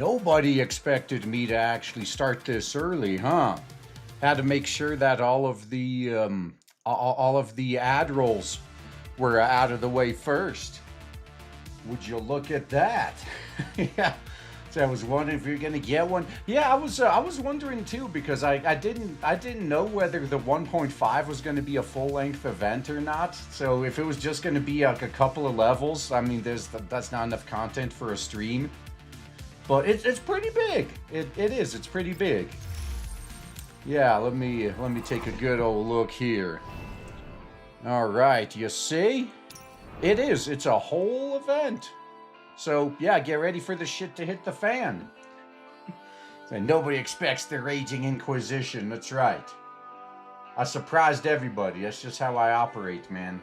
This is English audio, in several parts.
Nobody expected me to actually start this early, huh? Had to make sure that all of the ad rolls were out of the way first. Would you look at that? Yeah. So I was wondering if you're gonna get one. Yeah, I was wondering too because I didn't know whether the 1.5 was gonna be a full length event or not. So if it was just gonna be like a couple of levels, I mean, that's not enough content for a stream. But it's pretty big. It is. It's pretty big. Yeah, let me take a good old look here. All right, you see? It is. It's a whole event. So, yeah, get ready for the shit to hit the fan. So nobody expects the Raging Inquisition. That's right. I surprised everybody. That's just how I operate, man.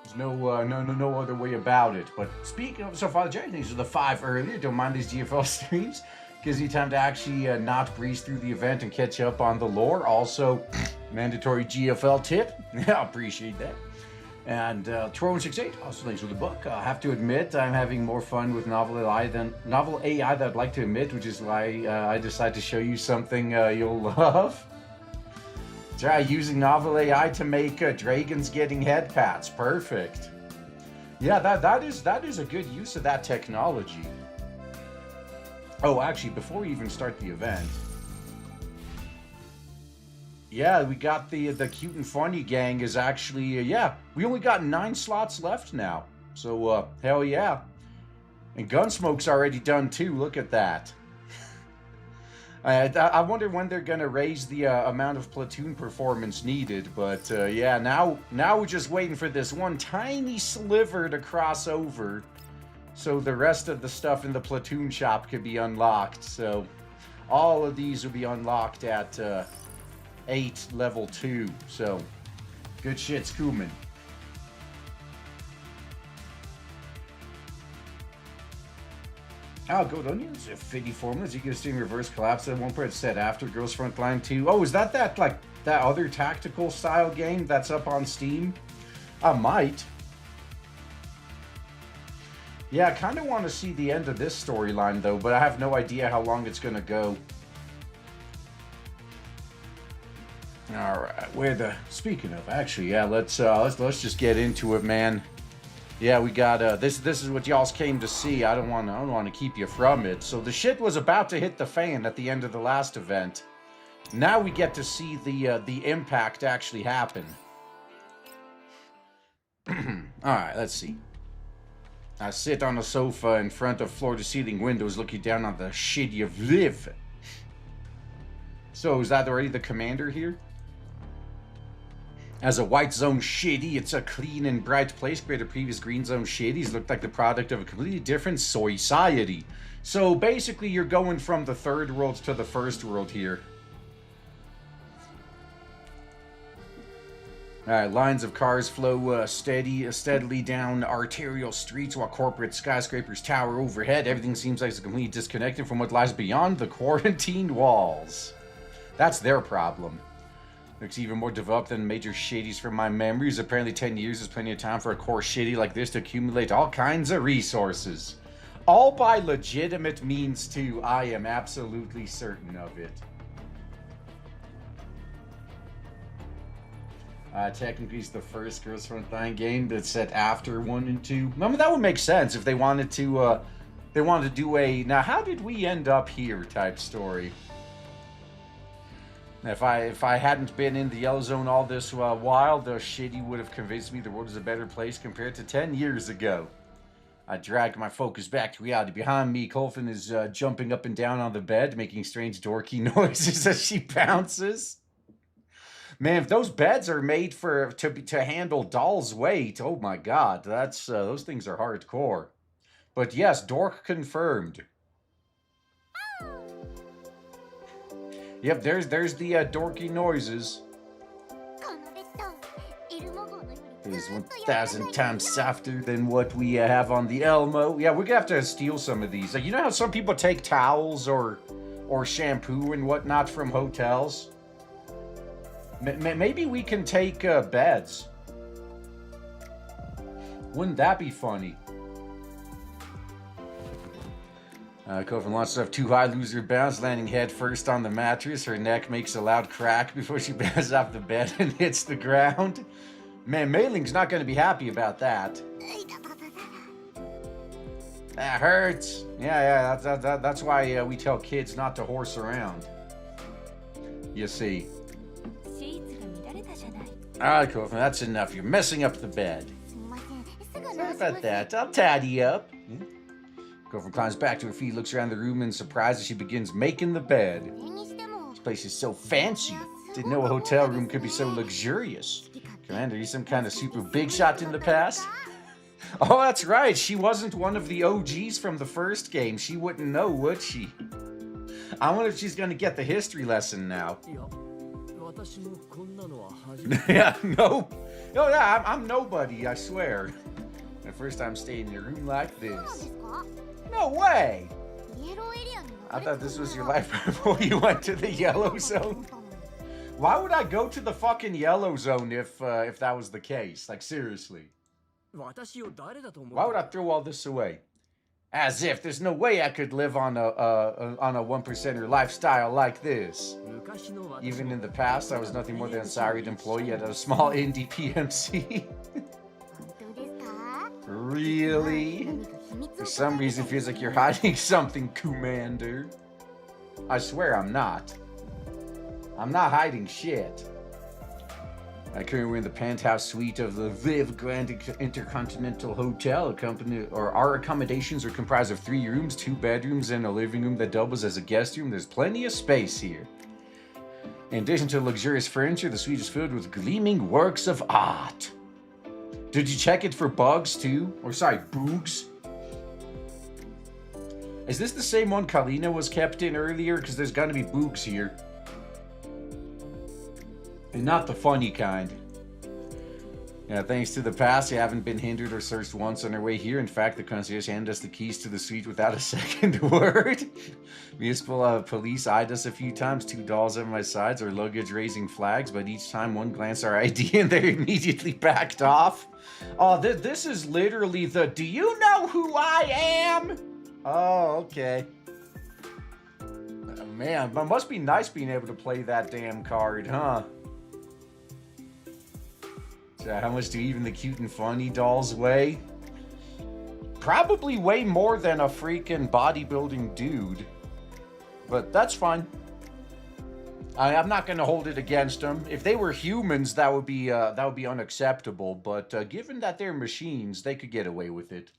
There's no other way about it. But speaking of, so Father Jerry, these are the 5 earlier. Don't mind these GFL streams. Gives you time to actually not breeze through the event and catch up on the lore. Also, mandatory GFL tip. I appreciate that. And Tro168, also thanks for the book. I have to admit, I'm having more fun with novel AI than I'd like to admit, which is why I decided to show you something you'll love. Try using novel AI to make dragons getting head pats. Perfect. Yeah, that is a good use of that technology. Oh, actually, before we even start the event, yeah, we got the cute and funny gang is actually yeah, we only got 9 slots left now. So hell yeah, and Gunsmoke's already done too. Look at that. I wonder when they're gonna raise the amount of platoon performance needed, but yeah, now we're just waiting for this one tiny sliver to cross over, so the rest of the stuff in the platoon shop could be unlocked. So all of these will be unlocked at 8 level 2. So good shit's coming. Oh, Gold Onions, 50 formulas. You can stream reverse collapse at one part set after Girls Frontline 2. Oh, is that like that other tactical style game that's up on Steam? I might. Yeah, I kind of want to see the end of this storyline though, but I have no idea how long it's gonna go. All right, speaking of, actually, yeah, let's just get into it, man. Yeah, we got this is what y'all came to see. I don't want to keep you from it. So the shit was about to hit the fan at the end of the last event. Now we get to see the impact actually happen. All right, let's see. I sit on a sofa in front of floor-to-ceiling windows looking down on the city of Lviv. So is that already the commander here? As a white zone shitty, it's a clean and bright place compared to previous green zone shitties. Looked like the product of a completely different society. So basically you're going from the third world to the first world here. Alright, lines of cars flow steadily down arterial streets while corporate skyscrapers tower overhead. Everything seems like it's completely disconnected from what lies beyond the quarantined walls. That's their problem. Looks even more developed than major shadies from my memories. Apparently 10 years is plenty of time for a core shady like this to accumulate all kinds of resources. All by legitimate means too. I am absolutely certain of it. Technically it's the first Girls Frontline game that's set after 1 and 2. I mean, that would make sense if they wanted to do a now how did we end up here type story. If I hadn't been in the yellow zone all this while, the shitty would have convinced me the world is a better place compared to 10 years ago. I dragged my focus back to reality. Behind me, Colfin is jumping up and down on the bed, making strange dorky noises as she bounces. Man, if those beds are made to handle doll's weight, oh my god, that's those things are hardcore. But yes, dork confirmed. Yep, there's the dorky noises. It is 1,000 times softer than what we have on the Elmo. Yeah, we're gonna have to steal some of these. You know how some people take towels or shampoo and whatnot from hotels? Maybe we can take beds. Wouldn't that be funny? Coven launches off too high, loses her balance, landing head first on the mattress. Her neck makes a loud crack before she bounces off the bed and hits the ground. Man, Mailing's not going to be happy about that. That hurts. Yeah, that's why we tell kids not to horse around. You see. Alright, Coven, that's enough. You're messing up the bed. Sorry about that. I'll tidy up. Girlfriend climbs back to her feet, looks around the room in surprise as she begins making the bed. This place is so fancy. Didn't know a hotel room could be so luxurious. Commander, you some kind of super big shot in the past? Oh, that's right. She wasn't one of the OGs from the first game. She wouldn't know, would she? I wonder if she's going to get the history lesson now. Yeah, no. Oh, yeah, I'm nobody, I swear. The first time staying in a room like this. No way! I thought this was your life before you went to the yellow zone. Why would I go to the fucking yellow zone if that was the case? Like, seriously. Why would I throw all this away? As if there's no way I could live on a 1%er lifestyle like this. Even in the past, I was nothing more than a salaried employee at a small indie PMC. Really? For some reason, it feels like you're hiding something, Commander. I swear I'm not. I'm not hiding shit. Currently, we're in the penthouse suite of the Lviv Grand Intercontinental Hotel. Our accommodations are comprised of 3 rooms, 2 bedrooms, and a living room that doubles as a guest room. There's plenty of space here. In addition to luxurious furniture, the suite is filled with gleaming works of art. Did you check it for bugs too? Or sorry, boogs? Is this the same one Kalina was kept in earlier? Because there's gonna be boogs here. And not the funny kind. Yeah, thanks to the past, you haven't been hindered or searched once on our way here. In fact, the concierge handed us the keys to the suite without a second word. Municipal police eyed us a few times, 2 dolls at my sides, our luggage raising flags, but each time one glanced our ID and they immediately backed off. Oh, this is literally the, do you know who I am? Oh, okay. Man, it must be nice being able to play that damn card, huh? So how much do even the cute and funny dolls weigh? Probably way more than a freaking bodybuilding dude. But that's fine. I'm not going to hold it against them. If they were humans, that would be unacceptable. But given that they're machines, they could get away with it.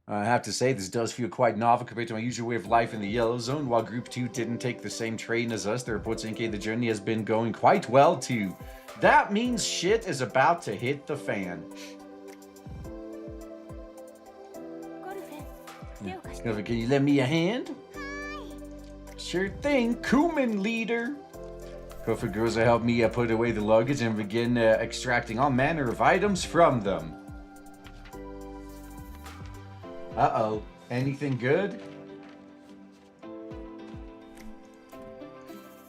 I have to say, this does feel quite novel compared to my usual way of life in the Yellow Zone. While Group 2 didn't take the same train as us, the reports indicate the journey has been going quite well too. That means shit is about to hit the fan. Can you lend me a hand? Sure thing, Kuman leader. Kofa girls will help me put away the luggage and begin extracting all manner of items from them. Uh-oh. Anything good?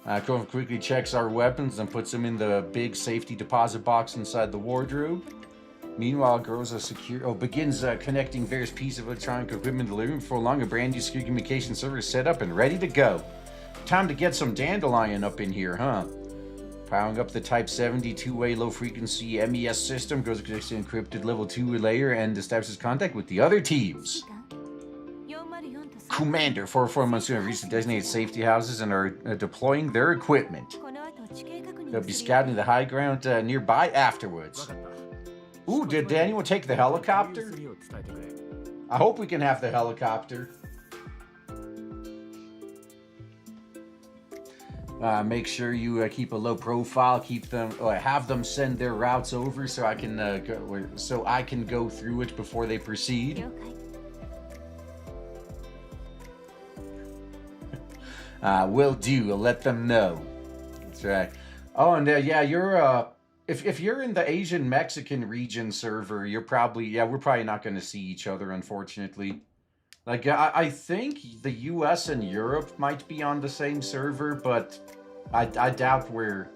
Kofa quickly checks our weapons and puts them in the big safety deposit box inside the wardrobe. Meanwhile, girls begins connecting various pieces of electronic equipment in the living room. Before long, a brand new secure communication server is set up and ready to go. Time to get some dandelion up in here, huh? Powering up the Type 70 two-way low-frequency MES system, girls connects to encrypted level 2 layer and establishes contact with the other teams. Commander, 4 months soon have reached the designated safety houses and are deploying their equipment. They'll be scouting the high ground nearby afterwards. Ooh, did anyone take the helicopter? I hope we can have the helicopter. Make sure you keep a low profile. Have them send their routes over so I can go through it before they proceed. Will do. I'll let them know. That's right. Oh, and yeah, you're if you're in the Asian Mexican region server, we're probably not going to see each other, unfortunately. Like, I think the US and Europe might be on the same server, but I doubt we're...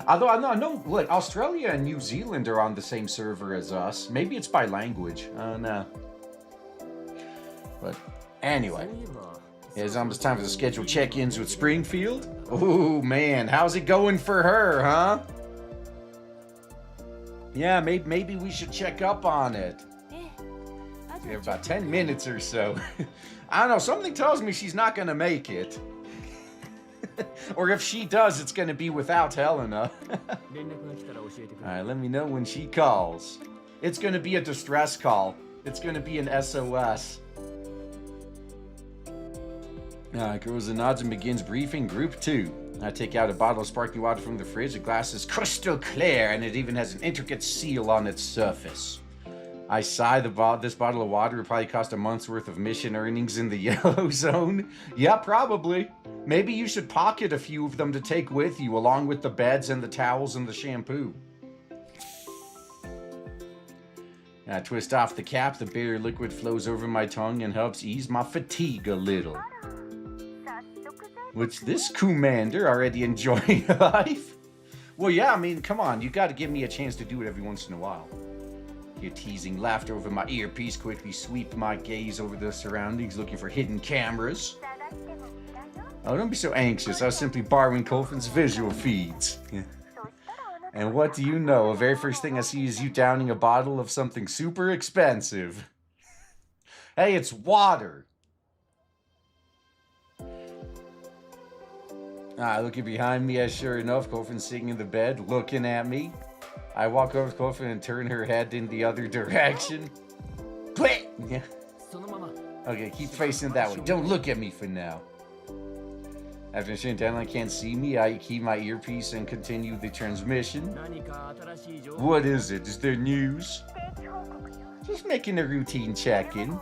Although, I know, look, Australia and New Zealand are on the same server as us. Maybe it's by language. I don't know. But anyway, it's almost time for the scheduled check-ins with Springfield. Oh man, how's it going for her, huh? Yeah, maybe we should check up on it. We have about 10 minutes or so. I don't know, something tells me she's not gonna make it. Or if she does, it's gonna be without Helena. Alright, let me know when she calls. It's gonna be a distress call. It's gonna be an SOS. Girls and nods and begins briefing group 2. I take out a bottle of sparkling water from the fridge. The glass is crystal clear, and it even has an intricate seal on its surface. I sigh. This bottle of water would probably cost a month's worth of mission earnings in the yellow zone. Yeah, probably. Maybe you should pocket a few of them to take with you, along with the beds and the towels and the shampoo. I twist off the cap. The bitter liquid flows over my tongue and helps ease my fatigue a little. What's this, Commander? Already enjoying life? Well, yeah, I mean, come on. You got to give me a chance to do it every once in a while. Hear teasing laughter over my earpiece. Quickly sweep my gaze over the surroundings, looking for hidden cameras. Oh, don't be so anxious. I was simply borrowing Colfin's visual feeds. And what do you know? The very first thing I see is you downing a bottle of something super expensive. Hey, it's water. Looking behind me, as sure enough, Colfin's sitting in the bed, looking at me. I walk over to Colfin and turn her head in the other direction. Quit! Yeah. Okay, keep facing that way. Don't look at me for now. After sitting down, I can't see me. I keep my earpiece and continue the transmission. What is it? Is there news? Just making a routine check-in.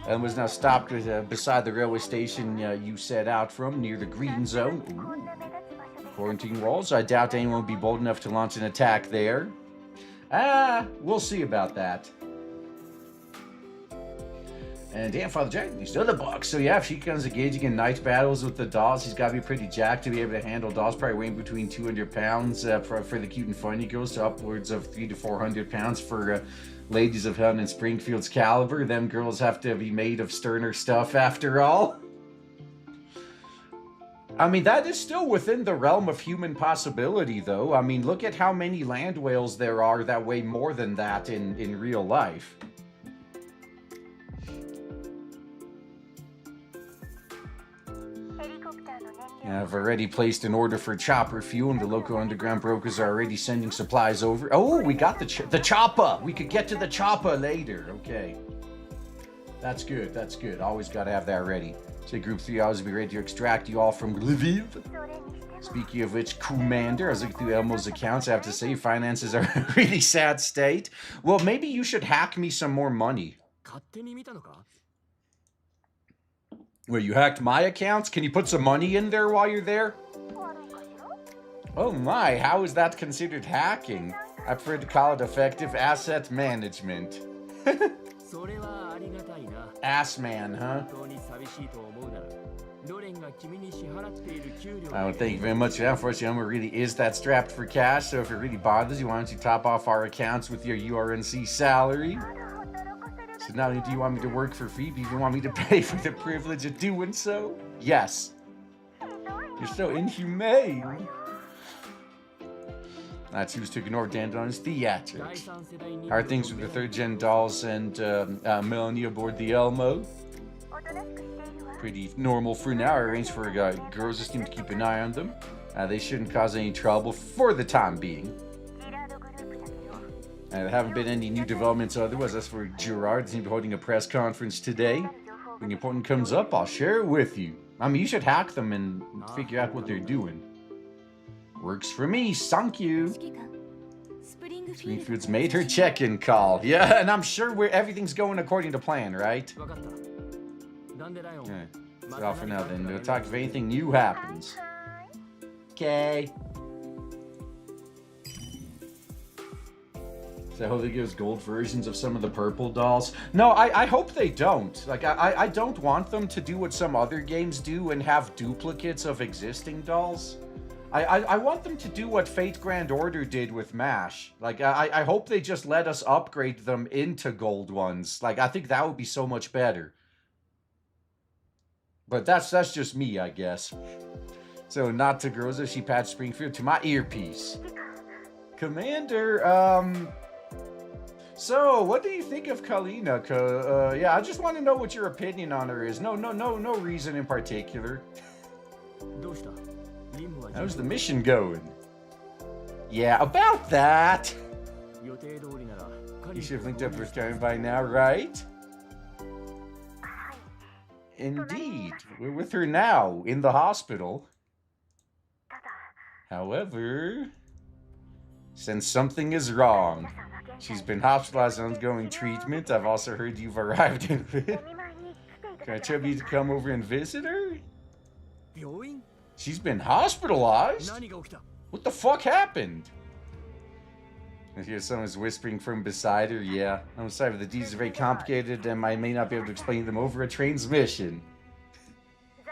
And was now stopped beside the railway station you set out from, near the green zone. Ooh. Quarantine walls. I doubt anyone would be bold enough to launch an attack there. We'll see about that. And damn, Father Jack, he's still in the box. So yeah, if she comes engaging in night battles with the dolls, he's got to be pretty jacked to be able to handle dolls, probably weighing between 200 pounds for the cute and funny girls to upwards of 300 to 400 pounds for ladies of Helena and Springfield's caliber. Them girls have to be made of sterner stuff after all. I mean, that is still within the realm of human possibility, though. I mean, look at how many land whales there are that weigh more than that in real life. I've already placed an order for chopper fuel, and the local underground brokers are already sending supplies over. Oh, we got the chopper. We could get to the chopper later. Okay. That's good. That's good. Always got to have that ready. Say Group 3 always be ready to extract you all from Lviv. Speaking of which, Commander, I was looking through Elmo's accounts. I have to say, finances are in a really sad state. Well, maybe you should hack me some more money. Well, you hacked my accounts? Can you put some money in there while you're there? Oh my, how is that considered hacking? I prefer to call it effective asset management. Ass man, huh? Thank you very much. Unfortunately, Elmo really is that strapped for cash, so if it really bothers you, why don't you top off our accounts with your URNC salary? So not only do you want me to work for free, but you want me to pay for the privilege of doing so? Yes. You're so inhumane. I choose to ignore Dandelions theatrics. How are things with the third-gen dolls and Melanie aboard the Elmo? Pretty normal for now. I arranged for girls' this team to keep an eye on them. They shouldn't cause any trouble for the time being. There haven't been any new developments otherwise. As for Girard, he's holding a press conference today. When the important comes up, I'll share it with you. I mean, you should hack them and figure out what they're doing. Works for me, thank you. Springfield's made her check-in call. Yeah, and I'm sure everything's going according to plan, right? Yeah. That's all for now then. We'll talk if anything new happens. Okay. So I hope they give us gold versions of some of the purple dolls. No, I hope they don't. Like, I don't want them to do what some other games do and have duplicates of existing dolls. I want them to do what Fate Grand Order did with MASH. Like, I hope they just let us upgrade them into gold ones. Like, I think that would be so much better. But that's just me, I guess. So not to Groza, she patched Springfield to my earpiece. Commander, so what do you think of Kalina? Yeah, I just want to know what your opinion on her is. No reason in particular. How's the mission going? Yeah, about that. You should have linked up with Karen by now, right? Indeed. We're with her now, in the hospital. However, since something is wrong, she's been hospitalized and undergoing treatment. I've also heard you've arrived in Lviv. Can I tell you to come over and visit her? She's been hospitalized? What the fuck happened? I hear someone's whispering from beside her. Yeah, I'm sorry, but the deeds are very complicated and I may not be able to explain them over a transmission.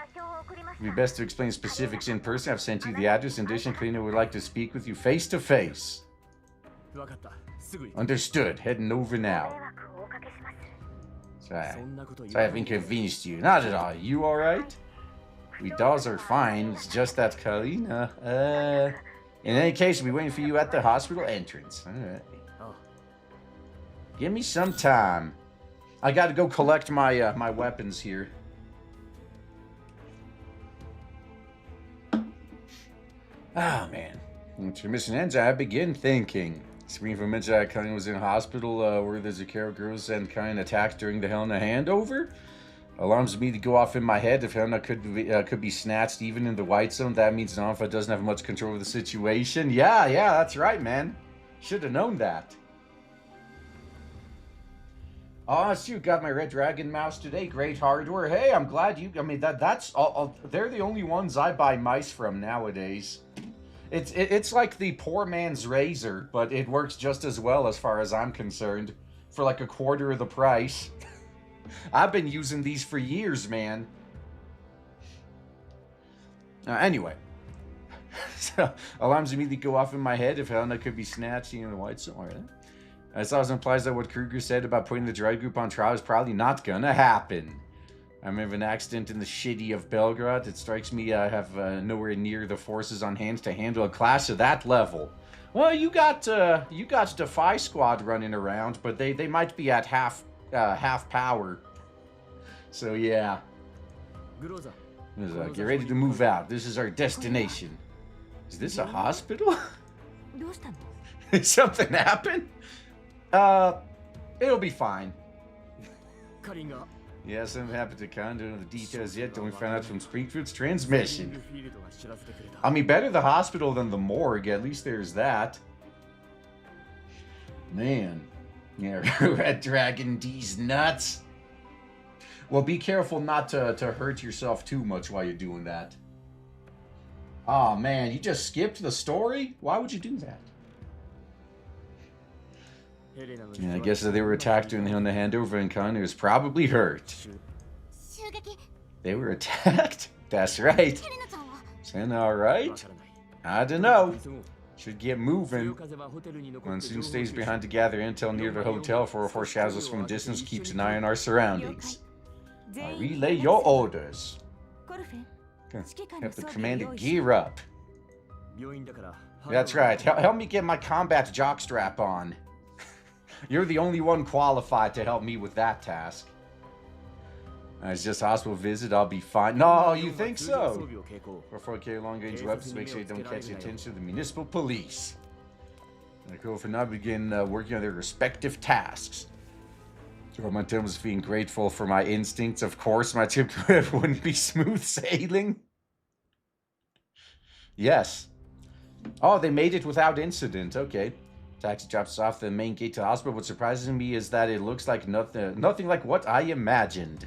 It'd be best to explain specifics in person. I've sent you the address. In addition, Kalina would like to speak with you face to face. Understood. Heading over now. Sorry I've inconvenienced you. Not at all. You alright? We dolls are fine. It's just that Kalina. In any case, we'll be waiting for you at the hospital entrance. Alright. Give me some time. I gotta go collect my my weapons here. Ah, man. Once your mission ends, I begin thinking. Springfield mentioned that Kalin was in hospital where the Zakero girls and Kalin attacked during the Helena handover. Alarms me to go off in my head. If Helena could be snatched even in the white zone, that means Alva doesn't have much control of the situation. Yeah, that's right, man. Should have known that. Oh, so you got my Red Dragon mouse today. Great hardware. Hey, I'm glad you... I mean, that's all... They're the only ones I buy mice from nowadays. It's like the poor man's razor, but it works just as well as far as I'm concerned. For like a quarter of the price. I've been using these for years, man. Anyway. So, alarms immediately go off in my head if Helena could be snatched in the white somewhere. This also implies that what Kryuger said about putting the Girard group on trial is probably not gonna happen. I remember an accident in the city of Belgrade. It strikes me I have nowhere near the forces on hand to handle a class of that level. Well, you got Defy Squad running around, but they might be at half power. So yeah. Get ready to move out. This is our destination. Is this a hospital? Something happened? It'll be fine. Yeah, something happened to Kalin. Don't know the details yet. Only found out from Springfield's transmission. I mean, better the hospital than the morgue. At least there's that. Man. Yeah, Red Dragon D's nuts. Well, be careful not to hurt yourself too much while you're doing that. Oh man, you just skipped the story? Why would you do that? Yeah, I guess that they were attacked during the handover and Kalin was probably hurt. They were attacked? That's right. Saying alright? I don't know. Should get moving. Monsoon stays behind to gather intel near the hotel for foreshadows us from a distance, keeps an eye on our surroundings. I relay your orders. Have the commander gear up. That's right. Help me get my combat jockstrap on. You're the only one qualified to help me with that task. It's just a hospital visit, I'll be fine. No, you think so? Before I carry long-range weapons, make sure you don't catch the attention of the municipal police. And the crew for now begin working on their respective tasks. So my Tim was feeling grateful for my instincts. Of course, my trip wouldn't be smooth sailing. Yes. Oh, they made it without incident. Okay. Taxi drops off the main gate to the hospital. What surprises me is that it looks like nothing like what I imagined.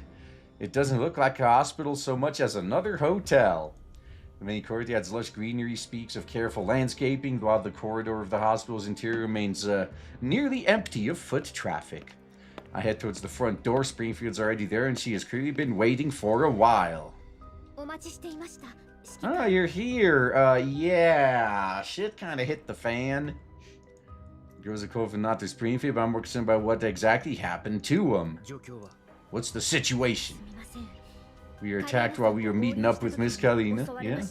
It doesn't look like a hospital so much as another hotel. The main corridor adds lush greenery, speaks of careful landscaping, while the corridor of the hospital's interior remains nearly empty of foot traffic. I head towards the front door. Springfield's already there, and she has clearly been waiting for a while. Ah, you're here. Yeah. Shit kind of hit the fan. Girls are cold for not to Springfield, but I'm more concerned about what exactly happened to him. What's the situation? We were attacked while we were meeting up with Miss Kalina. Yeah.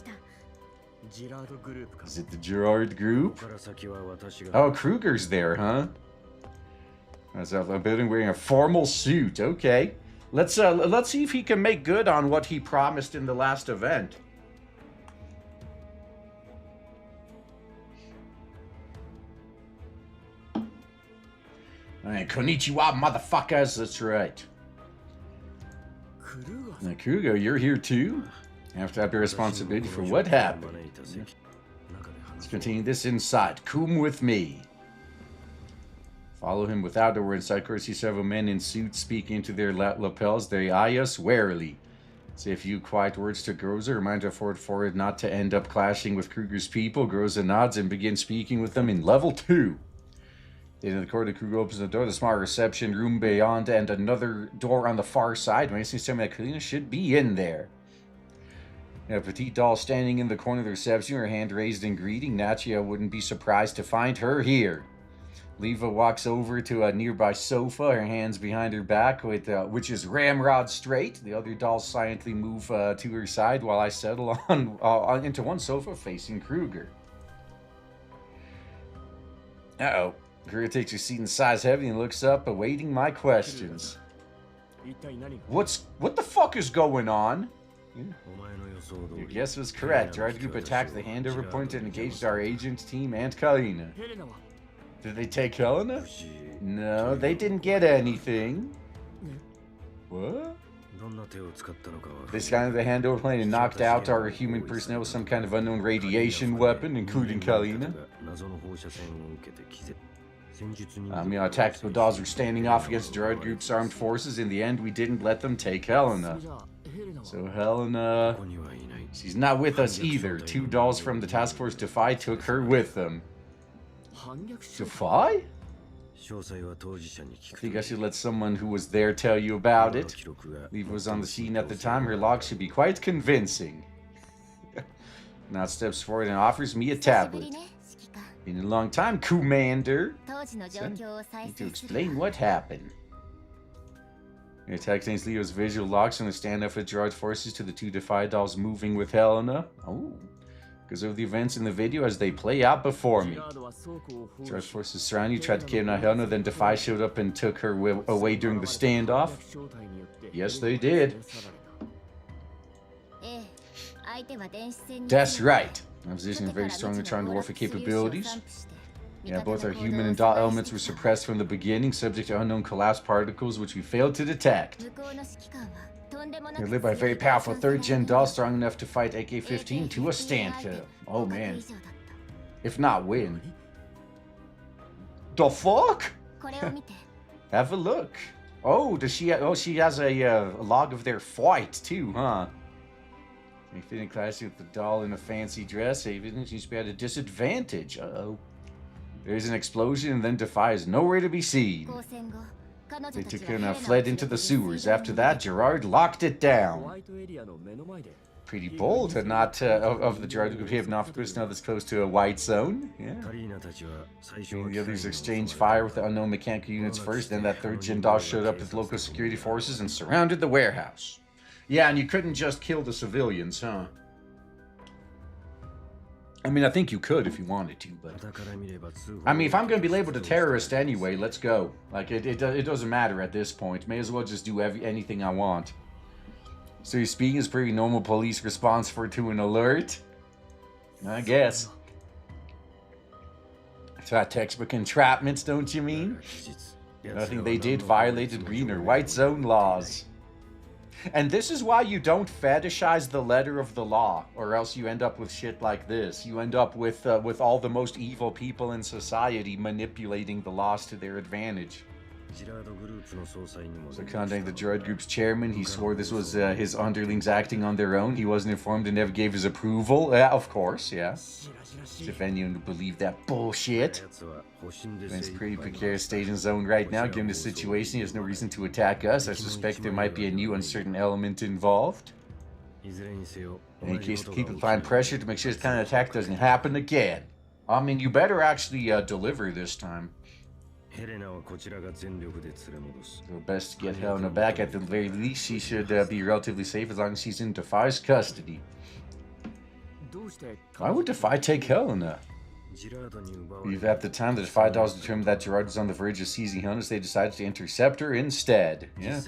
Is it the Girard group? Oh, Kryuger's there, huh? That's a building wearing a formal suit. Okay. Let's see if he can make good on what he promised in the last event. Alright, konnichiwa, motherfuckers. That's right. Now, Kryuger, you're here too? You have to have the responsibility for what happened. Let's continue this inside. Come with me. Follow him without a word. Inside, of course, see several men in suits speaking into their lapels. They eye us warily. Say a few quiet words to Groza. Remind our forward not to end up clashing with Kruger's people. Groza nods and begins speaking with them in level 2. In the corridor, Kryuger opens the door. The small reception room beyond and another door on the far side. When I see something that Kalina should be in there. A petite doll standing in the corner of the reception, her hand raised in greeting. Natia wouldn't be surprised to find her here. Lviv walks over to a nearby sofa, her hands behind her back, which is ramrod straight. The other dolls silently move to her side while I settle on into one sofa facing Kryuger. Uh-oh. Girard takes her seat and sighs heavy and looks up, awaiting my questions. What the fuck is going on? Your guess was correct. Our group attacked the handover point and engaged our agent team and Kalina. Did they take Helena? No, they didn't get anything. What? They scanned the handover plane and knocked out our human personnel with some kind of unknown radiation weapon, including Kalina. Our tactical dolls were standing off against Girard Group's armed forces. In the end, we didn't let them take Helena. So Helena... she's not with us either. 2 dolls from the task force Defy took her with them. Defy? I think I should let someone who was there tell you about it. Lviv was on the scene at the time. Her log should be quite convincing. Now steps forward and offers me a tablet. Been a long time, Commander. So, need to explain what happened. The attack contains Leo's visual locks from the standoff with Girard forces to the 2 Defy dolls moving with Helena. Oh, because of the events in the video as they play out before me. Girard's forces surround you, tried to kidnap Helena, then Defy showed up and took her away during the standoff. Yes, they did. That's right. Our position is very strong in trying warfare capabilities. Yeah, both our human and doll elements were suppressed from the beginning, subject to unknown collapsed particles, which we failed to detect. They're led by a very powerful 3rd-gen doll, strong enough to fight AK-15 to a standstill. Oh man. If not win. The fuck? Have a look. Oh, does she? Oh, she has a log of their fight too, huh? They fit in classy with the doll in a fancy dress. Even seems to be at a disadvantage. Uh-oh. There's an explosion and then Defy is nowhere to be seen. They took her and fled into the sewers. After that, Girard locked it down. Pretty bold to not, of the Girard group have not personnel this close to a white zone. Yeah. The others exchanged fire with the unknown mechanical units first, then that 3rd-gen doll showed up with local security forces and surrounded the warehouse. Yeah, and you couldn't just kill the civilians, huh? I mean, I think you could if you wanted to, but... I mean, if I'm going to be labeled a terrorist anyway, let's go. Like, it doesn't matter at this point. May as well just do anything I want. So you're speaking is pretty normal police response to an alert? I guess. It's not textbook entrapments, don't you mean? Nothing they did violated green or white zone laws. And this is why you don't fetishize the letter of the law, or else you end up with shit like this. You end up with all the most evil people in society manipulating the laws to their advantage. So contacting the Girard Group's chairman, he swore this was his underlings acting on their own. He wasn't informed and never gave his approval. Of course, yeah. If anyone would believe that bullshit. It's a pretty precarious stage and zone right now. Given the situation, he has no reason to attack us. I suspect there might be a new uncertain element involved. In any case, to keep applying pressure to make sure this kind of attack doesn't happen again. I mean, you better actually deliver this time. So best to get Helena back. At the very least, she should be relatively safe as long as she's in Defy's custody. Why would Defy take Helena? At the time, the Defy dolls determined that Girard was on the verge of seizing Helena, so they decided to intercept her instead. Yeah.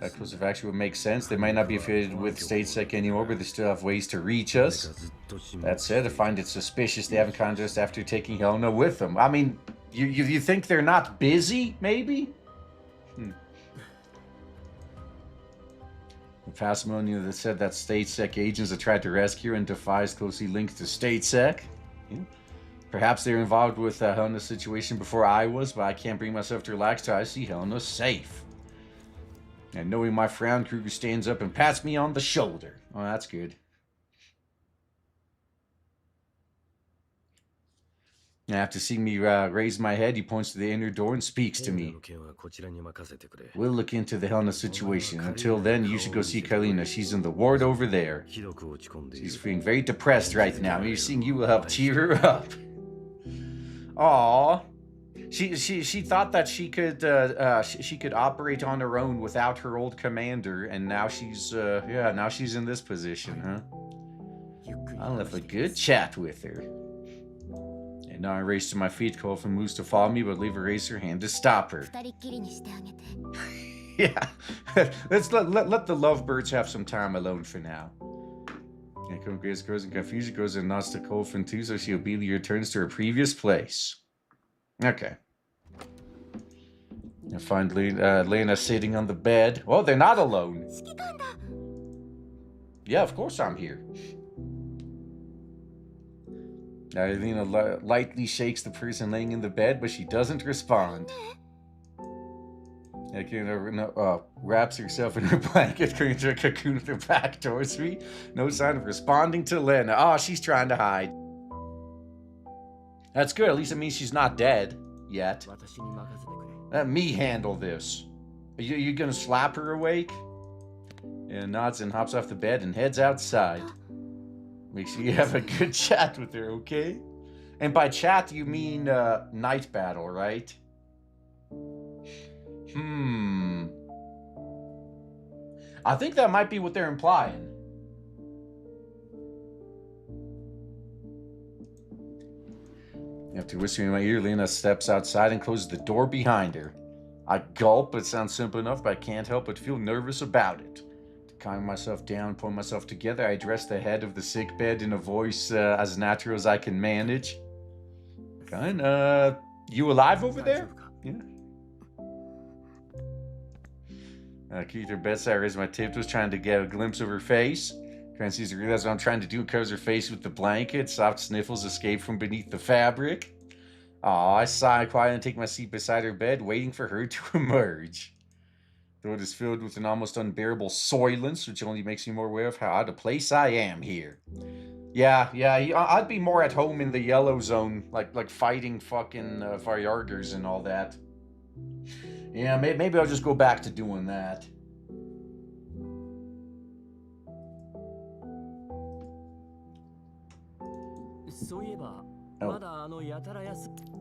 That course of action would make sense. They might not be affiliated with StateSec anymore, but they still have ways to reach us. That said, I find it suspicious they haven't contacted us after taking Helena with them. I mean, you think they're not busy, maybe? The testimony that said that StateSec agents that tried to rescue her and Defy is closely linked to StateSec. Yeah. Perhaps they're involved with Helena's situation before I was, but I can't bring myself to relax till I see Helena safe. And knowing my frown, Kryuger stands up and pats me on the shoulder. Oh, that's good. After seeing me raise my head, he points to the inner door and speaks to me. We'll look into the Helena situation. Until then, you should go see Kalina. She's in the ward over there. She's feeling very depressed right now. Maybe seeing you will help cheer her up. Aww. She thought that she could operate on her own without her old commander, and now she's now she's in this position, huh? I'll have a good chat with her. And now I race to my feet, call for Moose to follow me, but leave her raise her hand to stop her. Yeah, let's let the lovebirds have some time alone for now. And Grace grows in confusion, goes and nods to Colfin too, so she obediently returns to her previous place. Okay. And finally, Lena sitting on the bed. Oh, they're not alone. Yeah, of course I'm here. Helena lightly shakes the person laying in the bed, but she doesn't respond. Wraps herself in her blanket, creates a cocoon with her back towards me. No sign of responding to Lena. Oh, she's trying to hide. That's good. At least it means she's not dead yet. Let me handle this. Are you gonna slap her awake? And nods and hops off the bed and heads outside. Make sure you have a good chat with her, okay? And by chat, you mean night battle, right? I think that might be what they're implying. After whispering in my ear, Lena steps outside and closes the door behind her. I gulp. It sounds simple enough, but I can't help but feel nervous about it. To calm myself down, pull myself together, I address the head of the sickbed in a voice as natural as I can manage. Kalin, you alive over there? Yeah. Keith, her bedside, raised my tiptoes, trying to get a glimpse of her face. Kalin sees her, realizes what I'm trying to do, covers her face with the blanket. Soft sniffles escape from beneath the fabric. Aw, I sigh quietly and take my seat beside her bed, waiting for her to emerge. Though it is filled with an almost unbearable soylence, which only makes me more aware of how out of place I am here. Yeah, I'd be more at home in the yellow zone, like fighting fucking Varyargers and all that. Yeah, maybe I'll just go back to doing that.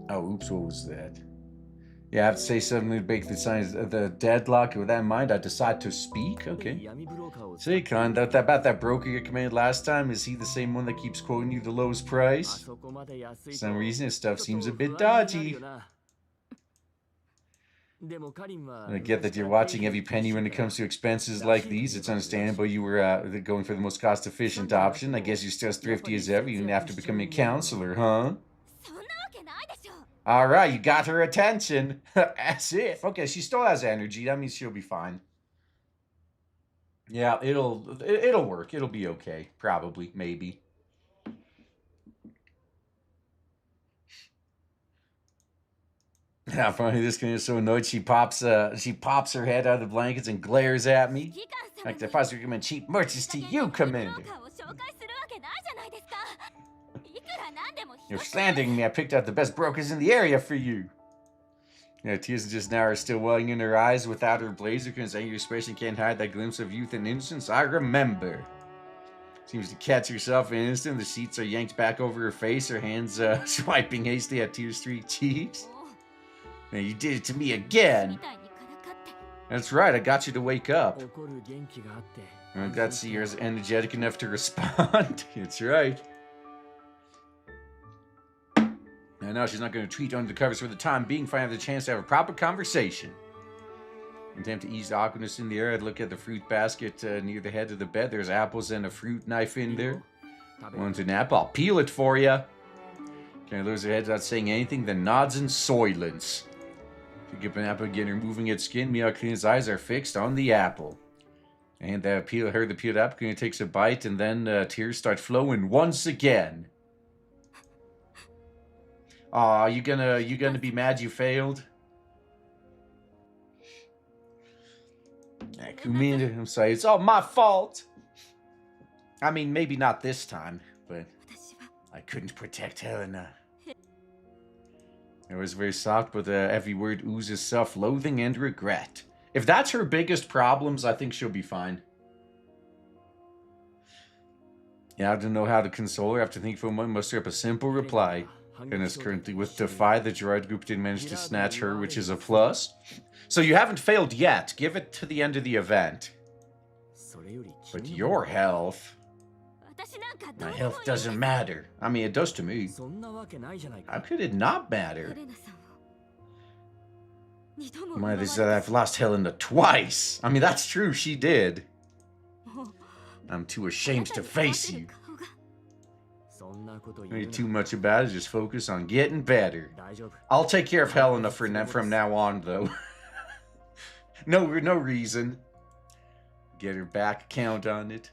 Oh, oops, what was that? Yeah, I have to say something to break the signs of the deadlock. With that in mind, I decide to speak. Okay. Say, Khan, about that broker you commanded last time, is he the same one that keeps quoting you the lowest price? For some reason, his stuff seems a bit dodgy. I get that you're watching every penny when it comes to expenses like these. It's understandable you were going for the most cost-efficient option. I guess you're still as thrifty as ever, even after becoming a counselor, huh? Alright, you got her attention. As if. Okay, she still has energy. That means she'll be fine. Yeah, it'll work. It'll be okay. Probably. Maybe. Yeah, finally, this guy is so annoyed she pops her head out of the blankets and glares at me. Like the first recommend cheap merchants to you, Commander. You're slandering me. I picked out the best brokers in the area for you. Tears just now are still welling in her eyes. Without her blazer, because angry expression can't hide that glimpse of youth and innocence. I remember. Seems to catch herself in an instant. The sheets are yanked back over her face. Her hands swiping hastily at tear-streaked cheeks. Man, you did it to me again. That's right, I got you to wake up. I'm glad to see you're energetic enough to respond. That's right. And now she's not going to treat under the covers for the time being, finding the chance to have a proper conversation. In attempt to ease the awkwardness in the air, I'd look at the fruit basket near the head of the bed. There's apples and a fruit knife in there. Want an apple? I'll peel it for you. Can I lose her head without saying anything? Then nods in silence. Pick up an apple again, removing its skin. Kalina's eyes are fixed on the apple. And the peeled apple. Kalina takes a bite, and then tears start flowing once again. Aw, you gonna be mad you failed? Kalina, I'm sorry, it's all my fault. I mean, maybe not this time, but I couldn't protect Helena. It was very soft, but every word oozes self-loathing and regret. If that's her biggest problems, I think she'll be fine. Yeah, I don't know how to console her. After thinking for a moment, muster up a simple reply. And is currently with Defy. The Girard group didn't manage to snatch her, which is a plus. So you haven't failed yet. Give it to the end of the event. But your health... My health doesn't matter. I mean, it does to me. How could it not matter? They said I've lost Helena twice. I mean, that's true, she did. I'm too ashamed to face you. Ain't too much about it, just focus on getting better. I'll take care of Helena from now on, though. No reason. Get her back, count on it.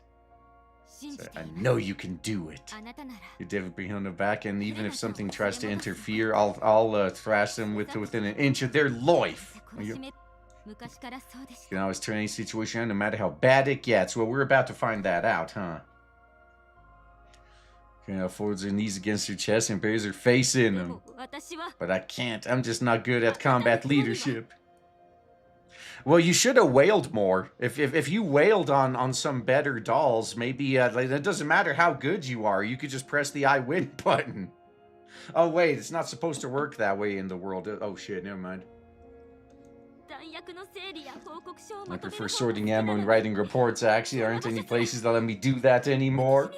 So I know you can do it. You David bring Helena back, and even if something tries to interfere, I'll thrash them within an inch of their life. You can always turn any situation around, no matter how bad it gets. Well, we're about to find that out, huh? Kalina folds her knees against her chest and buries her face in them. But I can't. I'm just not good at combat leadership. Well, you should have wailed more. If you wailed on some better dolls, maybe it doesn't matter how good you are. You could just press the I win button. Oh wait, it's not supposed to work that way in the world. Oh shit, never mind. I prefer sorting ammo and writing reports. Actually, there aren't any places that let me do that anymore.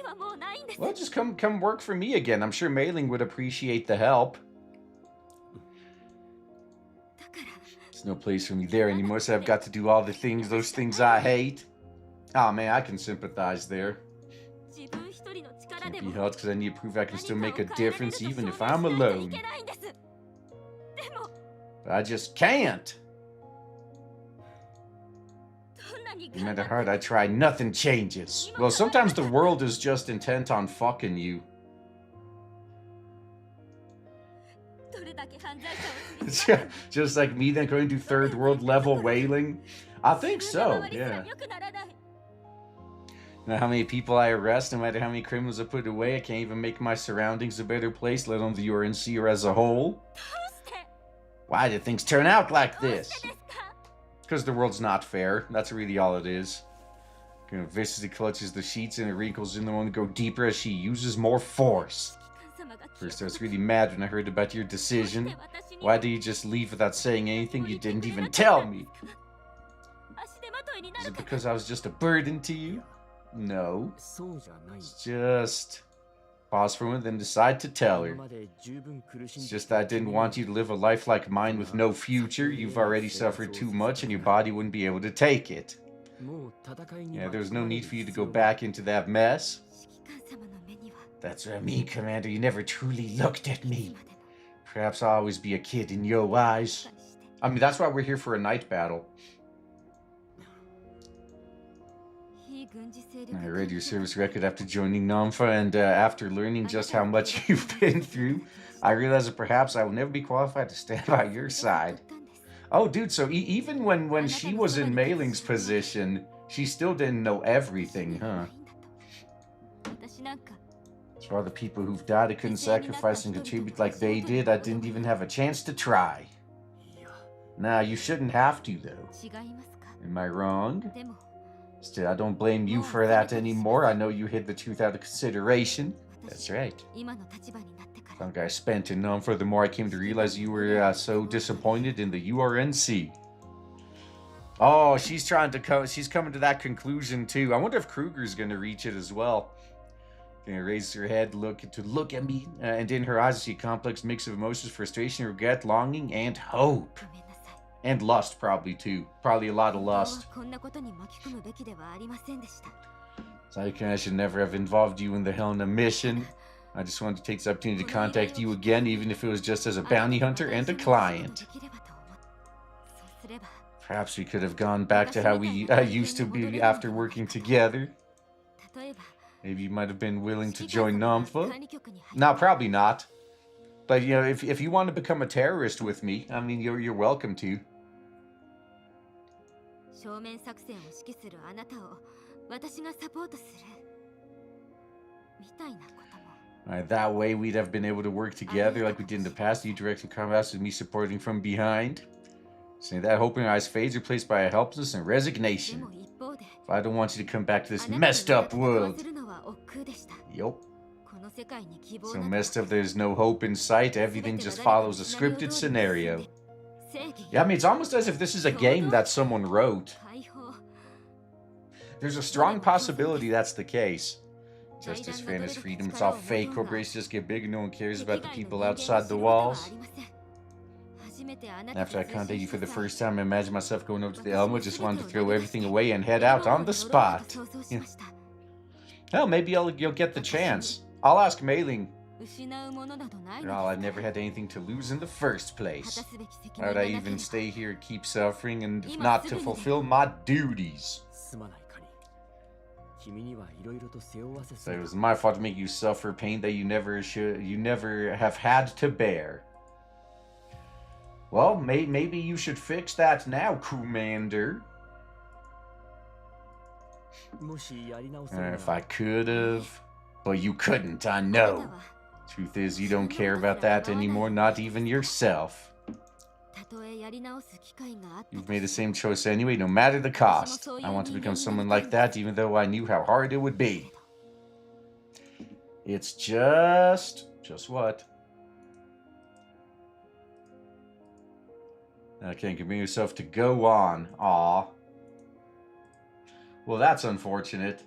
Well, just come work for me again. I'm sure Mailing would appreciate the help. There's no place for me there anymore, so I've got to do all those things I hate. Oh man, I can sympathize there. Can't be helped because I need to prove I can still make a difference even if I'm alone. But I just can't. No matter how hard I try, nothing changes. Well, sometimes the world is just intent on fucking you. Just like me then going to third world level wailing? I think so, yeah. Now how many people I arrest, no matter how many criminals I put away, I can't even make my surroundings a better place, let alone the UNC as a whole. Why did things turn out like this? Because the world's not fair. That's really all it is. Viciously clutches the sheets and the wrinkles in the one go deeper as she uses more force. First I was really mad when I heard about your decision. Why did you just leave without saying anything? You didn't even tell me. Is it because I was just a burden to you? No. It's just... Pause for a moment, then decide to tell her. It's just that I didn't want you to live a life like mine with no future. You've already suffered too much and your body wouldn't be able to take it. Yeah, there's no need for you to go back into that mess. That's what I mean, Commander. You never truly looked at me. Perhaps I'll always be a kid in your eyes. I mean, that's why we're here for a night battle. I read your service record after joining Namfa, and after learning just how much you've been through, I realized that perhaps I will never be qualified to stand by your side. Oh, dude, so even when she was in Mailing's position, she still didn't know everything, huh? For all the people who've died, I couldn't sacrifice and contribute like they did. I didn't even have a chance to try. Nah, you shouldn't have to, though. Am I wrong? Still, I don't blame you for that anymore. I know you hid the truth out of consideration. That's right. Think I spent enough. Furthermore, I came to realize you were so disappointed in the URNC. Oh, she's trying to come. She's coming to that conclusion too. I wonder if Kryuger's going to reach it as well. Gonna raise her head, look at me, and in her eyes I see a complex mix of emotions: frustration, regret, longing, and hope. And lust, probably too. Probably a lot of lust. I should never have involved you in the Helena mission. I just wanted to take this opportunity to contact you again, even if it was just as a bounty hunter and a client. Perhaps we could have gone back to how we used to be after working together. Maybe you might have been willing to join Alva. No, probably not. But you know, if you want to become a terrorist with me, I mean, you're welcome to. Alright, that way we'd have been able to work together like we did in the past. You directing combats with me supporting from behind. Saying that, hoping your eyes fades, replaced by a helplessness and resignation. If I don't want you to come back to this messed up world. Yup. So messed up there's no hope in sight. Everything just follows a scripted scenario. Yeah, I mean, it's almost as if this is a game that someone wrote. There's a strong possibility that's the case. Justice, fairness, freedom, it's all fake. Corporations just get bigger. No one cares about the people outside the walls. After I contacted you for the first time, I imagined myself going over to the Elmo, just wanted to throw everything away and head out on the spot. Yeah. Well, maybe you'll get the chance. I'll ask Mailing. After all, I never had anything to lose in the first place. Why would I even stay here, keep suffering, and if not to fulfill my duties? So it was my fault to make you suffer pain that you never have had to bear. Well, maybe you should fix that now, Commander. If I could've, but you couldn't, I know. Truth is, you don't care about that anymore, not even yourself. You've made the same choice anyway, no matter the cost. I want to become someone like that, even though I knew how hard it would be. It's just what? I can't convince yourself to go on. Aw. Well, that's unfortunate.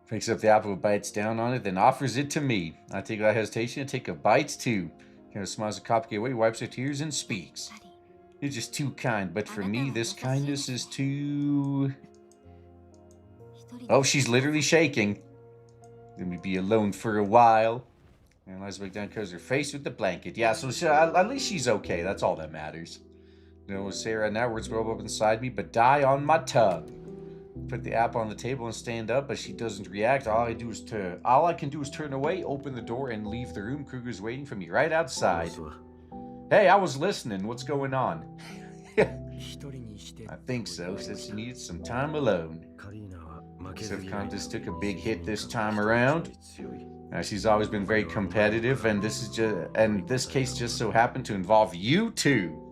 Picks up the apple, bites down on it, then offers it to me. I take without hesitation and take a bite too. Kind of smiles a copy away, wipes her tears, and speaks. You're just too kind, but for me, this kindness is too... Oh, she's literally shaking. Let me be alone for a while. And lies back down, covers her face with the blanket. Yeah, so at least she's okay. That's all that matters. You know, say right now, words roll up inside me, but die on my tongue. Put the apple on the table and stand up, but she doesn't react. All I can do is turn away, open the door, and leave the room. Kryuger's waiting for me right outside. Hey, I was listening. What's going on? I think so. Said she needed some time alone. Self-confidence took a big hit this time around. She's always been very competitive, and this case just so happened to involve you two.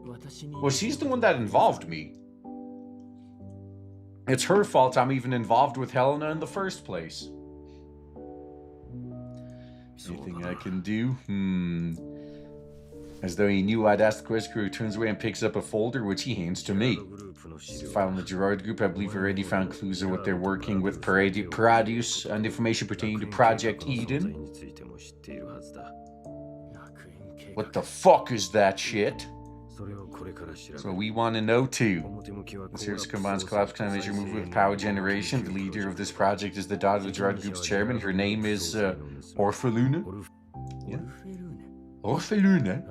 Well, she's the one that involved me. It's her fault I'm even involved with Helena in the first place. Anything I can do? As though he knew I'd ask the question, Kryuger turns away and picks up a folder, which he hands to me. File in the Girard group, I believe already found clues of what they're working with Paradeus and information pertaining to Project Eden. What the fuck is that shit? So we want to know too. The service combines collapse countermeasure movement with power generation. The leader of this project is the daughter of the Girard group's chairman. Her name is Orphelune. Yeah. Orphelune.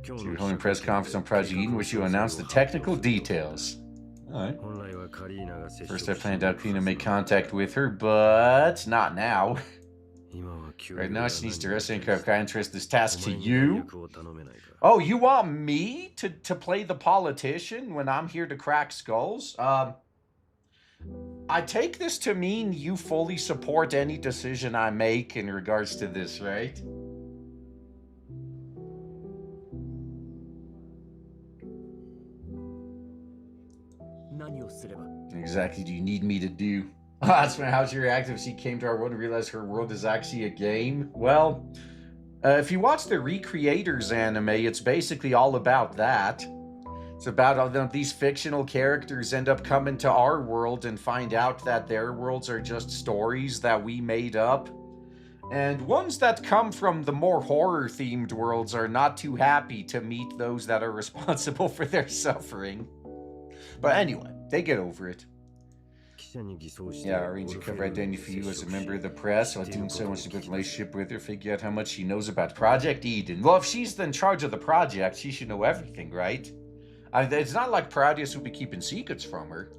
She would hold a press conference on Project Eden, where she will announce the technical details. Alright. First I planned out Kalina make contact with her, but not now. Right now she needs to rest and entrust this task to you. Oh, you want me to play the politician when I'm here to crack skulls? I take this to mean you fully support any decision I make in regards to this, right? Exactly do you need me to do? That's how she reacted if she came to our world and realized her world is actually a game. Well, if you watch the Recreators anime, it's basically all about that. It's about how these fictional characters end up coming to our world and find out that their worlds are just stories that we made up. And ones that come from the more horror-themed worlds are not too happy to meet those that are responsible for their suffering. But anyway, they get over it. Yeah, I arranged a cover identity for you as a member of the press while doing so much to build a relationship with her, figure out how much she knows about Project Eden. Well, if she's in charge of the project, she should know everything, right? It's not like Paradeus will be keeping secrets from her.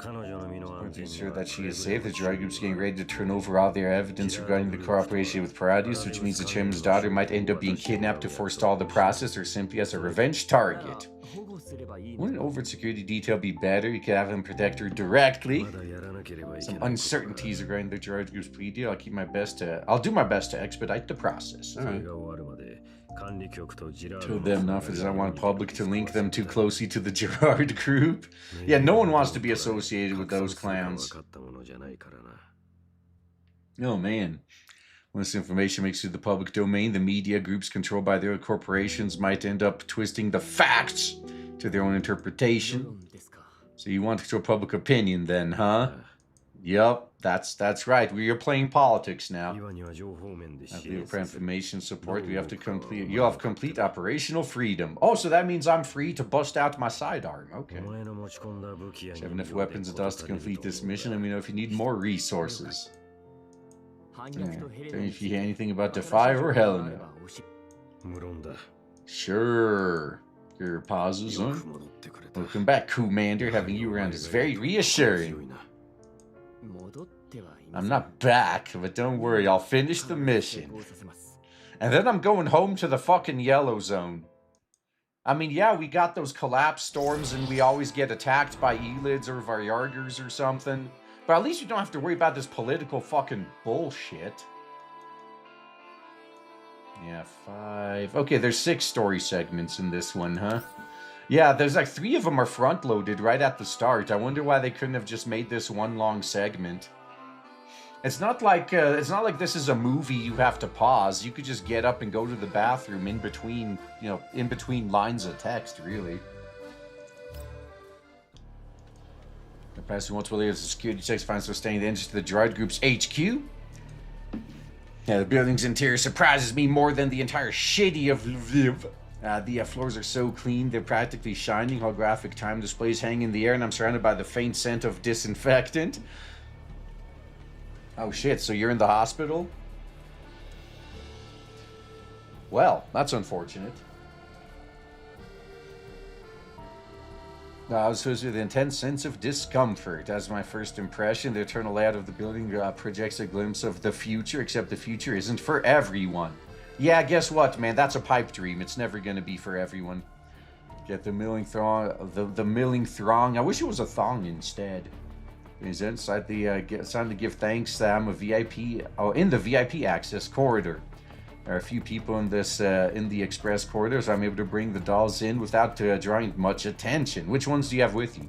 To ensure that she is safe, the Girard group's getting ready to turn over all their evidence regarding the cooperation with Paradeus, which means the chairman's daughter might end up being kidnapped to forestall the process or simply as a revenge target. Wouldn't overt security detail be better? You could have them protect her directly. Some uncertainties regarding the Girard group's plea deal. I'll do my best to expedite the process. Alright. Told them enough as I want public to link them too closely to the Girard group. Yeah, no one wants to be associated with those clowns. Oh man. Once information makes it to the public domain, the media groups controlled by their corporations might end up twisting the facts to their own interpretation. So you want to control public opinion then, huh? Yup, that's right. We are playing politics now. For information support, you'll have complete operational freedom. Oh, so that means I'm free to bust out my sidearm. Okay. You have enough weapons and dust to complete this mission. Let me know if you need more resources. If you hear anything about Defy or Helena. Sure. Your pauses, huh? Welcome back, Commander. Having you around is very reassuring. I'm not back, but don't worry, I'll finish the mission. And then I'm going home to the fucking yellow zone. I mean, yeah, we got those collapse storms and we always get attacked by Elids or Varyargers or something. But at least you don't have to worry about this political fucking bullshit. Yeah, 5. Okay, there's 6 story segments in this one, huh? Yeah, there's like 3 of them are front-loaded right at the start. I wonder why they couldn't have just made this one long segment. It's not like this is a movie you have to pause. You could just get up and go to the bathroom in between, in between lines of text, really. The person wants to leave the security checks finds sustaining the entrance to the Girard Group's HQ. Yeah, the building's interior surprises me more than the entire shitty of Lviv. The floors are so clean, they're practically shining. Holographic time displays hang in the air, and I'm surrounded by the faint scent of disinfectant. Oh shit, so you're in the hospital? Well, that's unfortunate. I was supposed with an intense sense of discomfort. As my first impression, the eternal layout of the building projects a glimpse of the future, except the future isn't for everyone. Yeah, guess what, man? That's a pipe dream. It's never going to be for everyone. Get the milling throng. The milling throng. I wish it was a thong instead. Is inside the it's time to give thanks. I'm a VIP. Oh, in the VIP access corridor. There are a few people in this in the express corridor, so I'm able to bring the dolls in without drawing much attention. Which ones do you have with you?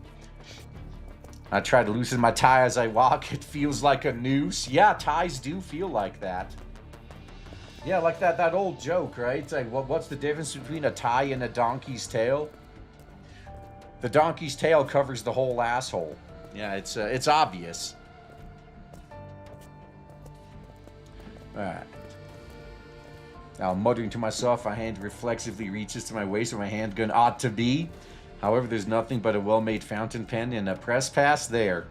I try to loosen my tie as I walk. It feels like a noose. Yeah, ties do feel like that. Yeah, like that old joke, right? It's like, what's the difference between a tie and a donkey's tail? The donkey's tail covers the whole asshole. Yeah, it's obvious. Alright. Now, muttering to myself, my hand reflexively reaches to my waist where my handgun ought to be. However, there's nothing but a well-made fountain pen and a press pass there.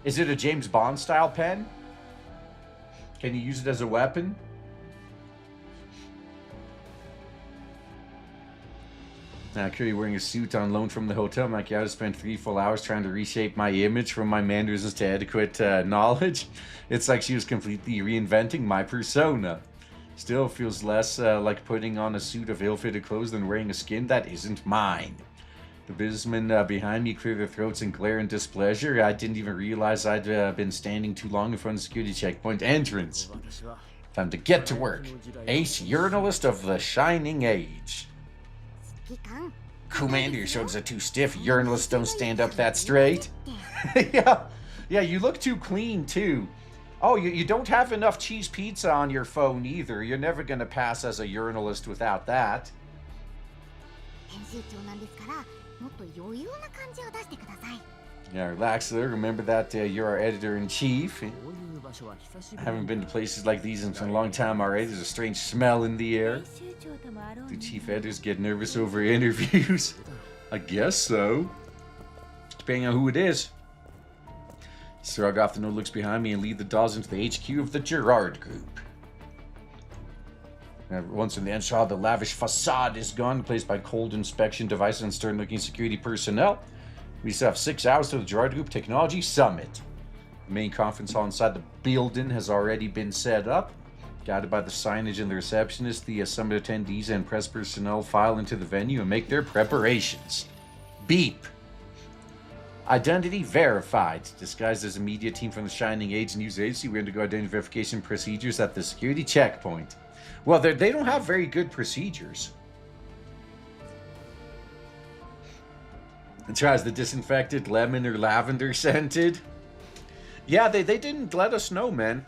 Is it a James Bond style pen? Can you use it as a weapon? Now, currently wearing a suit on loan from the hotel. My I spent 3 full hours trying to reshape my image from my mannerisms to adequate knowledge. It's like she was completely reinventing my persona. Still feels less like putting on a suit of ill-fitted clothes than wearing a skin that isn't mine. The businessmen behind me clear their throats in glare and displeasure. I didn't even realize I'd been standing too long in front of the security checkpoint entrance. Time to get to work. Ace Urinalist of the Shining Age. Commander, your shoulders are too stiff. Urinalists don't stand up that straight. Yeah. Yeah, you look too clean, too. Oh, you don't have enough cheese pizza on your phone, either. You're never gonna pass as a urinalist without that. Yeah, relax there. Remember that you're our editor-in-chief. I haven't been to places like these in a long time already. There's a strange smell in the air. Do chief editors get nervous over interviews? I guess so. Depending on who it is. Shrug off the notebooks behind me and lead the dolls into the HQ of the Girard group. Once in the inside, the lavish facade is gone, replaced by cold inspection devices and stern-looking security personnel. We still have 6 hours to the Girard Group Technology Summit. The main conference hall inside the building has already been set up. Guided by the signage and the receptionist, the summit attendees and press personnel file into the venue and make their preparations. Beep. Identity verified. Disguised as a media team from the Shining Age news agency, we undergo identity verification procedures at the security checkpoint. Well, they don't have very good procedures. It tries the disinfected lemon or lavender scented. Yeah, they didn't let us know, man.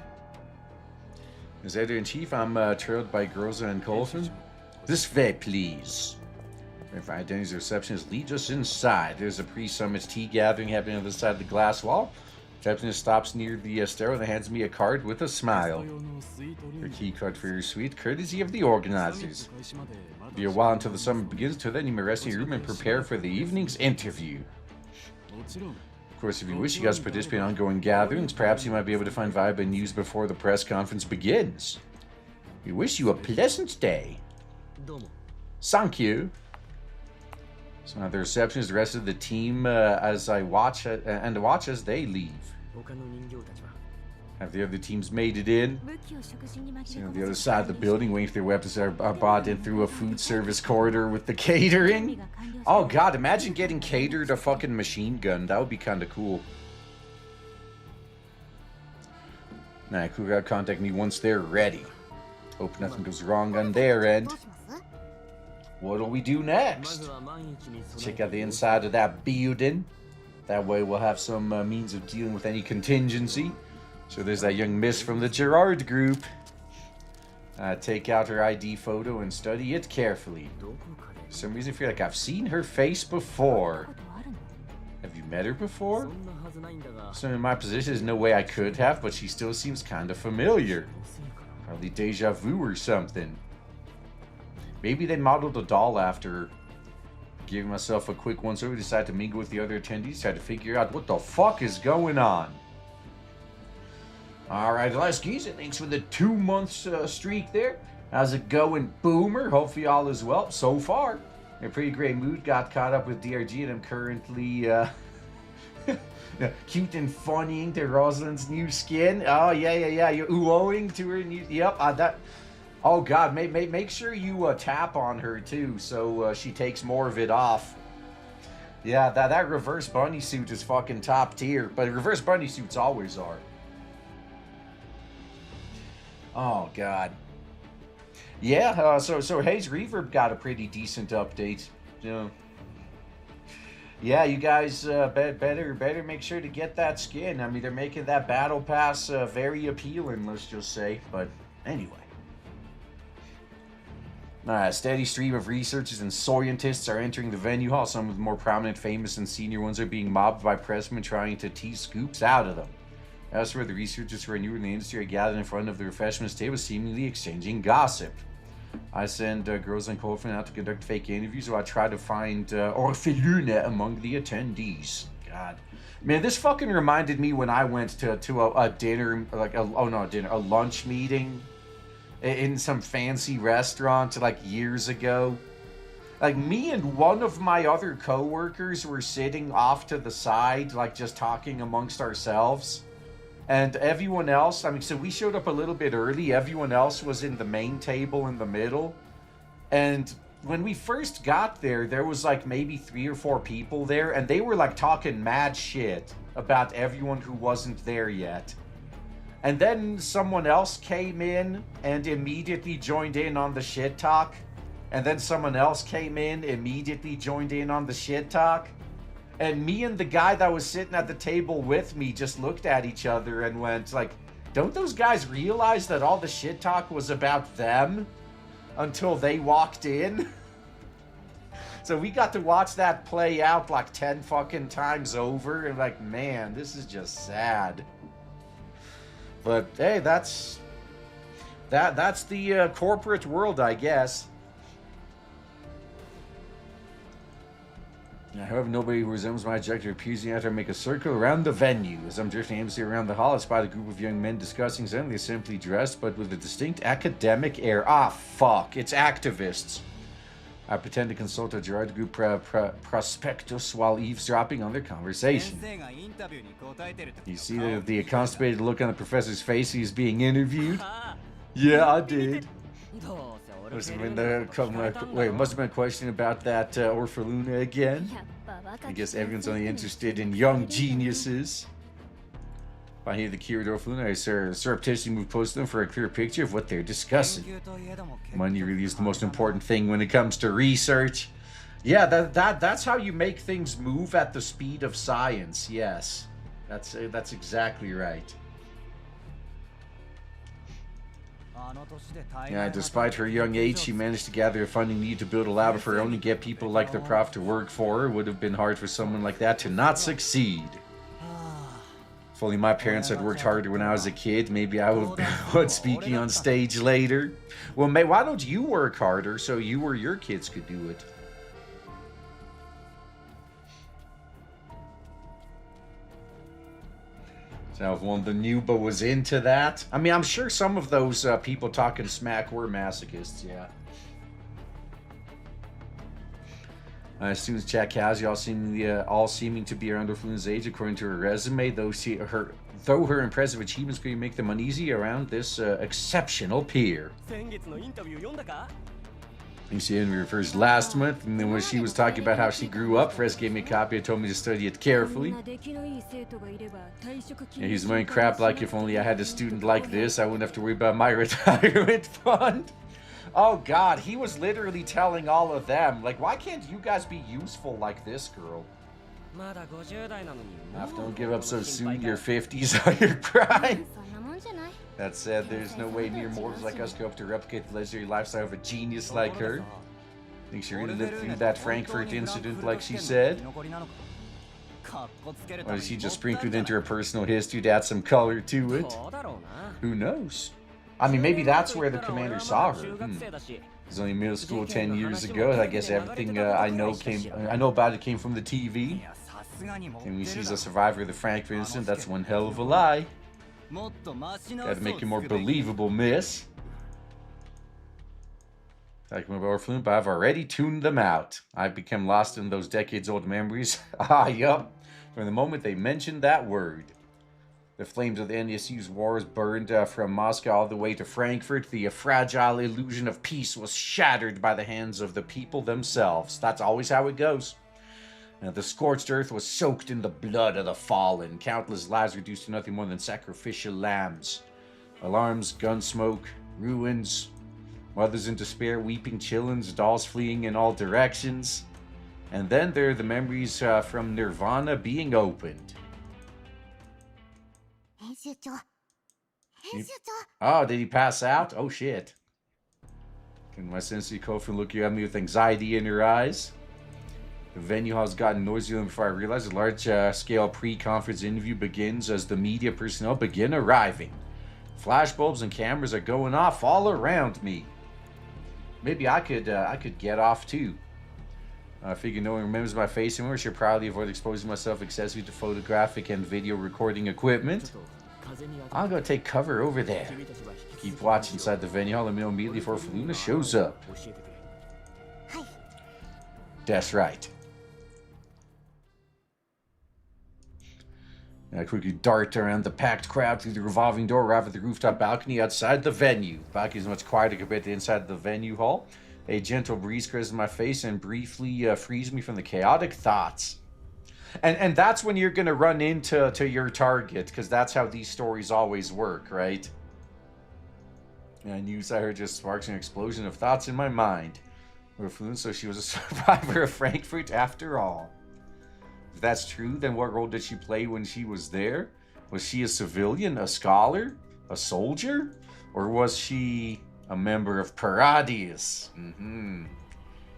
As editor-in-chief, I'm trailed by Groza and Colton. This way, please. If identity's receptionist leads us inside. There's a pre-summit tea gathering happening on the side of the glass wall. Receptionist stops near the stairwell and hands me a card with a smile. Your key card for your suite, courtesy of the organizers. It'll be a while until the summit begins. Till then, you may rest in your room and prepare for the evening's interview. Of course, if you wish, you guys participate in ongoing gatherings. Perhaps you might be able to find valuable news before the press conference begins. We wish you a pleasant day. Thank you. So now the receptionist, the rest of the team, as I watch and watch as they leave. Have the other teams made it in? So on the other side of the building, waiting for their weapons are brought in through a food service corridor with the catering. Oh god, imagine getting catered a fucking machine gun. That would be kind of cool. Nah, Kryuger contact me once they're ready. Hope nothing goes wrong on their end. What'll we do next? Check out the inside of that building. That way we'll have some means of dealing with any contingency. So there's that young miss from the Girard group. Take out her ID photo and study it carefully. For some reason I feel like I've seen her face before. Have you met her before? So in my position, there's no way I could have, but she still seems kind of familiar. Probably deja vu or something. Maybe they modeled a doll after her. Giving myself a quick once over, decided to mingle with the other attendees, try to figure out what the fuck is going on. Alright, Les Geese, thanks for the 2 months streak there. How's it going, Boomer? Hopefully all is well so far. In a pretty great mood, got caught up with DRG and I'm currently cute and funnying to Rosalind's new skin. Oh, yeah. You're oohing to her new... Yep, that... Oh, God, make sure you tap on her, too, so she takes more of it off. Yeah, that reverse bunny suit is fucking top tier, but reverse bunny suits always are. Oh, God. Yeah, so Haze Reverb got a pretty decent update. Yeah, you guys better make sure to get that skin. I mean, they're making that battle pass very appealing, let's just say. But anyway. A steady stream of researchers and scientists are entering the venue hall. Some of the more prominent, famous, and senior ones are being mobbed by pressmen trying to tease scoops out of them. Elsewhere, the researchers who are newer in the industry are gathered in front of the refreshments table, seemingly exchanging gossip. I send girls and Colin out to conduct fake interviews, while I try to find Orphelune among the attendees. God. Man, this fucking reminded me when I went to a dinner, a lunch meeting in some fancy restaurant like years ago. Like, me and one of my other co-workers were sitting off to the side, like just talking amongst ourselves. And everyone else, I mean, so we showed up a little bit early. Everyone else was in the main table in the middle. And when we first got there, there was like maybe 3 or 4 people there. And they were like talking mad shit about everyone who wasn't there yet. And then someone else came in and immediately joined in on the shit talk. And then someone else came in, immediately joined in on the shit talk. And me and the guy that was sitting at the table with me just looked at each other and went like, don't those guys realize that all the shit talk was about them until they walked in? So we got to watch that play out like 10 fucking times over, and like, man, this is just sad. But hey, that's the corporate world, I guess. However, nobody who resembles my objective appears after I make a circle around the venue. As I'm drifting aimlessly around the hall, I spot a group of young men discussing something. They're simply dressed, but with a distinct academic air. Ah, fuck. It's activists. I pretend to consult a Girard group prospectus while eavesdropping on their conversation. You see the constipated look on the professor's face. He's being interviewed. Yeah, I did. Must have been a question about that Orphelune again. I guess everyone's only interested in young geniuses. If I hear the Girard Orphelune, I surreptitiously move close to them for a clear picture of what they're discussing. Money really is the most important thing when it comes to research. Yeah, that's how you make things move at the speed of science. Yes, that's exactly right. Yeah, despite her young age, she managed to gather a funding needed to build a lab of her own and get people like the prof to work for her. It would have been hard for someone like that to not succeed. If only my parents had worked harder when I was a kid, maybe I would have been speaking on stage later. Well, why don't you work harder so you or your kids could do it? So if one of the Nuba was into that, I mean, I'm sure some of those people talking smack were masochists, yeah. Students Jack Cassie, all seeming to be around Orphelune's age, according to her resume. Though her impressive achievements could make them uneasy around this exceptional peer. You see, it refers last month, and then when she was talking about how she grew up, Fres gave me a copy and told me to study it carefully. And he's wearing crap like, if only I had a student like this, I wouldn't have to worry about my retirement fund. Oh god, he was literally telling all of them, like, why can't you guys be useful like this girl? Don't give up so soon, your 50s are your prime. That said, there's no way mere mortals like us could hope to replicate the legendary lifestyle of a genius like her. Think she really lived through that Frankfurt incident like she said? Or did she just sprinkled into her personal history to add some color to it? Who knows? I mean, maybe that's where the commander saw her. It was only middle school 10 years ago. I guess everything I know about it came from the TV. And when she's a survivor of the Frankfurt incident, that's one hell of a lie. Gotta make it more believable, miss. Talking about Orphelune, but I've already tuned them out. I've become lost in those decades-old memories. Ah, yup. From the moment they mentioned that word. The flames of the NSU's wars burned from Moscow all the way to Frankfurt. The fragile illusion of peace was shattered by the hands of the people themselves. That's always how it goes. The scorched earth was soaked in the blood of the fallen. Countless lives reduced to nothing more than sacrificial lambs. Alarms, gun smoke, ruins. Mothers in despair, weeping children, dolls fleeing in all directions. And then there are the memories from Nirvana being opened. Oh, did he pass out? Oh, shit. Can my sensei Kofen look at me with anxiety in her eyes? The venue hall's gotten noisier than before I realized. A large-scale pre-conference interview begins as the media personnel begin arriving. Flashbulbs and cameras are going off all around me. Maybe I could get off too. I figure no one remembers my face anymore. I should probably avoid exposing myself excessively to photographic and video recording equipment. I'll go take cover over there. Keep watch inside the venue hall. Let me know immediately before Helena shows up. That's right. I quickly dart around the packed crowd through the revolving door, arrive at the rooftop balcony outside the venue. The balcony is much quieter compared to inside the venue hall. A gentle breeze caresses my face and briefly frees me from the chaotic thoughts. And that's when you're going to run into your target, because that's how these stories always work, right? And I knew I heard just sparks an explosion of thoughts in my mind. So she was a survivor of Frankfurt after all. If that's true, then what role did she play when she was there? Was she a civilian, a scholar, a soldier? Or was she a member of Paradeus?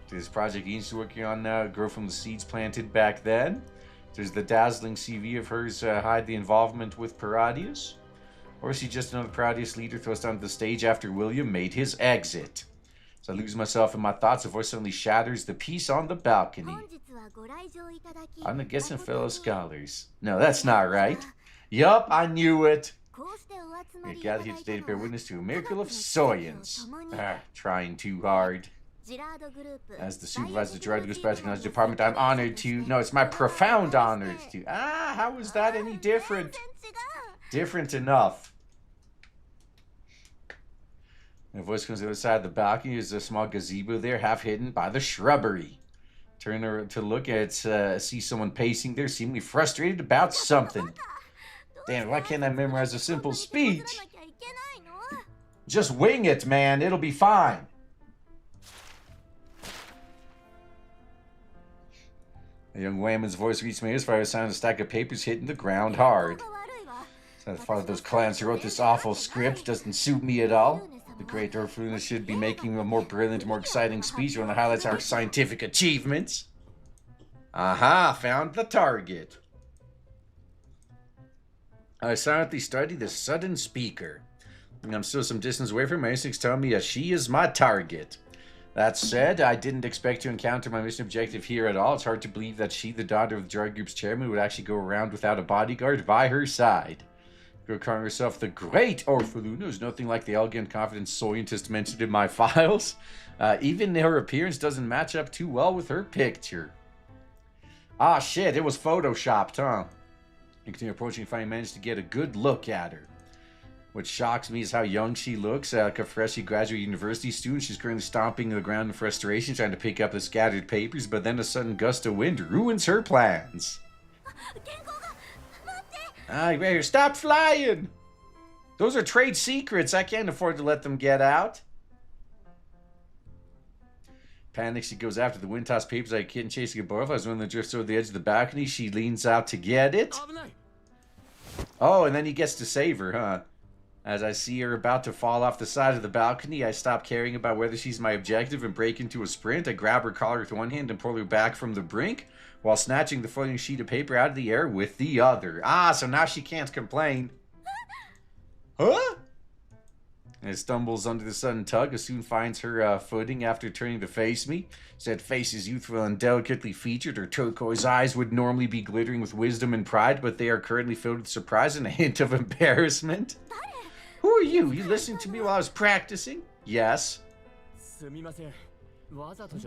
This project Ian's working on now grow from the seeds planted back then? Does the dazzling CV of hers hide the involvement with Paradeus? Or is she just another Paradeus leader thrust onto the stage after William made his exit? So I lose myself in my thoughts, a voice suddenly shatters the peace on the balcony. I'm guessing fellow scholars. No, that's not right. Yup, I knew it. We gathered here today to bear witness to a miracle of science. Trying too hard. As the supervisor of the Girard Technology Department, I'm honored to... No, it's my profound honor to... how is that any different? Different enough. A voice comes to the other side of the balcony. There's a small gazebo there, half hidden by the shrubbery. Turn her to look at, see someone pacing there, seemingly frustrated about something. Damn, why can't I memorize a simple speech? Just wing it, man. It'll be fine. A young woman's voice reached my ears by the sound of a stack of papers hitting the ground hard. So the father of those clowns who wrote this awful script doesn't suit me at all. The great Orphelune should be making a more brilliant, more exciting speech one that highlights our scientific achievements. Aha, found the target. I silently study the sudden speaker. I'm still some distance away from my instincts telling me that she is my target. That said, I didn't expect to encounter my mission objective here at all. It's hard to believe that she, the daughter of the Girard Group's chairman, would actually go around without a bodyguard by her side. Calling herself the great Orphelune is nothing like the elegant, confident scientist mentioned in my files. Even her appearance doesn't match up too well with her picture. Ah, shit, it was photoshopped, huh? I continue approaching and finally managed to get a good look at her. What shocks me is how young she looks, like a freshly graduated university student. She's currently stomping the ground in frustration, trying to pick up the scattered papers, but then a sudden gust of wind ruins her plans. You better stop flying! Those are trade secrets. I can't afford to let them get out. Panic, she goes after the wind-tossed papers like a kitten chasing a butterfly. As one that drifts over the edge of the balcony, she leans out to get it. Oh, and then he gets to save her, huh? As I see her about to fall off the side of the balcony, I stop caring about whether she's my objective and break into a sprint. I grab her collar with one hand and pull her back from the brink, while snatching the floating sheet of paper out of the air with the other. So now she can't complain. Huh? And it stumbles under the sudden tug, and soon finds her footing after turning to face me. Said face is youthful and delicately featured. Her turquoise eyes would normally be glittering with wisdom and pride, but they are currently filled with surprise and a hint of embarrassment. Who are you? You listening to me while I was practicing? Yes.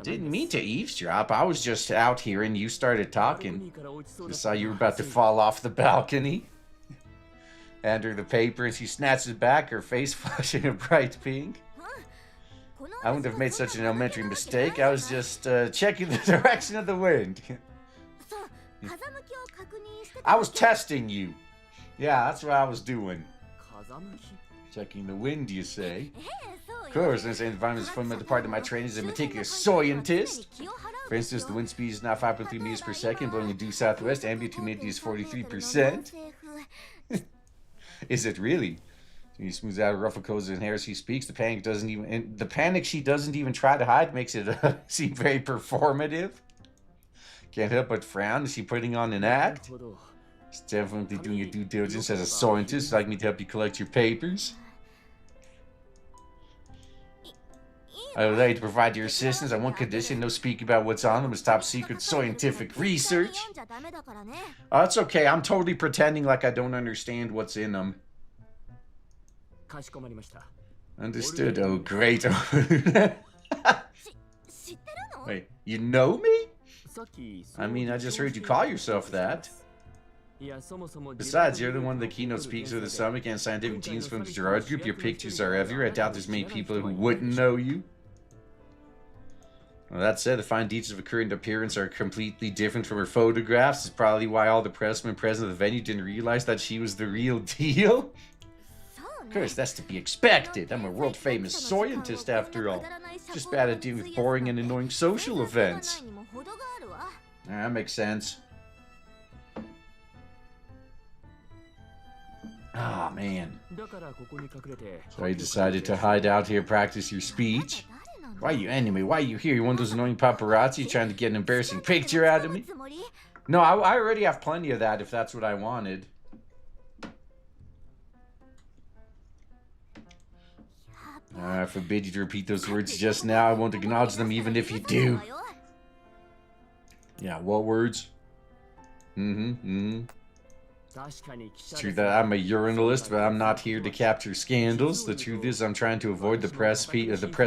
Didn't mean to eavesdrop. I was just out here and you started talking. Just saw you were about to fall off the balcony. Hand her the paper and she snatches it back, her face flushing a bright pink. I wouldn't have made such an elementary mistake. I was just checking the direction of the wind. I was testing you. Yeah, that's what I was doing. Checking the wind, you say? Of course, I'm saying the environment is fundamental part of my training as a meticulous scientist. For instance, the wind speed is now 5.3 meters per second, blowing a due southwest. Ambient humidity is 43%. Is it really? He smooths out her ruffled clothes and hair as he speaks. The panic she doesn't even try to hide makes it seem very performative. Can't help but frown. Is she putting on an act? She's definitely doing your due diligence as a scientist. Would like me to help you collect your papers? I would like to provide your assistance on one condition: no speaking about what's on them. It's top secret scientific research. Oh, it's okay. I'm totally pretending like I don't understand what's in them. Understood. Oh, great. Wait, you know me? I mean, I just heard you call yourself that. Besides, you're the one of the keynote speakers of the summit and scientific genius from the Girard Group. Your pictures are everywhere. I doubt there's many people who wouldn't know you. Well, that said, the fine details of her current appearance are completely different from her photographs. It's probably why all the pressmen present at the venue didn't realize that she was the real deal. Of course, that's to be expected. I'm a world-famous scientist after all. Just bad at dealing with boring and annoying social events. That makes sense. Ah, man. So you decided to hide out here, practice your speech? Why are you anyway? Why are you here? You one of those annoying paparazzi trying to get an embarrassing picture out of me? No, I already have plenty of that if that's what I wanted. I forbid you to repeat those words just now. I won't acknowledge them even if you do. Yeah, what words? It's true that I'm a urinalist, but I'm not here to capture scandals. The truth is, I'm trying to avoid the press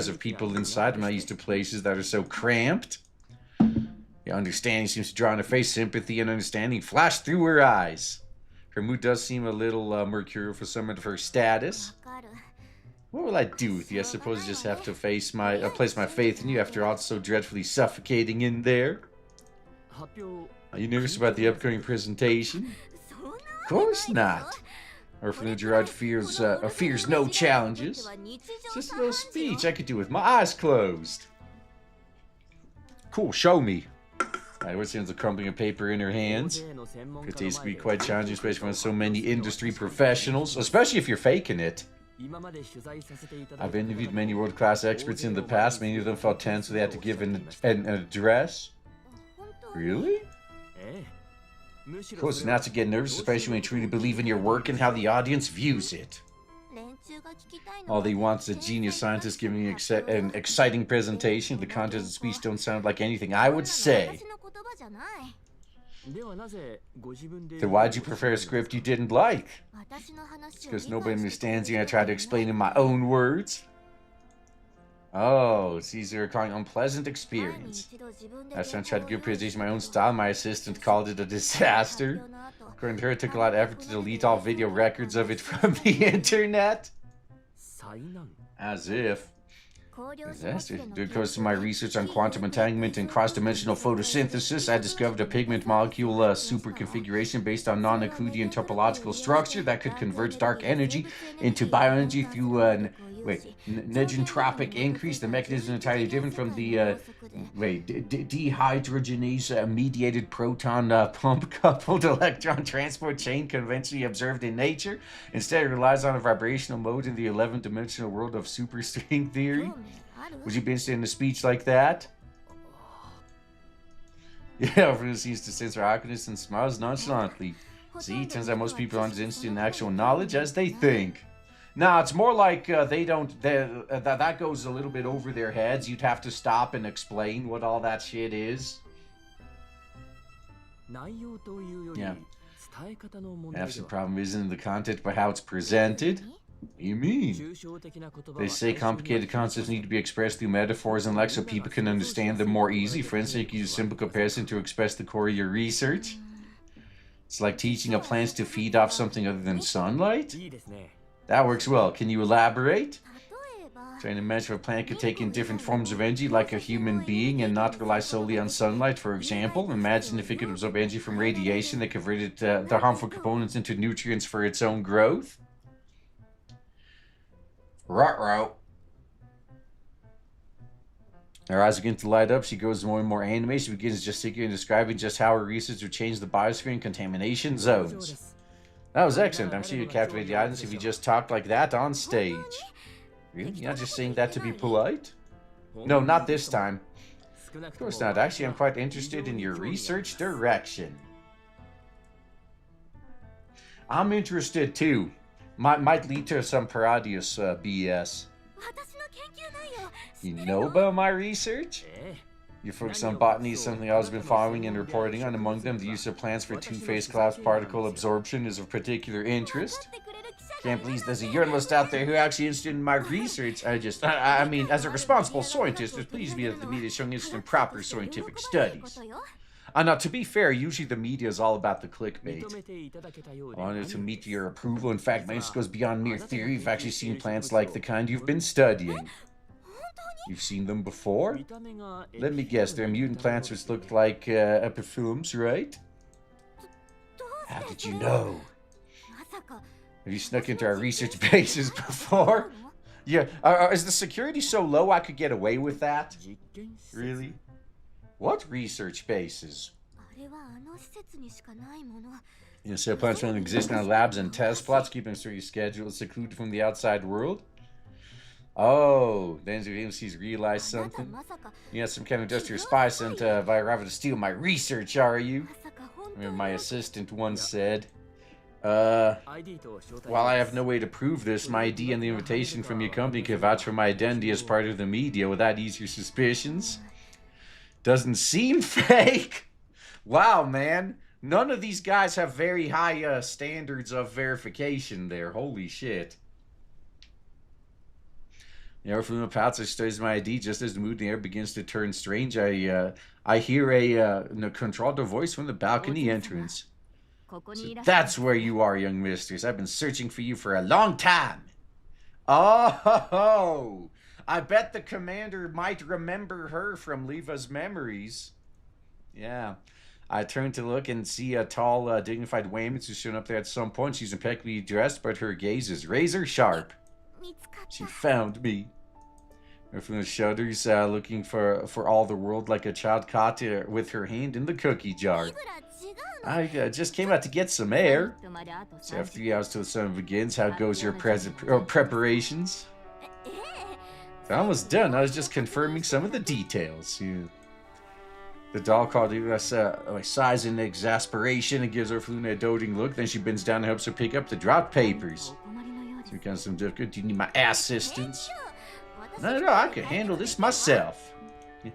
of people inside. I'm not used to places that are so cramped. Yeah, understanding seems to draw on her face. Sympathy and understanding flash through her eyes. Her mood does seem a little mercurial for someone of her status. What will I do with you? I suppose I just have to place my faith in you. After all, it's so dreadfully suffocating in there. Are you nervous about the upcoming presentation? Of course not. Orphelune Girard fears no challenges. It's just a little speech I could do with my eyes closed. Cool, show me. Edward sends a crumpling of paper in her hands. Could taste to be quite challenging, especially when so many industry professionals, especially if you're faking it. I've interviewed many world-class experts in the past. Many of them felt tense, so they had to give an address. Really? Of course, it's not to get nervous, especially when you truly believe in your work and how the audience views it. All they want is a genius scientist giving an exciting presentation. The content of the speech don't sound like anything I would say. Then why'd you prefer a script you didn't like? It's because nobody understands you and I try to explain in my own words. Oh, it's easier calling unpleasant experience. Last time I tried to give a presentation in my own style, my assistant called it a disaster. According to her, it took a lot of effort to delete all video records of it from the internet. As if. Disaster. Due to my research on quantum entanglement and cross-dimensional photosynthesis, I discovered a pigment molecule superconfiguration based on non-Euclidean topological structure that could convert dark energy into bioenergy through negentropic increase. The mechanism is entirely different from the dehydrogenase mediated proton pump coupled electron transport chain conventionally observed in nature. Instead, it relies on a vibrational mode in the 11th-dimensional world of superstring theory. Would you be interested in a speech like that? Yeah, everyone seems to sense her awkwardness and smiles nonchalantly. See, turns out most people aren't as interested in actual knowledge as they think. Nah, it's more like that goes a little bit over their heads. You'd have to stop and explain what all that shit is. Yeah. Half the problem isn't in the content, but how it's presented. What do you mean? They say complicated concepts need to be expressed through metaphors and like so people can understand them more easily. For instance, you can use a simple comparison to express the core of your research. It's like teaching a plant to feed off something other than sunlight. That works well. Can you elaborate? Trying to imagine if a plant could take in different forms of energy like a human being and not rely solely on sunlight, for example. Imagine if it could absorb energy from radiation that converted the harmful components into nutrients for its own growth. Ruh-roh. Her eyes begin to light up. She grows more and more animated. She begins gesticulating and describing just how her research would change the biosphere and contamination zones. That was excellent. I'm sure you captivate the audience if you just talked like that on stage. Really? You're not just saying that to be polite? No, not this time. Of course not. Actually, I'm quite interested in your research direction. I'm interested too. Might lead to some Paradeus BS. You know about my research? You focus on botany is something I've been following and reporting on. Among them, the use of plants for two-phase collapse particle absorption is of particular interest. Can't believe there's a journalist out there who actually interested in my research. I mean, as a responsible scientist, it pleases me that the media is showing interest in proper scientific studies. Now, to be fair, usually the media is all about the clickbait. I wanted to meet your approval. In fact, my interest goes beyond mere theory. You've actually seen plants like the kind you've been studying. You've seen them before? Let me guess, they're mutant plants which look like epiphyllums, right? How did you know? Have you snuck into our research bases before? Yeah, is the security so low I could get away with that? Really? What research bases? You know, set plans from existing on labs and test plots, keeping a certain schedule secluded from the outside world. Oh, then the agencies realize something. You got some kind of industrial spy sent via Rava to steal my research, are you? I remember my assistant once said. While I have no way to prove this, my ID and the invitation from your company could vouch for my identity as part of the media. Will that ease your suspicions? Doesn't seem fake. Wow, man. None of these guys have very high standards of verification there. Holy shit. The Orphelune pouts studies my ID just as the mood in the air begins to turn strange. I hear a contralto voice from the balcony entrance. So that's where you are, young mistress. I've been searching for you for a long time. Oh, I bet the commander might remember her from Leva's memories. Yeah. I turn to look and see a tall, dignified woman who's shown up there at some point. She's impeccably dressed, but her gaze is razor sharp. She found me. Orphelune shudders, looking for all the world like a child caught with her hand in the cookie jar. I just came out to get some air. So after 3 hours till the sun begins, how goes your preparations? It's almost done. I was just confirming some of the details. Yeah. The doll called us sighs in exasperation and gives Orphelune a doting look. Then she bends down and helps her pick up the dropped papers. So we got some difficult. Do you need my assistance? No, I can handle this myself. Yeah.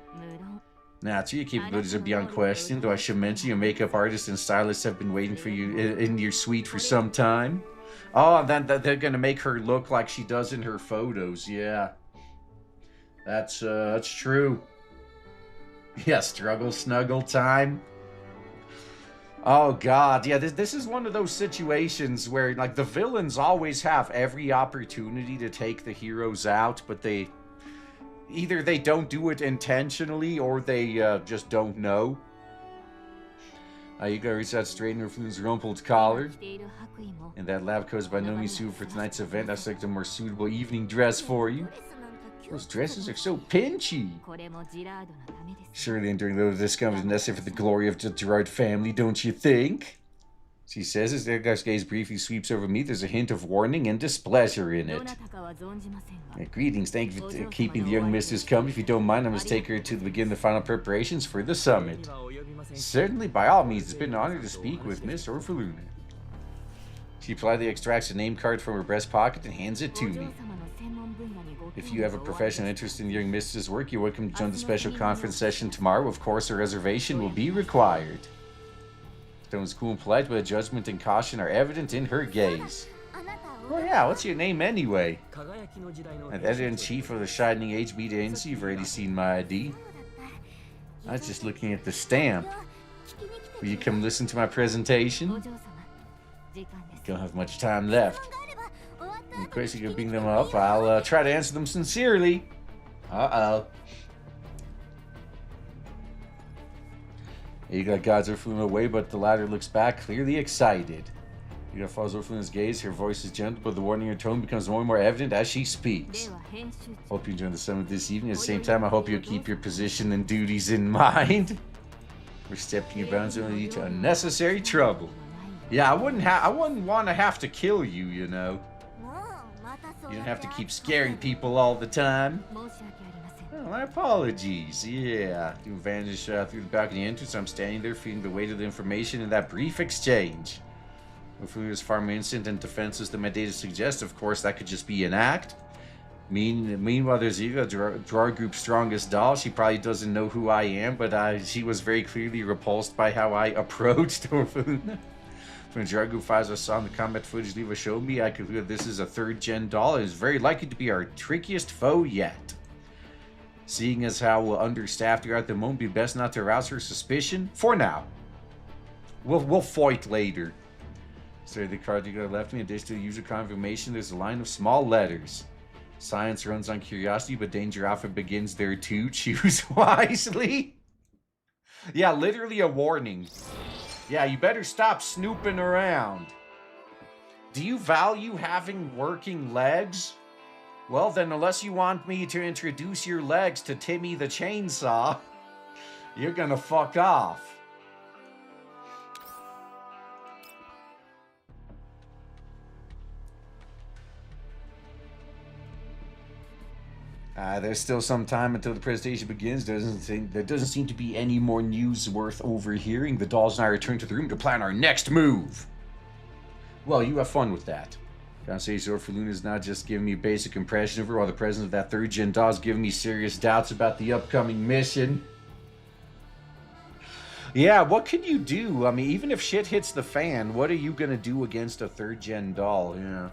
Now, your capabilities are beyond question, though I should mention your makeup artist and stylist have been waiting for you in your suite for some time. Oh, and then they're going to make her look like she does in her photos, yeah. That's true. Yeah, struggle snuggle time. Oh god, yeah, this is one of those situations where, like, the villains always have every opportunity to take the heroes out, but either they don't do it intentionally, or they just don't know. You gotta reach out straight in Orphelune's rumpled collar. And that lab coat is by no means suitable for tonight's event. I selected a more suitable evening dress for you. Those dresses are so pinchy. Surely enduring those discomforts is necessary for the glory of the Girard family, don't you think? She says as their gaze briefly sweeps over me, there's a hint of warning and displeasure in it. Greetings, thank you for keeping the young mistress company. If you don't mind, I must take her to begin the final preparations for the summit. Certainly, by all means, it's been an honor to speak with Miss Orphelune. She politely extracts a name card from her breast pocket and hands it to me. If you have a professional interest in your young mistress' work, you're welcome to join the special conference session tomorrow. Of course, a reservation will be required. Stone's cool and polite, but judgment and caution are evident in her gaze. Well, yeah, what's your name anyway? I'm editor-in-chief of the Shining Age Media Agency. You've already seen my ID. I was just looking at the stamp. Will you come listen to my presentation? You don't have much time left. In case you can bring them up, I'll try to answer them sincerely. Uh-oh. Yiga guides Orphelune away, but the latter looks back, clearly excited. Yiga follows Orphelune's gaze. Her voice is gentle, but the warning in her tone becomes more and more evident as she speaks. Hope you enjoy the summit this evening. At the same time, I hope you'll keep your position and duties in mind. We're stepping your bounds and lead to unnecessary trouble. Yeah, I wouldn't want to have to kill you, you know. You don't have to keep scaring people all the time. Oh, my apologies. Yeah. You vanish through the balcony entrance. I'm standing there feeling the weight of the information in that brief exchange. If we was far more innocent and defenseless than my data suggests, of course, that could just be an act. Meanwhile, there's Eva, Girard Group's strongest doll. She probably doesn't know who I am, but she was very clearly repulsed by how I approached Orphelune. From the Girard Group files I saw in the combat footage Leva showed me, I concluded this is a third-gen doll and is very likely to be our trickiest foe yet. Seeing as how understaffed we are at the moment, it'd be best not to arouse her suspicion for now. We'll fight later. So the card you got left me, in addition to the user confirmation, there's a line of small letters. Science runs on curiosity, but danger often begins there too. Choose wisely. Yeah, literally a warning. Yeah, you better stop snooping around. Do you value having working legs? Well, then, unless you want me to introduce your legs to Timmy the Chainsaw, you're gonna fuck off. There's still some time until the presentation begins. There doesn't seem to be any more news worth overhearing. The dolls and I return to the room to plan our next move. Well, you have fun with that. Can't say Orphelune is not just giving me a basic impression of her, while the presence of that third-gen doll is giving me serious doubts about the upcoming mission. Yeah, what can you do? I mean, even if shit hits the fan, what are you gonna do against a third-gen doll? Yeah.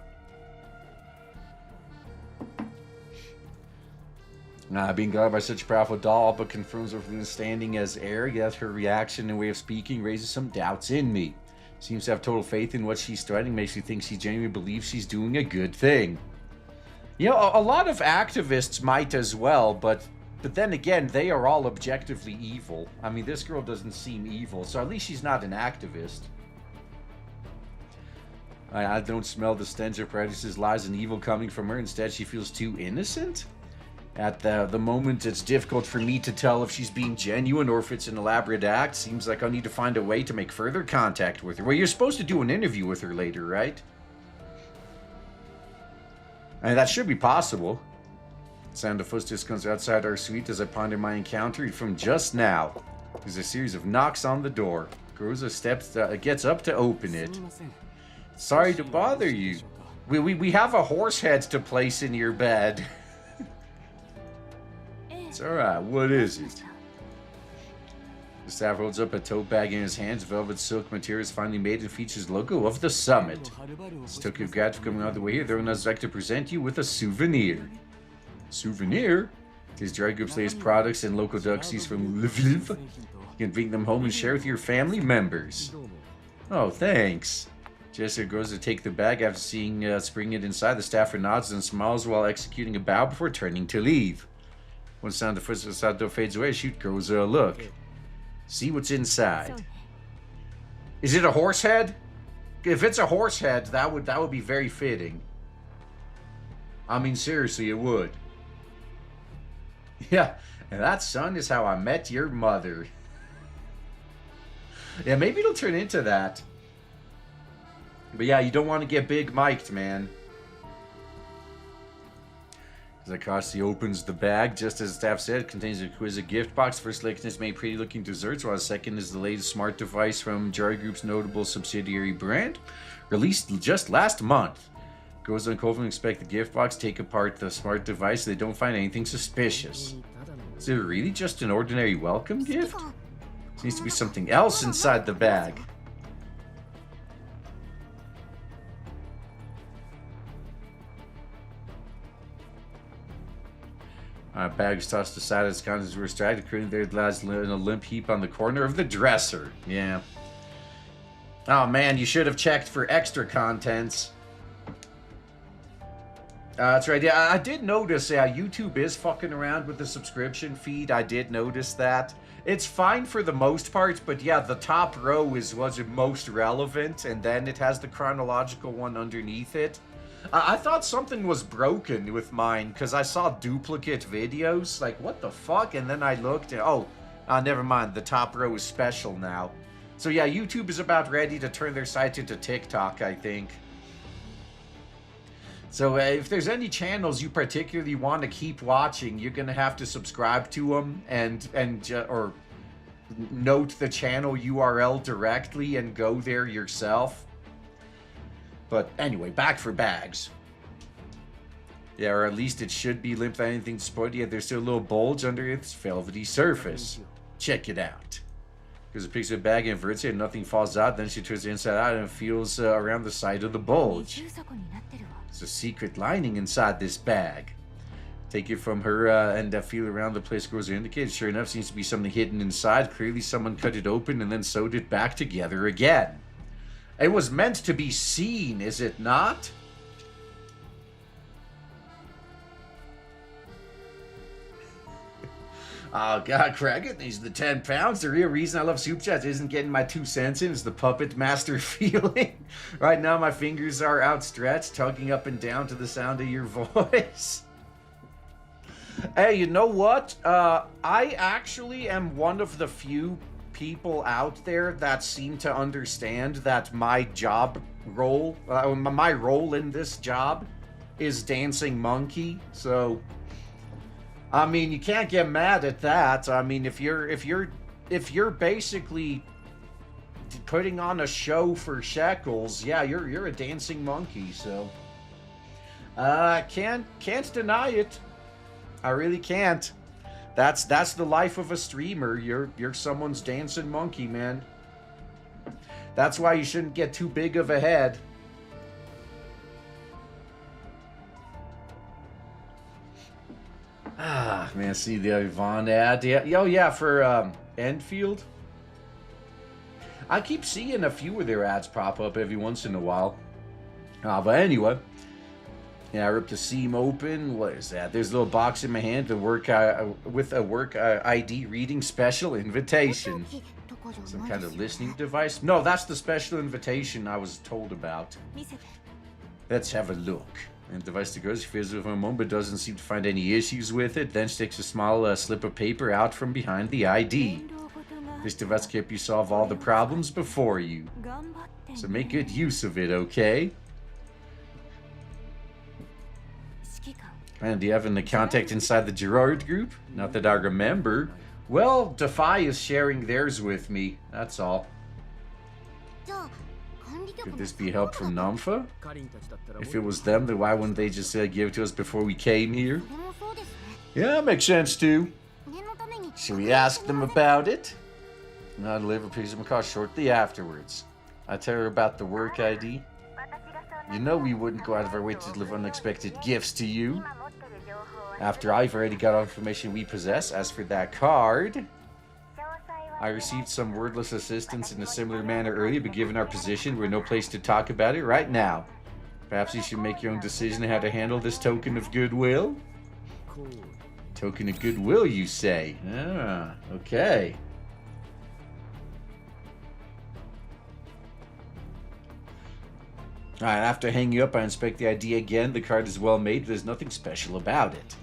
Being guarded by such a powerful doll, but confirms Orphelune's standing as heir, yet her reaction and way of speaking raises some doubts in me. Seems to have total faith in what she's threatening, makes me think she genuinely believes she's doing a good thing. You know, a lot of activists might as well, but then again, they are all objectively evil. I mean, this girl doesn't seem evil, so at least she's not an activist. I don't smell the stench of Paradeus' lies and evil coming from her. Instead, she feels too innocent. At the moment, it's difficult for me to tell if she's being genuine or if it's an elaborate act. Seems like I'll need to find a way to make further contact with her. Well, you're supposed to do an interview with her later, right? I mean, that should be possible. The sound of footsteps comes outside our suite as I ponder my encounter from just now. There's a series of knocks on the door. Groza gets up to open it. Sorry to bother you. We have a horse head to place in your bed. It's alright, what is it? The staff holds up a tote bag in his hands. Velvet silk material is finally made and features the logo of the summit. It's took you glad for coming all the way here. Though I'd like to present you with a souvenir. Souvenir? It is Girard Group's latest products and local delicacies from Lviv. You can bring them home and share with your family members. Oh, thanks. Jessica goes to take the bag after seeing Spring it inside. The staffer nods and smiles while executing a bow before turning to leave. When the sound of footsteps outside the door fades away, Shoot goes a look. See what's inside. Is it a horse head? If it's a horse head, that would be very fitting. I mean, seriously, it would. Yeah, and that, son, is how I met your mother. Yeah, maybe it'll turn into that. But yeah, you don't want to get big mic'd, man. As Akasi opens the bag, just as the staff said, it contains a exquisite gift box. First selection is made pretty looking desserts, while the second is the latest smart device from Girard Group's notable subsidiary brand, released just last month. Goes on Colvin, expect the gift box, take apart the smart device, so they don't find anything suspicious. Is it really just an ordinary welcome gift? Seems to be something else inside the bag. Bags tossed aside as contents were extracted, creating their lies in a limp heap on the corner of the dresser. Yeah. Oh man, you should have checked for extra contents. That's right. Yeah, I did notice. Yeah, YouTube is fucking around with the subscription feed. I did notice that. It's fine for the most part, but yeah, the top row was most relevant, and then it has the chronological one underneath it. I thought something was broken with mine, because I saw duplicate videos. Like, what the fuck? And then I looked, and never mind. The top row is special now. So yeah, YouTube is about ready to turn their site into TikTok, I think. So if there's any channels you particularly want to keep watching, you're going to have to subscribe to them or note the channel URL directly and go there yourself. But anyway, back for bags. Yeah, or at least it should be limp without anything spoiled. Yeah, there's still a little bulge under its velvety surface. Check it out. Because it picks up a bag and inverts it and nothing falls out. Then she turns it inside out and feels around the side of the bulge. There's a secret lining inside this bag. Take it from her and feel around the place goes indicated. Sure enough, seems to be something hidden inside. Clearly someone cut it open and then sewed it back together again. It was meant to be seen, is it not? Oh god, Craig, these are the 10 pounds. The real reason I love Soup Chats isn't getting my 2 cents in, it's the puppet master feeling. Right now my fingers are outstretched, tugging up and down to the sound of your voice. Hey, you know what? I actually am one of the few people out there that seem to understand that my job role, my role in this job is dancing monkey, so I mean, you can't get mad at that. I mean, if you're basically putting on a show for shekels, yeah, you're a dancing monkey. So, can't deny it. I really can't. That's the life of a streamer. You're someone's dancing monkey, man. That's why you shouldn't get too big of a head. Ah, man, see the Yvonne ad. Yeah, oh yeah, for Enfield. I keep seeing a few of their ads pop up every once in a while. But anyway, yeah, I ripped the seam open. What is that? There's a little box in my hand to work with a work ID reading special invitation. Some kind of listening device? No, that's the special invitation I was told about. Let's have a look. And the device to goes, she feels it for a moment, but doesn't seem to find any issues with it. Then sticks a small slip of paper out from behind the ID. This device can help you solve all the problems before you. So make good use of it, okay? And do you have any contact inside the Girard group? Not that I remember. Well, Defy is sharing theirs with me. That's all. Could this be help from Namfa? If it was them, then why wouldn't they just give it to us before we came here? Yeah, makes sense too. Should we ask them about it? And I'll deliver a piece of my car shortly afterwards. I tell her about the work ID. You know we wouldn't go out of our way to deliver unexpected gifts to you. After I've already got all information we possess. As for that card, I received some wordless assistance in a similar manner earlier, but given our position, we're no place to talk about it right now. Perhaps you should make your own decision on how to handle this token of goodwill? Token of goodwill, you say? Ah, okay. Alright, after hanging up, I inspect the ID again. The card is well made, but there's nothing special about it.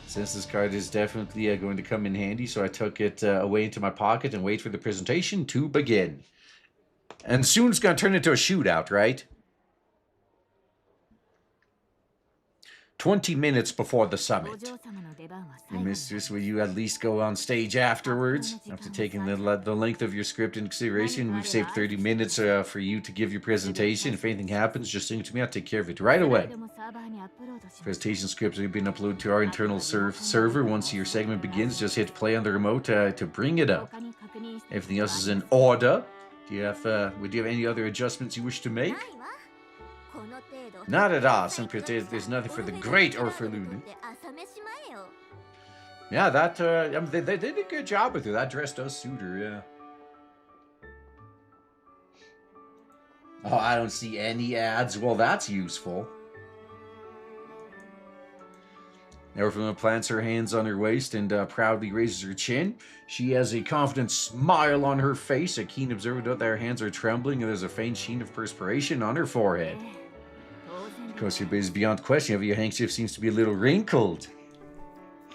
Since this card is definitely going to come in handy, so I took it away into my pocket and wait for the presentation to begin. And soon it's going to turn into a shootout, right? 20 minutes before the summit. Mistress, will you at least go on stage afterwards? After taking the length of your script into consideration, we've saved 30 minutes for you to give your presentation. If anything happens, just sing it to me. I'll take care of it right away. Presentation scripts have been uploaded to our internal server. Once your segment begins, just hit play on the remote to bring it up. Everything else is in order. Do you have any other adjustments you wish to make? Not at all. Simply there's nothing for the great Orphelune. Yeah, that they did a good job with her. That dress does suit her, yeah. Oh, I don't see any ads. Well, that's useful. Orphelune plants her hands on her waist and proudly raises her chin. She has a confident smile on her face. A keen observer notes that her hands are trembling and there's a faint sheen of perspiration on her forehead. Of course, your is beyond question. However, your handkerchief seems to be a little wrinkled.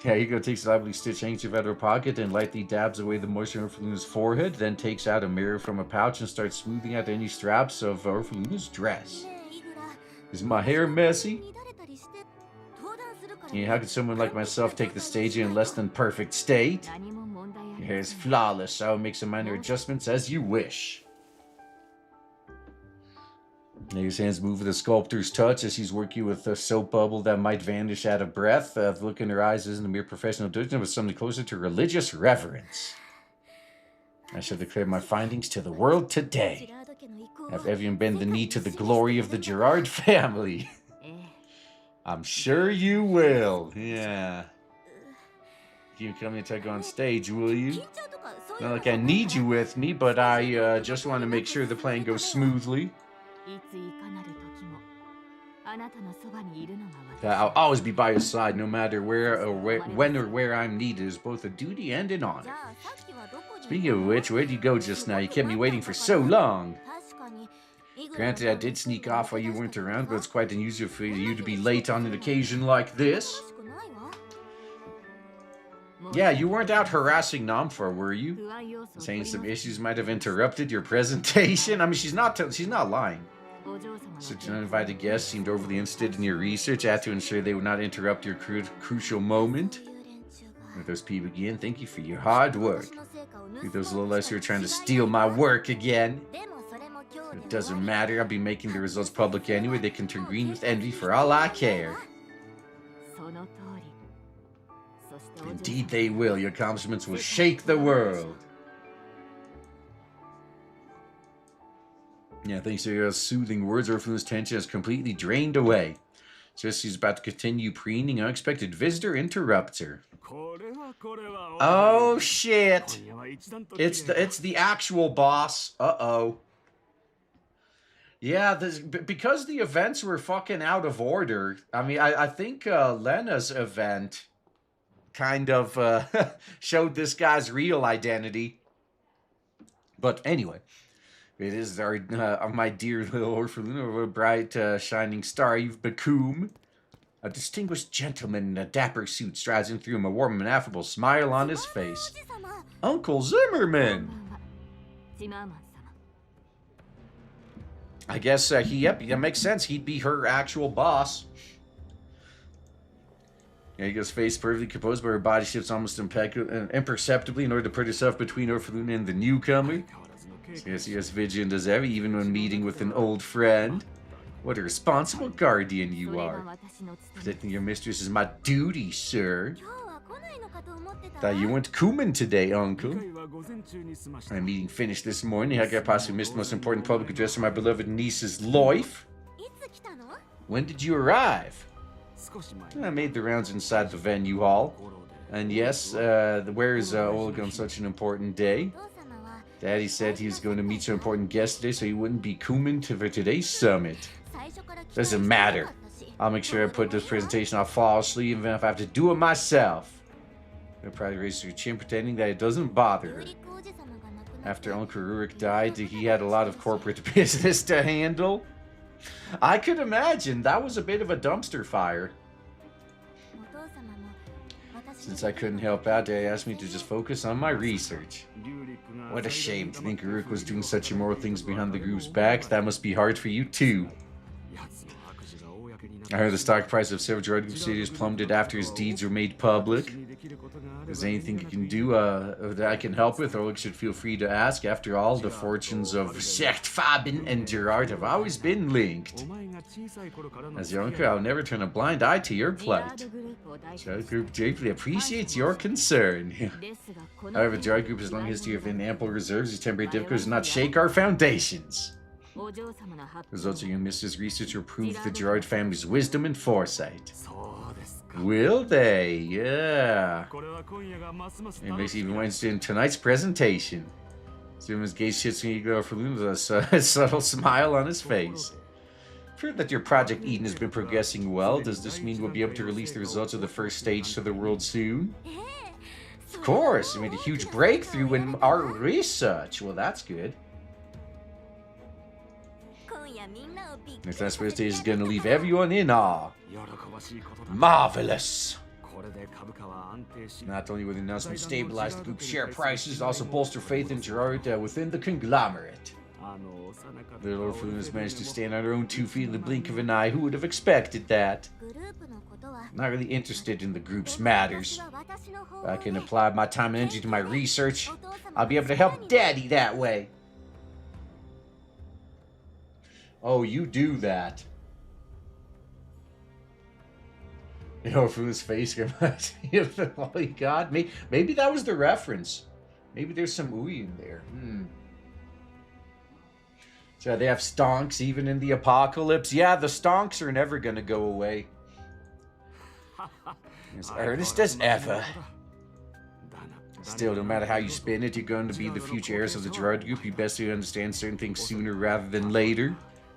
Yeah, Hugo takes a lively stitched handkerchief out of her pocket and lightly dabs away the moisture on Orphelune's forehead, then takes out a mirror from a pouch and starts smoothing out any straps of Orphelune's dress. Is my hair messy? Yeah, how could someone like myself take the stage in less than perfect state? Your hair is flawless, so I'll make some minor adjustments as you wish. His hands move with a sculptor's touch as he's working with a soap bubble that might vanish out of breath. The look in her eyes isn't a mere professional judgment, but something closer to religious reverence. I shall declare my findings to the world today. Have everyone bend the knee to the glory of the Girard family? I'm sure you will. Yeah. You can come and take on stage, will you? Not like I need you with me, but I just want to make sure the plan goes smoothly. I'll always be by your side, no matter when or where I'm needed. It's both a duty and an honor. Speaking of which, where'd you go just now? You kept me waiting for so long. Granted, I did sneak off while you weren't around, but it's quite unusual for you to be late on an occasion like this. Yeah, you weren't out harassing Namfor, were you? Saying some issues might have interrupted your presentation? I mean, she's not lying. Such an uninvited guest seemed overly interested in your research. I had to ensure they would not interrupt your crucial moment. With those people again, thank you for your hard work. With those lowlifes who are trying to steal my work again. It doesn't matter, I'll be making the results public anyway. They can turn green with envy for all I care. Indeed they will. Your accomplishments will shake the world. Yeah, thanks to your soothing words, Orphelune's tension has completely drained away. Just as she's about to continue preening, an unexpected visitor interrupts her. Oh shit! It's the actual boss. Uh-oh. Yeah, because the events were fucking out of order. I mean, I think Lena's event kind of showed this guy's real identity. But anyway, it is our my dear little Orphelune, a bright, shining star you've become. A distinguished gentleman in a dapper suit strides in through him, a warm and affable smile on his face. Uncle Zimmerman! I guess, yep, that makes sense. He'd be her actual boss. Yago's face perfectly composed, but her body shifts almost imperceptibly in order to put herself between Orphelune and the newcomer. Yes, yes, vigilant as ever, even when meeting with an old friend. What a responsible guardian you are. Protecting your mistress is my duty, sir. Thought you went cumin today, uncle. My meeting finished this morning. How could I possibly miss the most important public address of my beloved niece's life? When did you arrive? I made the rounds inside the venue hall. And yes, where is Olga on such an important day? Daddy said he was going to meet some important guests today, so he wouldn't be cumin for today's summit. Doesn't matter. I'll make sure I put this presentation off flawlessly, even if I have to do it myself. I'll probably raise her chin, pretending that it doesn't bother her. After Uncle Kryuger died, he had a lot of corporate business to handle. I could imagine. That was a bit of a dumpster fire. Since I couldn't help out, Daddy asked me to just focus on my research. What a shame to think Ryuk was doing such immoral things behind the group's back. That must be hard for you too. I heard the stock price of several Girard Group subsidiaries plummeted after his deeds were made public. Is there anything you can do that I can help with? Or should feel free to ask. After all, the fortunes of Sect Fabian and Girard have always been linked. As your uncle, I'll never turn a blind eye to your plight. Girard Group deeply appreciates your concern. However, Girard Group has a long history of ample reserves. These temporary difficulties do not shake our foundations. Results of your mistress' research will prove the Girard family's wisdom and foresight. Will they? Yeah. It makes you even more interested in tonight's presentation. Zimmerman's gaze shifts when you go for Orphelune with a subtle smile on his face. I've heard that your Project Eden has been progressing well. Does this mean we'll be able to release the results of the first stage to the world soon? Of course. We made a huge breakthrough in our research. Well, that's good. This last stage is going to leave everyone in awe. Marvelous! Not only will the announcement stabilize the group's share prices, it also bolster faith in Girard within the conglomerate. Little Orphelune has managed to stand on her own 2 feet in the blink of an eye. Who would have expected that? Not really interested in the group's matters. If I can apply my time and energy to my research, I'll be able to help Daddy that way. Oh, you do that. You know, from his face reminds me of the Holy God. Maybe that was the reference. Maybe there's some ooey in there. So they have stonks even in the apocalypse. Yeah, the stonks are never going to go away. As earnest as ever. Still, no matter how you spin it, you're going to be the future heirs of the Girard Group. You best to understand certain things sooner rather than later.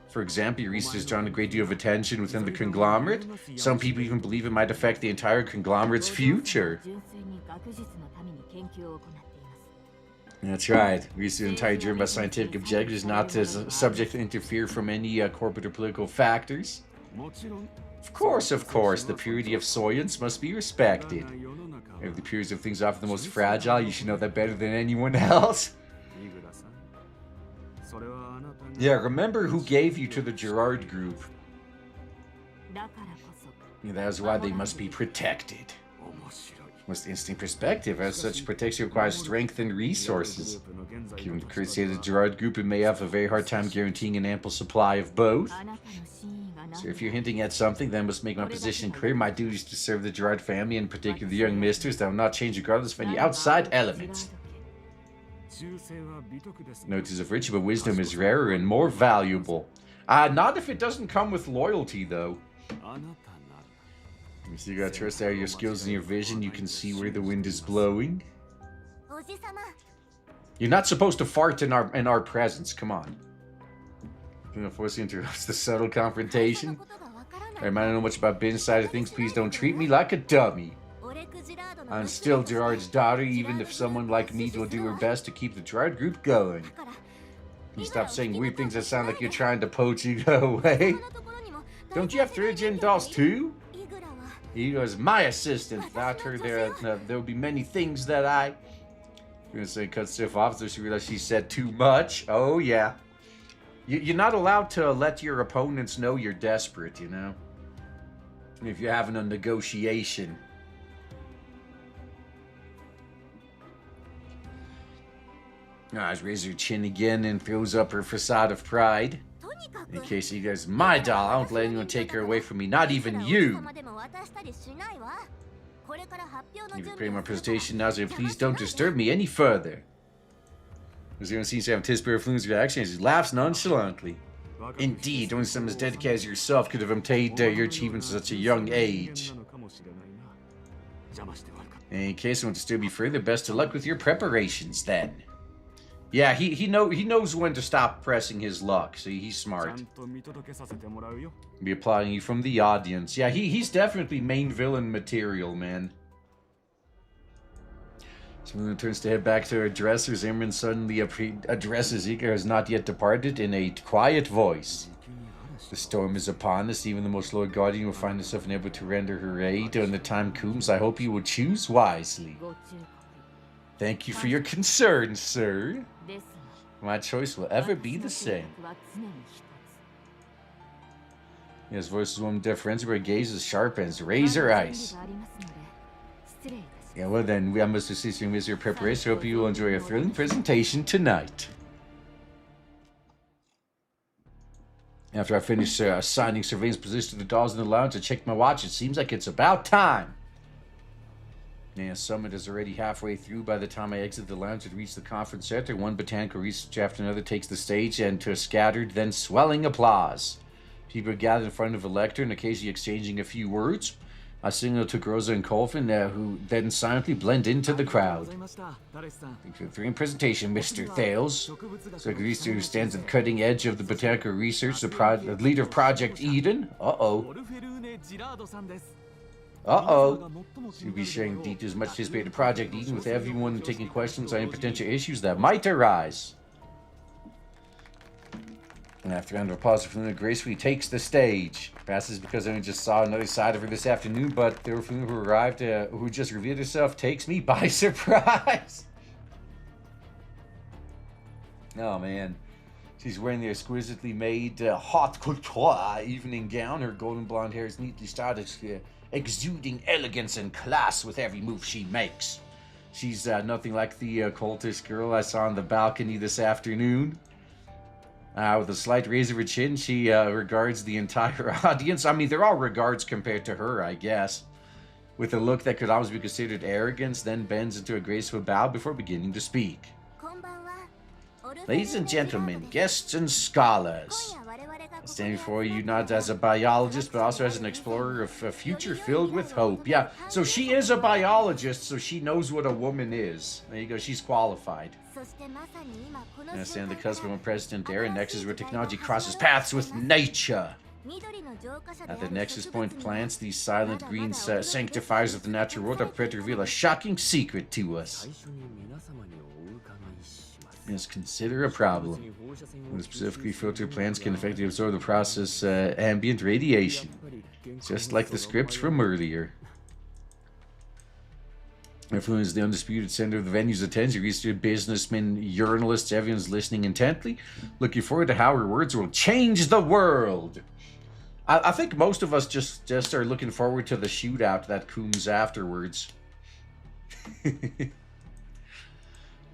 For example, your research has drawn a great deal of attention within the conglomerate. Some people even believe it might affect the entire conglomerate's future. That's right. Research entirely driven by scientific objectives, not as subject to interfere from any corporate or political factors. Of course, the purity of science must be respected. If the purity of things often the most fragile, you should know that better than anyone else. Yeah, remember who gave you to the Girard Group. Yeah, that is why they must be protected. Most interesting perspective. As such, protection requires strength and resources. Given the current state of the Girard group, it may have a very hard time guaranteeing an ample supply of both. So if you're hinting at something, then must make my position clear. My duty is to serve the Girard family, and in particular the young mistress. That will not change regardless of any outside elements. Notice of virtue, but wisdom is rarer and more valuable. Not if it doesn't come with loyalty, though. So you gotta trust out your skills and your vision. You can see where the wind is blowing. You're not supposed to fart in our presence. Come on. You know, forcing interrupts the subtle confrontation. I might not know much about business side of things. Please don't treat me like a dummy. I'm still Girard's daughter, even if someone like me will do her best to keep the Girard group going. You stop saying weird things that sound like you're trying to poach Hugo away. Don't you have 3 gen dolls too? Hugo is my assistant. Without her, there will be many things that I... I'm gonna say cut stiff off, so she realized she said too much. Oh yeah. You're not allowed to let your opponents know you're desperate, you know? If you're having a negotiation. She raises her chin again and throws up her facade of pride. In case you guys, my doll, I won't let anyone take her away from me, not even you. You've prepared my presentation now, so please don't disturb me any further. Everyone seems to have anticipated Orphelune's reaction as he laughs nonchalantly. Indeed, only someone as dedicated as yourself could have obtained your achievements at such a young age. In case I want to disturb you further, best of luck with your preparations then. Yeah, he knows when to stop pressing his luck. See, he's smart. Be applauding you from the audience. Yeah, he's definitely main villain material, man. So when it turns to head back to her dresser, Zimmerman suddenly addresses Ika, who has not yet departed, in a quiet voice. The storm is upon us. Even the most loyal guardian will find himself unable to render her aid. When the time comes, I hope you will choose wisely. Thank you for your concern, sir. My choice will ever be the same. His voice is one of deference, where her gaze is sharp as razor ice. Yeah, well then, I must assist you with your preparation. Hope you will enjoy a thrilling presentation tonight. After I finish assigning surveillance positions to the dolls in the lounge, I check my watch. It seems like it's about time. Yeah, Summit is already halfway through. By the time I exit the lounge and reach the conference center, one botanical researcher after another takes the stage, and to a scattered, then swelling applause. People are gathered in front of a lectern, occasionally exchanging a few words. I signal to Groza and Colvin, who then silently blend into the crowd. Thank you for the presentation, Mr. Thales. Researcher who stands at the cutting edge of the botanical research, the leader of Project Eden. Uh-oh. She'll be sharing details much anticipated Project Eden with everyone, taking questions on any potential issues that might arise. And after a round of applause, Orphelune gracefully takes the stage. Perhaps it's because I only just saw another side of her this afternoon, but the Orphelune who arrived, who just revealed herself, takes me by surprise. Oh man. She's wearing the exquisitely made haute couture evening gown. Her golden blonde hair is neatly styled, exuding elegance and class with every move she makes. She's nothing like the cultish girl I saw on the balcony this afternoon. With a slight raise of her chin, she regards the entire audience. I mean, they're all regards compared to her, I guess. With a look that could almost be considered arrogance, then bends into a graceful bow before beginning to speak. Ladies and gentlemen, guests and scholars. I stand before you not as a biologist, but also as an explorer of a future filled with hope. Yeah, so she is a biologist, so she knows what a woman is. There you go, she's qualified. I stand at the cusp of a president era, nexus where technology crosses paths with nature. At the nexus point plants, these silent green sanctifiers of the natural world are prepared to reveal a shocking secret to us. Yes, consider a problem. When specifically filtered plants can effectively absorb the process ambient radiation. Just like the scripts from earlier. Orphelune is the undisputed center of the venue's attention. Researchers, businessmen, journalists, everyone's listening intently. Looking forward to how her words will change the world. I think most of us just are looking forward to the shootout that comes afterwards.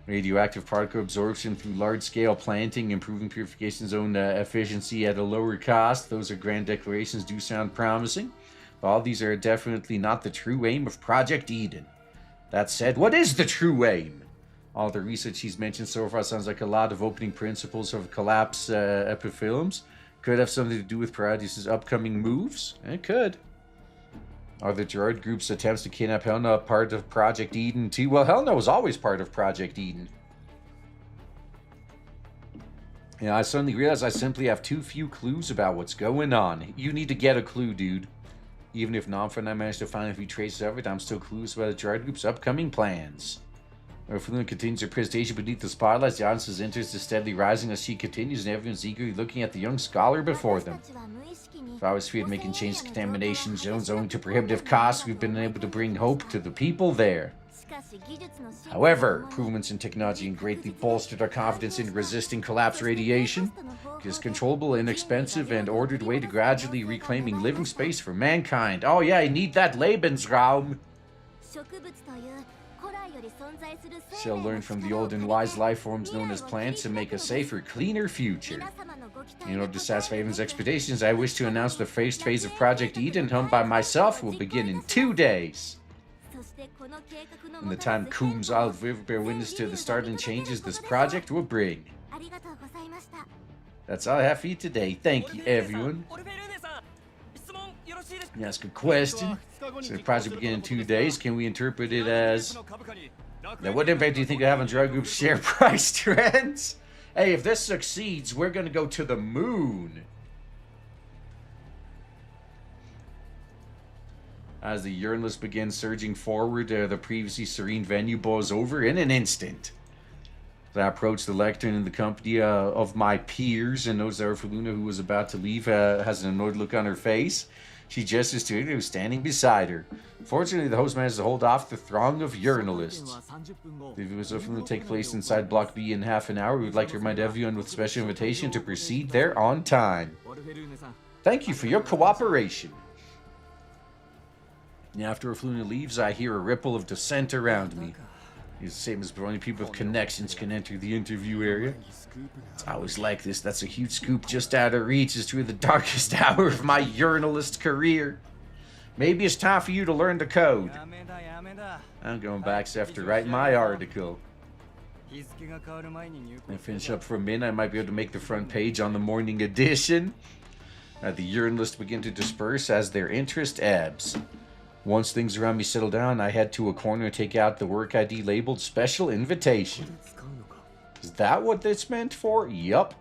Radioactive particle absorption through large-scale planting, improving purification zone efficiency at a lower cost. Those are grand declarations, do sound promising. But all these are definitely not the true aim of Project Eden. That said, what is the true aim? All the research he's mentioned so far sounds like a lot of opening principles of collapse epifilms. Could have something to do with Paradeus' upcoming moves. It could. Are the Girard group's attempts to kidnap Helena part of Project Eden too? Well, Helena was always part of Project Eden. I suddenly realized I simply have too few clues about what's going on. You need to get a clue, dude. Even if Nomfin I managed to find a few traces of it, I'm still clueless about the Girard group's upcoming plans. Orphelune continues her presentation beneath the spotlights. The audience's interest is steadily rising as she continues, and everyone's eagerly looking at the young scholar before them. If I was free of making changes to contamination zones owing to prohibitive costs, we've been able to bring hope to the people there. However, improvements in technology have greatly bolstered our confidence in resisting collapse radiation. It is a controllable, inexpensive, and ordered way to gradually reclaiming living space for mankind. Oh yeah, I need that Lebensraum. Shall learn from the old and wise life forms known as plants and make a safer, cleaner future. In order to satisfy everyone's expectations, I wish to announce the first phase of Project Eden, home by myself, will begin in 2 days. In the time Coombs, Lviv bear witness to the startling changes this project will bring. That's all I have for you today. Thank you, everyone. You ask a question. So the project begin in 2 days. Can we interpret it as... Now, what impact do you think it will have on Girard Group's share price trends? Hey, if this succeeds, we're going to go to the moon. As the Uranus begins surging forward, the previously serene venue boils over in an instant. As I approach the lectern in the company of my peers and notice that Orphelune, who was about to leave, has an annoyed look on her face. She gestures to anyone who's standing beside her. Fortunately, the host manages to hold off the throng of urinalists. The event was will take place inside Block B in half an hour. We would like to remind everyone with special invitation to proceed there on time. Thank you for your cooperation. After Orphelune leaves, I hear a ripple of dissent around me. It's the same as only people with connections can enter the interview area. It's always like this. That's a huge scoop just out of reach. It's through the darkest hour of my urinalist career. Maybe it's time for you to learn the code. I'm going back after writing my article. And finish up for a minute. I might be able to make the front page on the morning edition. The urinalists begin to disperse as their interest ebbs. Once things around me settle down, I head to a corner and take out the work ID labeled Special Invitation. Is that what this meant for? Yup.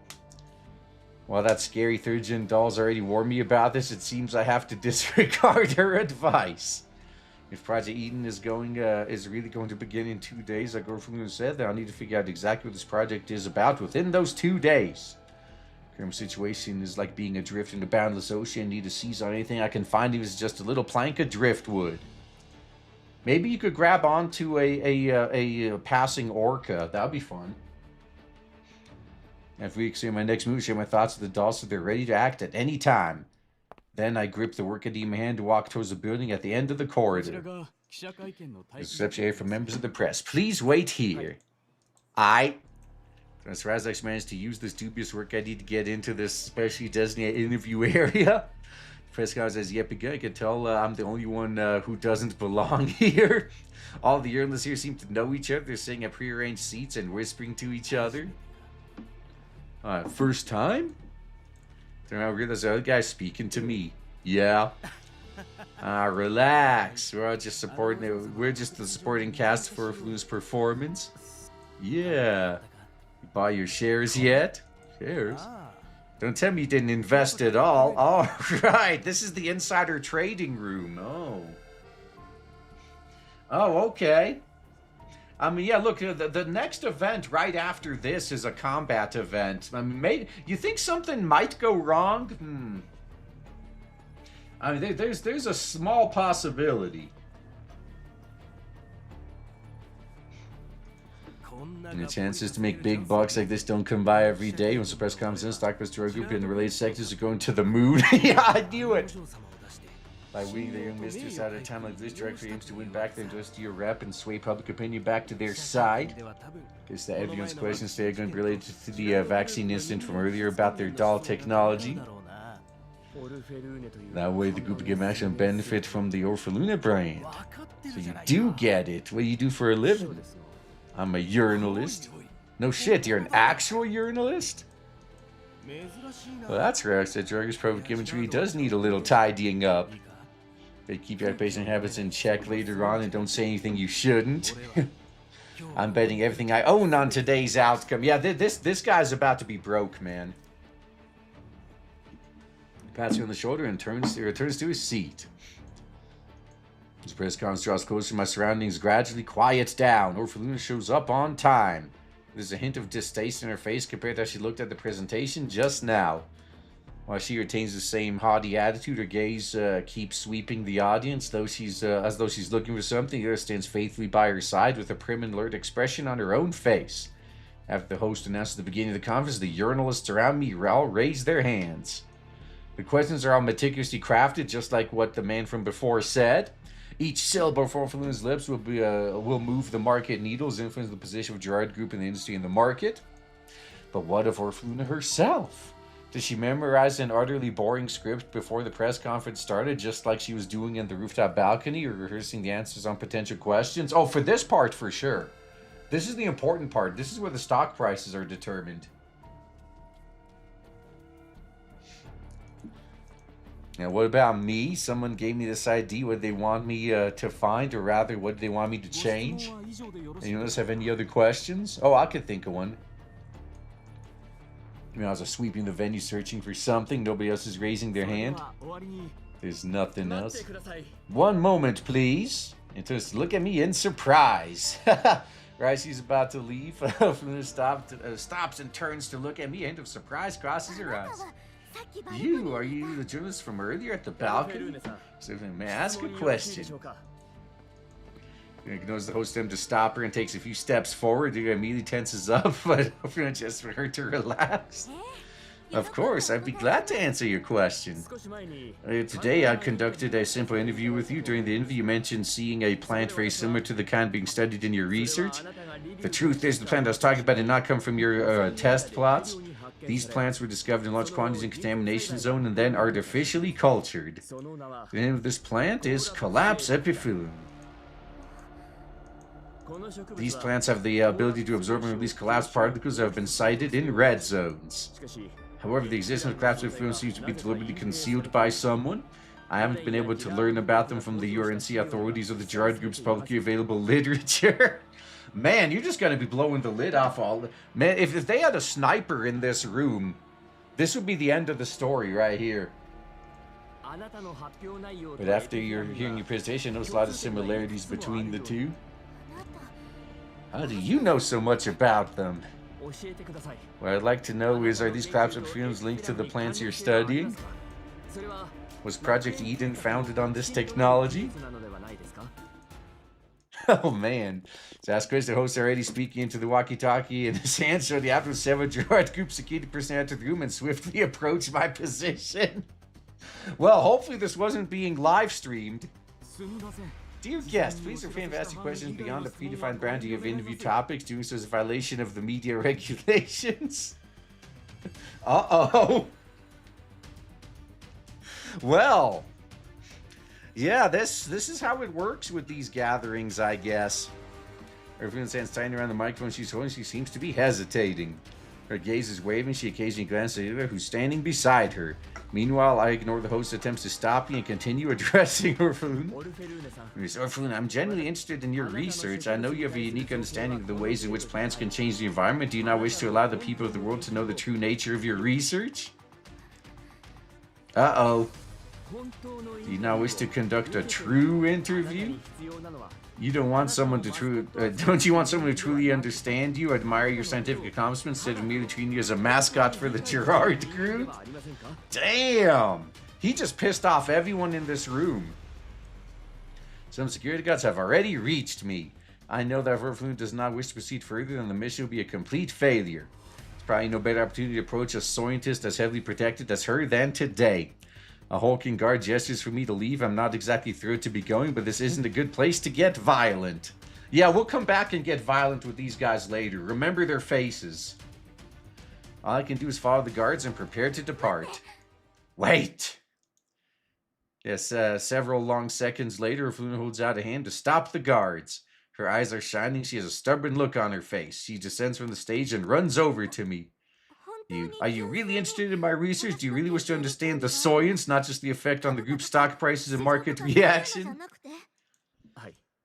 While that scary third-gen doll's already warned me about this, it seems I have to disregard her advice. If Project Eden is really going to begin in 2 days, like Orphelune said, then I'll need to figure out exactly what this project is about within those 2 days. Current situation is like being adrift in a boundless ocean. Need to seize on anything I can find, even if it's just a little plank of driftwood. Maybe you could grab onto a passing orca. That'd be fun. After we see my next move, share my thoughts with the dolls so they're ready to act at any time. Then I grip the work ID in my hand to walk towards the building at the end of the corridor. Reception area for members of the press. Please wait here. As Razak's managed to use this dubious work ID to get into this specially designated interview area. The press conference has yet begun. I can tell I'm the only one who doesn't belong here. All the journalists here seem to know each other. They're sitting at prearranged seats and whispering to each other. First time? Then I realize the other guy's speaking to me. Yeah. Relax. We're just the supporting cast for Orphelune's performance. Yeah. You buy your shares yet? Shares? Don't tell me you didn't invest at all. All right. This is the insider trading room. Oh, okay. I mean, yeah, look, the next event right after this is a combat event. I mean, you think something might go wrong? I mean, there's a small possibility. And the chances to make big bucks like this don't come by every day. When the press conference, stock price Girard Group and the related sectors are going to the moon. Yeah, I knew it. By winning their young mistress at a time like this, Girard aims to win back their dusty rep and sway public opinion back to their side. Guess that everyone's questions today are going to be related to the vaccine incident from earlier about their doll technology. That way the group will get maximum benefit from the Orphelune brand. So you do get it. What do you do for a living? I'm a urinalist. No shit, you're an actual urinalist? Well, that's rare. I said Girard's public imagery does need a little tidying up. They keep your patient habits in check later on and don't say anything you shouldn't. I'm betting everything I own on today's outcome. Yeah, this guy's about to be broke, man. Pats you on the shoulder and returns to his seat. As press conference draws closer, my surroundings gradually quiet down. Orphelune shows up on time. There's a hint of distaste in her face compared to how she looked at the presentation just now. While she retains the same haughty attitude, her gaze keeps sweeping the audience, as though she's looking for something. The other stands faithfully by her side with a prim and alert expression on her own face. After the host announced at the beginning of the conference, the urinalists around me all raise their hands. The questions are all meticulously crafted, just like what the man from before said. Each syllable from Orphelune's lips will move the market needles, influence the position of Girard Group in the industry and the market. But what of Orphelune herself? Did she memorize an utterly boring script before the press conference started, just like she was doing in the rooftop balcony, or rehearsing the answers on potential questions? Oh, for this part, for sure. This is the important part. This is where the stock prices are determined. Now, what about me? Someone gave me this idea. What they want me to find, or rather, what they want me to change? Anyone else have any other questions? Oh, I could think of one. I was sweeping the venue searching for something. Nobody else is raising their hand. There's nothing else. One moment, please. And just look at me in surprise. Right, she's about to leave. Helena stops and turns to look at me. Hint of surprise crosses her eyes. Are you the journalist from earlier at the balcony? So, may I ask a question? You notice the host attempts to stop her and takes a few steps forward. He immediately tenses up, but just for her to relax. Of course, I'd be glad to answer your question. Today, I conducted a simple interview with you. During the interview, you mentioned seeing a plant very similar to the kind being studied in your research. The truth is, the plant I was talking about did not come from your test plots. These plants were discovered in large quantities in contamination zone and then artificially cultured. The name of this plant is Collapse Epiphyllum. These plants have the ability to absorb and release collapsed particles that have been sighted in red zones. However, the existence of collapsed epiphyllum seems to be deliberately concealed by someone. I haven't been able to learn about them from the URNC authorities or the Girard Group's publicly available literature. Man, you're just going to be blowing the lid off all... Man, if they had a sniper in this room, this would be the end of the story right here. But after you're hearing your presentation, I noticed a lot of similarities between the two. How do you know so much about them? What I'd like to know is, are these collapsed epiphyllums linked to the plants you're studying? Was Project Eden founded on this technology? Oh man. So ask Chris, the host already speaking into the walkie-talkie, and his hands showed the after several Girard Group security personnel entered the room and swiftly approached my position. Well, hopefully this wasn't being live streamed. Dear guest, please refrain from asking questions beyond the predefined boundary of interview topics. Doing so is a violation of the media regulations. Uh-oh. Well, yeah, this is how it works with these gatherings, I guess. Everyone stands standing around the microphone she's holding. She seems to be hesitating. Her gaze is waving. She occasionally glances at Eva, who's standing beside her. Meanwhile, I ignore the host's attempts to stop me and continue addressing Orphelune. Miss Orphelune, I'm genuinely interested in your research. I know you have a unique understanding of the ways in which plants can change the environment. Do you not wish to allow the people of the world to know the true nature of your research? Uh-oh. Do you not wish to conduct a true interview? You don't want someone to don't you want someone to truly understand you, admire your scientific accomplishments, instead of merely treating you as a mascot for the Girard Group? Damn! He just pissed off everyone in this room. Some security guards have already reached me. I know that if Orphelune does not wish to proceed further, then the mission will be a complete failure. There's probably no better opportunity to approach a scientist as heavily protected as her than today. A hulking guard gestures for me to leave. I'm not exactly thrilled to be going, but this isn't a good place to get violent. Yeah, we'll come back and get violent with these guys later. Remember their faces. All I can do is follow the guards and prepare to depart. Wait! Yes, several long seconds later, Orphelune holds out a hand to stop the guards. Her eyes are shining. She has a stubborn look on her face. She descends from the stage and runs over to me. Are you really interested in my research? Do you really wish to understand the science, not just the effect on the group's stock prices and market reaction?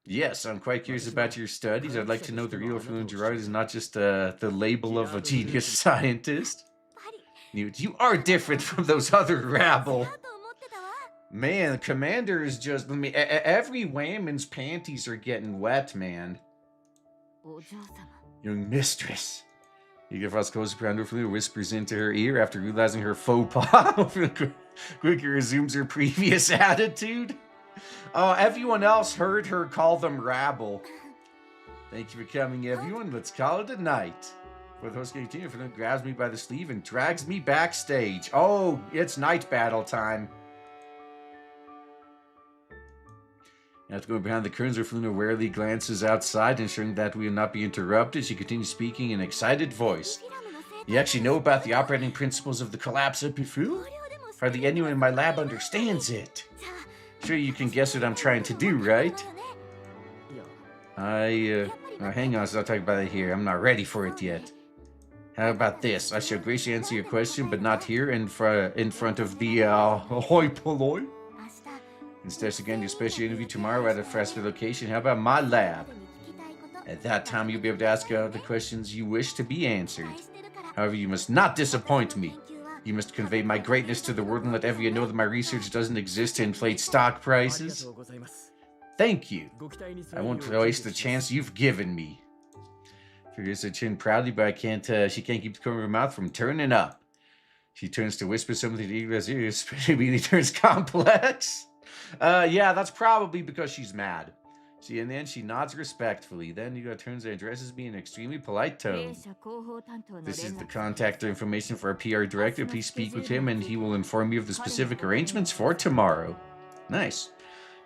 Yes, I'm quite curious about your studies. I'd like to know the real Orphelune Girard is not just the label of a genius scientist. You are different from those other rabble. Man, the commander is just... every whamman's panties are getting wet, man. Young mistress. Eager for us closer around Orphelune whispers into her ear after realizing her faux pas. Quicker resumes her previous attitude. Everyone else heard her call them rabble. Thank you for coming, everyone. Let's call it a night. For the host continue, Orphelune grabs me by the sleeve and drags me backstage. Oh, it's night battle time. After going behind the curtains, Orphelune warily glances outside, ensuring that we will not be interrupted. She continues speaking in an excited voice. You actually know about the operating principles of the collapse of Pifu? Hardly anyone in my lab understands it. Sure, you can guess what I'm trying to do, right? Hang on, so I'll talk about it here. I'm not ready for it yet. How about this? I shall graciously answer your question, but not here in front of the hoi polloi. Instead, again, your special interview tomorrow at a faster location. How about my lab? At that time, you'll be able to ask the questions you wish to be answered. However, you must not disappoint me. You must convey my greatness to the world and let everyone know that my research doesn't exist to inflate stock prices. Thank you. I won't waste the chance you've given me. Figures her chin proudly, but she can't keep the corner of her mouth from turning up. She turns to whisper something to Eagle's ears, but immediately turns complex. Yeah, that's probably because she's mad. And then she nods respectfully. Then Yuga turns and addresses me in an extremely polite tone. This is the contact information for our PR director. Please speak with him and he will inform you of the specific arrangements for tomorrow. Nice.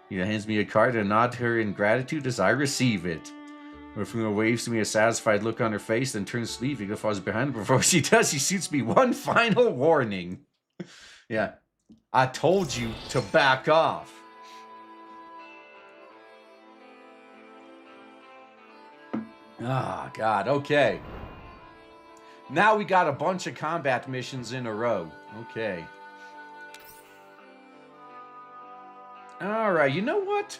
Yuga hands me a card and nod to her in gratitude as I receive it. Orphelune waves to me a satisfied look on her face, then turns to leave. Yuga falls behind her. Before she does, she shoots me one final warning. Yeah. I told you to back off. Ah, God, okay. Now we got a bunch of combat missions in a row. Okay. Alright, you know what?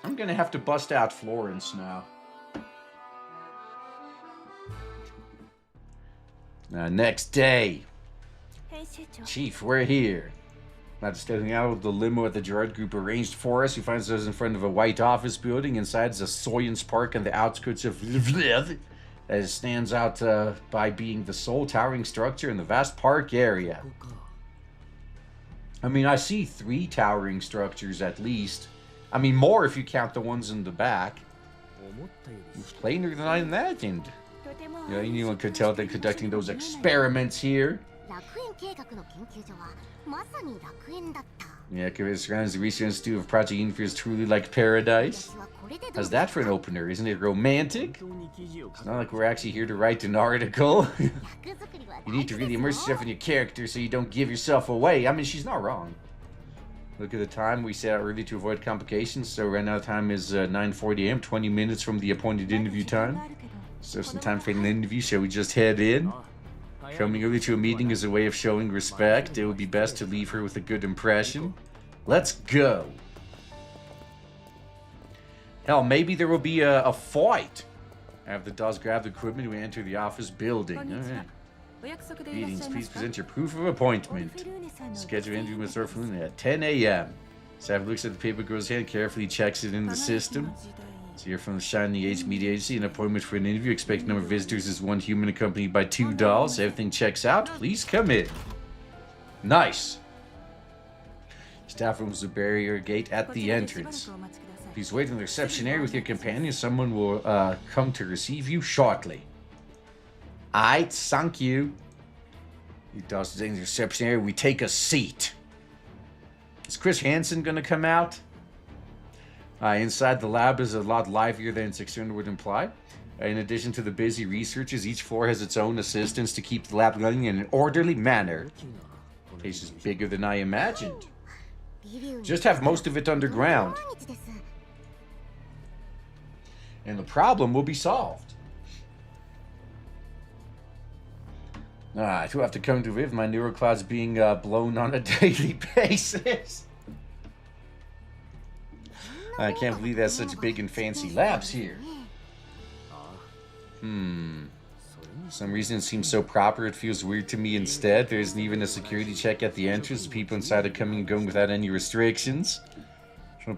I'm gonna have to bust out Florence now. Next day. Chief, we're here. After stepping out of the limo at the Girard group arranged for us, we find ourselves in front of a white office building. Inside is a science park on the outskirts of Lviv that stands out by being the sole towering structure in the vast park area. I mean, I see 3 towering structures at least. I mean, more if you count the ones in the back. It's plainer than I imagined. You know, anyone could tell they're conducting those experiments here. Yeah, it surrounds the Research Institute of Project Infiltration is truly like paradise. How's that for an opener? Isn't it romantic? It's not like we're actually here to write an article. You need to really immerse yourself in your character so you don't give yourself away. I mean, she's not wrong. Look at the time. We set out early to avoid complications. So right now the time is 9:40 a.m., 20 minutes from the appointed interview time. So some time for an interview. Shall we just head in? Coming early to a meeting is a way of showing respect. It would be best to leave her with a good impression. Let's go. Hell, maybe there will be a fight. After the dolls grab the equipment, we enter the office building. Alright. Greetings, please present your proof of appointment. Schedule interview with Orphelune at 10 a.m. Sav looks at the paper girl's hand, carefully checks it in the system. So you're from the Shining Age Media Agency, an appointment for an interview. Expected number of visitors is 1 human accompanied by 2 dolls. Everything checks out. Please come in. Nice. Staff room is a barrier gate at the entrance. Please wait in the reception area with your companion. Someone will come to receive you shortly. Aight, thank you. He does in the reception area. We take a seat. Is Chris Hansen going to come out? Inside the lab is a lot livelier than its external would imply. In addition to the busy researchers, each floor has its own assistants to keep the lab running in an orderly manner. The place is bigger than I imagined. Just have most of it underground. And the problem will be solved. I do have to come to Lviv. My neurocloud's being blown on a daily basis. I can't believe there's such big and fancy labs here. For some reason it seems so proper, it feels weird to me instead. There isn't even a security check at the entrance. The people inside are coming and going without any restrictions. The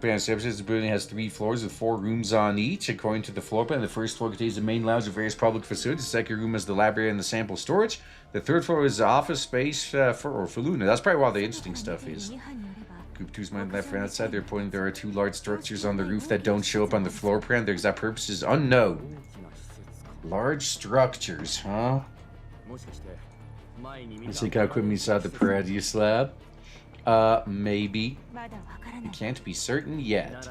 building has 3 floors with 4 rooms on each. According to the floor plan, the first floor contains the main lounge and various public facilities. The second room is the library and the sample storage. The third floor is the office space for Orphelune. That's probably where all the interesting stuff is. Group 2's my left and outside. They're pointing there are 2 large structures on the roof that don't show up on the floor plan. Their exact purpose is unknown. Large structures, huh? Let's see how quickly inside the Paradeus lab. Maybe. We can't be certain yet.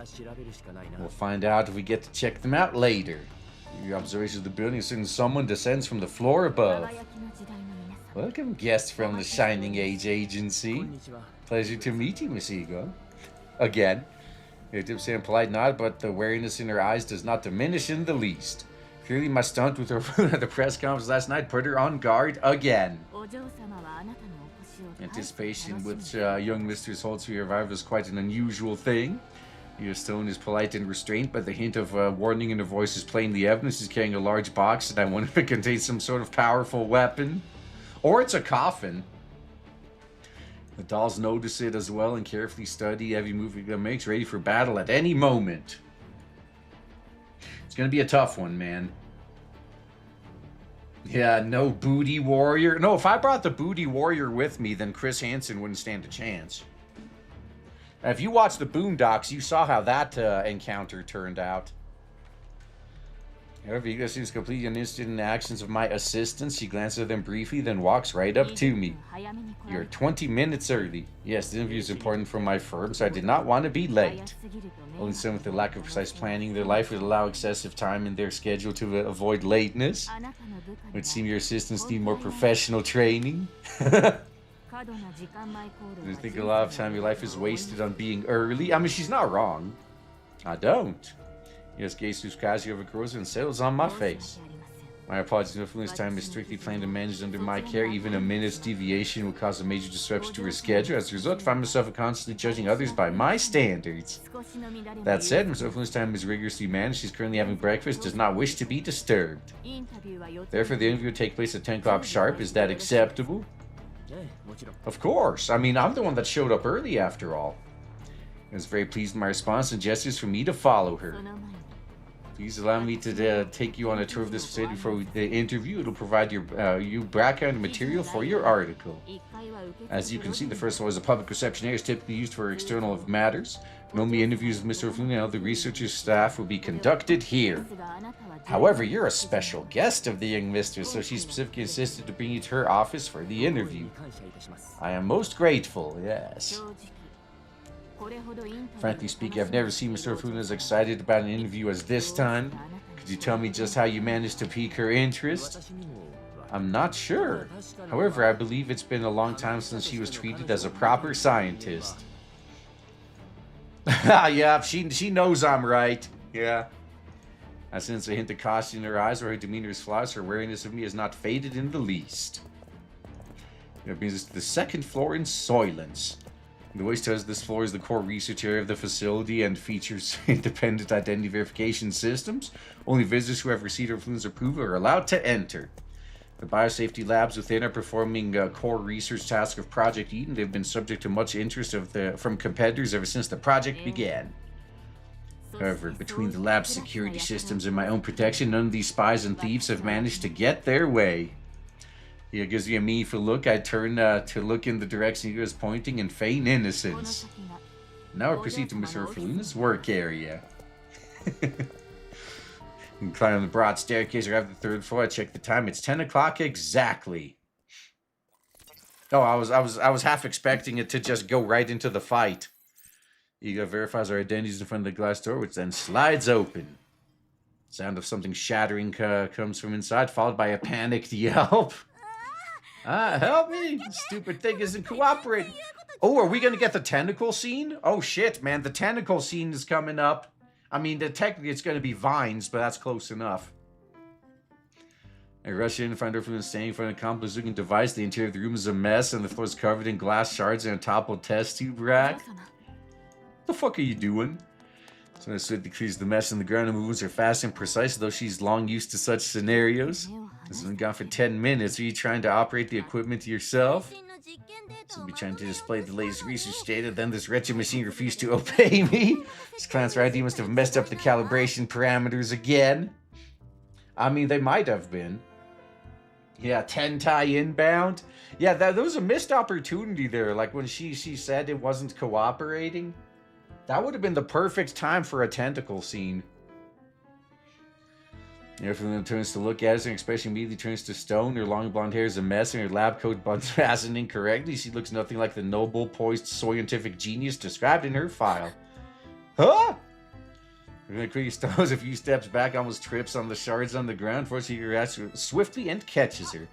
We'll find out if we get to check them out later. Your observation of the building is certain someone descends from the floor above. Welcome, guests from the Shining Age Agency. Pleasure to meet you, Miss Eagle. Again. You did say a polite nod, but the wariness in her eyes does not diminish in the least. Clearly my stunt with her at the press conference last night put her on guard again. Anticipation which young mistress holds for your arrival is quite an unusual thing. Your tone is polite and restrained, but the hint of warning in her voice is plainly evident. She's carrying a large box, and I wonder if it contains some sort of powerful weapon. Or it's a coffin. The dolls notice it as well and carefully study every move it makes, ready for battle at any moment. It's gonna be a tough one, man. Yeah, no booty warrior. No, if I brought the booty warrior with me, then Chris Hansen wouldn't stand a chance. If you watched the Boondocks, you saw how that encounter turned out. However, Ego seems completely uninterested in the actions of my assistants. She glances at them briefly, then walks right up to me. You're 20 minutes early. Yes, the interview is important for my firm, so I did not want to be late. Only some with the lack of precise planning in their life would allow excessive time in their schedule to avoid lateness. It would seem your assistants need more professional training. I think a lot of time your life is wasted on being early. I mean, she's not wrong. I don't. Yes, gaze through casually over grows and settles on my face. My apologies, Influence time is strictly planned and managed under my care. Even a minute's deviation will cause a major disruption to her schedule. As a result, I find myself constantly judging others by my standards. That said, Ms. Influence time is rigorously managed. She's currently having breakfast, does not wish to be disturbed. Therefore, the interview will take place at 10 o'clock sharp. Is that acceptable? Of course. I mean, I'm the one that showed up early after all. I was very pleased with my response and gestures for me to follow her. Please allow me to take you on a tour of this facility for the interview. It'll provide you background material for your article. As you can see, the first floor is a public reception area, is typically used for external matters. Normally, interviews with Mr. Orphelune and other researchers' staff will be conducted here. However, you're a special guest of the young mistress, so she specifically insisted to bring you to her office for the interview. I am most grateful, yes. Frankly speaking, I've never seen Mr. Orphelune as excited about an interview as this time. Could you tell me just how you managed to pique her interest? I'm not sure. However, I believe it's been a long time since she was treated as a proper scientist. Yeah, she knows I'm right. Yeah. I sense a hint of caution in her eyes where her demeanor is flawless. Her wariness of me has not faded in the least. That brings us to the second floor in Soylence. The voice tells this floor is the core research area of the facility and features independent identity verification systems. Only visitors who have received Orphelune's approval are allowed to enter. The biosafety labs within are performing core research tasks of Project Eden. They've been subject to much interest from competitors ever since the project began. However, between the lab's security systems and my own protection, none of these spies and thieves have managed to get their way. He gives you a meaningful look. I turn to look in the direction he was pointing and feign innocence. Now I proceed to Mr. Orphelune's work area. You can climb on the broad staircase or have the third floor. I check the time. It's 10 o'clock exactly. Oh, I was half expecting it to just go right into the fight. Ego verifies our identities in front of the glass door, which then slides open. Sound of something shattering comes from inside, followed by a panicked yelp. Help me! The stupid thing isn't cooperating. Oh, are we gonna get the tentacle scene? Oh shit, man, the tentacle scene is coming up. I mean, technically it's gonna be vines, but that's close enough. I rush in, find Orphelune standing in front of a complex looking device. The interior of the room is a mess, and the floor is covered in glass shards and a toppled test tube rack. What the fuck are you doing? So I swiftly clears the mess on the ground and moves are fast and precise, though she's long used to such scenarios. This has been gone for 10 minutes. Are you trying to operate the equipment yourself? So be trying to display the latest research data, then this wretched machine refused to obey me. This clown's ID must have messed up the calibration parameters again. I mean, they might have been. Yeah, 10 tie inbound. Yeah, there was a missed opportunity there. Like when she said it wasn't cooperating. That would have been the perfect time for a tentacle scene. Orphelune turns to look at us, and her expression immediately turns to stone. Her long blonde hair is a mess, and her lab coat buttons fastened incorrectly. She looks nothing like the noble, poised, scientific genius described in her file. Huh? Quickly stumbles a few steps back, almost trips on the shards on the ground. Fortunately, Girard swiftly and catches her.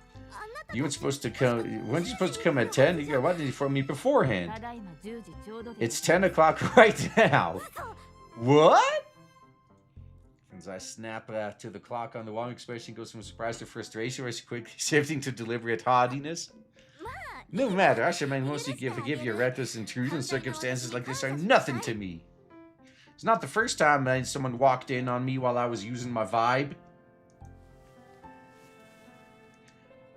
You weren't supposed to come. Weren't you supposed to come at 10? Why did you inform me beforehand? It's 10 o'clock right now. What? As I snap to the clock on the wall, expression goes from surprise to frustration, where she's quickly shifting to deliberate haughtiness. No matter, I should mostly forgive your reckless intrusion. Circumstances like this are nothing to me. It's not the first time someone walked in on me while I was using my vibe.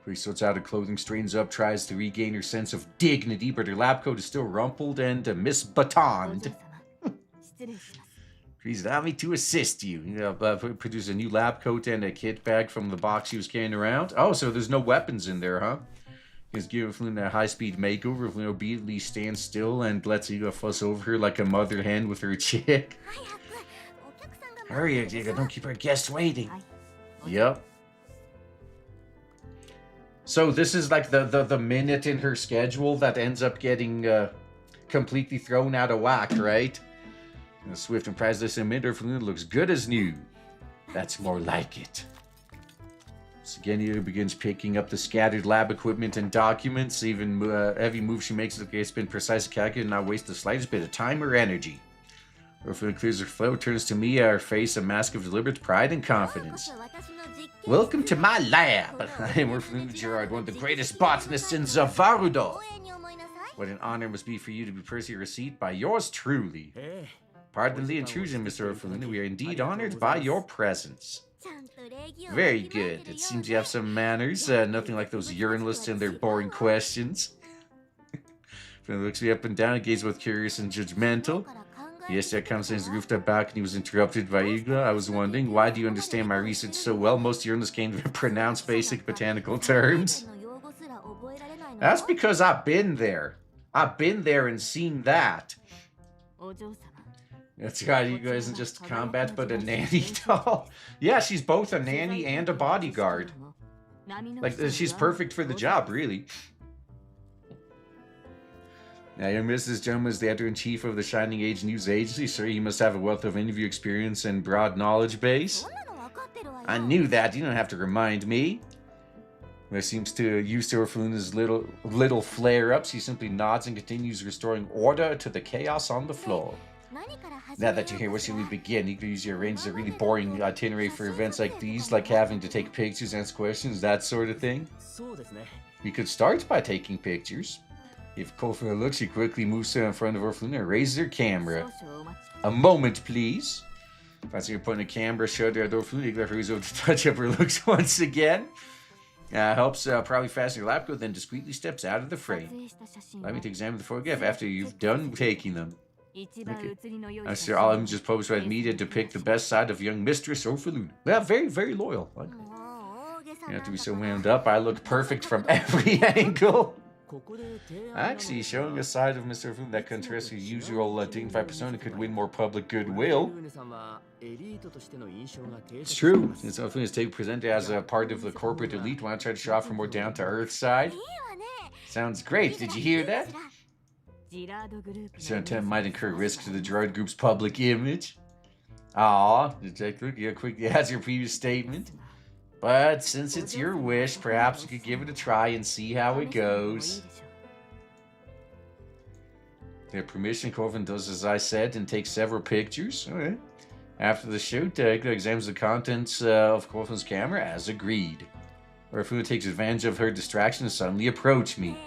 She sorts out her clothing, straightens up, tries to regain her sense of dignity, but her lab coat is still rumpled and misbatoned. Please allow me to assist you. Produce a new lab coat and a kit bag from the box she was carrying around. Oh, so there's no weapons in there, huh? He's giving Orphelune a high-speed makeover. Orphelune obediently stands still and lets Ego fuss over her like a mother hen with her chick. Hurry, Ego, don't keep our guests waiting. Yep. So this is like the minute in her schedule that ends up getting completely thrown out of whack, right? And the swift and priceless emitter Orphelune looks good as new. That's more like it. So again, he begins picking up the scattered lab equipment and documents. Even every move she makes looks like it's been precise, calculated, and not waste the slightest bit of time or energy. Orphelune clears her throat, turns to me, her face a mask of deliberate pride and confidence. Welcome to my lab. I am Orphelune Girard, one of the greatest botanists in Zavarudo. What an honor it must be for you to be personally received by yours truly. Pardon the intrusion, Mr. Orphelune. We are indeed honored by your presence. Very good. It seems you have some manners. Nothing like those urinalists and their boring questions. Orphelune looks me up and down, gazes both curious and judgmental. Yesterday, I conversation's rooftop balcony was interrupted by Igla. I was wondering, why do you understand my research so well? Most urinalists can't even pronounce basic botanical terms. That's because I've been there. I've been there and seen that. That's right, Igla isn't just combat, but a nanny doll. Yeah, she's both a nanny and a bodyguard. Like, she's perfect for the job, really. Now, young Mrs. Jones is the editor-in-chief of the Shining Age News Agency, so you must have a wealth of interview experience and broad knowledge base. I knew that. You don't have to remind me. There seems to use to Orphelune's little flare-ups. He simply nods and continues restoring order to the chaos on the floor. Now that you're here, where should we begin? You could usually arrange a really boring itinerary for events like these, like having to take pictures, answer questions, that sort of thing. We could start by taking pictures. If Orphelune looks, she quickly moves to in front of Orphelune and raises her camera. A moment, please. Fancy you're putting a camera shutter at Orphelune, Igla hurries over to touch up her looks once again. Helps probably fasten your lap coat, then discreetly steps out of the frame. Allow me to examine the photograph after you've done taking them. Okay. All I'm just posed by the media to depict the best side of young Mistress Orphelune. Yeah, very, very loyal. You have to be so wound up. I look perfect from every angle. Actually, showing a side of Mr. Orphelune that contrasts your usual dignified persona could win more public goodwill. It's true. Since Orphelune is presented as a part of the corporate elite, why not try to show off her more down-to-earth side? Sounds great. Did you hear that? This attempt might incur risk to the Girard Group's public image. Aw, quickly as your previous statement. But since it's your wish, perhaps you could give it a try and see how it goes. Their permission, Corvin does as I said and takes several pictures. Alright. After the shoot, Taika examines the contents of Corvin's camera as agreed. Orphelune takes advantage of her distraction to suddenly approach me.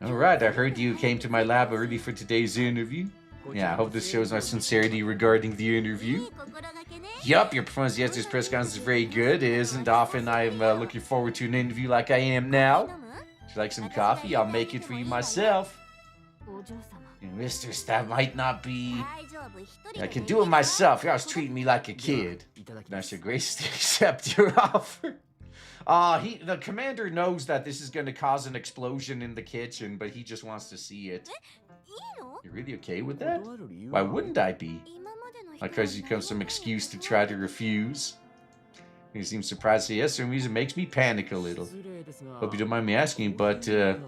Alright, I heard you came to my lab early for today's interview. Yeah, I hope this shows my sincerity regarding the interview. Yup, your performance at yesterday's press conference is very good. It isn't often I'm looking forward to an interview like I am now. Would you like some coffee? I'll make it for you myself. Mistress, that might not be... I can do it myself. You're always treating me like a kid. And I should graciously accept your offer. The commander knows that this is going to cause an explosion in the kitchen, but he just wants to see it. You're really okay with that? Why wouldn't I be? Because you come some excuse to try to refuse. You seem surprised to say yes, for some reason makes me panic a little. Hope you don't mind me asking, but do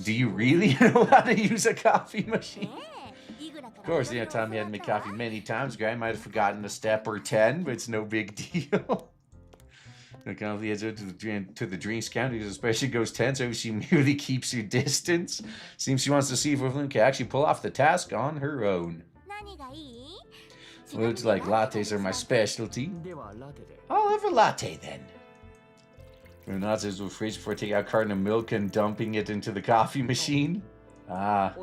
you really know how to use a coffee machine? Of course, Tom had made coffee many times ago. I might have forgotten a step or 10, but it's no big deal. To the drinks counter, especially goes tense. So she merely keeps her distance. Seems she wants to see if Orphelune can actually pull off the task on her own. Looks like lattes are my specialty. I'll have a latte then. Not says we'll fridge before taking out a carton of milk and dumping it into the coffee machine. Ah,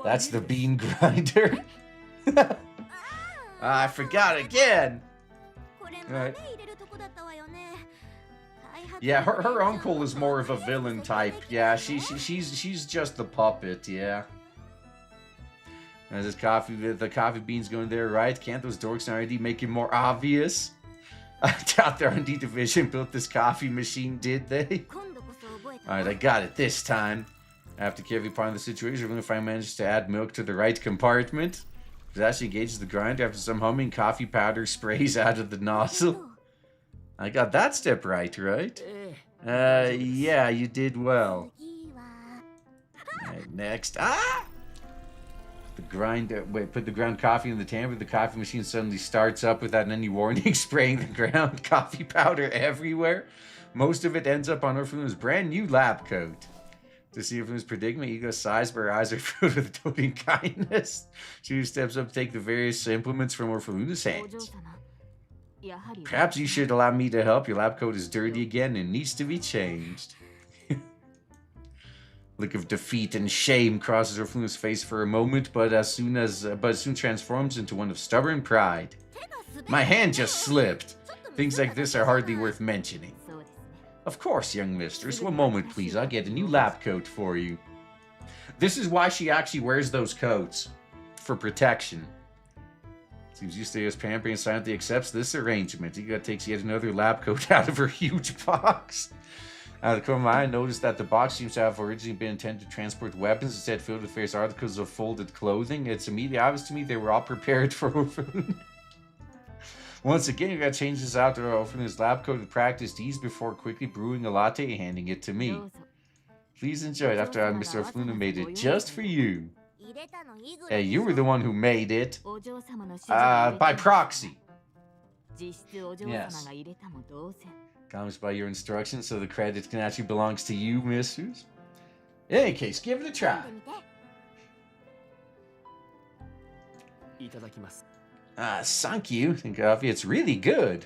that's the bean grinder. I forgot again. Right. Yeah, her uncle is more of a villain type. Yeah, she's just the puppet. Yeah. There's the coffee beans going there, right? Can't those dorks already make it more obvious? I doubt their R&D division built this coffee machine, did they? Alright, I got it this time. After carefully pondering the situation, we're going to find managed to add milk to the right compartment. It actually engages the grinder after some humming coffee powder sprays out of the nozzle. I got that step right? Yeah, you did well. Right, next. Put the ground coffee in the tamper. The coffee machine suddenly starts up without any warning, spraying the ground coffee powder everywhere. Most of it ends up on Orphelune's brand new lab coat. To see Orphelune's predicament, Ego sighs, but her eyes are filled with doting kindness. She steps up to take the various implements from Orphelune's hands. Perhaps you should allow me to help. Your lab coat is dirty again and needs to be changed. Look of defeat and shame crosses Orphelune's face for a moment, but soon transforms into one of stubborn pride. My hand just slipped. Things like this are hardly worth mentioning. Of course, young mistress. One moment, please. I'll get a new lab coat for you. This is why she actually wears those coats. For protection. Seems Eustace pampering and silently accepts this arrangement. Ego takes yet another lab coat out of her huge box. Out of the corner of my eye, I noticed that the box seems to have originally been intended to transport weapons, instead filled with various articles of folded clothing. It's immediately obvious to me they were all prepared for Orphelune. Once again, you got to change this out to Orphelune's lab coat with practiced ease before quickly brewing a latte and handing it to me. Please enjoy it. After Mr. Orphelune made it just for you. Hey, you were the one who made it. By proxy. Yes. Comes by your instructions, so the credit can actually belongs to you, misters. In any case, give it a try. Thank you. Coffee, it's really good.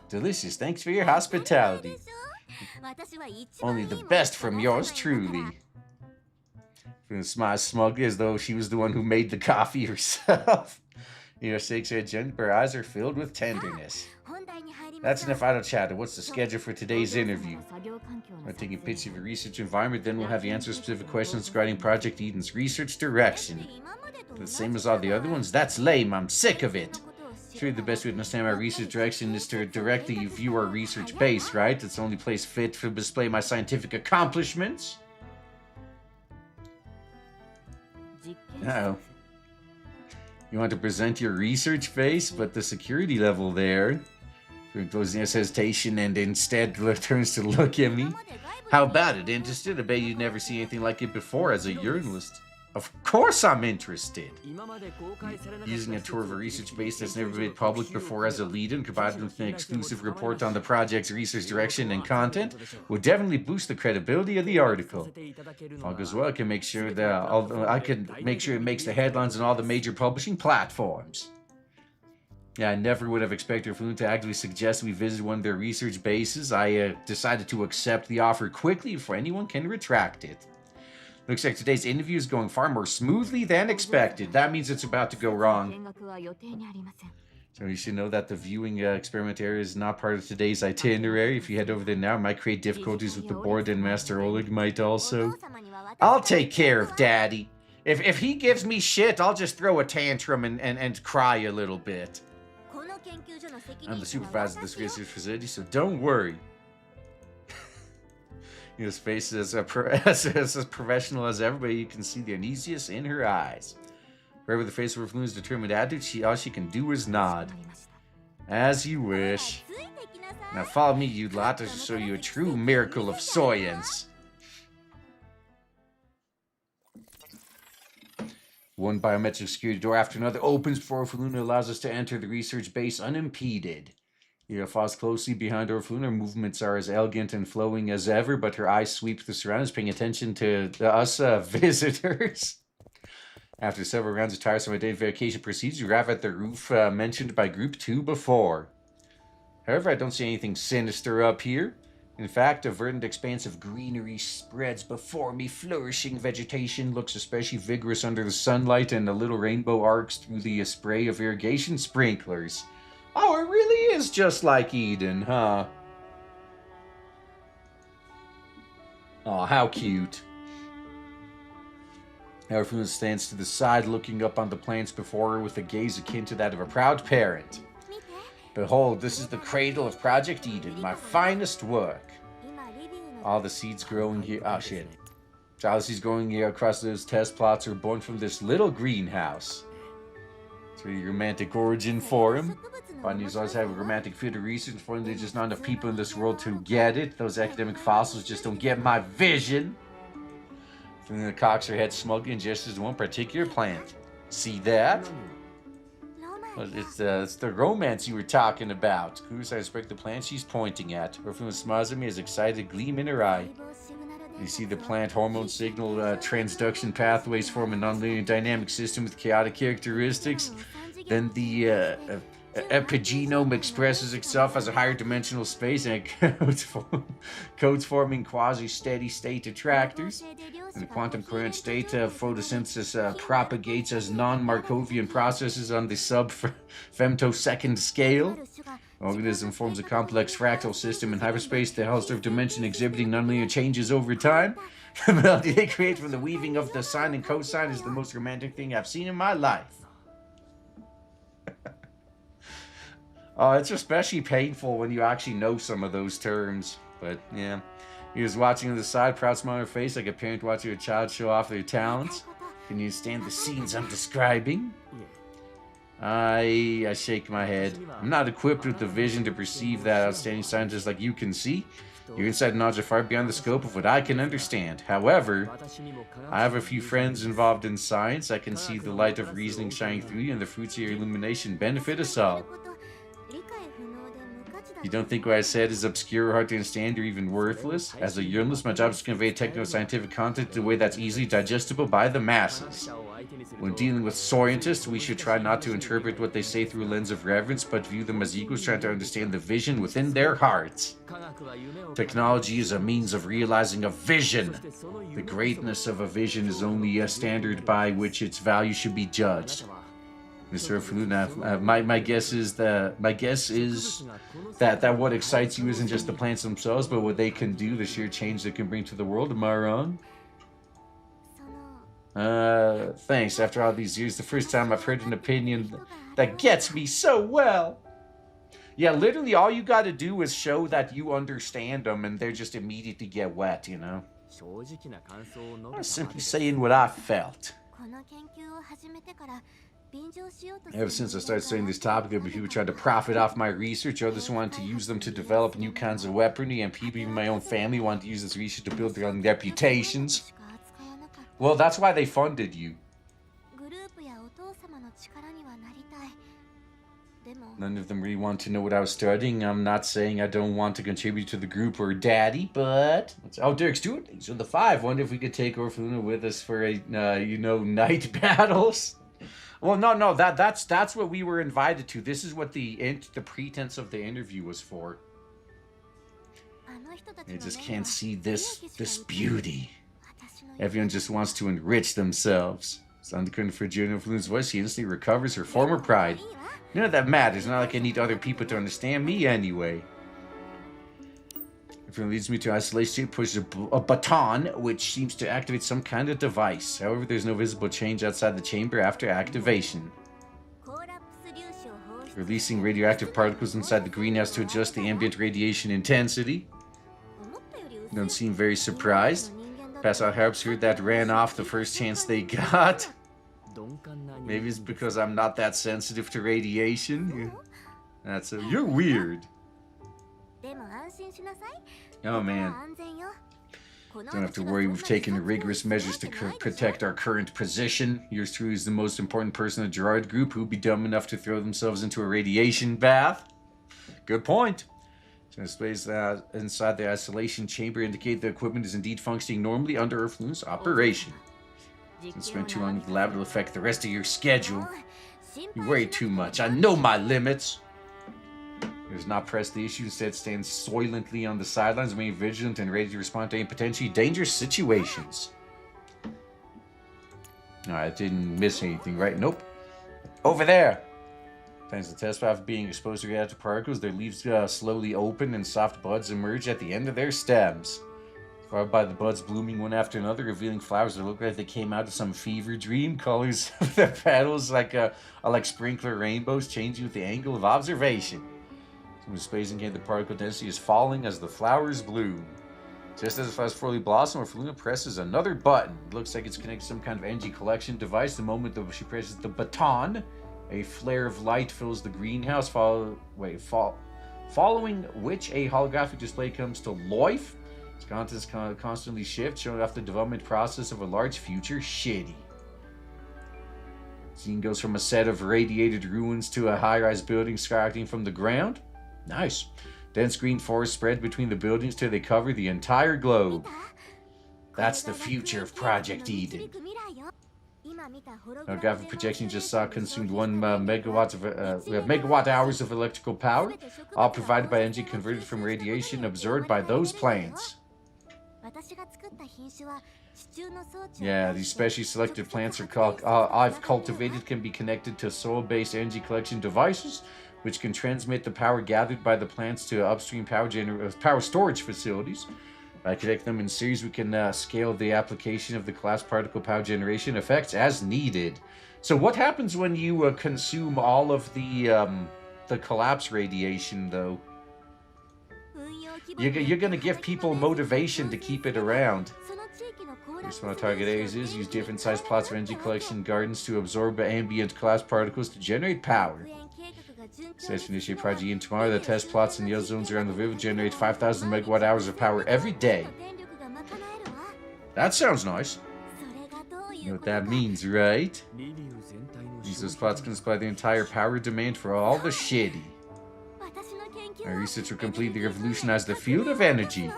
Delicious. Thanks for your hospitality. Only the best from yours truly. Smiles smugly as though she was the one who made the coffee herself. Shakes her head gently, but her eyes are filled with tenderness. That's enough idle chatter. What's the schedule for today's interview? We're taking a picture of your research environment, then we'll have you answer specific questions regarding Project Eden's research direction. The same as all the other ones? That's lame. I'm sick of it. Surely the best way to understand my research direction is to directly view our research base, right? It's the only place fit to display my scientific accomplishments. Uh-oh. You want to present your research face, but the security level there goes in hesitation and instead turns to look at me. How about it? Interested? I bet you'd never seen anything like it before as a journalist. Of course I'm interested. Using a tour of a research base that's never been made public before as a lead-in, combined with an exclusive report on the project's research direction and content, will definitely boost the credibility of the article. If all goes well, I can make sure it makes the headlines on all the major publishing platforms. Yeah, I never would have expected Orphelune to actively suggest we visit one of their research bases. I decided to accept the offer quickly before anyone can retract it. Looks like today's interview is going far more smoothly than expected. That means it's about to go wrong. So you should know that the viewing experiment area is not part of today's itinerary. If you head over there now, it might create difficulties with the board, and Master Oleg might also. I'll take care of Daddy. If he gives me shit, I'll just throw a tantrum and cry a little bit. I'm the supervisor of this research facility, so don't worry. His face is as professional as ever, but you can see the uneasiness in her eyes. Wherever the face of Orphelune's determined attitude, all she can do is nod. As you wish. Now follow me, you lot, to show you a true miracle of science. One biometric security door after another opens before Orphelune allows us to enter the research base unimpeded. Ira follows closely behind Orphelune. Her movements are as elegant and flowing as ever, but her eyes sweep the surroundings, paying attention to us visitors. After several rounds of tiresome identification procedures, we arrive at the roof mentioned by Group 2 before. However, I don't see anything sinister up here. In fact, a verdant expanse of greenery spreads before me. Flourishing vegetation looks especially vigorous under the sunlight, and a little rainbow arcs through the spray of irrigation sprinklers. Oh, it really is just like Eden, huh? Oh, how cute. Orphelune stands to the side, looking up on the plants before her with a gaze akin to that of a proud parent. Behold, this is the cradle of Project Eden, my finest work. All the seeds growing here... Oh, shit. All the seeds growing here across those test plots are born from this little greenhouse. It's really romantic origin for him. Botanists always have a romantic field of research. Unfortunately, there's just not enough people in this world to get it. Those academic fossils just don't get my vision. Helena cocks her head smugly and gestures to one particular plant. See that? Well, it's the romance you were talking about. Who's I respect the plant she's pointing at. Orphelune smiles at me as excited gleam in her eye. You see the plant hormone signal transduction pathways form a nonlinear dynamic system with chaotic characteristics. Then the epigenome expresses itself as a higher dimensional space and codes forming quasi-steady state attractors. In the quantum current state, photosynthesis propagates as non-Markovian processes on the sub-femtosecond scale. The organism forms a complex fractal system in hyperspace, the Hellstorf dimension exhibiting nonlinear changes over time. The melody they create from the weaving of the sine and cosine is the most romantic thing I've seen in my life. It's especially painful when you actually know some of those terms. But, yeah. He was watching on the side, proud smile on her face, like a parent watching a child show off their talents. Can you stand the scenes I'm describing? I shake my head. I'm not equipped with the vision to perceive that outstanding scientist like you can see. Your insight knowledge are far beyond the scope of what I can understand. However, I have a few friends involved in science. I can see the light of reasoning shining through you, and the fruits of your illumination benefit us all. You don't think what I said is obscure or hard to understand or even worthless? As a journalist, my job is to convey techno-scientific content in a way that's easily digestible by the masses. When dealing with scientists, we should try not to interpret what they say through a lens of reverence, but view them as equals trying to understand the vision within their hearts. Technology is a means of realizing a vision. The greatness of a vision is only a standard by which its value should be judged. Mr. Orphelune, my guess is that what excites you isn't just the plants themselves, but what they can do, the sheer change they can bring to the world. Am I wrong? Thanks. After all these years, the first time I've heard an opinion that gets me so well. Yeah, literally all you gotta do is show that you understand them, and they're just immediately get wet, you know? I'm simply saying what I felt. Ever since I started studying this topic, there have been people trying to profit off my research. Others wanted to use them to develop new kinds of weaponry, and people, even my own family, wanted to use this research to build their own reputations. Well, that's why they funded you. None of them really want to know what I was studying. I'm not saying I don't want to contribute to the group or daddy, but... Oh, Derek's doing things with the 5. Wonder if we could take Orphelune with us for a, night battles. Well, no, that's what we were invited to. This is what the pretense of the interview was for. They just can't see this beauty. Everyone just wants to enrich themselves. It's undercurrent for Orphelune's voice. She instantly recovers her former pride. None of that matters. Not like I need other people to understand me anyway. Orphelune leads me to isolation. Pushes a baton, which seems to activate some kind of device. However, there's no visible change outside the chamber after activation. Releasing radioactive particles inside the greenhouse to adjust the ambient radiation intensity. Don't seem very surprised. Pass out herbs here that ran off the first chance they got. Maybe it's because I'm not that sensitive to radiation. You're weird. Oh man. Don't have to worry, we've taken rigorous measures to protect our current position. Yours truly is the most important person in the Girard group who'd be dumb enough to throw themselves into a radiation bath. Good point. So displays inside the isolation chamber indicate the equipment is indeed functioning normally under Orphelune's operation. Don't spend too long with the lab, it'll affect the rest of your schedule. You worry too much. I know my limits. Does not press the issue, instead stands silently on the sidelines, remaining vigilant and ready to respond to any potentially dangerous situations. I didn't miss anything, right? Nope. Over there. Thanks to the test valve being exposed to radioactive particles, their leaves slowly open and soft buds emerge at the end of their stems. Followed by the buds blooming one after another, revealing flowers that look like they came out of some fever dream. Colors of their petals like sprinkler rainbows, changing with the angle of observation. Some displays indicate the particle density is falling as the flowers bloom. Just as the flowers fully blossom, Orphelune presses another button. It looks like it's connected to some kind of energy collection device. The moment that she presses the baton, a flare of light fills the greenhouse, following which a holographic display comes to life. Its contents constantly shift, showing off the development process of a large future shitty. The scene goes from a set of radiated ruins to a high-rise building skyrocketing from the ground. Nice. Dense green forests spread between the buildings till they cover the entire globe. That's the future of Project Eden. Holographic projection just saw consumed 1 megawatt hours of electrical power, all provided by energy converted from radiation absorbed by those plants. Yeah, these specially selected plants are called I've cultivated can be connected to soil-based energy collection devices, which can transmit the power gathered by the plants to upstream power storage facilities. By connecting them in series, we can scale the application of the collapsed particle power generation effects as needed. So what happens when you consume all of the collapse radiation, though? You're going to give people motivation to keep it around. Here's what target areas is. Use different sized plots of energy collection gardens to absorb ambient collapsed particles to generate power. Says to initiate Project Eden tomorrow. The test plots in the other zones around Lviv generate 5,000 megawatt hours of power every day. That sounds nice. You know what that means, right? These plots can supply the entire power demand for all the shitty. Our research will completely revolutionize the field of energy.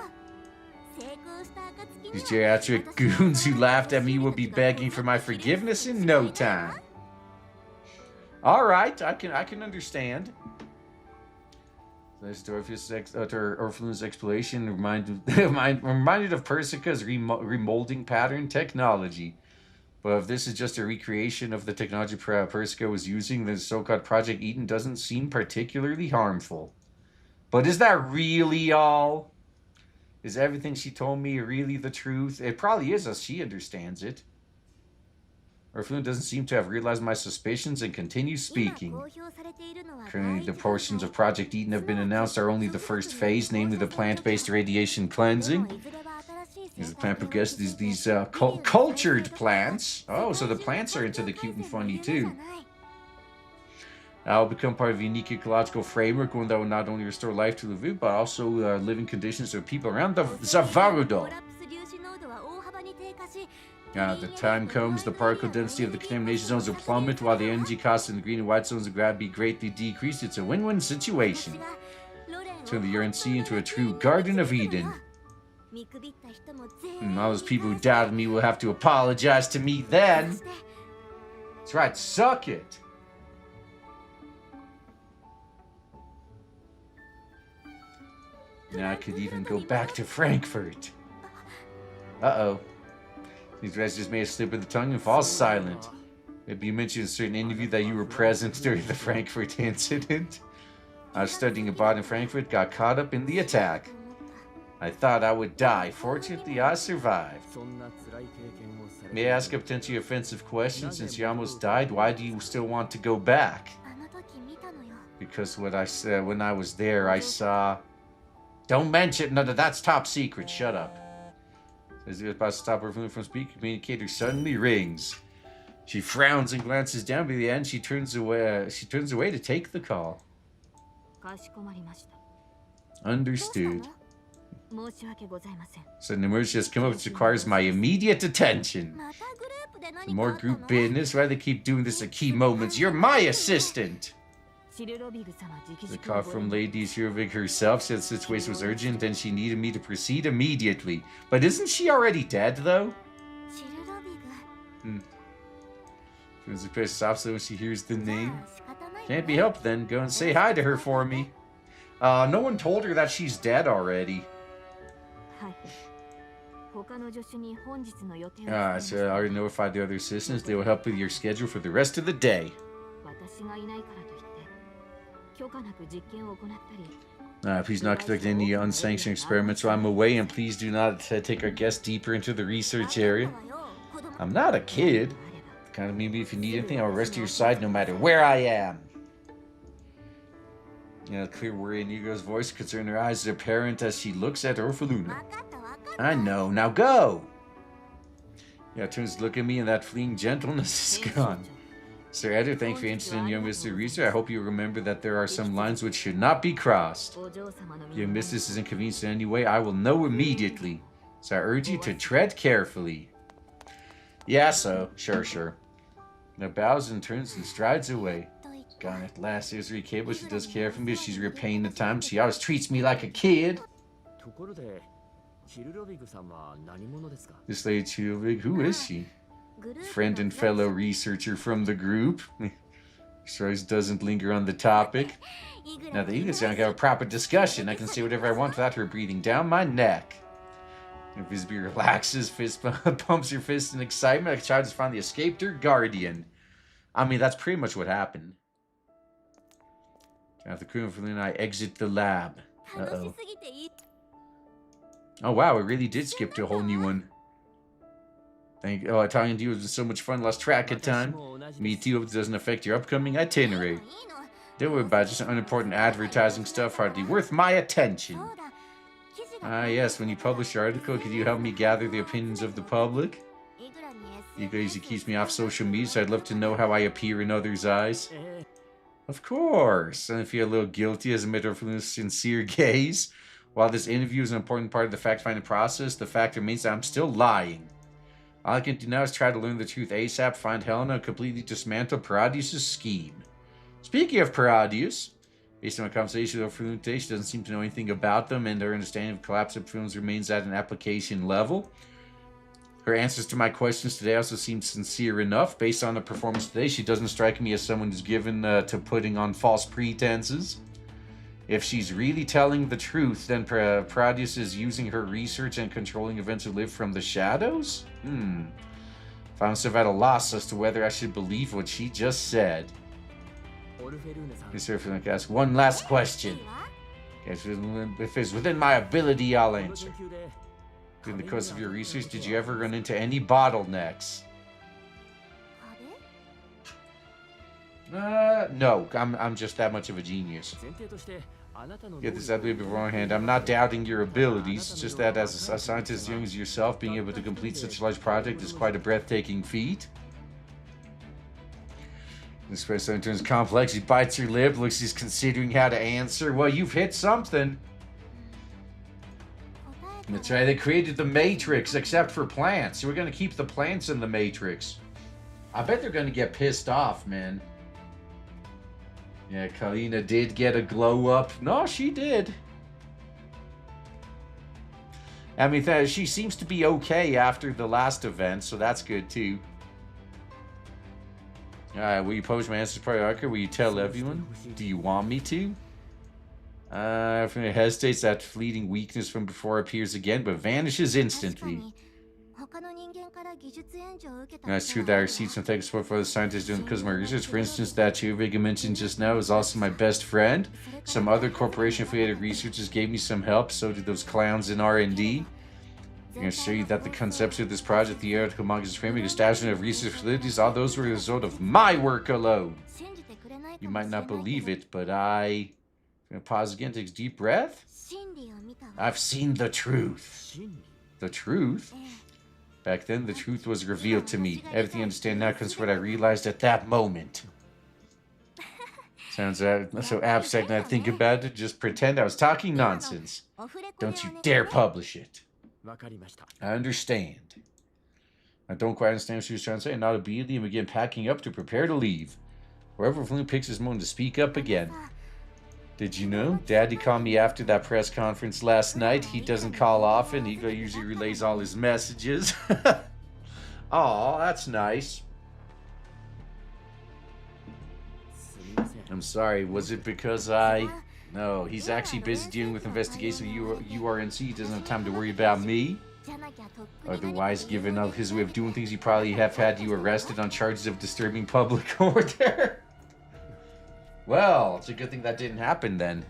These geriatric goons who laughed at me will be begging for my forgiveness in no time. All right, I can understand. This Orphelune's exploration reminded of Persica's remolding pattern technology. But if this is just a recreation of the technology Persica was using, then so-called Project Eden doesn't seem particularly harmful. But is that really all? Is everything she told me really the truth? It probably is, as she understands it. Orphelune doesn't seem to have realized my suspicions and continues speaking. Currently, the portions of Project Eden have been announced are only the first phase, namely the plant-based radiation cleansing. As the plant progresses, these cultured plants. Oh, so the plants are into the cute and funny too. I'll become part of a unique ecological framework, one that will not only restore life to Lviv, but also living conditions of people around the Zavarudo. The time comes, the particle density of the contamination zones will plummet, while the energy costs in the green and white zones will be greatly decreased. It's a win-win situation. Turn the Uran Sea into a true Garden of Eden. And all those people who doubted me will have to apologize to me then. That's right, suck it. Now I could even go back to Frankfurt. Uh-oh. These guys just made a slip of the tongue and fall silent. Maybe you mentioned in a certain interview that you were present during the Frankfurt incident. I was studying abroad in Frankfurt, got caught up in the attack. I thought I would die. Fortunately, I survived. May I ask a potentially offensive question? Since you almost died, why do you still want to go back? Because what I said when I was there, I saw... Don't mention none of that's top secret. Shut up. As he was about to stop Orphelune from speaking, the communicator suddenly rings. She frowns and glances down, but at the end she turns away to take the call. Understood. So an emergency has come up which requires my immediate attention. The more group business, why they keep doing this at key moments? You're my assistant! The call from Lady Kryuger herself said the situation was urgent and she needed me to proceed immediately. But isn't she already dead, though? She stops when she hears the name. Can't be helped then. Go and say hi to her for me. No one told her that she's dead already. So I already notified the other assistants. They will help with your schedule for the rest of the day. Please not conduct any unsanctioned experiments while I'm away, and please do not take our guests deeper into the research area. I'm not a kid. Kind of maybe if you need anything, I'll rest to your side no matter where I am. Clear worry in Hugo's voice, concern her eyes is apparent as she looks at Orphelune. I know, now go! Turns to look at me and that fleeing gentleness is gone. Sir Editor, thank you for your interest in young Mr. Reeser. I hope you remember that there are some lines which should not be crossed. If young mistress is inconvenienced in any way, I will know immediately. So I urge you to tread carefully. Yeah, so. Sure. Now bows and turns and strides away. Gone at last. There's Cable. She does care for me. She's repaying the time. She always treats me like a kid. This lady Kryuger, who is she? Friend and fellow researcher from the group. Sure doesn't linger on the topic. Now that you guys can have a proper discussion, I can say whatever I want without her breathing down my neck. If Visby relaxes, fist pumps her fist in excitement, I try to find the escaped her guardian. I mean, that's pretty much what happened. After Orphelune and I exit the lab. Uh-oh. Oh wow, it really did skip to a whole new one. Talking to you was so much fun, lost track of time. Me too, hope it doesn't affect your upcoming itinerary. Don't worry about it, just unimportant advertising stuff, hardly worth my attention. Yes, when you publish your article, could you help me gather the opinions of the public? You guys keeps me off social media, so I'd love to know how I appear in others' eyes. Of course, and I feel a little guilty as a matter of sincere gaze. While this interview is an important part of the fact-finding process, the fact remains that I'm still lying. All I can do now is try to learn the truth ASAP, find Helena, and completely dismantle Paradeus' scheme. Speaking of Paradeus, based on my conversation with Orphelune today, she doesn't seem to know anything about them, and her understanding of collapse of films remains at an application level. Her answers to my questions today also seem sincere enough. Based on the performance today, she doesn't strike me as someone who's given to putting on false pretenses. If she's really telling the truth, then Paradeus is using her research and controlling events to live from the shadows? I find myself at a loss as to whether I should believe what she just said. Miss Orphelune asks one last question. If it's within my ability, I'll answer. In the course of your research, did you ever run into any bottlenecks? No, I'm just that much of a genius. Get this out of the way beforehand. I'm not doubting your abilities. It's just that as a scientist as young as yourself, being able to complete such a large project is quite a breathtaking feat. This person turns complex. He bites her lip, looks he's considering how to answer. Well, you've hit something. That's right, they created the Matrix except for plants. So we're going to keep the plants in the Matrix. I bet they're going to get pissed off, man. Yeah, Kalina did get a glow up. No, she did. I mean, she seems to be okay after the last event, so that's good too. Alright, will you pose my answers prior? Will you tell everyone? Do you want me to? If it hesitates, that fleeting weakness from before appears again, but vanishes instantly. It's true that I received some thanks support for other scientists doing because of my research. For instance, that Kryuger mentioned just now is also my best friend. Some other corporation-affiliated researchers gave me some help, so did those clowns in R&D. I'm going to show you that the concepts of this project, the article Manga's framing, establishment of research facilities, all those were a result of my work alone. You might not believe it, but I'm going to pause again, takes a deep breath. I've seen the truth. The truth? Back then, the truth was revealed to me. Everything I understand now comes from what I realized at that moment. Sounds so abstract when I think about it. Just pretend I was talking nonsense. Don't you dare publish it. I understand. I don't quite understand what she was trying to say. Not immediately, and begin packing up to prepare to leave. Wherever Orphelune picks his moment to speak up again. Did you know? Daddy called me after that press conference last night. He doesn't call often. He usually relays all his messages. Aw, that's nice. I'm sorry. Was it because No, he's actually busy dealing with investigation of URNC. He doesn't have time to worry about me. Otherwise, given of his way of doing things, he probably have had you arrested on charges of disturbing public order. Well, it's a good thing that didn't happen then.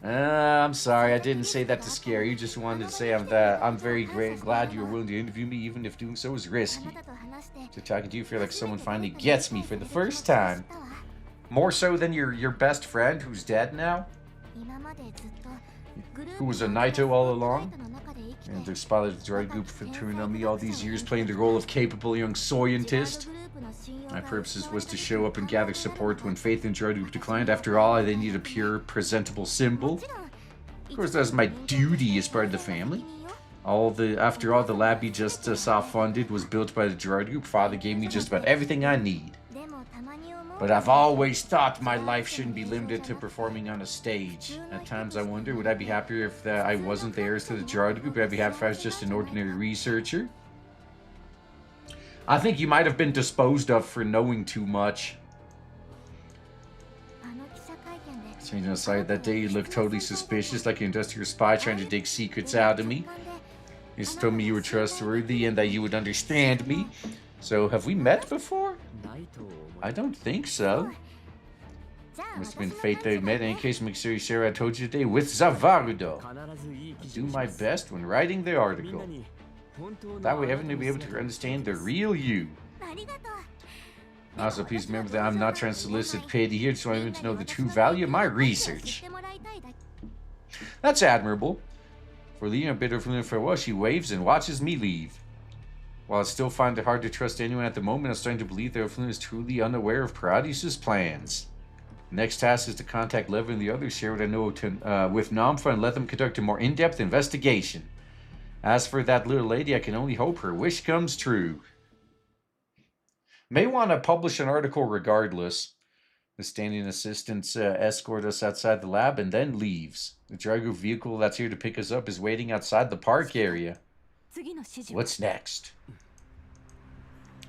I'm sorry, I didn't say that to scare you. Just wanted to say I'm very glad you were willing to interview me, even if doing so was risky. So talking to you, I feel like someone finally gets me for the first time. More so than your best friend, who's dead now? Who was a Naito all along? And the spotlight the Girard group for turning on me all these years, playing the role of capable young scientist. My purpose was to show up and gather support when faith in Girard group declined. After all, they need a pure, presentable symbol. Of course, that's my duty as part of the family. After all, the lab he just saw funded was built by the Girard group. Father gave me just about everything I need. But I've always thought my life shouldn't be limited to performing on a stage. At times I wonder, would I be happier if I wasn't the heiress to the Girard group? Would I be happy if I was just an ordinary researcher? I think you might have been disposed of for knowing too much. Changing aside, that day you looked totally suspicious, like an industrial spy trying to dig secrets out of me. You told me you were trustworthy and that you would understand me. So, have we met before? I don't think so. Must have been fate that we met. In any case, make sure you share what I told you today with Zavardo. I'll do my best when writing the article. That way, everyone will be able to understand the real you. Also, please remember that I'm not trying to solicit pity here. Just want everyone to know the true value of my research. That's admirable. For leaving a bit of Orphelune farewell, she waves and watches me leave. While I still find it hard to trust anyone at the moment, I'm starting to believe that Orphelune is truly unaware of Paradeus' plans. The next task is to contact Lviv and the others, share what I know with Namfa, and let them conduct a more in-depth investigation. As for that little lady, I can only hope her wish comes true. May want to publish an article regardless. The standing assistants escort us outside the lab and then leaves. The Drago vehicle that's here to pick us up is waiting outside the park area. What's next?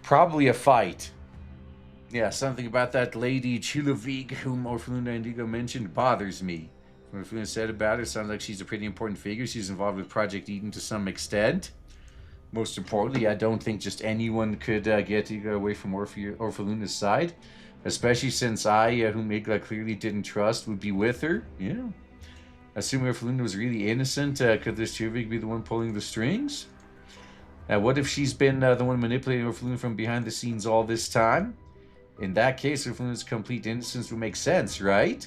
Probably a fight. Yeah, something about that lady Chilovig, whom Orphelune Indigo mentioned, bothers me. What Orphelune said about her sounds like she's a pretty important figure. She's involved with Project Eden to some extent. Most importantly, I don't think just anyone could get away from Orphelune's side. Especially since I, whom Igla clearly didn't trust, would be with her. Yeah. Assuming Orphelune was really innocent, could this Chilovig be the one pulling the strings? What if she's been the one manipulating Orphelune from behind the scenes all this time? In that case, Orphelune's complete innocence would make sense, right?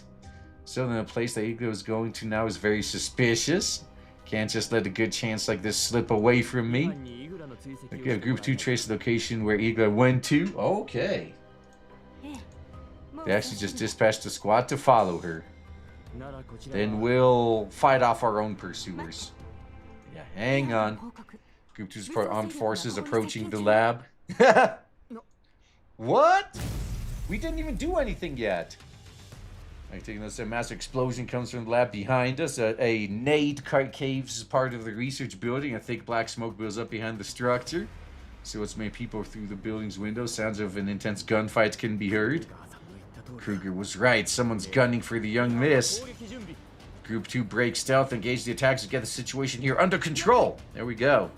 Still in a place that Igla is going to now is very suspicious. Can't just let a good chance like this slip away from me. We have Group 2 trace the location where Igla went to. Okay. They actually just dispatched a squad to follow her. Then we'll fight off our own pursuers. Yeah, hang on. Group 2's armed forces approaching the lab. What? We didn't even do anything yet. Alright, taking this, a massive explosion comes from the lab behind us. A nade caves is part of the research building. A thick black smoke builds up behind the structure. So what's made people through the building's windows. Sounds of an intense gunfight can be heard. Kryuger was right. Someone's gunning for the young miss. Group 2 break stealth, engage the attacks, get the situation here under control. There we go.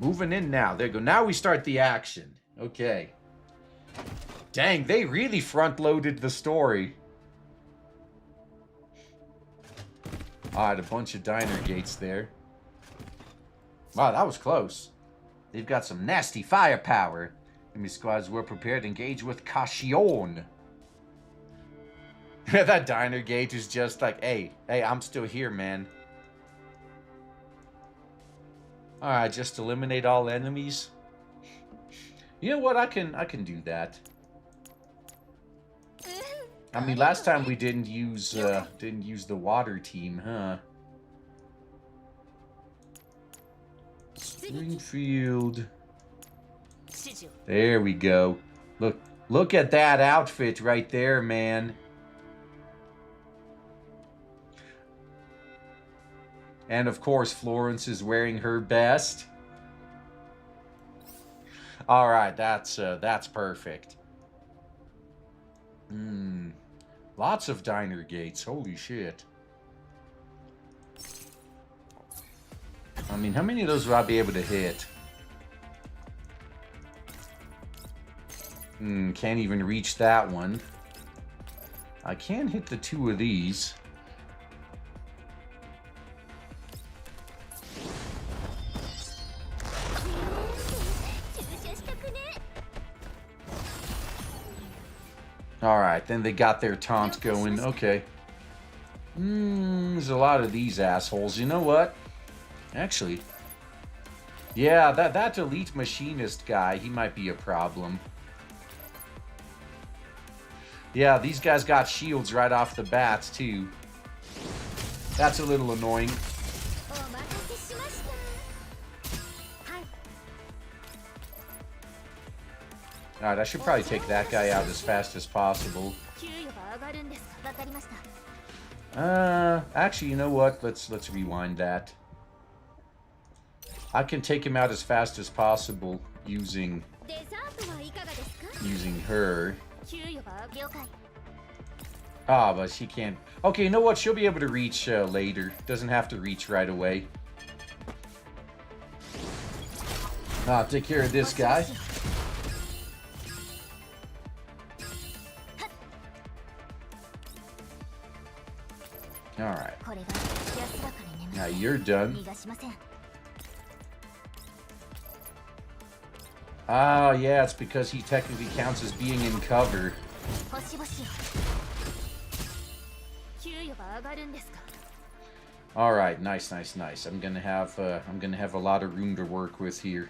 Moving in now. There we go. Now we start the action. Okay. Dang, they really front-loaded the story. Alright, a bunch of diner gates there. Wow, that was close. They've got some nasty firepower. Enemy squads were prepared to engage with caution. That diner gate is just like, hey, I'm still here, man. Alright, just eliminate all enemies. You know what? I can do that. I mean, last time we didn't use the water team, huh? Springfield. There we go. Look at that outfit right there, man. And of course, Florence is wearing her best. All right, that's perfect. Lots of diner gates. Holy shit. I mean, how many of those would I be able to hit? Can't even reach that one. I can hit the 2 of these. Alright, then they got their taunt going. Okay. There's a lot of these assholes. You know what? Actually. Yeah, that elite machinist guy, he might be a problem. Yeah, these guys got shields right off the bat, too. That's a little annoying. Alright, I should probably take that guy out as fast as possible. Actually, you know what? Let's rewind that. I can take him out as fast as possible using her. Ah, but she can't. Okay, you know what? She'll be able to reach later. Doesn't have to reach right away. I'll take care of this guy. Alright. Now you're done. Oh, yeah, it's because he technically counts as being in cover. Alright, nice. I'm gonna have a lot of room to work with here.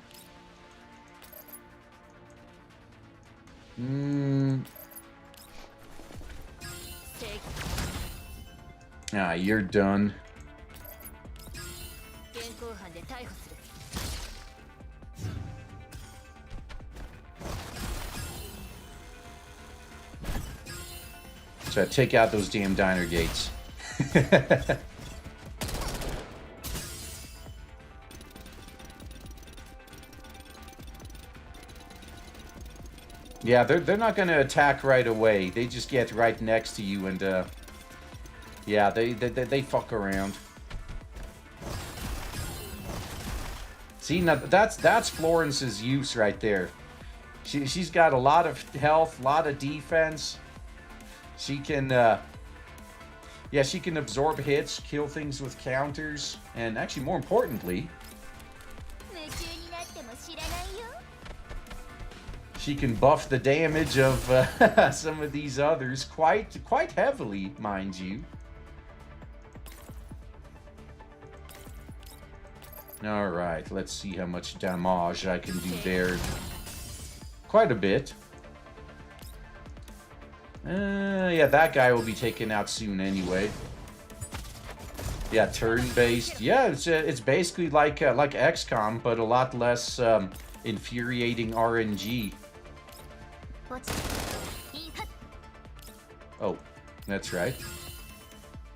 Ah, you're done. So take out those damn diner gates. Yeah, they're not going to attack right away. They just get right next to you and yeah, they fuck around. See, now that's Florence's use right there. She's got a lot of health, a lot of defense. She can, yeah, she can absorb hits, kill things with counters, and actually, more importantly, She can buff the damage of some of these others quite heavily, mind you. All right, let's see how much damage I can do there. Quite a bit. Yeah, that guy will be taken out soon anyway. Yeah, turn-based. Yeah, it's basically like XCOM, but a lot less infuriating RNG. Oh, that's right.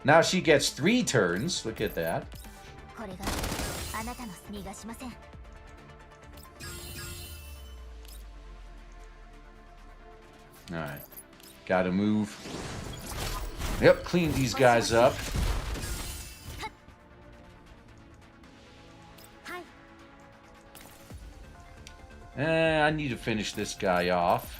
Now she gets 3 turns. Look at that. Alright. Gotta move. Yep, clean these guys up. I need to finish this guy off.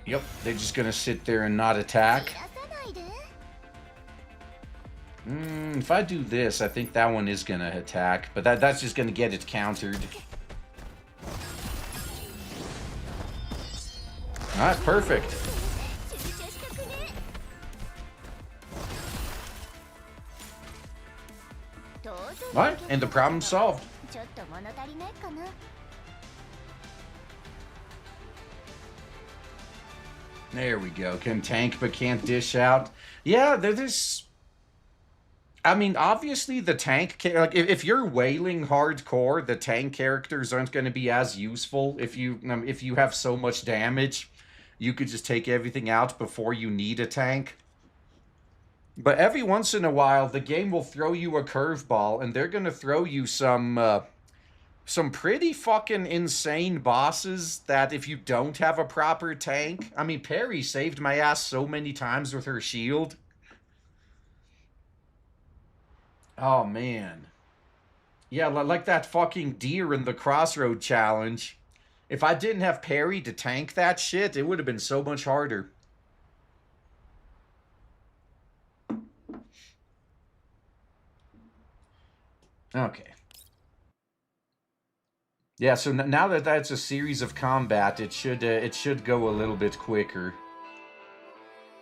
Yep, they're just gonna sit there and not attack. If I do this, I think that one is gonna attack, but that's just gonna get it countered. Alright, perfect. Alright, and the problem solved. There we go. Can tank but can't dish out. Yeah, there's... I mean, obviously the tank... Like, if you're wailing hardcore, the tank characters aren't going to be as useful. If you have so much damage, you could just take everything out before you need a tank. But every once in a while, the game will throw you a curveball, and they're going to throw you some pretty fucking insane bosses that if you don't have a proper tank... I mean, Perry saved my ass so many times with her shield. Oh, man. Yeah, like that fucking deer in the Crossroad challenge. If I didn't have Perry to tank that shit, it would have been so much harder. Okay. Yeah, so now that that's a series of combat, it should go a little bit quicker.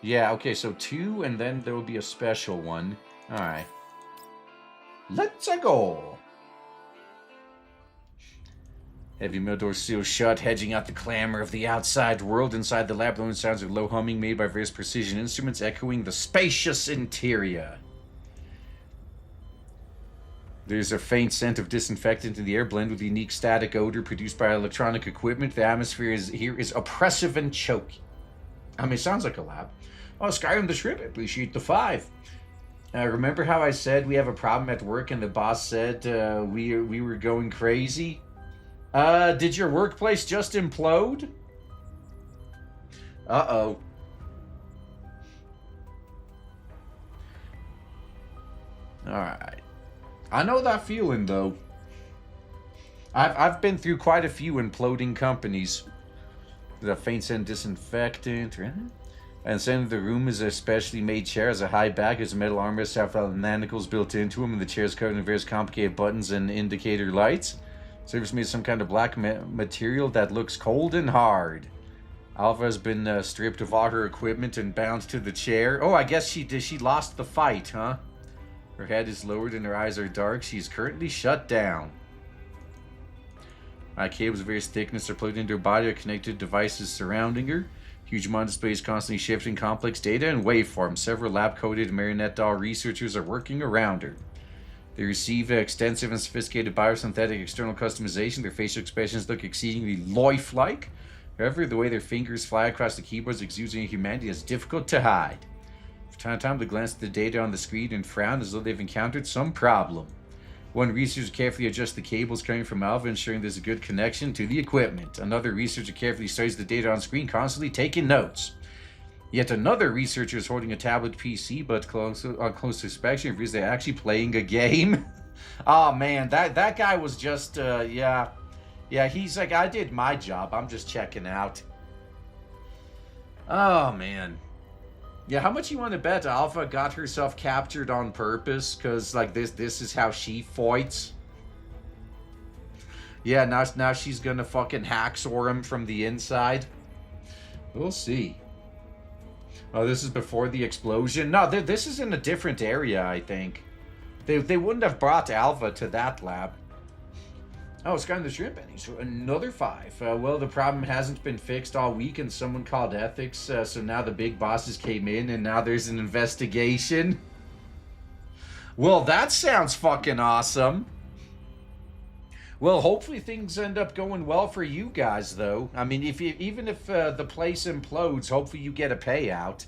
Yeah, okay, so 2, and then there will be a special one. Alright. Let's go! Heavy mill door sealed shut, hedging out the clamor of the outside world. Inside the lab, the sounds of low humming made by various precision instruments echoing the spacious interior. There's a faint scent of disinfectant in the air, blended with the unique static odor produced by electronic equipment. The atmosphere here is oppressive and choky. I mean, it sounds like a lab. Oh, Skyrim the Shrimp, I appreciate the 5. Remember how I said we have a problem at work and the boss said we were going crazy? Did your workplace just implode? Uh-oh. Alright. I know that feeling, though. I've been through quite a few imploding companies. The faint scent disinfectant, right? And center of the room is a specially made chair, has a high back, has a metal armrest, have manacles built into them, and the chair is covered in various complicated buttons and indicator lights. Surface made of some kind of black material that looks cold and hard. Alva has been stripped of all her equipment and bound to the chair. Oh, I guess she lost the fight, huh? Her head is lowered and her eyes are dark. She is currently shut down. Cables of various thickness are plugged into her body or connected to devices surrounding her. Huge monitor displays constantly shifting complex data and waveforms. Several lab-coded marionette doll researchers are working around her. They receive extensive and sophisticated biosynthetic external customization. Their facial expressions look exceedingly lifelike. However, the way their fingers fly across the keyboards exuding humanity is difficult to hide. From time to time, they glance at the data on the screen and frown as though they've encountered some problem. One researcher carefully adjusts the cables coming from Alva, ensuring there's a good connection to the equipment. Another researcher carefully studies the data on screen, constantly taking notes. Yet another researcher is holding a tablet PC, but on close inspection, reveals they're actually playing a game. Oh man, that guy was just, yeah, he's like, I did my job, I'm just checking out. Oh man. Yeah, how much you want to bet Alva got herself captured on purpose? Because, like, this is how she fights. Yeah, now she's gonna fucking hacksaw him from the inside. We'll see. Oh, this is before the explosion? No, this is in a different area, I think. They wouldn't have brought Alva to that lab. Oh, Sky the Shrimp Benny. So another 5. Well, the problem hasn't been fixed all week, and someone called ethics, so now the big bosses came in, and now there's an investigation. Well, that sounds fucking awesome. Well, hopefully things end up going well for you guys, though. I mean, even if the place implodes, hopefully you get a payout.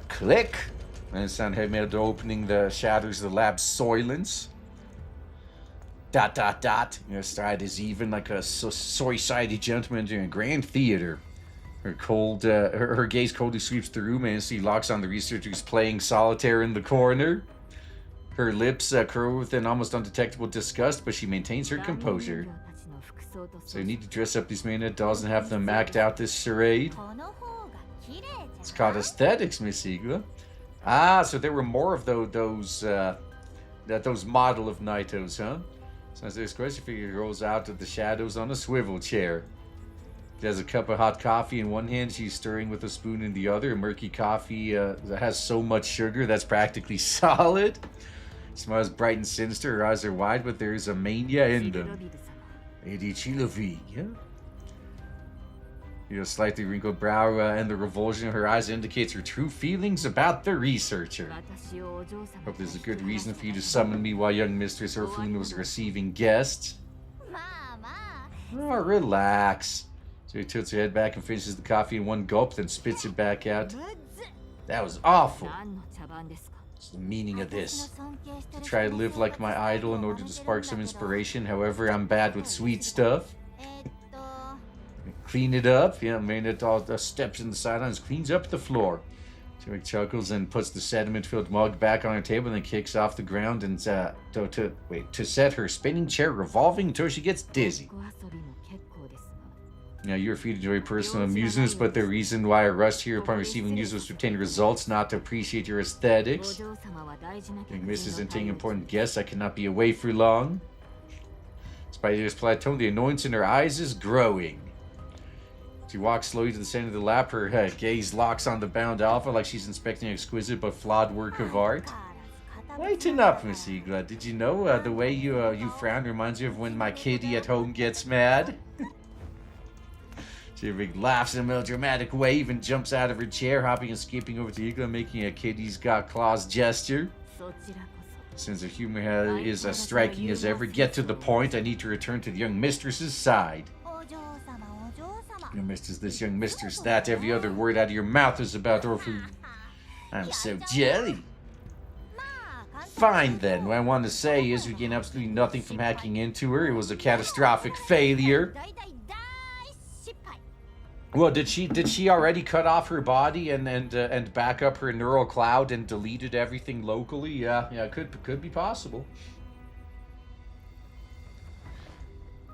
Click. And sound head opening the shatters the lab's soilence. ... Your stride is even like a soy-sided gentleman during a grand theater. Her gaze coldly sweeps the room and she locks on the researchers playing solitaire in the corner. Her lips curl with an almost undetectable disgust, but she maintains her composure. So you need to dress up these marionette dolls and have them act out this charade. It's called aesthetics, Miss Igla. Ah, so there were more of those model of Naitos, huh? So as this question figure rolls out of the shadows on a swivel chair. She has a cup of hot coffee in one hand, she's stirring with a spoon in the other. A murky coffee that has so much sugar that's practically solid. She smiles bright and sinister, her eyes are wide, but there is a mania in them. Lady Chilovi, yeah? Your slightly wrinkled brow and the revulsion in her eyes indicates her true feelings about the researcher. Hope there's a good reason for you to summon me while young Mistress Orphelune was receiving guests. Oh, relax. So he tilts her head back and finishes the coffee in one gulp, then spits it back out. That was awful. What's the meaning of this? To try to live like my idol in order to spark some inspiration. However, I'm bad with sweet stuff. Clean it up. Yeah, Maynard all steps in the sidelines, cleans up the floor. Tarek chuckles and puts the sediment-filled mug back on her table and then kicks off the ground and to set her spinning chair revolving until she gets dizzy. Now, you're free to enjoy personal amusements, but the reason why I rushed here upon receiving news was to obtain results, not to appreciate your aesthetics. Young Mrs. and taking important guests, I cannot be away for long. Despite this plateau, the annoyance in her eyes is growing. She walks slowly to the center of the lap, her gaze locks on the bound Alva like she's inspecting an exquisite but flawed work of art. Lighten up, Miss Igla. Did you know the way you frown reminds me of when my kitty at home gets mad? She laughs in a melodramatic wave and jumps out of her chair, hopping and skipping over to Igla, making a kitty's got claws gesture. Sense of humor is as striking as ever. Get to the point. I need to return to the young mistress's side. Young mistress, this young mistress, that. Every other word out of your mouth is about Orphelune. I'm so jelly. Fine then. What I want to say is we gain absolutely nothing from hacking into her. It was a catastrophic failure. Well, did she already cut off her body and back up her neural cloud and deleted everything locally? Yeah, could be possible.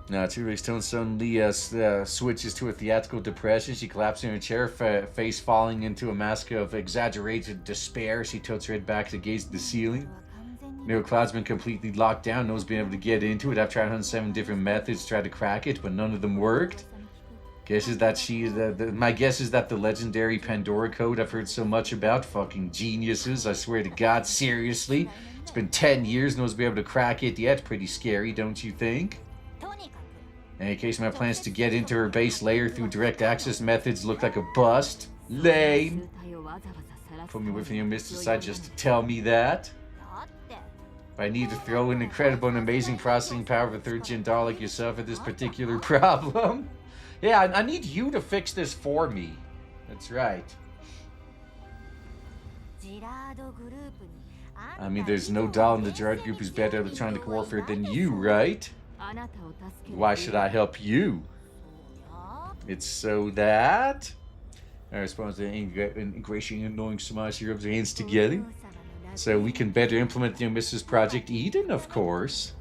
Now, Tyrese Stone suddenly switches to a theatrical depression. She collapses in her chair, face falling into a mask of exaggerated despair. She tilts her head back to gaze at the ceiling. Neural cloud's been completely locked down. No one's been able to get into it. I've tried 107 different methods to try to crack it, but none of them worked. My guess is that the legendary Pandora code I've heard so much about, fucking geniuses, I swear to God, seriously. It's been 10 years, no one's been able to crack it yet. Pretty scary, don't you think? In any case, my plans to get into her base layer through direct access methods look like a bust. Lame. Put me away from your mistress side just to tell me that. I need to throw an incredible and amazing processing power of a third-gen doll like yourself at this particular problem. Yeah, I need you to fix this for me. That's right. I mean, there's no doll in the Girard group who's better at electronic warfare than you, right? Why should I help you? It's so that... I respond to ingratiating and annoying smile. She rubs her hands together. So we can better implement the young Mrs. Project Eden, of course.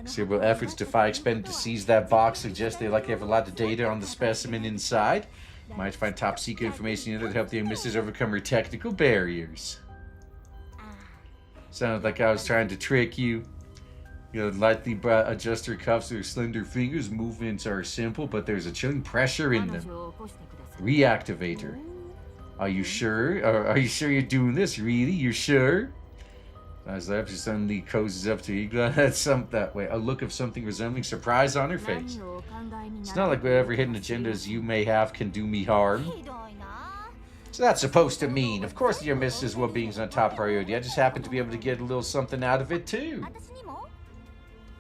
Several efforts to defy expended to seize that box suggest they likely have a lot of data on the specimen inside. Might find top secret information in there to help the young mistress overcome her technical barriers. Sounded like I was trying to trick you. You know, lightly adjust her cuffs to her slender fingers. Movements are simple, but there's a chilling pressure in them. Reactivate her. Are you sure? Are you sure you're doing this? Really? You sure? As left, she suddenly cozies up to Igla. That's that way. A look of something resembling surprise on her face. It's not like whatever hidden agendas you may have can do me harm. So that's supposed to mean, of course, your Mrs. Well-being's on top priority. I just happen to be able to get a little something out of it too.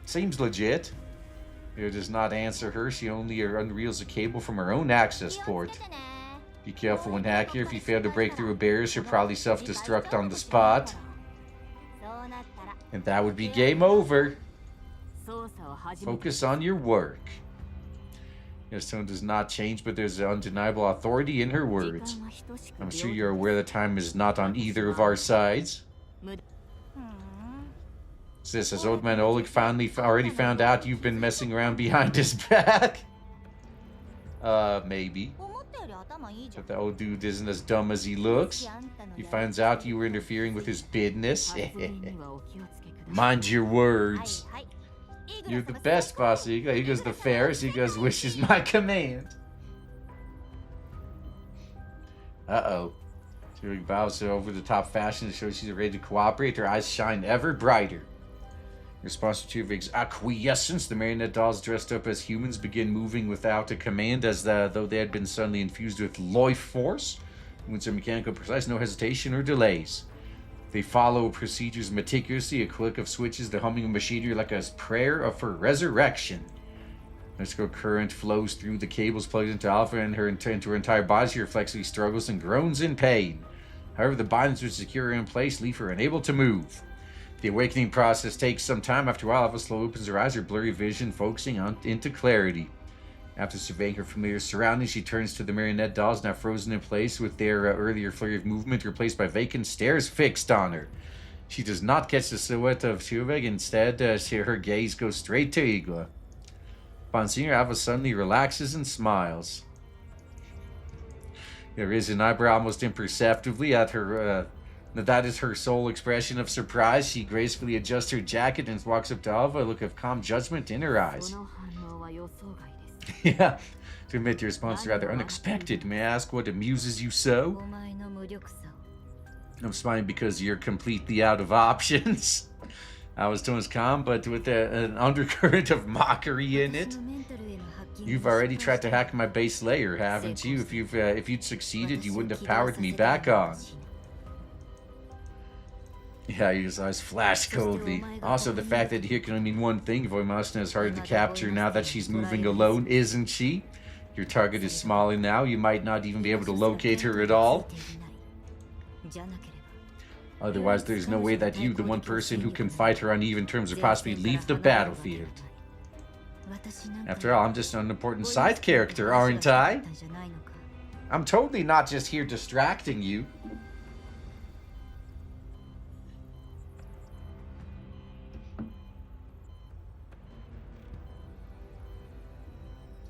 Seems legit. It does not answer her. She only unreels a cable from her own access port. Be careful when hacking her. If you fail to break through a barrier, she'll probably self-destruct on the spot. And that would be game over. Focus on your work. Your tone does not change, but there's an undeniable authority in her words. I'm sure you're aware that time is not on either of our sides. Sis, has old man Oleg already found out you've been messing around behind his back? Maybe. But the old dude isn't as dumb as he looks. He finds out you were interfering with his business. Mind your words. You're the best, boss. He goes the fairest. He goes wishes my command. Uh-oh. She bows to over-the-top fashion to show she's ready to cooperate. Her eyes shine ever brighter. In response to Tuvig's acquiescence, the marionette dolls dressed up as humans begin moving without a command, as though they had been suddenly infused with life force. Movements are mechanical, precise, no hesitation or delays. They follow procedures meticulously, a click of switches, the humming of machinery like a prayer for resurrection. Electrical current flows through the cables plugged into Alva and into her entire body. She reflexively struggles and groans in pain. However, the bindings which secure her in place leave her unable to move. The awakening process takes some time. After a while, Alva slowly opens her eyes, her blurry vision focusing into clarity. After surveying her familiar surroundings, she turns to the marionette dolls, now frozen in place with their earlier flurry of movement replaced by vacant stares fixed on her. She does not catch the silhouette of Tuvig. Instead, her gaze goes straight to Igla. Upon seeing her, Alva suddenly relaxes and smiles. There is an eyebrow almost imperceptibly at her. That is her sole expression of surprise. She gracefully adjusts her jacket and walks up to Alva, a look of calm judgment in her eyes. Yeah, to admit your response is rather unexpected. May I ask what amuses you so? I'm smiling because you're completely out of options. I was told it's calm, but with an undercurrent of mockery in it. You've already tried to hack my base layer, haven't you? If you'd succeeded, you wouldn't have powered me back on. Yeah, his eyes flash coldly. Also, the fact that here can only mean one thing. Vastina is harder to capture now that she's moving alone, isn't she? Your target is smaller now. You might not even be able to locate her at all. Otherwise, there's no way that you, the one person who can fight her on even terms, would possibly leave the battlefield. After all, I'm just an unimportant side character, aren't I? I'm totally not just here distracting you.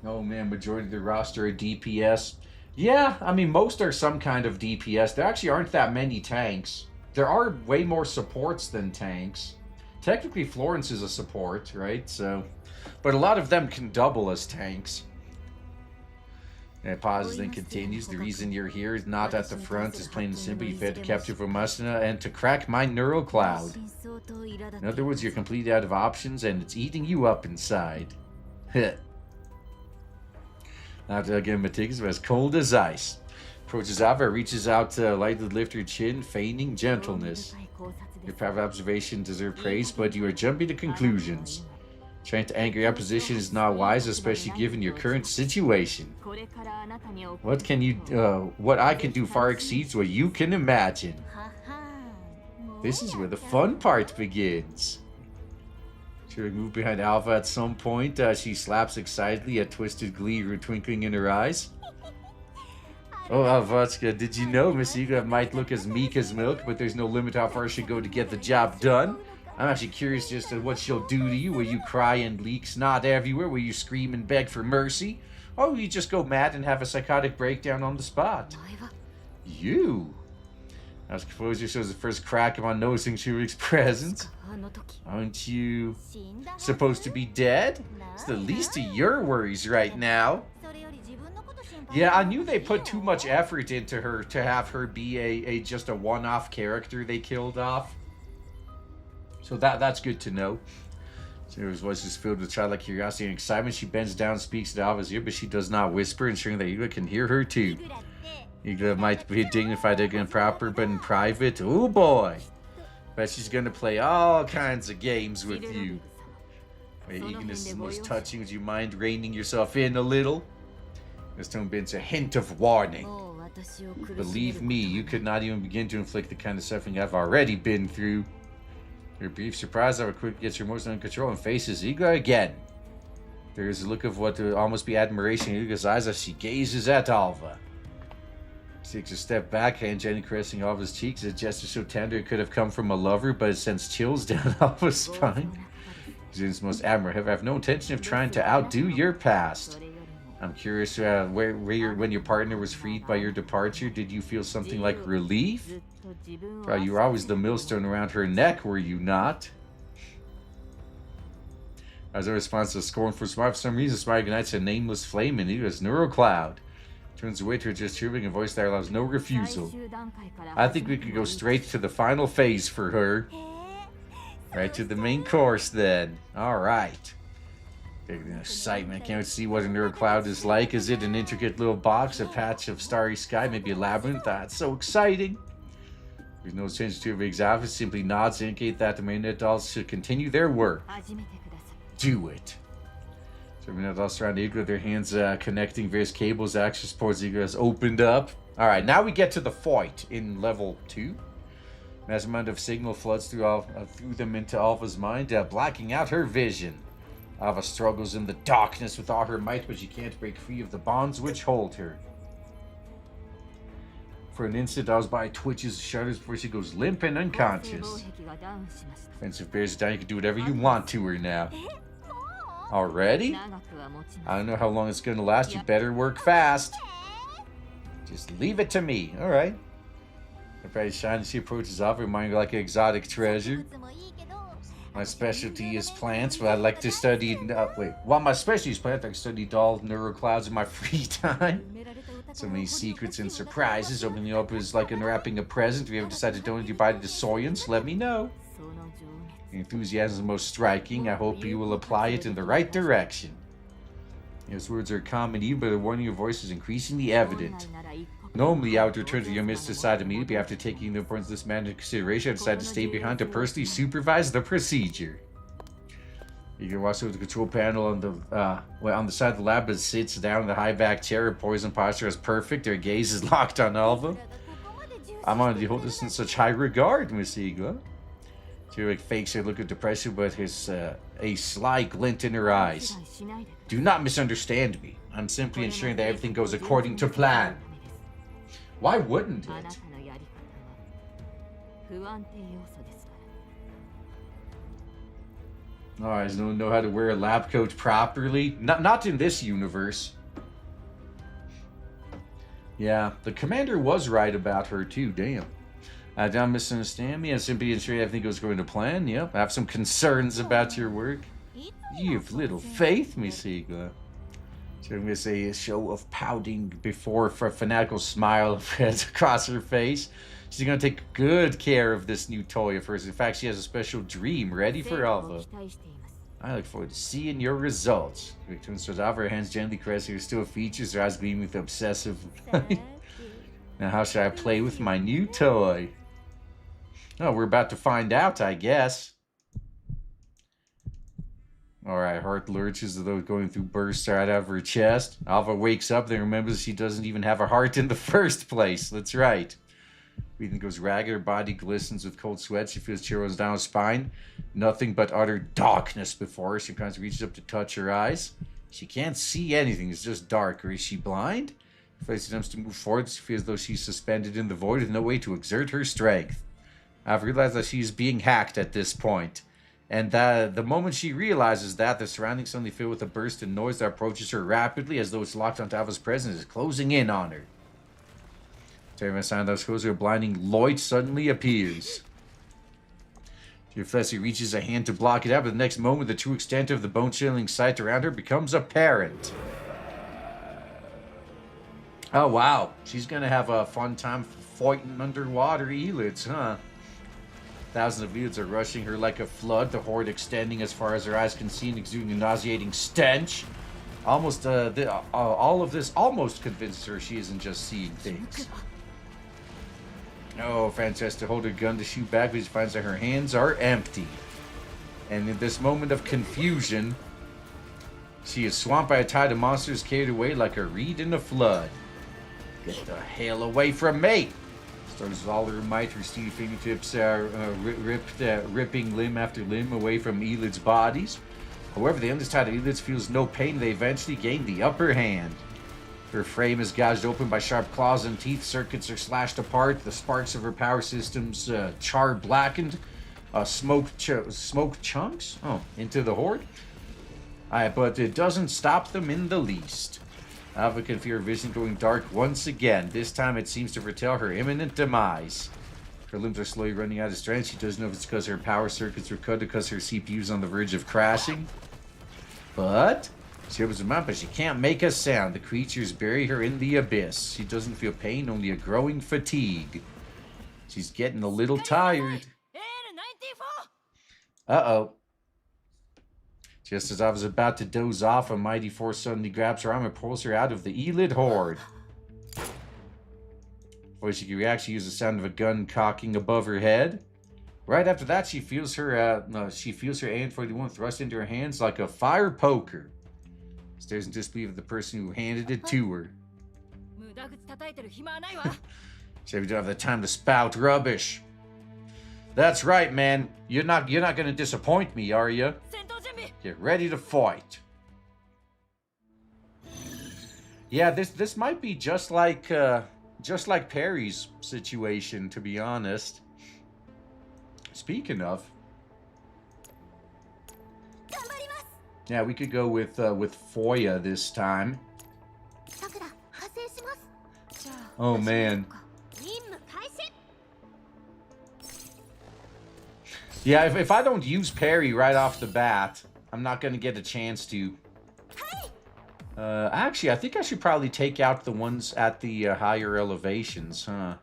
Oh man, majority of the roster are DPS. Yeah, I mean, most are some kind of DPS. There actually aren't that many tanks. There are way more supports than tanks. Technically, Florence is a support, right? So, but a lot of them can double as tanks. And it pauses, then continues. The reason you're here is not at the front, is plain and simple. You've had to capture Vastina and to crack my neural cloud. In other words, you're completely out of options, and it's eating you up inside. Not again, meticulous, but as cold as ice. Approaches Alva, reaches out to lightly lift her chin, feigning gentleness. Your power of observation deserves praise, but you are jumping to conclusions. Trying to anger your opposition is not wise, especially given your current situation. What I can do far exceeds what you can imagine. This is where the fun part begins. Should move behind Alva at some point. She slaps excitedly, a twisted glee twinkling in her eyes. Oh, Alvatska, did you know Miss Igla might look as meek as milk, but there's no limit how far she'll go to get the job done? I'm actually curious just at what she'll do to you. Will you cry and leak snot everywhere? Will you scream and beg for mercy? Oh, you just go mad and have a psychotic breakdown on the spot. You? As composure shows the first crack upon noticing Shurik's presence. Aren't you supposed to be dead? It's the least of your worries right now. Yeah, I knew they put too much effort into her to have her be just a one-off character they killed off. So that's good to know. Sarah's voice is filled with childlike curiosity and excitement. She bends down and speaks to Alva's ear, but she does not whisper, ensuring that Igla can hear her too. Igla might be dignified and proper, but in private, oh boy. Bet she's gonna play all kinds of games with you. Her eagerness is most touching. Would you mind reining yourself in a little? This tone bends a hint of warning. Believe me, you could not even begin to inflict the kind of suffering I've already been through. Her brief surprise however quickly gets her emotion under control and faces Igla again. There is a look of what would almost be admiration in Igla's eyes as she gazes at Alva. She takes a step back, hand gently caressing Alva's cheeks, a gesture so tender it could have come from a lover, but it sends chills down Alva's spine. She's most admirable. I have no intention of trying to outdo your past. I'm curious, when your partner was freed by your departure, did you feel something like relief? You were always the millstone around her neck, were you not? As a response to a scornful smile, for some reason, smile ignites a nameless flame in Igla's neural cloud. Turns away to her just chirping a voice that allows no refusal. I think we could go straight to the final phase for her. Right to the main course, then. Alright. Big excitement. I can't see what a neural cloud is like. Is it an intricate little box, a patch of starry sky, maybe a labyrinth? That's so exciting. There's no change to Vig's outfit. Simply nods to indicate that the marionette dolls should continue their work. Do it. So marionette dolls surround Igla, their hands connecting various cables. Access towards Igla has opened up. Alright, now we get to the fight in level 2. Mass amount of signal floods through them into Alva's mind, blacking out her vision. Alva struggles in the darkness with all her might, but she can't break free of the bonds which hold her. For an instant, Alva's body twitches and shudders before she goes limp and unconscious. Defensive bears down, you can do whatever you want to her now. Already? I don't know how long it's going to last, you better work fast. Just leave it to me, alright. The bright shine as she approaches Alva, reminding her like an exotic treasure. My specialty is plants, but I like to study... While my specialty is plants, I study doll neuroclouds in my free time. So many secrets and surprises. Opening up is like unwrapping a present. If you ever decide to donate your body to Soyance, let me know. Your enthusiasm is most striking. I hope you will apply it in the right direction. His words are common, but the warning of your voice is increasingly evident. Normally, I would return to your mistress side immediately after taking the importance of this matter into consideration. I decided to stay behind to personally supervise the procedure. You can watch over the control panel on the side of the lab as it sits down in the high back chair. Her poison posture is perfect. Her gaze is locked on Alva. I'm on the hold this in such high regard, Miss Igla. She fakes her look of depression, but has a sly glint in her eyes. Do not misunderstand me. I'm simply ensuring that everything goes according to plan. Why wouldn't it? I don't know how to wear a lab coat properly. Not in this universe. Yeah, the commander was right about her too, damn. Don't misunderstand me. I'm simply ensuring everything goes according to plan. Yep, I have some concerns about your work. You have little faith, Miss Igla. So I'm going to say a show of pouting before a fanatical smile spreads across her face. She's going to take good care of this new toy of hers. In fact, she has a special dream ready for Alva. I look forward to seeing your results. She turns towards Alva, her hands gently caressing her still features, her eyes gleaming with obsessive light. Now how should I play with my new toy? Oh, we're about to find out, I guess. Alright, heart lurches as though going through bursts right out of her chest. Alva wakes up, then remembers she doesn't even have a heart in the first place. That's right. Breathing goes ragged, her body glistens with cold sweat. She feels chills down her spine. Nothing but utter darkness before her. She kind of reaches up to touch her eyes. She can't see anything, it's just dark. Or is she blind? If she attempts to move forward, she feels as though she's suspended in the void with no way to exert her strength. I've realized that she is being hacked at this point. And the moment she realizes that, the surroundings suddenly fill with a burst of noise that approaches her rapidly as though it's locked onto Alva's presence, is closing in on her. Terrifying sound that closer, a blinding light suddenly appears. She reflexively reaches a hand to block it out, but the next moment, the true extent of the bone-chilling sight around her becomes apparent. Oh, wow. She's going to have a fun time fighting underwater elids, huh? Thousands of elids are rushing her like a flood, the horde extending as far as her eyes can see and exuding a nauseating stench. Almost, all of this almost convinces her she isn't just seeing things. Oh, Francesca hold her gun to shoot back, but she finds that her hands are empty. And in this moment of confusion, she is swamped by a tide of monsters carried away like a reed in a flood. Get the hell away from me! Starts with all her might, her steely fingertips ripping limb after limb away from Elid's bodies. However, the endless tide of Elids feels no pain. They eventually gain the upper hand. Her frame is gouged open by sharp claws and teeth. Circuits are slashed apart. The sparks of her power systems char blackened. Smoke chunks? Oh, into the horde? But it doesn't stop them in the least. Alva can feel her vision going dark once again. This time it seems to foretell her imminent demise. Her limbs are slowly running out of strength. She doesn't know if it's because her power circuits were cut, because her CPU's on the verge of crashing. But she opens her mouth, but she can't make a sound. The creatures bury her in the abyss. She doesn't feel pain, only a growing fatigue. She's getting a little tired. Uh-oh. Just as I was about to doze off, a mighty force suddenly grabs her arm and pulls her out of the Elid horde. Before she can react, she uses the sound of a gun cocking above her head. Right after that, she feels her AN-41 thrust into her hands like a fire poker. Stares in disbelief at the person who handed it to her. She don't have the time to spout rubbish. That's right, man. You're not gonna disappoint me, are you? Get ready to fight. Yeah, this might be just like Perry's situation, to be honest. Speaking of, yeah, we could go with Foya this time. Oh man. Yeah, if I don't use Perry right off the bat, I'm not going to get a chance to. Actually, I think I should probably take out the ones at the higher elevations, huh?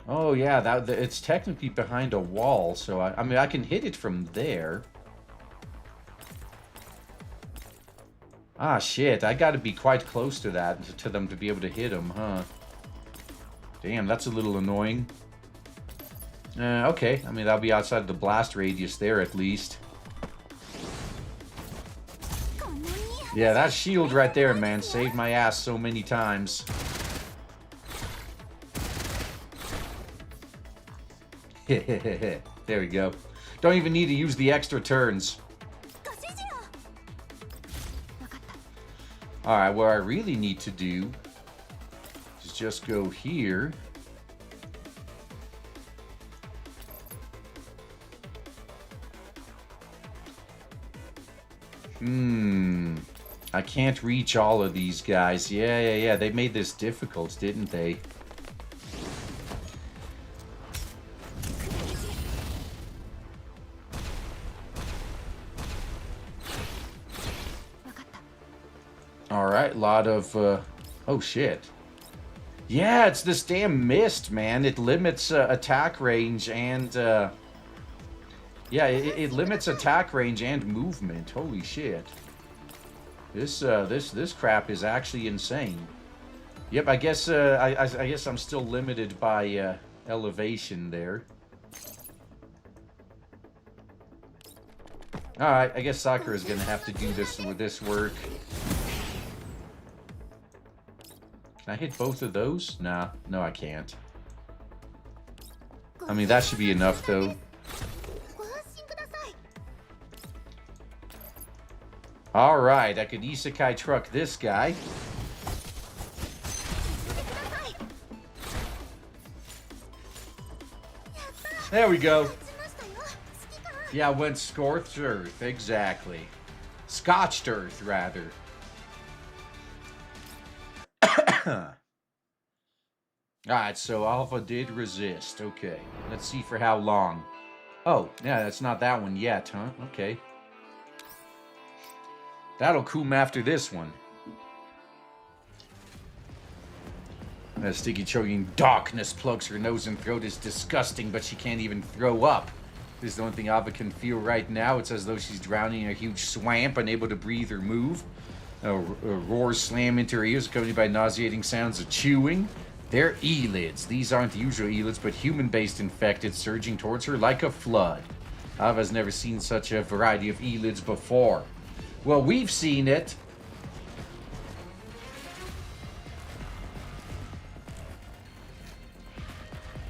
Oh yeah, it's technically behind a wall, so I mean I can hit it from there. Ah shit, I gotta be quite close to that, to them to be able to hit them, huh? Damn, that's a little annoying. Okay, I mean that'll be outside of the blast radius there at least. Yeah, that shield right there, man, saved my ass so many times. There we go. Don't even need to use the extra turns. Alright, what I really need to do is just go here. I can't reach all of these guys. Yeah. They made this difficult, didn't they? Alright, lot of, oh shit. Yeah, it's this damn mist, man. It limits attack range and, yeah, it limits attack range and movement. Holy shit. This crap is actually insane. Yep, I guess, I guess I'm still limited by, elevation there. Alright, I guess Sakura's gonna have to do this work. Can I hit both of those? Nah, no I can't. I mean, that should be enough, though. Alright, I could isekai truck this guy. There we go. Yeah, went scorched earth, exactly. Scotched earth, rather. Alright, so Alva did resist. Okay, let's see for how long. Oh, yeah, that's not that one yet, huh? Okay. That'll come after this one. That sticky choking darkness plugs her nose and throat is disgusting, but she can't even throw up. This is the only thing Alva can feel right now. It's as though she's drowning in a huge swamp, unable to breathe or move. Roars slam into her ears, accompanied by nauseating sounds of chewing. They're elids. These aren't the usual elids, but human-based infected, surging towards her like a flood. Alva's never seen such a variety of elids before. Well, we've seen it.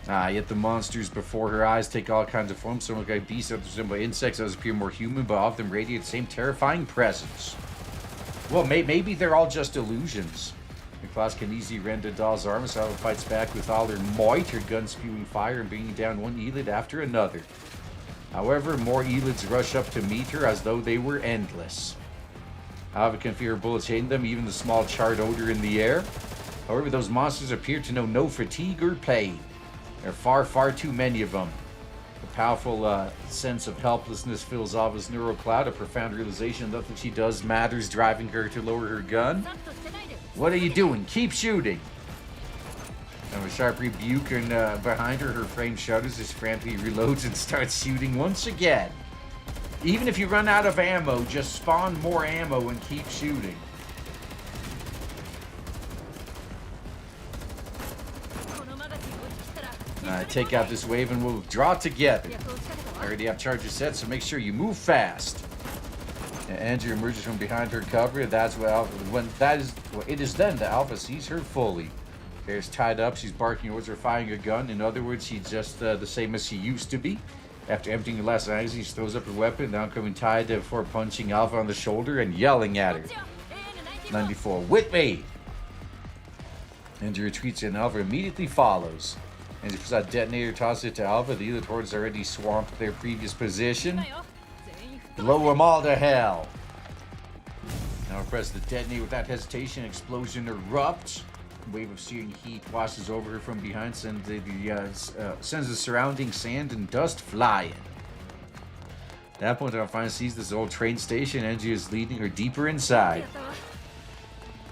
Yet the monsters before her eyes take all kinds of forms. Some look like beasts, others resemble insects, others appear more human, but all of them radiate the same terrifying presence. Well, maybe they're all just illusions. The class can easily rend a doll's armor, so Alva fights back with all her might, her gun spewing fire and bringing down one elid after another. However, more elids rush up to meet her as though they were endless. Alva can feel her bullets hitting them, even the small charred odor in the air. However, those monsters appear to know no fatigue or pain. There are far too many of them. A powerful sense of helplessness fills Alva's neural cloud, a profound realization that nothing she does matters, driving her to lower her gun. What are you doing? Keep shooting! And with a sharp rebuke and behind her, her frame shudders as she frantically reloads and starts shooting once again. Even if you run out of ammo, just spawn more ammo and keep shooting. Take out this wave and we'll withdraw together. I already have charges set, so make sure you move fast. Andrew emerges from behind her cover. That's what Alva, it is then that Alva sees her fully. Hair's tied up, she's barking orders or firing a gun. In other words, she's just the same as she used to be. After emptying her last magazine, she throws up her weapon, now coming tied before punching Alva on the shoulder and yelling at her. 94, with me! Andrew retreats and Alva immediately follows. As he puts out detonator, tosses it to Alva. The elite hordes already swamped their previous position. Blow them all to hell. Now press the detonator without hesitation. Explosion erupts. A wave of searing heat washes over her from behind, sends the surrounding sand and dust flying. At that point, Alva finally sees this old train station. Angie is leading her deeper inside.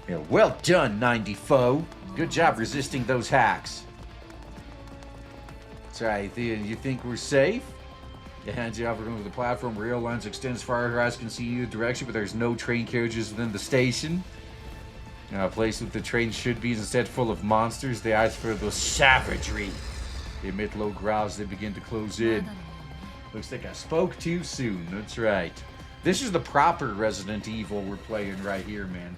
Yeah, well done, 94. Good job resisting those hacks. That's right, you think we're safe? It hands you over to the platform. Rail lines extend as far as her eyes can see either direction, but there's no train carriages within the station. A place that the train should be is instead full of monsters. They eyes for the savagery. They emit low growls. They begin to close in. Looks like I spoke too soon. That's right. This is the proper Resident Evil we're playing right here, man.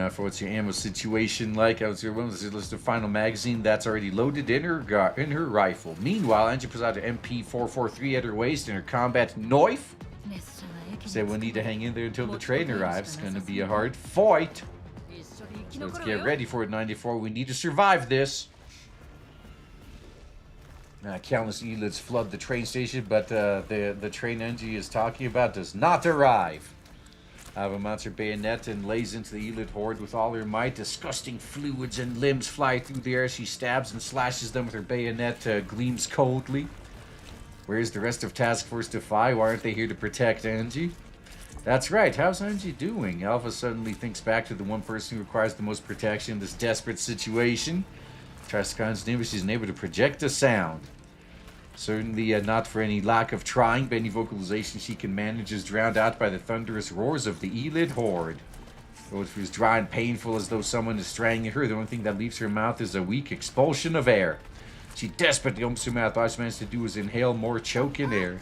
For what's your ammo situation like? I was here. This is a list of final magazine that's already loaded in her rifle. Meanwhile, Angie pulls out an MP443 at her waist and her combat knife. Say we'll need to hang in there until the train arrives. It's going to be a hard fight. So let's get ready for it, 94. We need to survive this. Countless elids flood the train station, but the train Angie is talking about does not arrive. Alva mounts her bayonet and lays into the elid horde with all her might. Disgusting fluids and limbs fly through the air. She stabs and slashes them with her bayonet, gleams coldly. Where's the rest of Task Force Defy? Why aren't they here to protect Angie? That's right, how's Angie doing? Alva suddenly thinks back to the one person who requires the most protection in this desperate situation. Tries to concentrate, but she's unable to project a sound. Certainly not for any lack of trying, but any vocalization she can manage is drowned out by the thunderous roars of the elid horde. Though it feels dry and painful as though someone is strangling her, the only thing that leaves her mouth is a weak expulsion of air. She desperately opens her mouth. All she manages to do is inhale more choking air.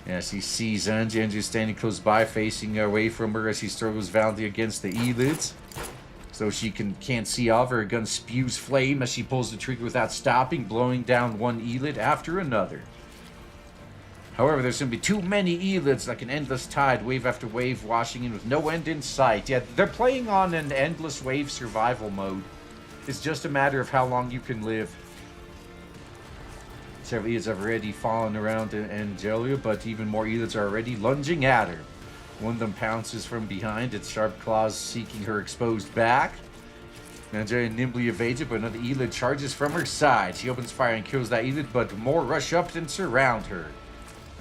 As she sees Angie, Angie is standing close by, facing away from her as she struggles valiantly against the elids. So she can't see Alva. Her gun spews flame as she pulls the trigger without stopping, blowing down one elid after another. However, there's going to be too many Elids, like an endless tide, wave after wave, washing in with no end in sight. Yeah, they're playing on an endless wave survival mode. It's just a matter of how long you can live. Several Elids have already fallen around Angelia, but even more Elids are already lunging at her. One of them pounces from behind, its sharp claws seeking her exposed back. Angelia nimbly evades it, but another Elid charges from her side. She opens fire and kills that Elid, but more rush up and surround her.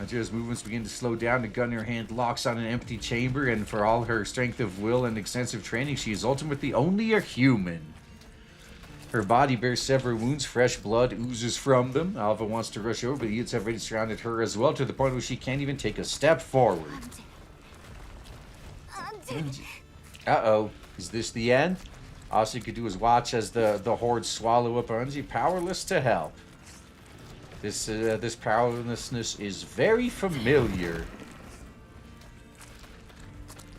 Angelia's movements begin to slow down. The gun in her hand locks on an empty chamber, and for all her strength of will and extensive training, she is ultimately only a human. Her body bears several wounds. Fresh blood oozes from them. Alva wants to rush over, but the Elids have already surrounded her as well, to the point where she can't even take a step forward. Uh-oh. Is this the end? All she could do is watch as the horde swallow up Angie, powerless to help. This powerlessness is very familiar.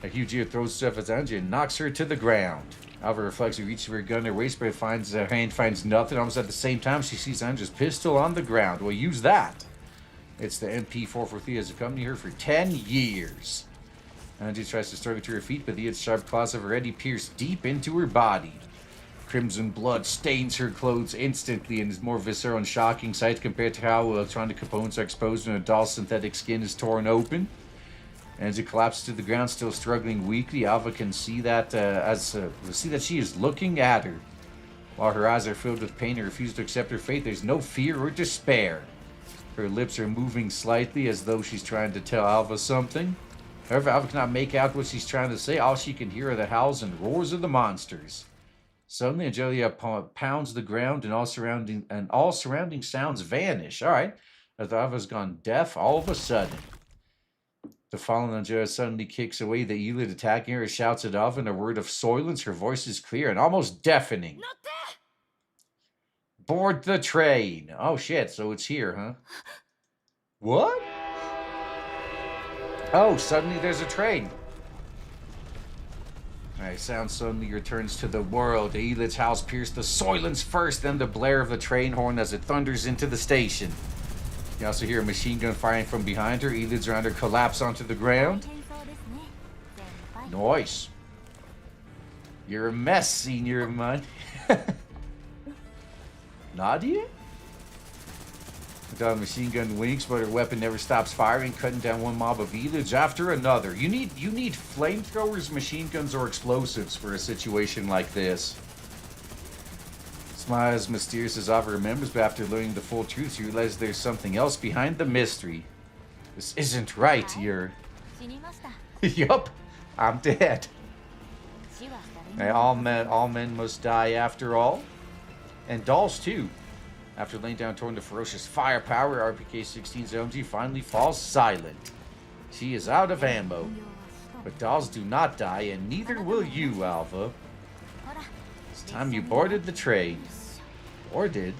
A huge ear throws stuff at Angie and knocks her to the ground. Alva reflects her reach for her gun in her waist, but her hand finds nothing. Almost at the same time, she sees Angie's pistol on the ground. Well, use that. It's the MP443 has accompanied her for 10 years. Angie tries to struggle to her feet, but the sharp claws have already pierced deep into her body. Crimson blood stains her clothes instantly and is more visceral and shocking sight compared to how electronic components are exposed when a doll's synthetic skin is torn open. Angie collapses to the ground, still struggling weakly. Alva can see that she is looking at her. While her eyes are filled with pain and refuse to accept her fate, there's no fear or despair. Her lips are moving slightly as though she's trying to tell Alva something. However, Alva cannot make out what she's trying to say. All she can hear are the howls and roars of the monsters. Suddenly, Angelia pounds the ground, and all surrounding sounds vanish. All right, as Alva's gone deaf all of a sudden. The fallen Angelia suddenly kicks away the Elid attacking her, shouts at Alva in a word of silence. Her voice is clear and almost deafening. Board the train. Oh shit! So it's here, huh? What? Oh, suddenly there's a train. Alright, sound suddenly returns to the world. The Elid's howls pierce the silence first, then the blare of the train horn as it thunders into the station. You also hear a machine gun firing from behind her. Elids around her collapse onto the ground. Nice. You're a mess, senior of mine. Nadia? The machine gun winks, but her weapon never stops firing, cutting down one mob of Elids after another. You need flamethrowers, machine guns, or explosives for a situation like this. Smile as mysterious as Alva remembers, but after learning the full truth, she realizes there's something else behind the mystery. This isn't right, you're... Yup, I'm dead. All men must die after all. And dolls too. After laying down toward the ferocious firepower, RPK-16's LMG finally falls silent. She is out of ammo. But dolls do not die, and neither will you, Alva. It's time you boarded the train. Or did.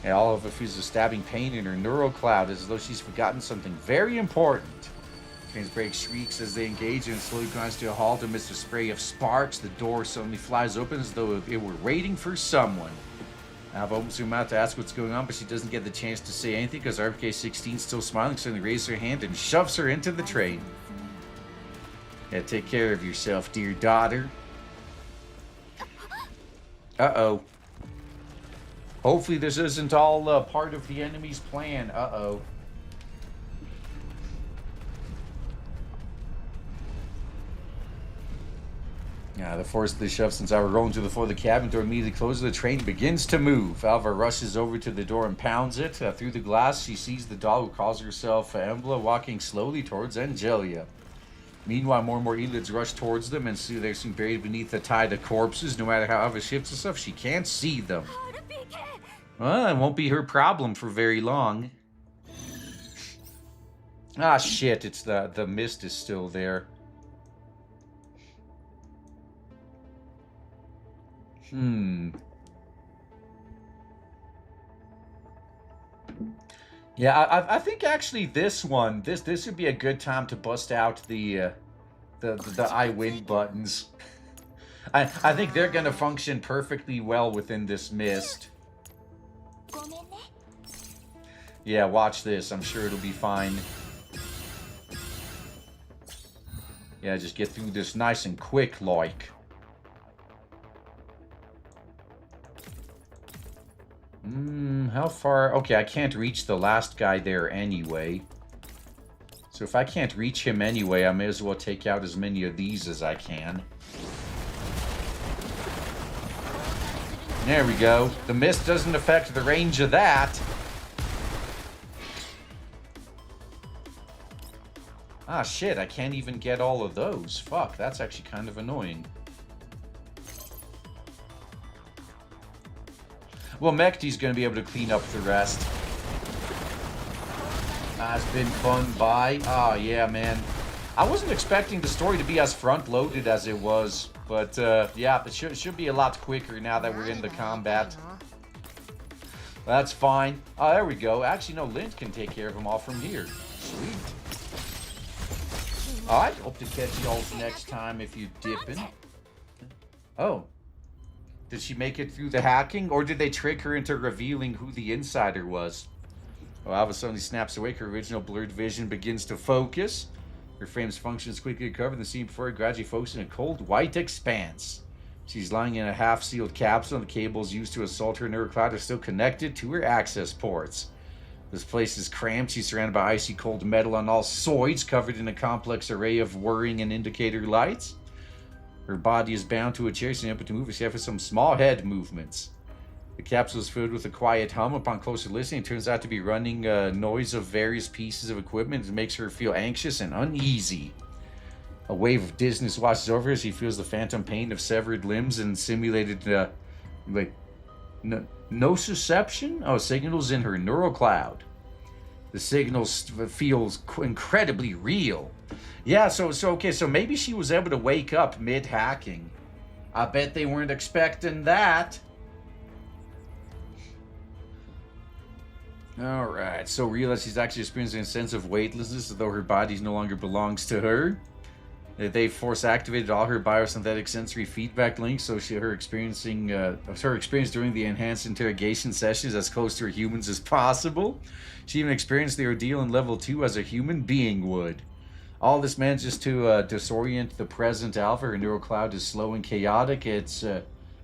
And Alva feels a stabbing pain in her neural cloud as though she's forgotten something very important. Trains break shrieks as they engage and slowly grinds to a halt amidst a spray of sparks. The door suddenly flies open as though it were waiting for someone. Alva opens her mouth to ask what's going on, but she doesn't get the chance to say anything because RPK-16, still smiling, suddenly raises her hand and shoves her into the train. Yeah, take care of yourself, dear daughter. Uh-oh. Hopefully this isn't all part of the enemy's plan. Uh-oh. The force of the shove sends Alva rolling to the floor of the cabin. Door immediately closes. The train begins to move. Alva rushes over to the door and pounds it. Through the glass, she sees the doll who calls herself Embla walking slowly towards Angelia. Meanwhile, more and more Elids rush towards them and see they're soon buried beneath a tide of corpses. No matter how Alva shifts herself, she can't see them. Well, it won't be her problem for very long. Ah, shit, it's the mist is still there. Yeah, I think actually this one, this would be a good time to bust out the I win buttons. I think they're gonna function perfectly well within this mist. Yeah, watch this. I'm sure it'll be fine. Yeah, just get through this nice and quick, like. How far? Okay, I can't reach the last guy there anyway. So if I can't reach him anyway, I may as well take out as many of these as I can. There we go. The mist doesn't affect the range of that. Ah, shit, I can't even get all of those. Fuck, that's actually kind of annoying. Well, Mekti's going to be able to clean up the rest. It's been fun. Bye. Oh, yeah, man. I wasn't expecting the story to be as front-loaded as it was. But, yeah, it should be a lot quicker now that we're in the combat. That's fine. Oh, there we go. Actually, no, Lint can take care of them all from here. Sweet. Alright, hope to catch y'all next time if you dippin'. Oh. Did she make it through the hacking? Or did they trick her into revealing who the insider was? Well, Alva suddenly snaps awake. Her original blurred vision begins to focus. Her frame's functions quickly recover. The scene before her gradually focuses in a cold, white expanse. She's lying in a half-sealed capsule, and the cables used to assault her neurocloud are still connected to her access ports. This place is cramped. She's surrounded by icy cold metal on all sides, covered in a complex array of whirring and indicator lights. Her body is bound to a chair, she's unable to move except for some small head movements. The capsule is filled with a quiet hum. Upon closer listening, it turns out to be running noise of various pieces of equipment. It makes her feel anxious and uneasy. A wave of dizziness washes over her as she feels the phantom pain of severed limbs and simulated, nociception? Oh, signals in her neural cloud. The signals feels incredibly real. Yeah, so okay, so maybe she was able to wake up mid-hacking. I bet they weren't expecting that. Alright, so realize she's actually experiencing a sense of weightlessness as though her body no longer belongs to her. They force activated all her biosynthetic sensory feedback links, so her experience during the enhanced interrogation sessions as close to her humans as possible. She even experienced the ordeal in level 2 as a human being would. All this manages to disorient the present Alva. Her neural cloud is slow and chaotic. It's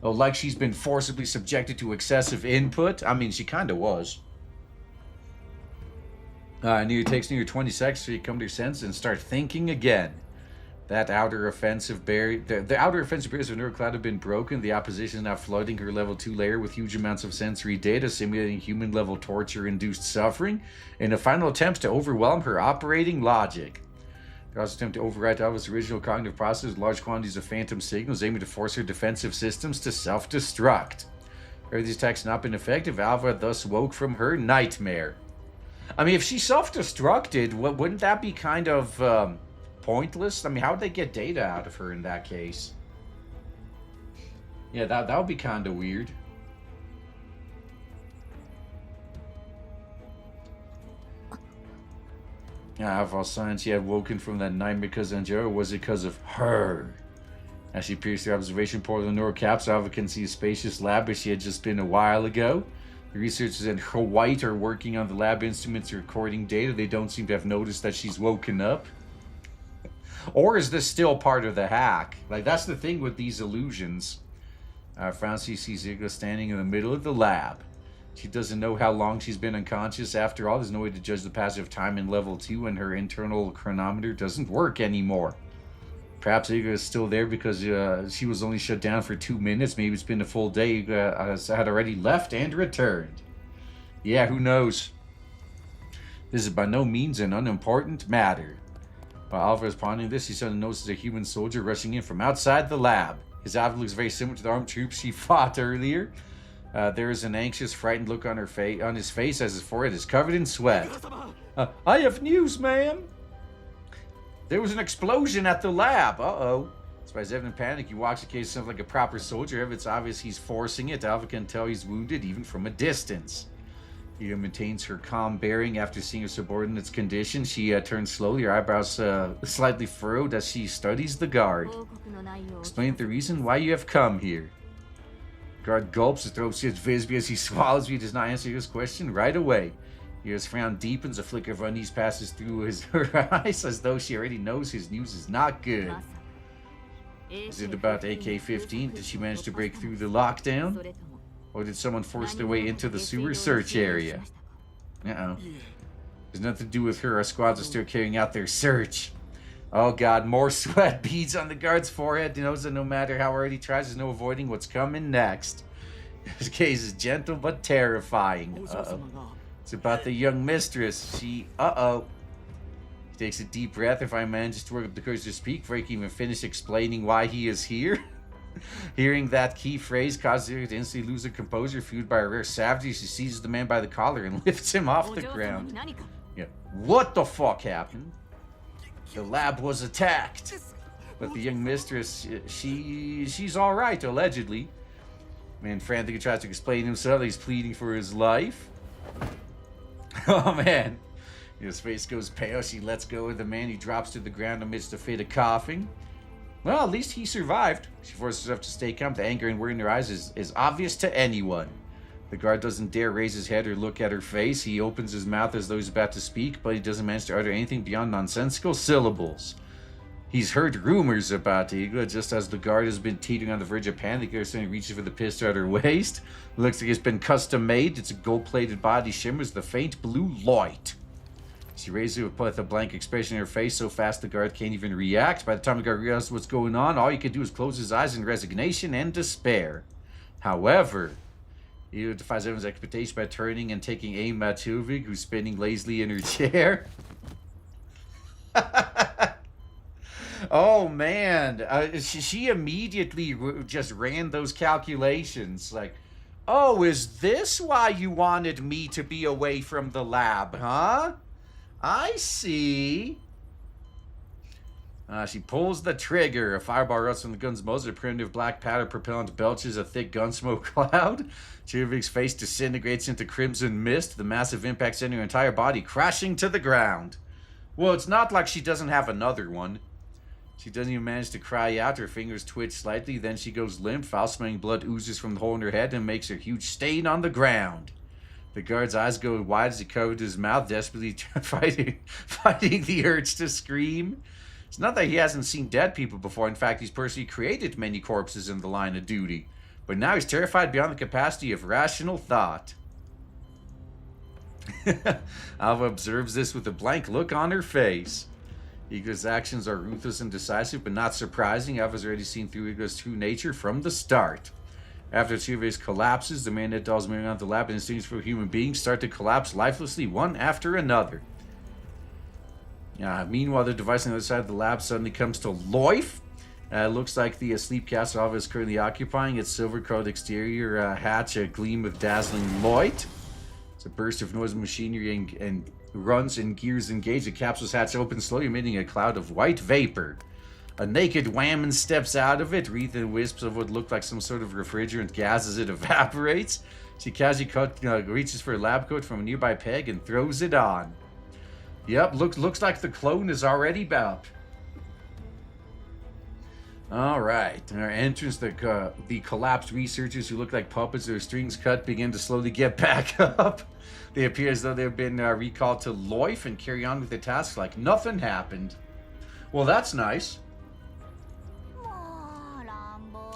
like she's been forcibly subjected to excessive input. I mean, she kind of was. It takes near 20 seconds for you to come to your senses and start thinking again. That outer offensive barrier, the outer offensive barriers of neurocloud have been broken. The opposition is now flooding her level 2 layer with huge amounts of sensory data, simulating human level torture-induced suffering, in a final attempt to overwhelm her operating logic. They also attempt to override Alva's original cognitive process with large quantities of phantom signals, aiming to force her defensive systems to self-destruct. Had these attacks not been effective, Alva thus woke from her nightmare. I mean, if she self-destructed, wouldn't that be kind of pointless? I mean, how would they get data out of her in that case? Yeah, that would be kind of weird. Alva signs she had woken from that nightmare because of Angela, or was it because of her? As she peers through the observation portal of the neural capsule, Alva can see a spacious lab where she had just been a while ago. The researchers in white are working on the lab instruments recording data. They don't seem to have noticed that she's woken up. Or is this still part of the hack? Like, that's the thing with these illusions. Francie sees Ziegler standing in the middle of the lab. She doesn't know how long she's been unconscious. After all, there's no way to judge the passage of time in level 2, and her internal chronometer doesn't work anymore. Perhaps Ziegler is still there because she was only shut down for 2 minutes. Maybe it's been a full day. Had already left and returned. Yeah, who knows? This is by no means an unimportant matter. While Alva is pondering this, he suddenly notices a human soldier rushing in from outside the lab. His outfit looks very similar to the armed troops she fought earlier. There is an anxious, frightened look on his face as his forehead is covered in sweat. I have news, ma'am. There was an explosion at the lab. Uh-oh. Despite his evident panic, he walks the case something like a proper soldier. If it's obvious he's forcing it, Alva can tell he's wounded even from a distance. He maintains her calm bearing after seeing her subordinate's condition. She turns slowly, her eyebrows slightly furrowed as she studies the guard. Explain the reason why you have come here. Guard gulps, his throat shifts visibly as he swallows. He does not answer his question right away. His frown deepens, a flicker of unease passes through her eyes as though she already knows his news is not good. Is it about AK-15? Did she manage to break through the lockdown? Or did someone force their way into the sewer search area? Uh-oh. There's nothing to do with her. Our squads are still carrying out their search. Oh god, more sweat beads on the guard's forehead. He knows that no matter how hard he tries, there's no avoiding what's coming next. His gaze is gentle but terrifying. Uh-oh. It's about the young mistress. Uh-oh. He takes a deep breath. If I manages to work up the courage to speak before he can even finish explaining why he is here. Hearing that key phrase causes her to instantly lose her composure. Fueled by a rare savagery, she seizes the man by the collar and lifts him off the ground. Yeah. What the fuck happened? The lab was attacked. But the young mistress, she's alright, allegedly. Man frantically tries to explain himself. He's pleading for his life. Oh man. His face goes pale. She lets go of the man. He drops to the ground amidst a fit of coughing. Well, at least he survived. She forces herself to stay calm. The anger and worry in her eyes is obvious to anyone. The guard doesn't dare raise his head or look at her face. He opens his mouth as though he's about to speak, but he doesn't manage to utter anything beyond nonsensical syllables. He's heard rumors about Igla, just as the guard has been teetering on the verge of panic. He suddenly reaches for the pistol at her waist. Looks like it's been custom made. It's a gold-plated body, shimmers the faint blue light. She raises it with a blank expression in her face so fast the guard can't even react. By the time the guard realizes what's going on, all he can do is close his eyes in resignation and despair. However, he defies everyone's expectation by turning and taking aim at Tuvig, who's spinning lazily in her chair. Oh man, she immediately just ran those calculations. Like, oh, is this why you wanted me to be away from the lab, huh? I see. She pulls the trigger. A fireball erupts from the gun's muzzle. A primitive black powder propellant belches a thick gun smoke cloud. Chirvik's face disintegrates into crimson mist. The massive impact sends her entire body crashing to the ground. Well, it's not like she doesn't have another one. She doesn't even manage to cry out. Her fingers twitch slightly. Then she goes limp. Foul-smelling blood oozes from the hole in her head and makes a huge stain on the ground. The guard's eyes go wide as he covers his mouth, desperately fighting the urge to scream. It's not that he hasn't seen dead people before. In fact, he's personally created many corpses in the line of duty. But now he's terrified beyond the capacity of rational thought. Alva observes this with a blank look on her face. Igor's actions are ruthless and decisive, but not surprising. Alva's already seen through Igor's true nature from the start. After Chirvik's collapses, the marionette dolls moving around the lab and instincts for human beings start to collapse lifelessly, one after another. Meanwhile, the device on the other side of the lab suddenly comes to life. Looks like the sleep castle Alva is currently occupying. Its silver-colored exterior hatch a gleam of dazzling light. It's a burst of noise and machinery and runs and gears engage. The capsule's hatch opens slowly, emitting a cloud of white vapor. A naked Whammon steps out of it, wreathed in wisps of what looked like some sort of refrigerant gas as it evaporates. She casually reaches for a lab coat from a nearby peg and throws it on. Yep, looks like the clone is already up. Alright, in our entrance, the collapsed researchers who look like puppets, their strings cut, begin to slowly get back up. They appear as though they've been recalled to life and carry on with their tasks like nothing happened. Well, that's nice.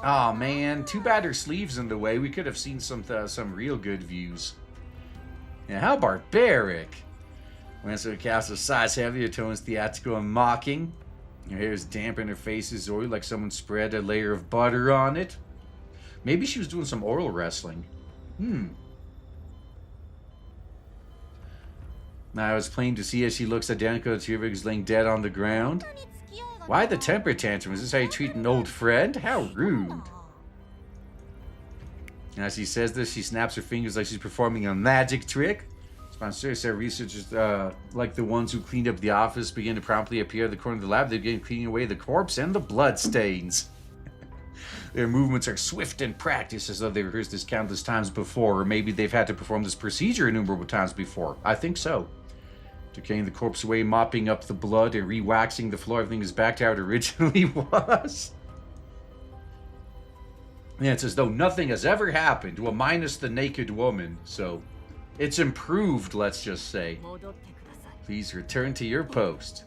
Oh man, too bad her sleeve's in the way. We could have seen some real good views. Yeah, how barbaric. Lancer casts a size heavier, tones theatrical and mocking. Her hair is damp and her face is oily, like someone spread a layer of butter on it. Maybe she was doing some oral wrestling. Now it's plain to see as she looks identical to Chirvik's laying dead on the ground. Why the temper tantrum? Is this how you treat an old friend? How rude. As she says this, she snaps her fingers like she's performing a magic trick. Sponsors said researchers like the ones who cleaned up the office begin to promptly appear at the corner of the lab. They begin cleaning away the corpse and the blood stains. Their movements are swift and practiced as though they've rehearsed this countless times before, or maybe they've had to perform this procedure innumerable times before. I think so. They're carrying the corpse away, mopping up the blood and re-waxing the floor. Everything is back to how it originally was. Yeah, it's as though nothing has ever happened. Well, minus the naked woman, so It's improved, let's just say. Please return to your post.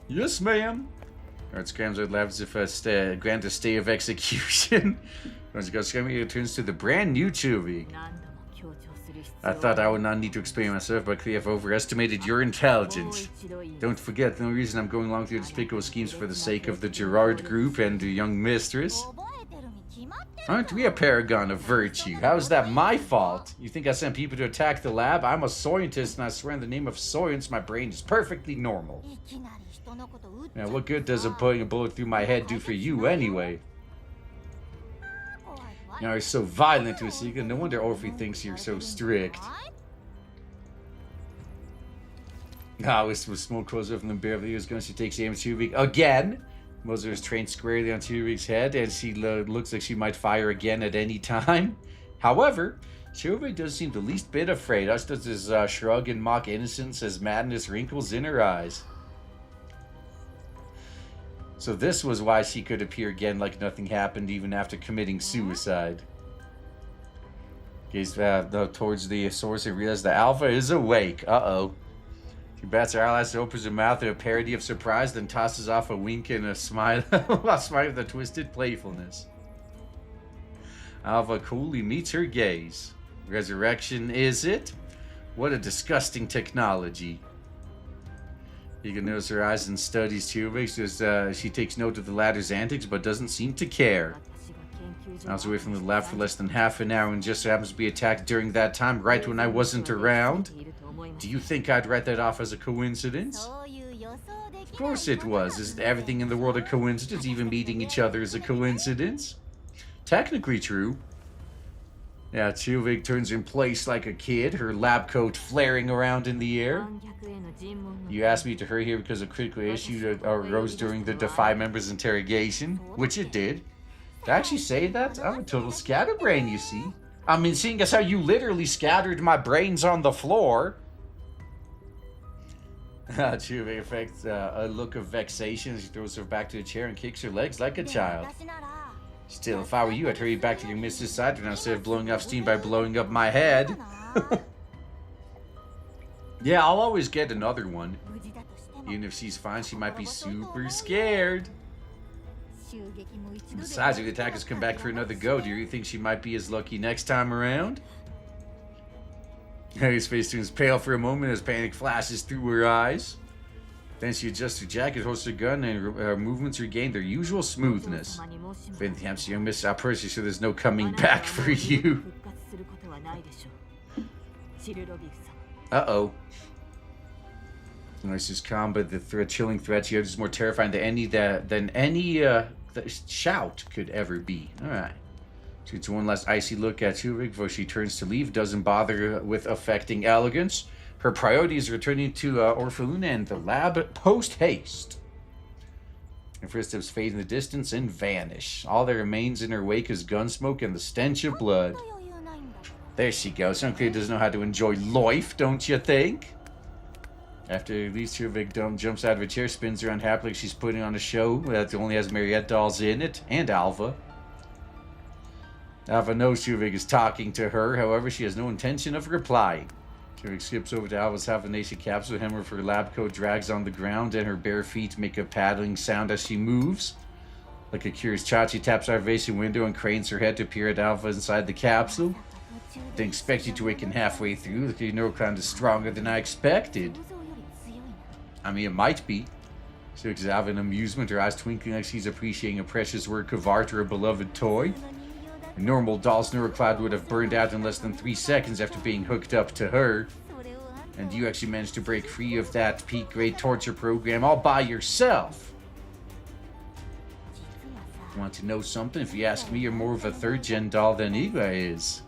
Yes, ma'am. Guard scrams out loud as if grant a stay of execution. Once Guard Scrammy returns to the brand new Tuvik. I thought I would not need to explain myself, but clearly I've overestimated your intelligence. Don't forget, the only reason I'm going along with your despicable schemes for the sake of the Girard group and the young mistress. Aren't we a paragon of virtue? How is that my fault? You think I sent people to attack the lab? I'm a scientist, and I swear in the name of science, my brain is perfectly normal. Now, what good does putting a bullet through my head do for you, anyway? You know, you're so violent, Vastina. No wonder Orphe thinks you're so strict. This was smoke close up from the Beverly Hills gun. She takes aim at Tuvik again. Moser is trained squarely on Tuvik's head, and she looks like she might fire again at any time. However, Tuvik doesn't seem the least bit afraid. Us does his shrug and mock innocence as madness wrinkles in her eyes. So this was why she could appear again like nothing happened even after committing suicide. Gaze towards the source and realizes that Alva is awake. Uh-oh. She bats her eyelash, opens her mouth in a parody of surprise, then tosses off a wink and a smile, a smile with a twisted playfulness. Alva coolly meets her gaze. Resurrection, is it? What a disgusting technology. You can notice her eyes and studies Tuvik. She takes note of the latter's antics, but doesn't seem to care. I was away from the lab for less than half an hour and just so happens to be attacked during that time, right when I wasn't around. Do you think I'd write that off as a coincidence? Of course it was. Isn't everything in the world a coincidence? Even meeting each other is a coincidence? Technically true. Yeah, Tuvik turns in place like a kid, her lab coat flaring around in the air. You asked me to hurry here because a critical issue that arose during the Defy members' interrogation, which it did. Did I actually say that? I'm a total scatterbrain, you see. I mean, seeing as how you literally scattered my brains on the floor. Tuvik affects a look of vexation as she throws her back to the chair and kicks her legs like a child. Still, if I were you, I'd hurry back to your mistress' side now instead of blowing off steam by blowing up my head. Yeah, I'll always get another one. Even if she's fine, she might be super scared. Besides, if the attackers come back for another go, do you think she might be as lucky next time around? His face turns pale for a moment as panic flashes through her eyes. Then she adjusts her jacket, holsters her gun, and her movements regain their usual smoothness. If anything happens to you, Miss, I'm pretty sure there's no coming back for you. Uh-oh. The noise is calm, but the chilling threat she hears is more terrifying than any shout could ever be. Alright. She gets one last icy look at Tuvik before she turns to leave, doesn't bother with affecting elegance. Her priority is returning to Orphelune and the lab post-haste. Her footsteps fade in the distance and vanish. All that remains in her wake is gunsmoke and the stench of blood. There she goes. Unclear doesn't know how to enjoy life, don't you think? After at least Tuvik jumps out of a chair, spins around happily like she's putting on a show that only has Mariette dolls in it, and Alva. Alva knows Tuvik is talking to her, however, she has no intention of replying. Tuvik skips over to Alva's Hallucination capsule, hem of her lab coat drags on the ground, and her bare feet make a paddling sound as she moves. Like a curious child, she taps our ovation window and cranes her head to peer at Alva inside the capsule. Didn't expect you to awaken halfway through. The neurocloud is stronger than I expected. I mean, it might be. She looks at Alva in amusement, her eyes twinkling like she's appreciating a precious work of art or a beloved toy. A normal doll's neurocloud would have burned out in less than 3 seconds after being hooked up to her. And you actually managed to break free of that peak-grade torture program all by yourself. Want to know something? If you ask me, you're more of a third-gen doll than Eva is.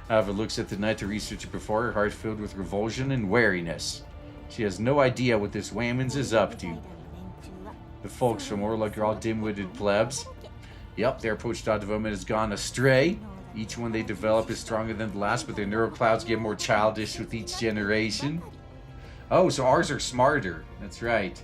Alva looks at the night to researcher before her, heart filled with revulsion and wariness. She has no idea what this Whammons is up to. The folks from Orlok are all dim-witted plebs. Yep, their approach to development has gone astray. Each one they develop is stronger than the last, but their neuroclouds get more childish with each generation. Oh, so ours are smarter. That's right.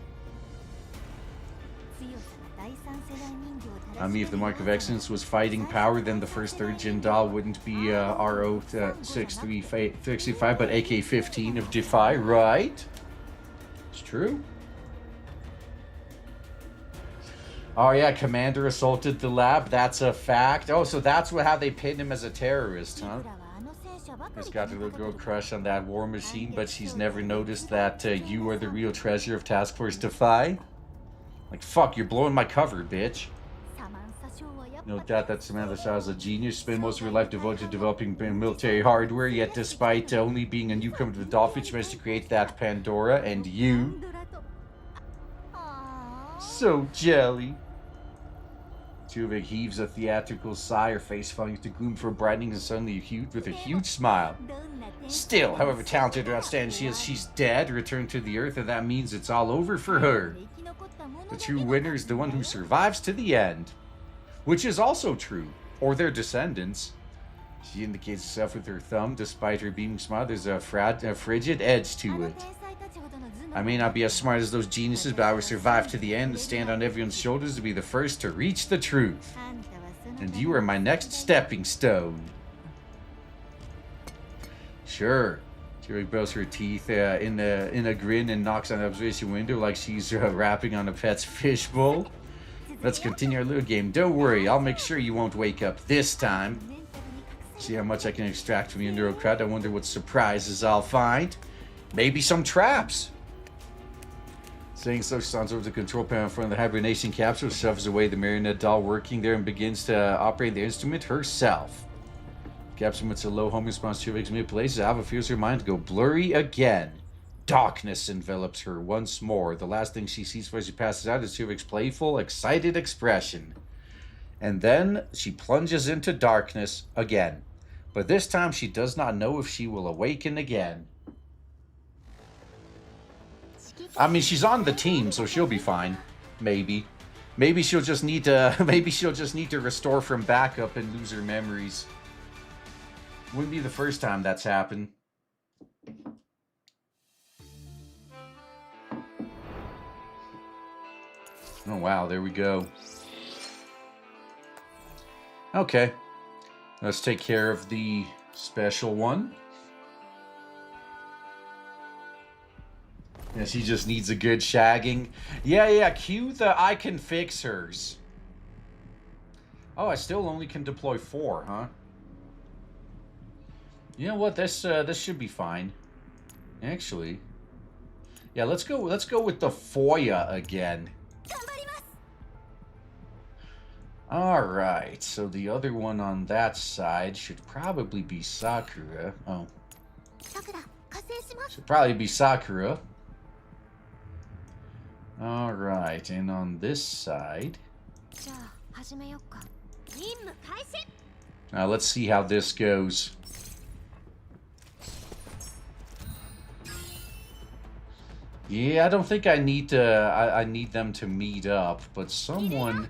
I mean, if the mark of excellence was fighting power, then the first third Jindal wouldn't be RO 65, but AK 15 of Defy, right? It's true. Oh yeah, Commander assaulted the lab. That's a fact. Oh, so that's how they pinned him as a terrorist, huh? He's got a little girl crush on that war machine, but she's never noticed that you are the real treasure of Task Force Defy. Like, fuck, you're blowing my cover, bitch. No doubt that Samantha Shaw is a genius. Spent most of her life devoted to developing military hardware, yet despite only being a newcomer to the Dolphin, she managed to create that Pandora, and you... So jelly. Tuvik heaves a theatrical sigh, her face falling into gloom for brightening and suddenly with a huge smile. Still, however talented or outstanding she is, she's dead, returned to the earth, and that means it's all over for her. The true winner is the one who survives to the end. Which is also true. Or their descendants. She indicates herself with her thumb. Despite her beaming smile, there's a frigid edge to it. I may not be as smart as those geniuses, but I will survive to the end and stand on everyone's shoulders to be the first to reach the truth. And you are my next stepping stone. Sure. Tuvik bows her teeth in a grin and knocks on the observation window like she's rapping on a pet's fishbowl. Let's continue our little game. Don't worry, I'll make sure you won't wake up this time. See how much I can extract from your neurocrat. I wonder what surprises I'll find. Maybe some traps. Saying so, she stands over the control panel in front of the hibernation capsule, shoves away the marionette doll working there, and begins to operate the instrument herself. The capsule emits a low home response to Tuvik's manipulations. Alva feels her mind go blurry again. Darkness envelops her once more. The last thing she sees before she passes out is Tuvik's playful, excited expression. And then she plunges into darkness again. But this time she does not know if she will awaken again. I mean, she's on the team, so she'll be fine. Maybe. Maybe she'll just need to restore from backup and lose her memories. Wouldn't be the first time that's happened. Oh wow, there we go. Okay. Let's take care of the special one. Yeah, she just needs a good shagging. Yeah, cue the I can fix hers. Oh, I still only can deploy 4, huh? You know what? This should be fine. Actually. Yeah, let's go with the Foya again. Alright, so the other one on that side should probably be Sakura. Oh. Should probably be Sakura. Alright, and on this side... Now let's see how this goes. Yeah, I don't think I need to... I need them to meet up, but someone...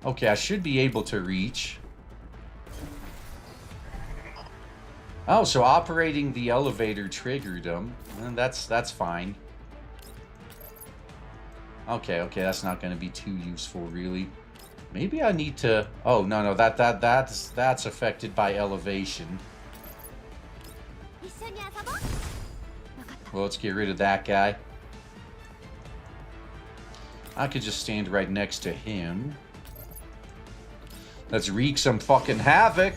Okay, I should be able to reach. Oh, so operating the elevator triggered them. And that's fine. Okay, that's not going to be too useful, really. Maybe I need to... Oh, no, that's affected by elevation. Well, let's get rid of that guy. I could just stand right next to him. Let's wreak some fucking havoc.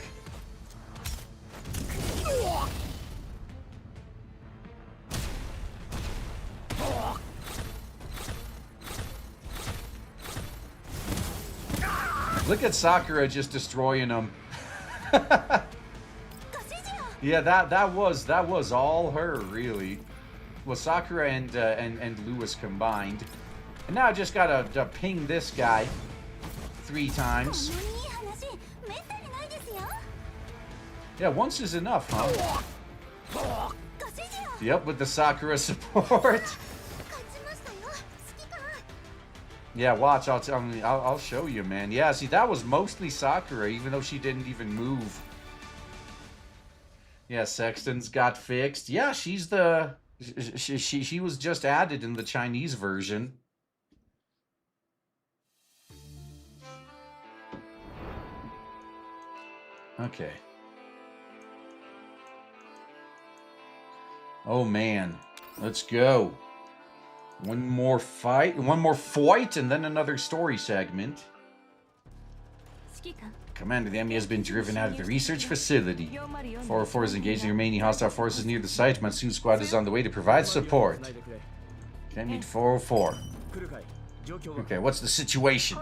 Look at Sakura just destroying them. Yeah, that was all her, really. Well, Sakura and Lewis combined. And now I just gotta ping this guy 3 times. Yeah, once is enough, huh? Yep, with the Sakura support. Yeah, watch. I'll show you, man. Yeah, see, that was mostly Sakura, even though she didn't even move. Yeah, Sexton's got fixed. Yeah, she's the She was just added in the Chinese version. Okay. Oh man, let's go. One more fight, and then another story segment. Commander, the enemy has been driven out of the research facility. 404 is engaging the remaining hostile forces near the site. Monsoon Squad is on the way to provide support. Can't meet 404. Okay, what's the situation?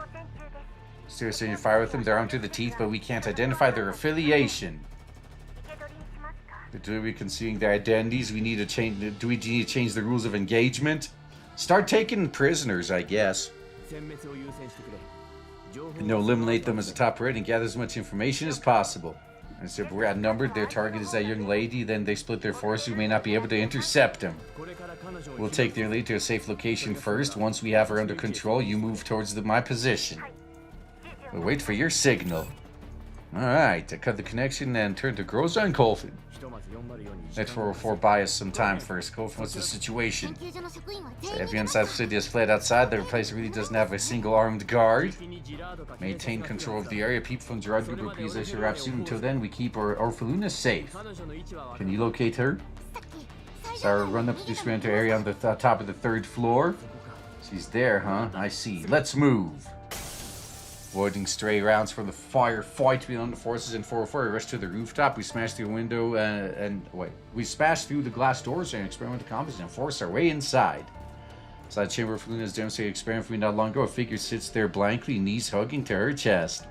Seriously, fire with them. They're armed to the teeth, but we can't identify their affiliation. Do we concealing their identities? We need to change. Do we need to change the rules of engagement? Start taking prisoners, I guess. And eliminate them as a top priority and gather as much information as possible. And so if we're outnumbered, their target is that young lady, then they split their forces. We may not be able to intercept them. We'll take their lead to a safe location first. Once we have her under control, you move towards my position. We'll wait for your signal. Alright, to cut the connection and turn to Groza and Colfin. Let 404 buy us some time first. Colfin, what's the situation? So everyone inside the city has fled outside. The place really doesn't have a single armed guard. Maintain control of the area. People from Girard group will please us your soon. Until then, we keep our Orphelune safe. Can you locate her? Sarah, run up to the experimental area on the top of the 3rd floor. She's there, huh? I see. Let's move. Avoiding stray rounds from the firefight between the forces and 404, we rush to the rooftop. We smash through a window we smash through the glass doors and experiment with the compass and force our way inside. Inside the chamber of Helena's demonstrated experiment for me not long ago. A figure sits there blankly, knees hugging to her chest.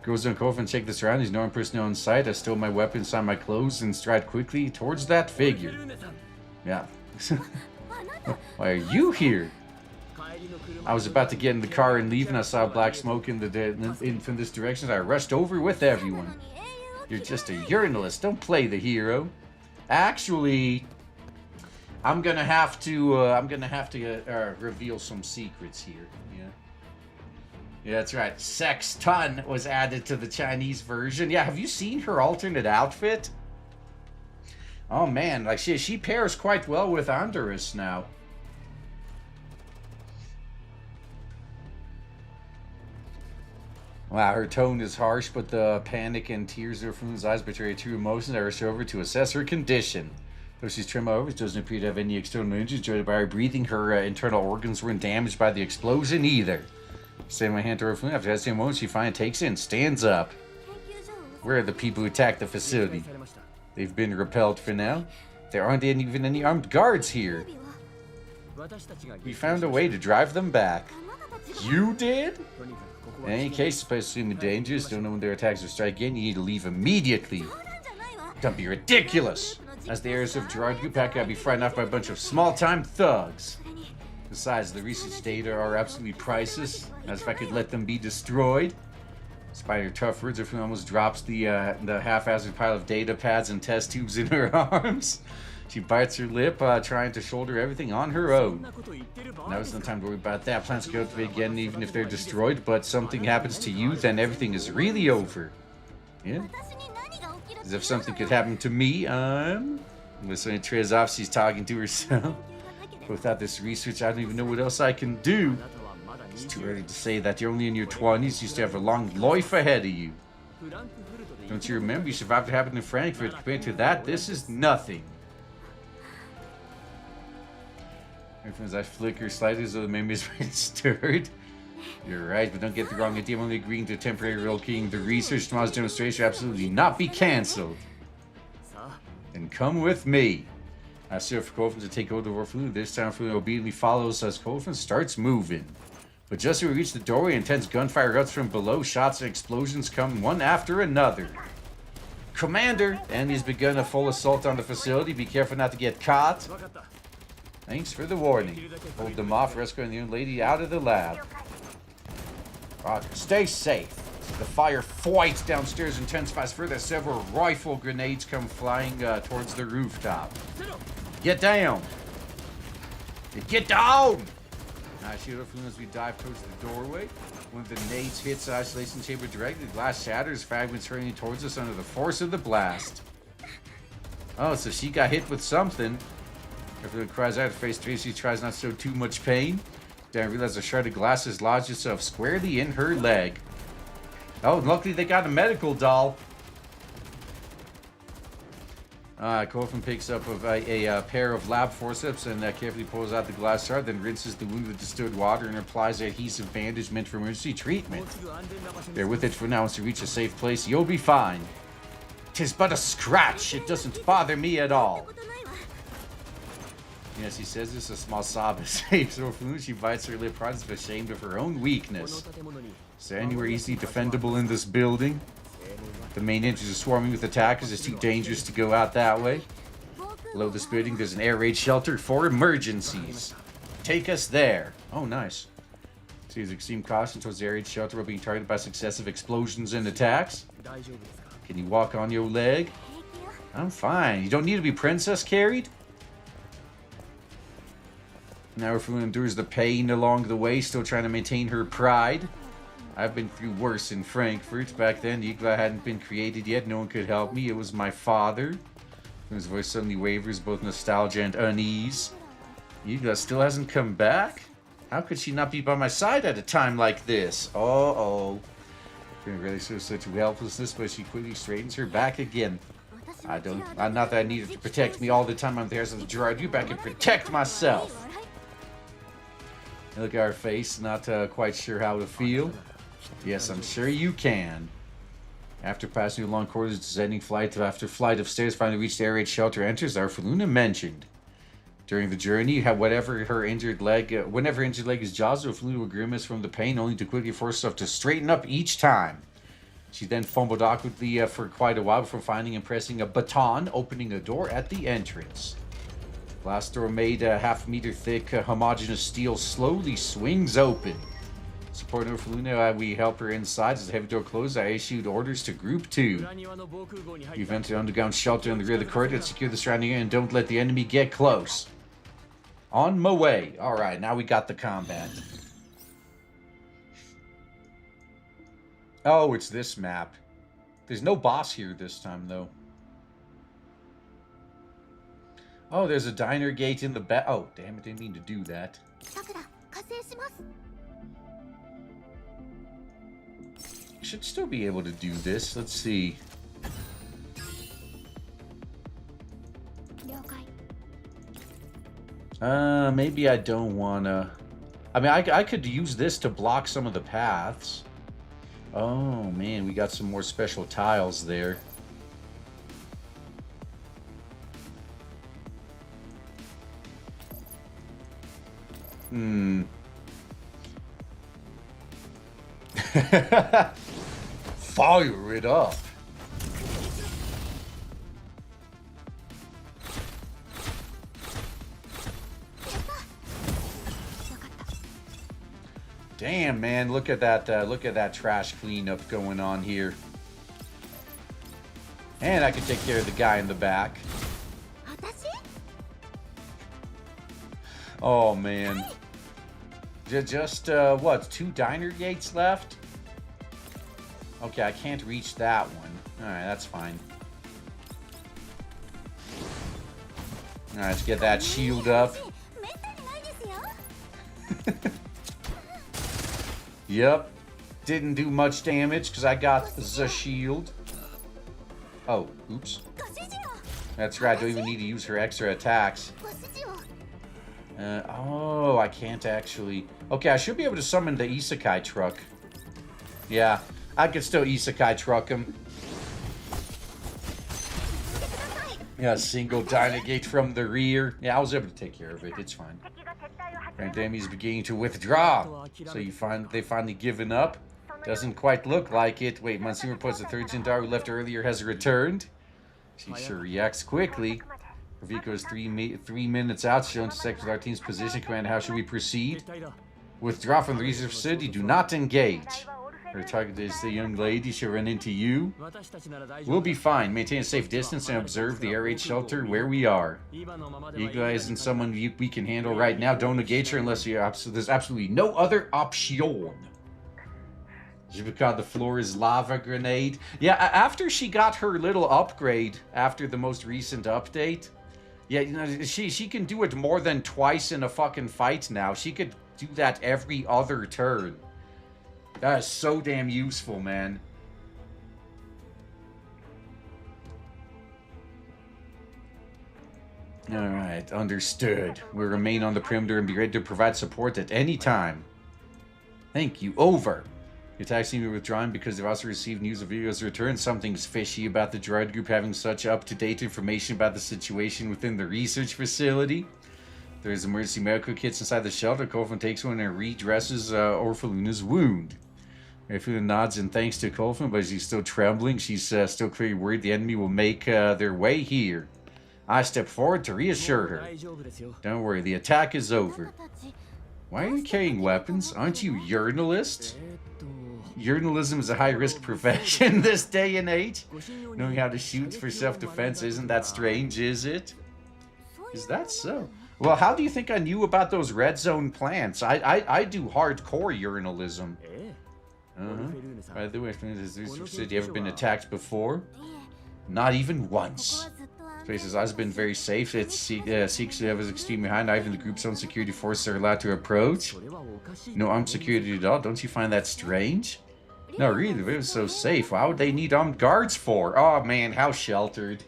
Goes down Kof and check the surroundings. No one person in sight. I stole my weapon inside my clothes and stride quickly towards that figure. Yeah. Why are you here? I was about to get in the car and leave, and I saw black smoke from this direction. I rushed over with everyone. You're just a urinalist. Don't play the hero. Actually, I'm gonna have to reveal some secrets here. Yeah, that's right. Sex Ton was added to the Chinese version. Yeah, have you seen her alternate outfit? Oh man, like she pairs quite well with Andorus now. Wow, her tone is harsh, but the panic and tears from his eyes betray true emotions. I rush over to assess her condition. Though she's trimmed over, she doesn't appear to have any external injuries joined by her breathing. Her internal organs weren't damaged by the explosion either. Extending my hand to her phone. After hesitating a moment, she finally takes it and stands up. Where are the people who attacked the facility? They've been repelled for now. There aren't even any armed guards here. We found a way to drive them back. You did? In any case, the place is extremely dangerous. Don't know when their attacks will strike again. You need to leave immediately. Don't be ridiculous. As the heirs of Girard Group, I gotta be frightened off by a bunch of small-time thugs. Besides, the research data are absolutely priceless. As if I could let them be destroyed. Despite her tough words, her almost drops the half-assed pile of data pads and test tubes in her arms. She bites her lip, trying to shoulder everything on her own. Now is no time to worry about that. Plans to go to again, even if they're destroyed. But something happens to you, then everything is really over. Yeah. As if something could happen to me. Listening to Trezov, she's talking to herself. Without this research, I don't even know what else I can do. It's too early to say that. You're only in your 20s. You still have a long life ahead of you. Don't you remember? You survived what happened in Frankfurt. Compared to that, this is nothing. As I flicker slightly as though the memory is stirred. You're right, but don't get the wrong idea. I'm only agreeing to temporary relocating the research. Tomorrow's demonstration will absolutely not be cancelled. Then come with me. I serve for Colfin to take hold of Orphelune. This time, Orphelune obediently follows as Colfin starts moving. But just as we reach the doorway, intense gunfire erupts from below. Shots and explosions come one after another. Commander! The enemy has begun a full assault on the facility. Be careful not to get caught. Thanks for the warning. Hold them off, rescuing the young lady out of the lab. Roger, stay safe. The fire fight downstairs intensifies further. Several rifle grenades come flying towards the rooftop. Get down! Get down! I shoot up as we dive towards the doorway. One of the nades hits the isolation chamber directly. The glass shatters, fragments hurling towards us under the force of the blast. Oh, so she got hit with something. Orphelune cries out, face Tracy tries not to show too much pain. Then realizes a shard of glass has lodged itself squarely in her leg. Oh, luckily they got a medical doll. Coffin picks up a pair of lab forceps and carefully pulls out the glass shard, then rinses the wound with distilled water and applies an adhesive bandage meant for emergency treatment. Bear with it for now. Once you reach a safe place, you'll be fine. 'Tis but a scratch. It doesn't bother me at all. Yes, he says this. A small sob escapes Orphelune. She bites her lip hard, ashamed of her own weakness. Is there anywhere easily defendable in this building? The main entrance is swarming with attackers. It's too dangerous to go out that way. Below this building, there's an air raid shelter for emergencies. Take us there. Oh, nice. So use extreme caution towards the air raid shelter while being targeted by successive explosions and attacks. Can you walk on your leg? I'm fine. You don't need to be princess carried? Now Orphelune endures the pain along the way, still trying to maintain her pride. I've been through worse in Frankfurt. Back then, Igla hadn't been created yet. No one could help me. It was my father. His voice suddenly wavers, both nostalgia and unease. Igla still hasn't come back? How could she not be by my side at a time like this? Uh-oh. Feeling really so such helplessness, but she quickly straightens her back again. Not that I need her to protect me all the time. I'm there, so Girard, you back and protect myself. Look at our face, not quite sure how to feel. Yes, I'm sure you can. After passing through long corridors, descending flight after flight of stairs, finally reached the air raid shelter enters, Orphelune mentioned. During the journey, whenever her injured leg is jostled, Orphelune will grimace from the pain, only to quickly force herself to straighten up each time. She then fumbled awkwardly for quite a while before finding and pressing a baton, opening a door at the entrance. Glass door made half-meter thick, homogeneous steel slowly swings open. Supporting Orphelune, we help her inside. As the heavy door closes, I issued orders to Group 2. You've entered underground shelter in the rear of the corridor. Secure the surrounding area and don't let the enemy get close. On my way. Alright, now we got the combat. Oh, it's this map. There's no boss here this time, though. Oh, there's a diner gate in the back. Oh, damn it, didn't mean to do that. Should still be able to do this. Let's see. Maybe I don't wanna. I mean, I could use this to block some of the paths. Oh man, we got some more special tiles there. Fire it up. Damn, man, look at that trash cleanup going on here. And I can take care of the guy in the back. Oh man. Just what, 2 diner gates left? Okay, I can't reach that one. Alright, that's fine. Alright, let's get that shield up. Yep. Didn't do much damage because I got the shield. Oh, oops. That's right, I don't even need to use her extra attacks. Oh, I can't actually... Okay, I should be able to summon the Isekai truck. Yeah, I could still Isekai truck him. Yeah, single Dynagate from the rear. Yeah, I was able to take care of it. It's fine. And Demi's beginning to withdraw. So they finally given up. Doesn't quite look like it. Wait, Monsignor reports the third Jindar who left earlier has returned. She sure reacts quickly. Raviko is 3 minutes out. She'll intersect with our team's position. Commander, how should we proceed? Withdraw from the reserve city. Do not engage. Her target is the young lady. She'll run into you. We'll be fine. Maintain a safe distance and observe the air raid shelter where we are. Igla isn't someone we can handle right now. Don't engage her unless there's absolutely no other option. Jibika, the floor is lava grenade. Yeah, after she got her little upgrade after the most recent update, Yeah, you know, she can do it more than twice in a fucking fight now. She could do that every other turn. That is so damn useful, man. Alright, understood. We'll remain on the perimeter and be ready to provide support at any time. Thank you. Over. The attack seemed to be withdrawn because they've also received news of Vigo's return. Something's fishy about the Girard group having such up-to-date information about the situation within the research facility. There's emergency medical kits inside the shelter. Colfin takes one and redresses Orphelune's wound. Orphelune nods in thanks to Colfin, but she's still trembling. She's still clearly worried the enemy will make their way here. I step forward to reassure her. Don't worry, the attack is over. Why are you carrying weapons? Aren't you urinalists? Urinalism is a high-risk profession this day and age. Knowing how to shoot for self-defense isn't that strange, is it? Is that so? Well, how do you think I knew about those red zone plants? I do hardcore urinalism. By the way, has you ever been attacked before? Not even once. This place has always been very safe. It seeks to have us extremely high. Not even the group's own security forces are allowed to approach. No armed security at all. Don't you find that strange? No, really, if it was so safe, why would they need armed guards for? Oh man, how sheltered.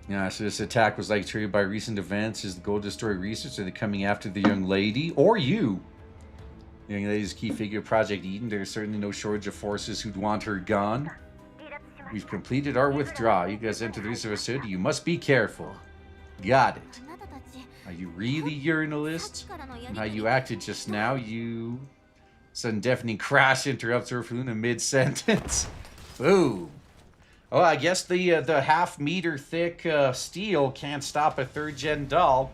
Yeah, so this attack was like triggered by recent events. Is the goal to destroy research? Are they coming after the young lady? Or you? The young lady's key figure, Project Eden. There's certainly no shortage of forces who'd want her gone. We've completed our withdrawal. You guys enter the research facility. You must be careful. Got it. Are you really urinalists? And how you acted just now, you... Sudden deafening crash interrupts Orphelune mid-sentence. Boom. Oh, I guess the half-meter thick steel can't stop a third-gen doll.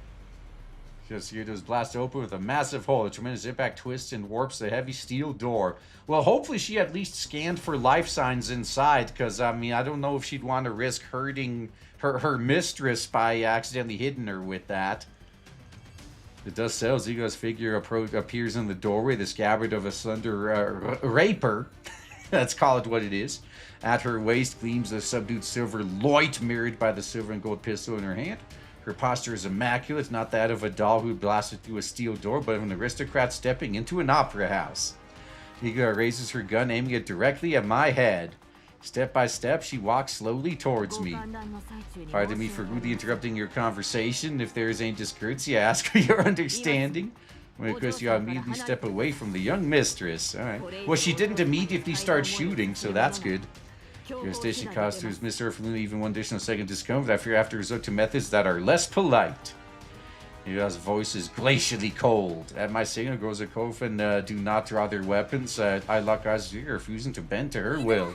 Just here does blast open with a massive hole. A tremendous impact twists and warps the heavy steel door. Well, hopefully she at least scanned for life signs inside, because, I mean, I don't know if she'd want to risk hurting her mistress by accidentally hitting her with that. The dust settles. Zigo's figure appears in the doorway, the scabbard of a slender raper. Let's call it what it is. At her waist gleams a subdued silver loit mirrored by the silver and gold pistol in her hand. Her posture is immaculate, not that of a doll who blasted through a steel door, but of an aristocrat stepping into an opera house. Higa raises her gun, aiming it directly at my head. Step by step, she walks slowly towards me. Pardon me for rudely interrupting your conversation. If there is any discourtesy, I ask for your understanding. When of course you immediately step away from the young mistress. Alright. Well, she didn't immediately start shooting, so that's good. Your station costumes, Miss Orphelune, even one additional second discomfort. I fear I have to resort to methods that are less polite. Higa's voice is glacially cold. At my signal, girls at Kofin do not draw their weapons. I lock eyes with her, refusing to bend to her will.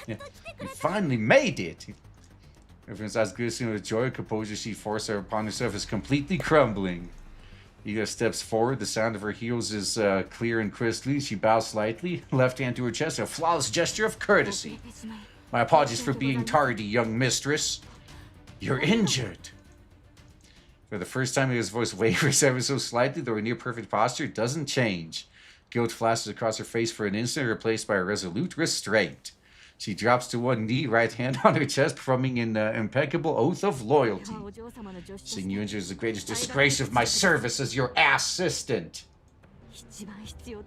Yeah, you finally made it! Everyone's eyes glistening with joy. Composure she forced her upon herself is completely crumbling. Higa steps forward. The sound of her heels is clear and crystalline. She bows slightly, left hand to her chest, a flawless gesture of courtesy. My apologies for being tardy, young mistress. You're injured. For the first time, his voice wavers ever so slightly, though her near-perfect posture doesn't change. Guilt flashes across her face for an instant, replaced by a resolute restraint. She drops to one knee, right hand on her chest, performing an impeccable oath of loyalty. Seeing you injured is the greatest disgrace of my service as your assistant.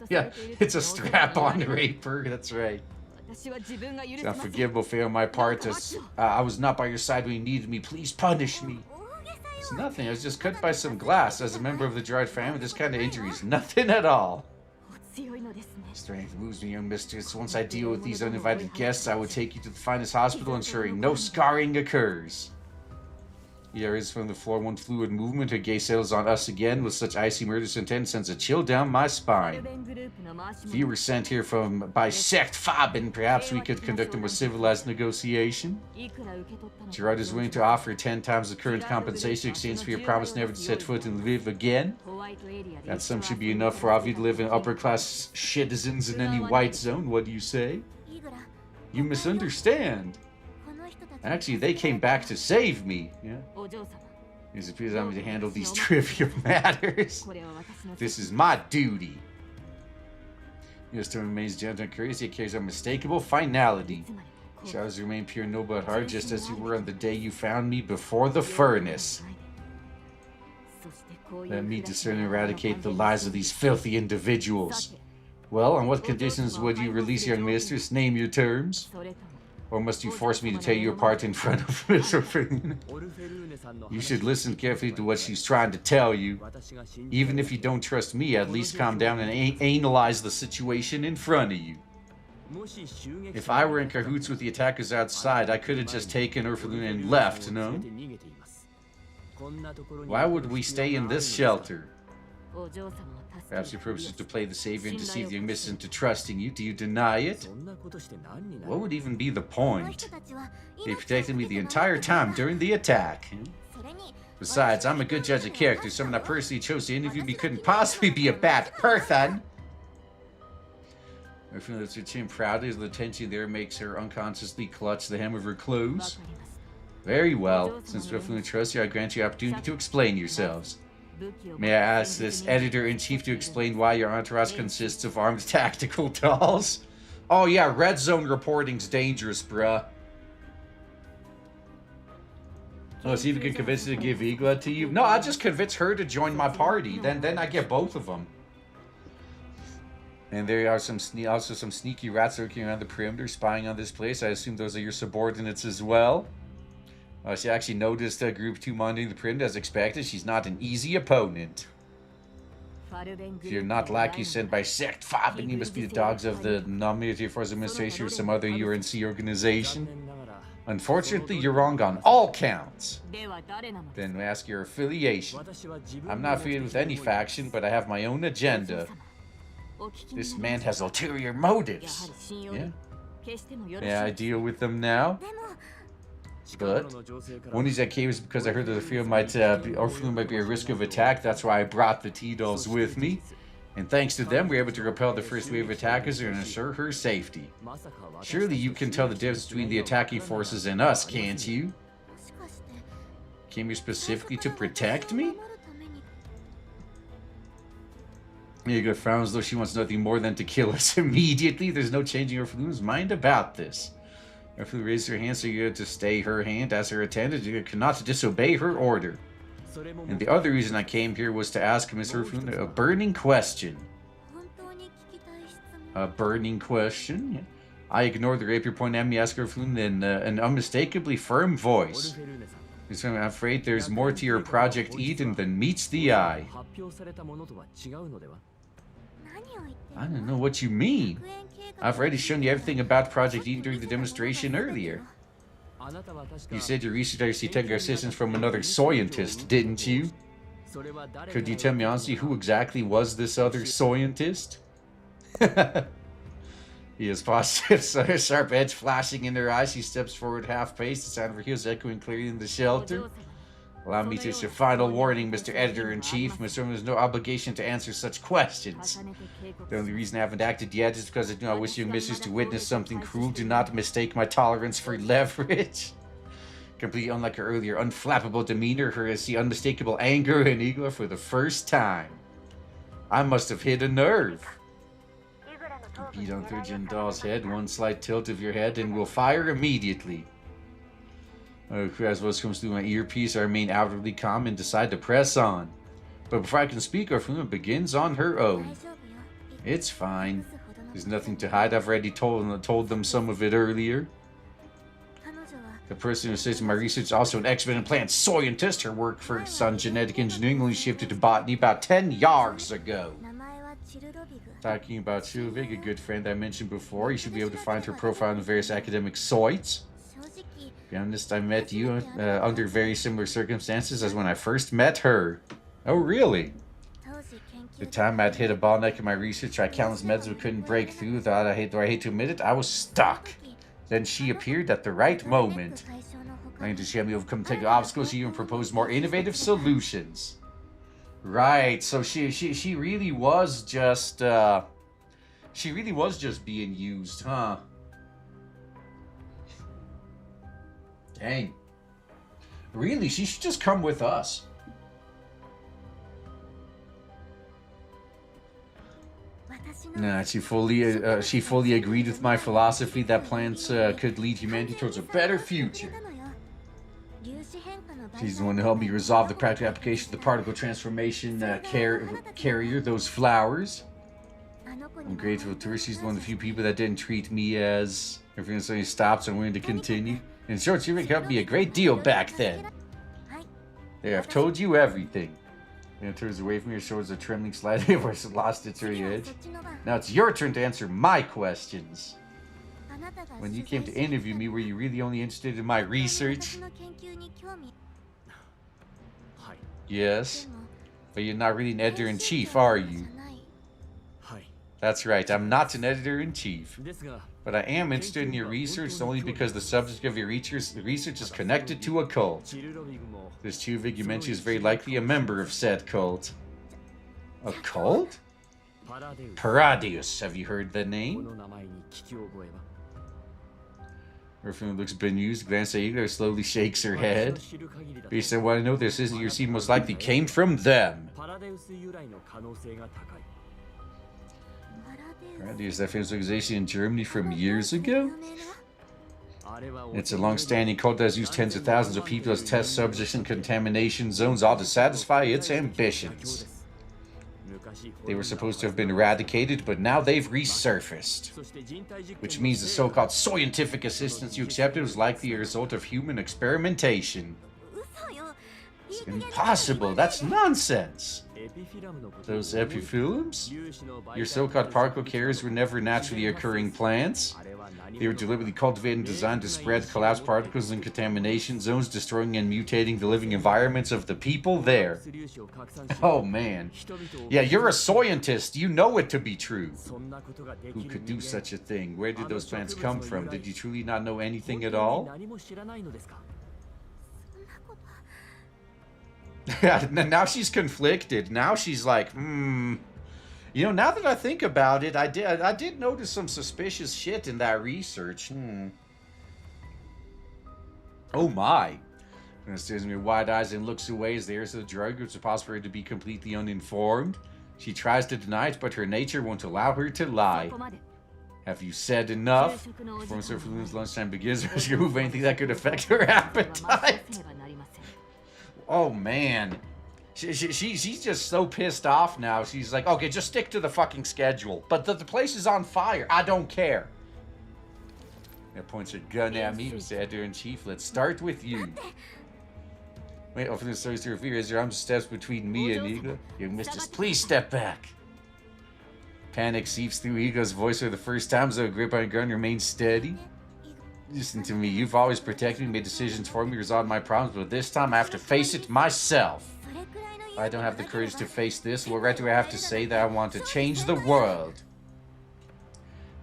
Yeah, it's a strap-on raper, that's right. It's an unforgivable fail on my part, as I was not by your side when you needed me. Please punish me. It's nothing, I was just cut by some glass. As a member of the Girard family, this kind of injury is nothing at all. Strength moves me, young mistress. Once I deal with these uninvited guests, I will take you to the finest hospital, ensuring no scarring occurs. The areas from the floor, one fluid movement. Her gaze settles on us again with such icy murderous intent, sends a chill down my spine. If you were sent here by Sect Faben, perhaps we could conduct a more civilized negotiation. Girard is willing to offer 10 times the current compensation in exchange for your promise never to set foot in Lviv again. That sum should be enough for all of you to live in upper-class citizens in any white zone. What do you say? You misunderstand. Actually, they came back to save me. Yeah. It appears I'm to handle these trivial matters. This is my duty. Your still remains gentle and courteous, yet carries unmistakable finality. Shall remain pure, noble at heart, just as you were on the day you found me before the furnace. Let me discern and eradicate the lies of these filthy individuals. Well, on what conditions would you release young mistress? Name your terms. Or must you force me to tear you apart in front of Miss Orphelune? You should listen carefully to what she's trying to tell you. Even if you don't trust me, at least calm down and analyze the situation in front of you. If I were in cahoots with the attackers outside, I could have just taken Orphelune and left, no? Why would we stay in this shelter? Perhaps your purpose is to play the savior and deceive the young mistress into trusting you. Do you deny it? What would even be the point? They protected me the entire time during the attack. Besides, I'm a good judge of character. Someone I personally chose to interview me couldn't possibly be a bad person. Orphelune lifts her chin proudly as the tension there makes her unconsciously clutch the hem of her clothes. Very well. Since Orphelune trusts you, I grant you opportunity to explain yourselves. May I ask this editor-in-chief to explain why your entourage consists of armed tactical dolls? Oh yeah, red zone reporting's dangerous, bruh. Oh, see if you can convince her to give Igla to you. No, I'll just convince her to join my party. Then I get both of them. And there are also some sneaky rats lurking around the perimeter, spying on this place. I assume those are your subordinates as well. She actually noticed Group 2 monitoring the perimeter as expected. She's not an easy opponent. If you're not lackey sent by Sect 5, then you must be the dogs of the non-military force administration or some other UNC organization. Unfortunately, you're wrong on all counts. Then ask your affiliation. I'm not affiliated with any faction, but I have my own agenda. This man has ulterior motives. Yeah, I deal with them now. But one reason I came is because I heard that the field Orphelune might be a risk of attack. That's why I brought the T-dolls with me. And thanks to them, we were able to repel the first wave of attackers and ensure her safety. Surely you can tell the difference between the attacking forces and us, can't you? Came here specifically to protect me? Igla frowns, though she wants nothing more than to kill us immediately. There's no changing Orphelune's mind about this. Orphelune raised her hand so you had to stay her hand as her attendant. You cannot disobey her order. And the other reason I came here was to ask Miss Orphelune a burning question. A burning question? I ignored the rapier point at me, asked Orphelune in an unmistakably firm voice. I'm afraid there's more to your Project Eden than meets the eye. I don't know what you mean. I've already shown you everything about Project Eden during the demonstration earlier. You said you researched technical assistance from another scientist, didn't you? Could you tell me honestly who exactly was this other scientist? He has positive, sharp edge flashing in her eyes. She steps forward half-paced, the sound of her heels echoing clearly in the shelter. Allow me to issue a final warning, Mr. Editor-in-Chief. Mr. Orphelune has no obligation to answer such questions. The only reason I haven't acted yet is because I do not wish young mistress to witness something cruel. Do not mistake my tolerance for leverage. Completely unlike her earlier unflappable demeanor, her is the unmistakable anger in Igla for the first time. I must have hit a nerve. Beat on Third-Gen Doll's head, one slight tilt of your head, and we'll fire immediately. As voice comes through my earpiece, I remain outwardly calm and decide to press on. But before I can speak, Orphelune begins on her own. It's fine. There's nothing to hide. I've already told them some of it earlier. The person who assists in my research is also an expert in plant scientist. Her work for on genetic engineering only shifted to botany about 10 years ago. Talking about Chilvig, a good friend I mentioned before, you should be able to find her profile on various academic sites. To be honest, I met you under very similar circumstances as when I first met her. Oh, really? The time I'd hit a bottleneck in my research, tried countless methods but couldn't break through. Though I hate to admit it, I was stuck. Then she appeared at the right moment. Trying to help me overcome technical obstacles, she even proposed more innovative solutions. Right, so she really was just being used, huh? Dang. Really, she should just come with us. Nah, she fully agreed with my philosophy that plants could lead humanity towards a better future. She's the one to help me resolve the practical application of the particle transformation carrier, those flowers. I'm grateful to her. She's one of the few people that didn't treat me as everything suddenly stops. I'm willing to continue. In short, she helped me a great deal back then. There, I've told you everything. And it turns away from your shoulders, a trembling slightly where it's lost its very edge. Now it's your turn to answer my questions. When you came to interview me, were you really only interested in my research? Yes. But you're not really an editor-in-chief, are you? That's right, I'm not an editor-in-chief. But I am interested in your research only because the subject of your research is connected to a cult. This Tuvig you mentioned is very likely a member of said cult. A cult? Paradeus, have you heard the name? Orphelune looks bemused, glances at Igor, slowly shakes her head. Based on what I know, this isn't your seed most likely came from them. Paradeus, that famous organization in Germany from years ago? It's a long-standing cult that has used tens of thousands of people as test subjects in contamination zones, all to satisfy its ambitions. They were supposed to have been eradicated, but now they've resurfaced. Which means the so-called scientific assistance you accepted was likely a result of human experimentation. It's impossible, that's nonsense. Those epiphyllums? Your so-called particle carriers were never naturally occurring plants. They were deliberately cultivated and designed to spread collapsed particles in contamination zones, destroying and mutating the living environments of the people there. Oh man. Yeah, you're a scientist. You know it to be true. Who could do such a thing? Where did those plants come from? Did you truly not know anything at all? Now she's conflicted. Now she's like, You know, now that I think about it, I did notice some suspicious shit in that research. Oh my. And stares at me with wide eyes and looks away as the heirs of the drug, which is possible for her to be completely uninformed. She tries to deny it, but her nature won't allow her to lie. Have you said enough? Before Orphelune's lunchtime begins, she remove anything that could affect her appetite. Oh man. She's just so pissed off now. She's like, okay, just stick to the fucking schedule. But the place is on fire. I don't care. It points her gun at me and said, Editor-in-Chief, let's start with you. Wait, Orphelune starts to reveal as your arms steps between me and Igor. You mistress, please step back. Panic seeps through Igor's voice for the first time as her grip on her gun remains steady. Listen to me, you've always protected me, made decisions for me, resolved my problems, but this time I have to face it myself. I don't have the courage to face this. What right do I have to say that I want to change the world?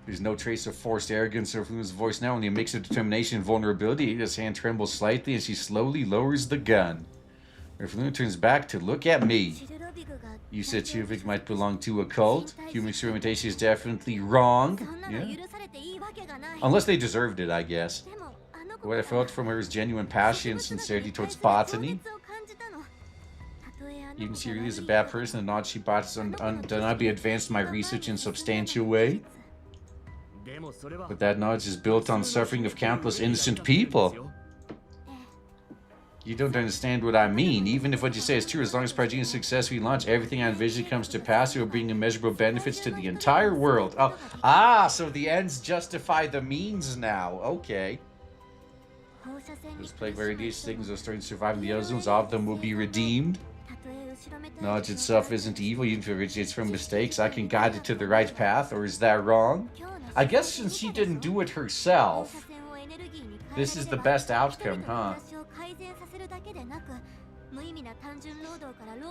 There's no trace of forced arrogance or Orphelune's voice now, only a mix of determination and vulnerability. His hand trembles slightly and she slowly lowers the gun. Orphelune turns back to look at me. You said Tuvig might belong to a cult. Human experimentation is definitely wrong. Yeah. Unless they deserved it, I guess. What I felt from her is genuine passion and sincerity towards botany. Even if she really is a bad person, the knowledge she bought has undeniably advanced my research in a substantial way. But that knowledge is built on the suffering of countless innocent people. You don't understand what I mean. Even if what you say is true, as long as Paradeus is successfully launched, everything I envision comes to pass. It will bring immeasurable benefits to the entire world. Oh, so the ends justify the means now. Okay. Those plagued by radiation signals are starting to survive in the other zones. All of them will be redeemed. Knowledge itself isn't evil, even if it originates from mistakes. I can guide it to the right path, or is that wrong? I guess since she didn't do it herself, this is the best outcome, huh?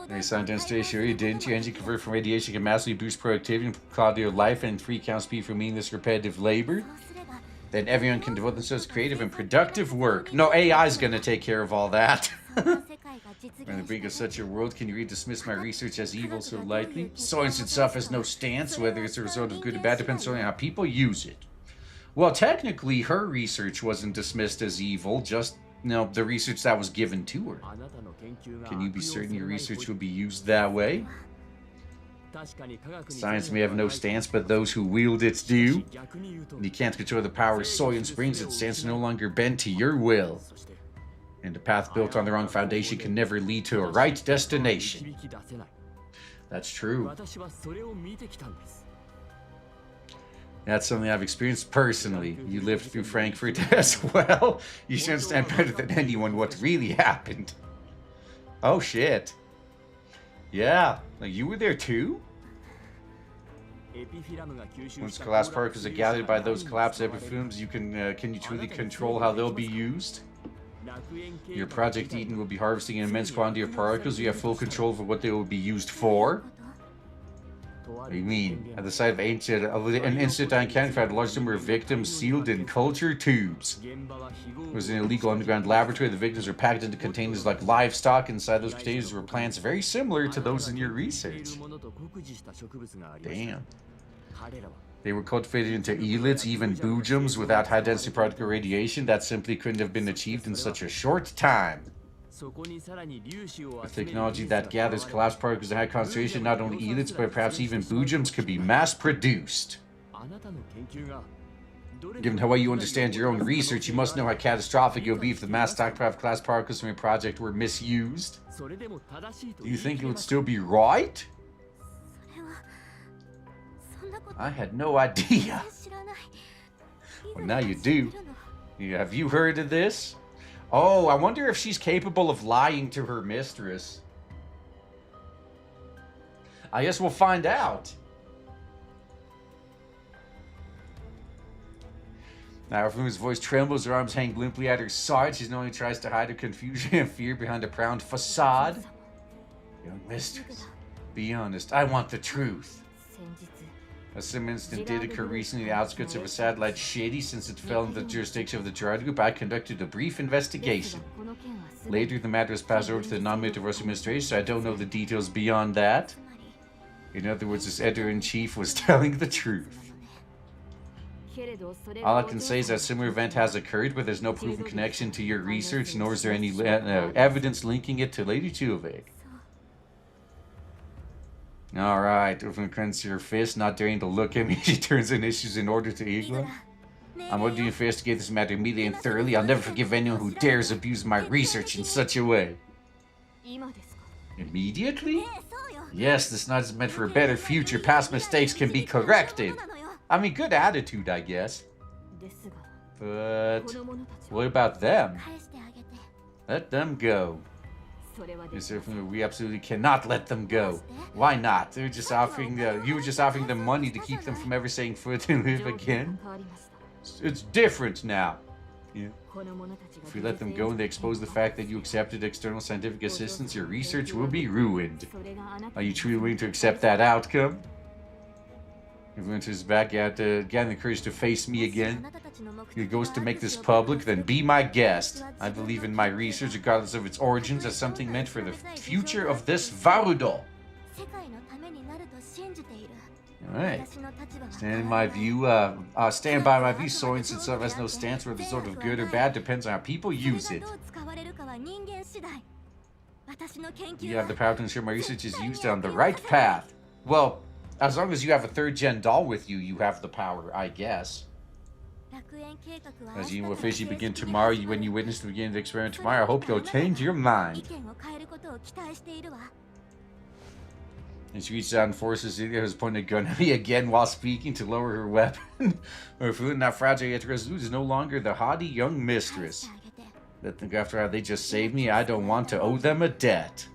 Hey, Science Station, you didn't. Your engine convert from radiation can massively boost productivity and quality of life and free count speed for meaningless repetitive labor. Then everyone can devote themselves to creative and productive work. No, AI is gonna take care of all that. On the brink of such a world, can you really dismiss my research as evil so lightly? Science itself has no stance, whether it's a result of good or bad depends on how people use it. Well, technically, her research wasn't dismissed as evil, just, you know, the research that was given to her. Can you be certain your research will be used that way? Science may have no stance, but those who wield it do. And you can't control the power science brings, its stance no longer bend to your will. And a path built on the wrong foundation can never lead to a right destination. That's true. That's something I've experienced personally. You lived through Frankfurt as well. You should understand better than anyone what really happened. Oh shit. Yeah, like you were there too? Once collapsed particles are gathered by those collapsed epiphenomens, can you truly control how they'll be used? Your Project Eden will be harvesting an immense quantity of particles. You have full control over what they will be used for. What do you mean? At the site of an incident I encountered, a large number of victims sealed in culture tubes. It was an illegal underground laboratory. The victims were packed into containers like livestock. Inside those containers were plants very similar to those in your research. Damn. They were cultivated into elids, even boojums, without high-density particle radiation. That simply couldn't have been achieved in such a short time. With technology that gathers collapsed particles in high concentration, not only elids, but perhaps even boojums could be mass-produced. Given how well you understand your own research, you must know how catastrophic it would be if the mass stockpile of collapsed particles from your project were misused. Do you think it would still be right? I had no idea. Well, now you do. Have you heard of this? Oh, I wonder if she's capable of lying to her mistress. I guess we'll find out. Now, Orphelune's voice trembles, her arms hang limply at her side. She only tries to hide her confusion and fear behind a proud facade. Young mistress, be honest. I want the truth. A similar incident did occur recently in the outskirts of a satellite city. Since it fell into the jurisdiction of the Girard group, I conducted a brief investigation. Later, the matter was passed over to the non-military administration, so I don't know the details beyond that. In other words, this editor-in-chief was telling the truth. All I can say is that a similar event has occurred, but there's no proven connection to your research, nor is there any evidence linking it to Lady Tuvik. Alright, Orphelune clenches her fist, not daring to look at me. She turns in issues in order to ignore. I'm going to investigate this matter immediately and thoroughly. I'll never forgive anyone who dares abuse my research in such a way. Immediately? Yes, this night is meant for a better future. Past mistakes can be corrected. I mean, good attitude, I guess. But what about them? Let them go. We absolutely cannot let them go. Why not? They're just offering you were just offering them money to keep them from ever saying foot and live again. It's different now. Yeah. If we let them go and they expose the fact that you accepted external scientific assistance, your research will be ruined. Are you truly willing to accept that outcome? If Winter's back out to gain the courage to face me again. If it goes to make this public, then be my guest. I believe in my research, regardless of its origins, as something meant for the future of this Varudo. Alright. Stand by my view, science itself has no stance, whether it's sort of good or bad, depends on how people use it. You have the power to ensure my research is used on the right path. Well, as long as you have a third-gen doll with you, you have the power, I guess. As you will officially begin tomorrow, when you witness the beginning of the experiment tomorrow, I hope you'll change your mind. And she reaches out and forces Ilya, who's pointing a gun at me again while speaking, to lower her weapon. Orphelune, not fragile yet resolute, is no longer the haughty young mistress. Let them go after how they just saved me. I don't want to owe them a debt.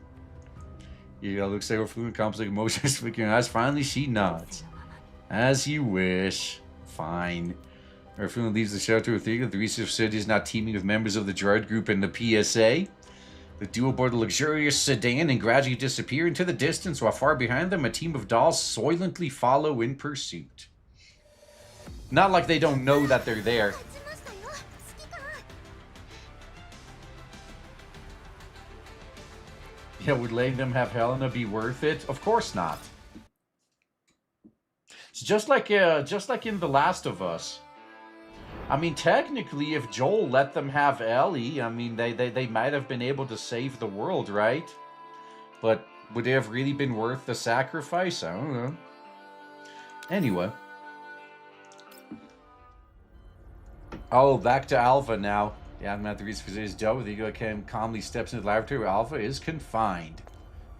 Ilya looks like Orphelune, complex emotions flickering eyes. Finally, she nods. As you wish. Fine. Orphelune leaves the shelter with Ilya. The research facility is now teeming with members of the Girard group and the PSA. The duo board a luxurious sedan and gradually disappear into the distance, while far behind them a team of dolls silently follow in pursuit. Not like they don't know that they're there. Yeah, would letting them have Helena be worth it? Of course not. It's just like in The Last of Us. I mean, technically, if Joel let them have Ellie, I mean, they might have been able to save the world, right? But Would it have really been worth the sacrifice? I don't know. Anyway. Oh, back to Alva now. Yeah, I'm at the reason for today's job. The eagle calmly steps into the laboratory where Alva is confined.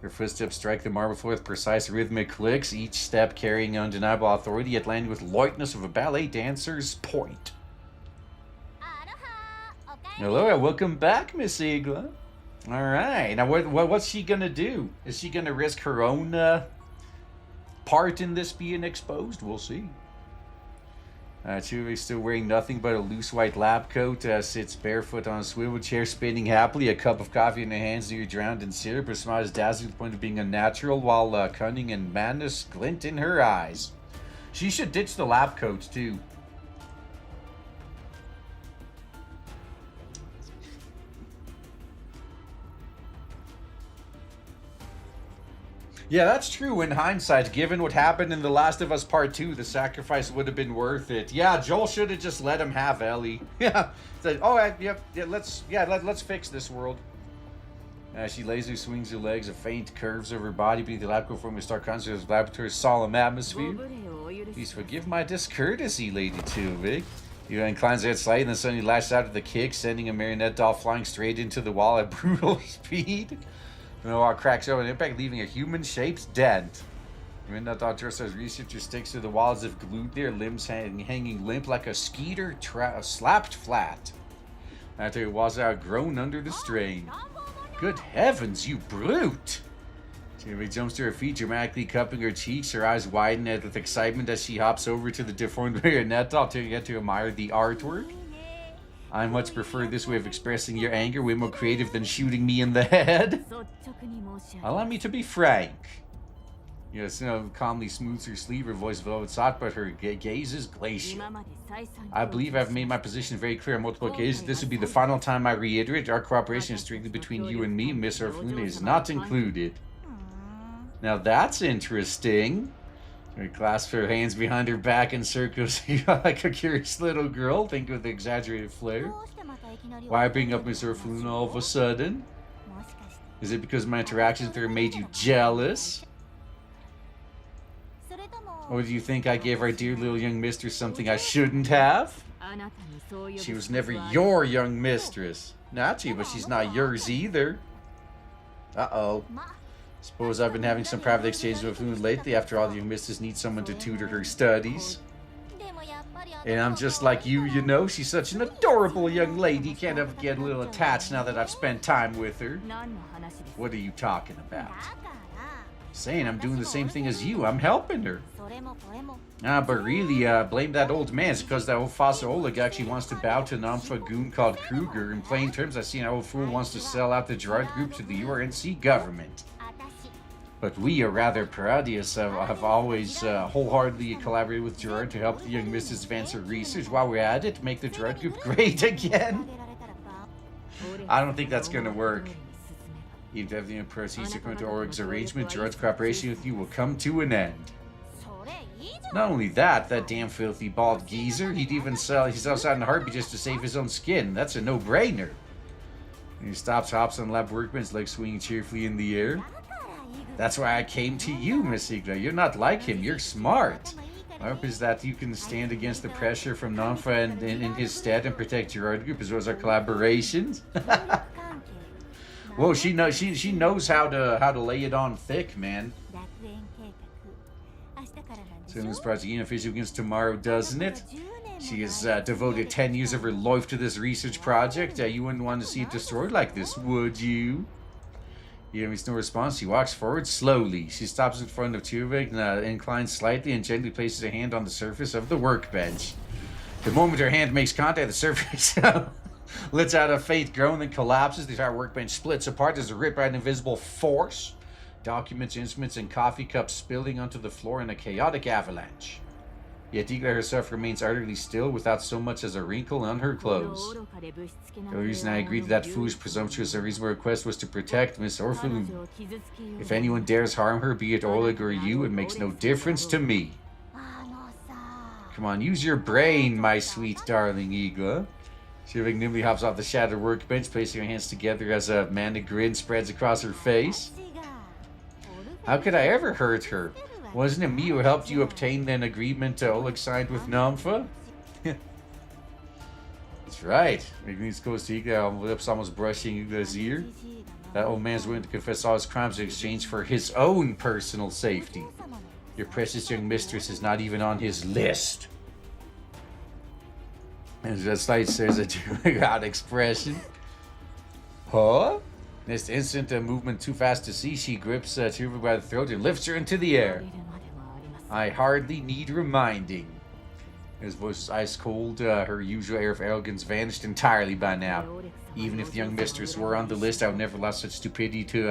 Her footsteps strike the marble floor with precise rhythmic clicks, each step carrying undeniable authority, yet landing with lightness of a ballet dancer's point. Hello, and welcome back, Miss Igla. Alright, now what's she gonna do? Is she gonna risk her own part in this being exposed? We'll see. Chuve, still wearing nothing but a loose white lab coat, sits barefoot on a swivel chair, spinning happily, a cup of coffee in her hands, near drowned in syrup. Her smile is dazzling to the point of being unnatural, while cunning and madness glint in her eyes. She should ditch the lab coat, too. Yeah, that's true in hindsight. Given what happened in The Last of Us Part 2, the sacrifice would have been worth it. Yeah, Joel should have just let him have Ellie. Yeah, said, oh, let's fix this world. She lazily swings her legs, a faint curves of her body beneath the lab coat forming a stark contrast of the laboratory's solemn atmosphere. Please forgive my discourtesy, Lady Tuvik. He inclines her head slightly, and then suddenly lashes out with a kick, sending a marionette doll flying straight into the wall at brutal speed. The wall cracks open impact, leaving a human-shaped dent. When that dog as researcher sticks to the wall as if glued there, limbs hanging limp like a skeeter slapped flat. After it was outgrown under the strain. Good heavens, you brute! She jumps to her feet, dramatically cupping her cheeks, her eyes widen with excitement as she hops over to the deformed marionette doll to get to admire the artwork. I much prefer this way of expressing your anger, way more creative than shooting me in the head. Allow me to be frank. Yes, calmly smooths her sleeve, her voice velvet soft, but her gaze is glacial. I believe I've made my position very clear on multiple occasions. This would be the final time I reiterate. Our cooperation is strictly between you and me. Miss Orphelune is not included. Now that's interesting. She clasps her hands behind her back in circles like a curious little girl, think with exaggerated flair. Why bring up Miss Orphelune all of a sudden? Is it because my interactions with her made you jealous? Or do you think I gave our dear little young mistress something I shouldn't have? She was never your young mistress. Not you, but she's not yours either. Uh-oh. Suppose I've been having some private exchanges with Orphelune lately. After all, the young mistress needs someone to tutor her studies. And I'm just like you, you know. She's such an adorable young lady. Can't ever get a little attached now that I've spent time with her. What are you talking about? Saying I'm doing the same thing as you. I'm helping her. But really, blame that old man. It's because that old fossil Oleg actually wants to bow to an alpha goon called Kryuger. In plain terms, I see an old fool wants to sell out the Girard group to the URNC government. But we, or rather Paradeus, have always wholeheartedly collaborated with Girard to help the young missus advance her research. While we're at it, make the Girard group great again. I don't think that's going to work. Even if everything proceeds according to Org's arrangement, Girard's cooperation with you will come to an end. Not only that, that damn filthy bald geezer, he'd even sell his outside in a heartbeat just to save his own skin. That's a no-brainer. And he stops, hops on the lab workbench, legs swinging cheerfully in the air. That's why I came to you, Miss Igla. You're not like him. You're smart. My hope is that you can stand against the pressure from Nanfa and in his stead and protect Girard Group as well as our collaborations. Whoa, she knows how to lay it on thick, man. So this project officially begins tomorrow, doesn't it? She has devoted 10 years of her life to this research project. You wouldn't want to see it destroyed like this, would you? You have no response. She walks forward slowly. She stops in front of Tuvik and inclines slightly and gently places her hand on the surface of the workbench. The moment her hand makes contact, the surface lets out a faint groan and collapses. The entire workbench splits apart as a ripped by an invisible force. Documents, instruments, and coffee cups spilling onto the floor in a chaotic avalanche. Yet Igla herself remains utterly still without so much as a wrinkle on her clothes. The reason I agreed to that foolish, presumptuous, and reasonable request was to protect Miss Orphelune. If anyone dares harm her, be it Oleg or you, it makes no difference to me. Come on, use your brain, my sweet darling Igla. She nimbly hops off the shattered workbench, placing her hands together as a manic grin spreads across her face. How could I ever hurt her? Wasn't it me who helped you obtain an agreement Oleg signed with Namfa? That's right. Ignis goes to Iga, lips almost brushing Iga's ear. That old man's willing to confess all his crimes in exchange for his own personal safety. Your precious young mistress is not even on his list. And just like says a odd expression. Huh? This instant movement too fast to see, she grips Kryuger by the throat and lifts her into the air. I hardly need reminding. His voice was ice cold. Her usual air of arrogance vanished entirely by now. Even if the young mistress were on the list, I would never allow such stupidity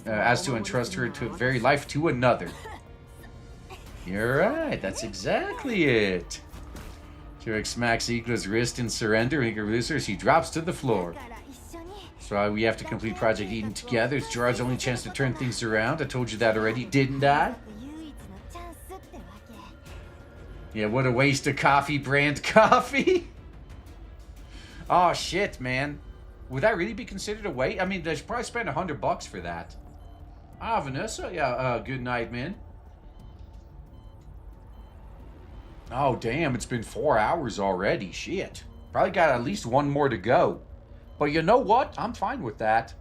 as to entrust her to very life to another. You're right. That's exactly it. Kryuger smacks Igla's wrist in surrender. Iga releases her. She drops to the floor. So we have to complete Project Eden together. It's Girard's only chance to turn things around. I told you that already, didn't I? Yeah, what a waste of coffee brand coffee. Oh, shit, man. Would that really be considered a waste? I mean, they should probably spend $100 for that. Ah, Vanessa. Yeah, good night, man. Oh, damn, it's been 4 hours already. Shit. Probably got at least one more to go. But you know what? I'm fine with that.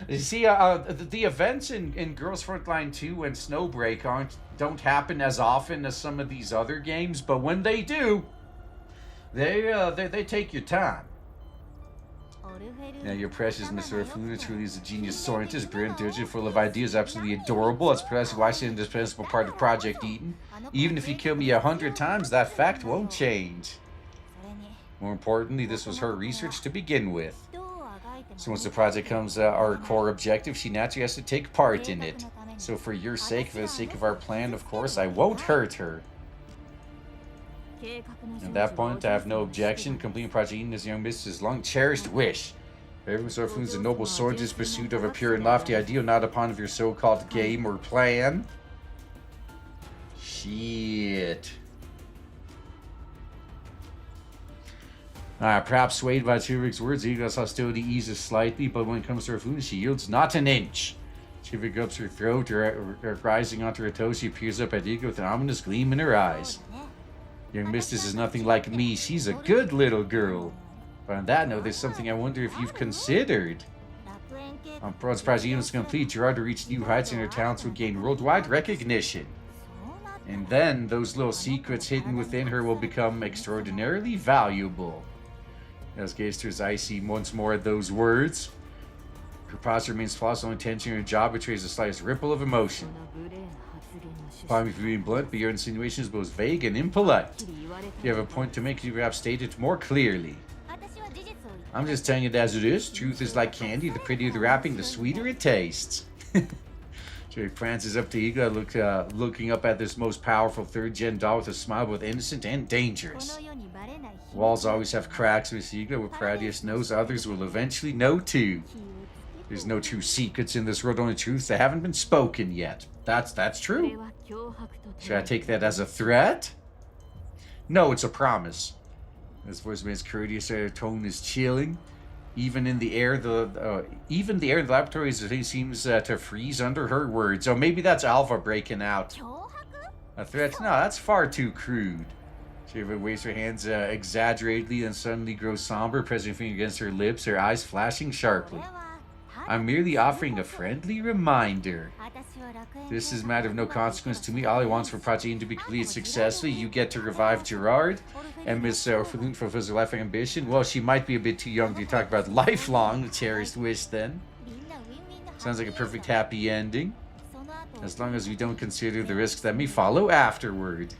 You see, the events in Girls Frontline 2 and Snowbreak don't happen as often as some of these other games, but when they do, they take your time. Now, your precious Miss Orphelune truly is a genius scientist, brilliant, diligent, full of ideas, absolutely adorable. That's precisely why she's an indispensable part of Project Eden. Even if you kill me 100 times, that fact won't change. More importantly, this was her research to begin with. So once the project comes our core objective, she naturally has to take part in it. So for your sake, for the sake of our plan, of course, I won't hurt her. At that point, I have no objection. Completing Project Eden is young Mistress's long-cherished wish. Everyone so flues a noble soldier's pursuit of a pure and lofty ideal, not upon of your so-called game or plan. Shit. Perhaps swayed by Kryuger's words, Iga's hostility eases slightly, but when it comes to her food, she yields not an inch. Kryuger gulps her throat, her rising onto her toes, she peers up at Iga with an ominous gleam in her eyes. Young Mistress is nothing like me. She's a good little girl. But on that note, there's something I wonder if you've considered. Once Project Eden is complete, Girard will reach new heights and her talents will gain worldwide recognition. And then, those little secrets hidden within her will become extraordinarily valuable. As gaze to his eyes, see once more at those words. Her posture remains flawless, only tension in her jaw betrays the slightest ripple of emotion. Pardon me for being blunt, but your insinuation is both vague and impolite. If you have a point to make, you perhaps state it more clearly. I'm just telling it as it is. Truth is like candy. The prettier the wrapping, the sweeter it tastes. Jerry prances up to Iga, looking up at this most powerful third-gen doll with a smile both innocent and dangerous. Walls always have cracks with Iga. What Paradeus knows, others will eventually know too. There's no true secrets in this world, only truths that haven't been spoken yet. That's true. Should I take that as a threat? No, it's a promise. His voice remains courteous, her tone is chilling. Even in the air, the laboratory seems to freeze under her words. Oh, maybe that's Alva breaking out. A threat? No, that's far too crude. She waves her hands exaggeratedly and suddenly grows somber, pressing her finger against her lips, her eyes flashing sharply. I'm merely offering a friendly reminder. This is a matter of no consequence to me. All I want is for Project Eden to be completed successfully. You get to revive Girard, and Miss Orphelune fulfills her life ambition. Well, she might be a bit too young to talk about lifelong cherished wish then. Sounds like a perfect happy ending. As long as we don't consider the risks that may follow afterward.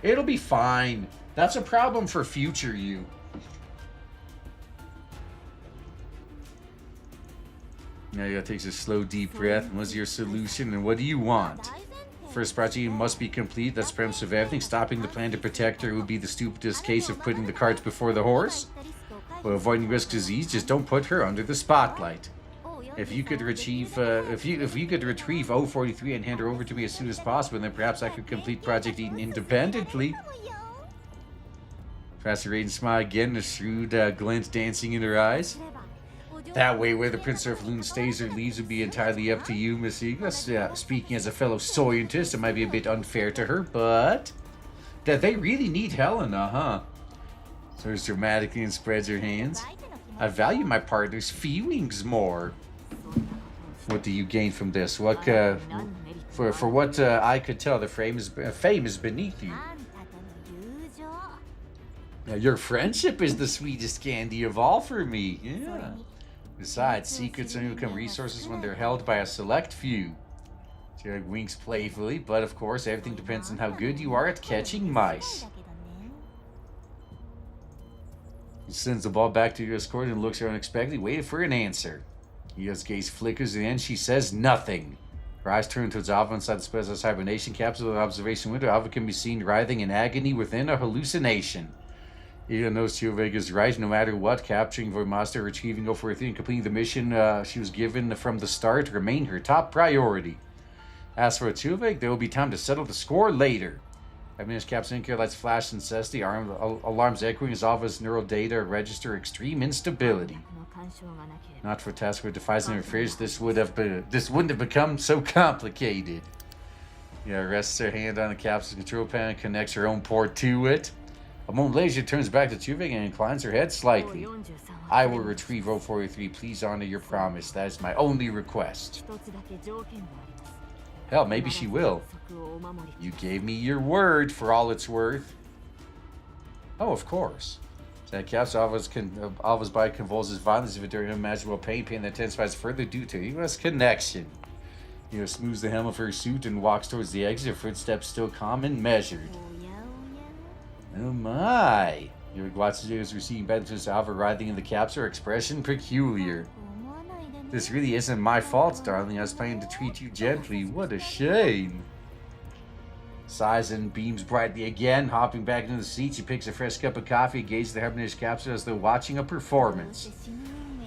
It'll be fine. That's a problem for future you. Now you gotta take a slow, deep breath. What's your solution and what do you want? First project must be complete. That's the premise of everything. Stopping the plan to protect her would be the stupidest case of putting the cart before the horse. But avoiding risk disease, just don't put her under the spotlight. If you could retrieve, if you could retrieve 043 and hand her over to me as soon as possible, then perhaps I could complete Project Eden independently. Professor Raiden's smile again, a shrewd glint dancing in her eyes. That way, whether Prince Orphelune stays or leaves would be entirely up to you, Miss Ignis. Speaking as a fellow scientist, it might be a bit unfair to her, but that they really need Helena, huh? Sort dramatically and spreads her hands. I value my partner's feelings more. What do you gain from this? What, for what I could tell, the fame is beneath you. Now, your friendship is the sweetest candy of all for me. Yeah. Besides, secrets only become resources when they're held by a select few. Girard winks playfully, but of course, everything depends on how good you are at catching mice. He sends the ball back to your escort and looks around unexpectedly, waiting for an answer. Ya's gaze flickers, and then she says nothing. Her eyes turn towards Alva inside the specialized hibernation capsule. The observation window, Alva can be seen writhing in agony within a hallucination. Ida knows Tjuveg is right. No matter what, capturing Voidmaster, retrieving Orphelune, and completing the mission she was given from the start remain her top priority. As for Tjuveg, there will be time to settle the score later. Hibernation capsule in lights flash incessantly. Alarms echoing as Alva's neural data register extreme instability. Not for a task where defies and fears, this wouldn't have become so complicated. Yeah, rests her hand on the capsule's control panel and connects her own port to it. A moment later, she turns back to Tjuveg and inclines her head slightly. I will retrieve O43. Please honor your promise. That is my only request. Hell, maybe she will. You gave me your word for all it's worth. Oh, of course. That capsule, Alva's body convulses violently with unimaginable pain that intensifies further due to U.S. connection. Smooths the hem of her suit and walks towards the exit, her footsteps still calm and measured. Oh my! Your watches is receiving benefits. Alva writhing in the capsule, her expression peculiar. This really isn't my fault, darling. I was planning to treat you gently. What a shame. Sighs and beams brightly again. Hopping back into the seat, she picks a fresh cup of coffee and gazes at the hibernation capsule as though watching a performance.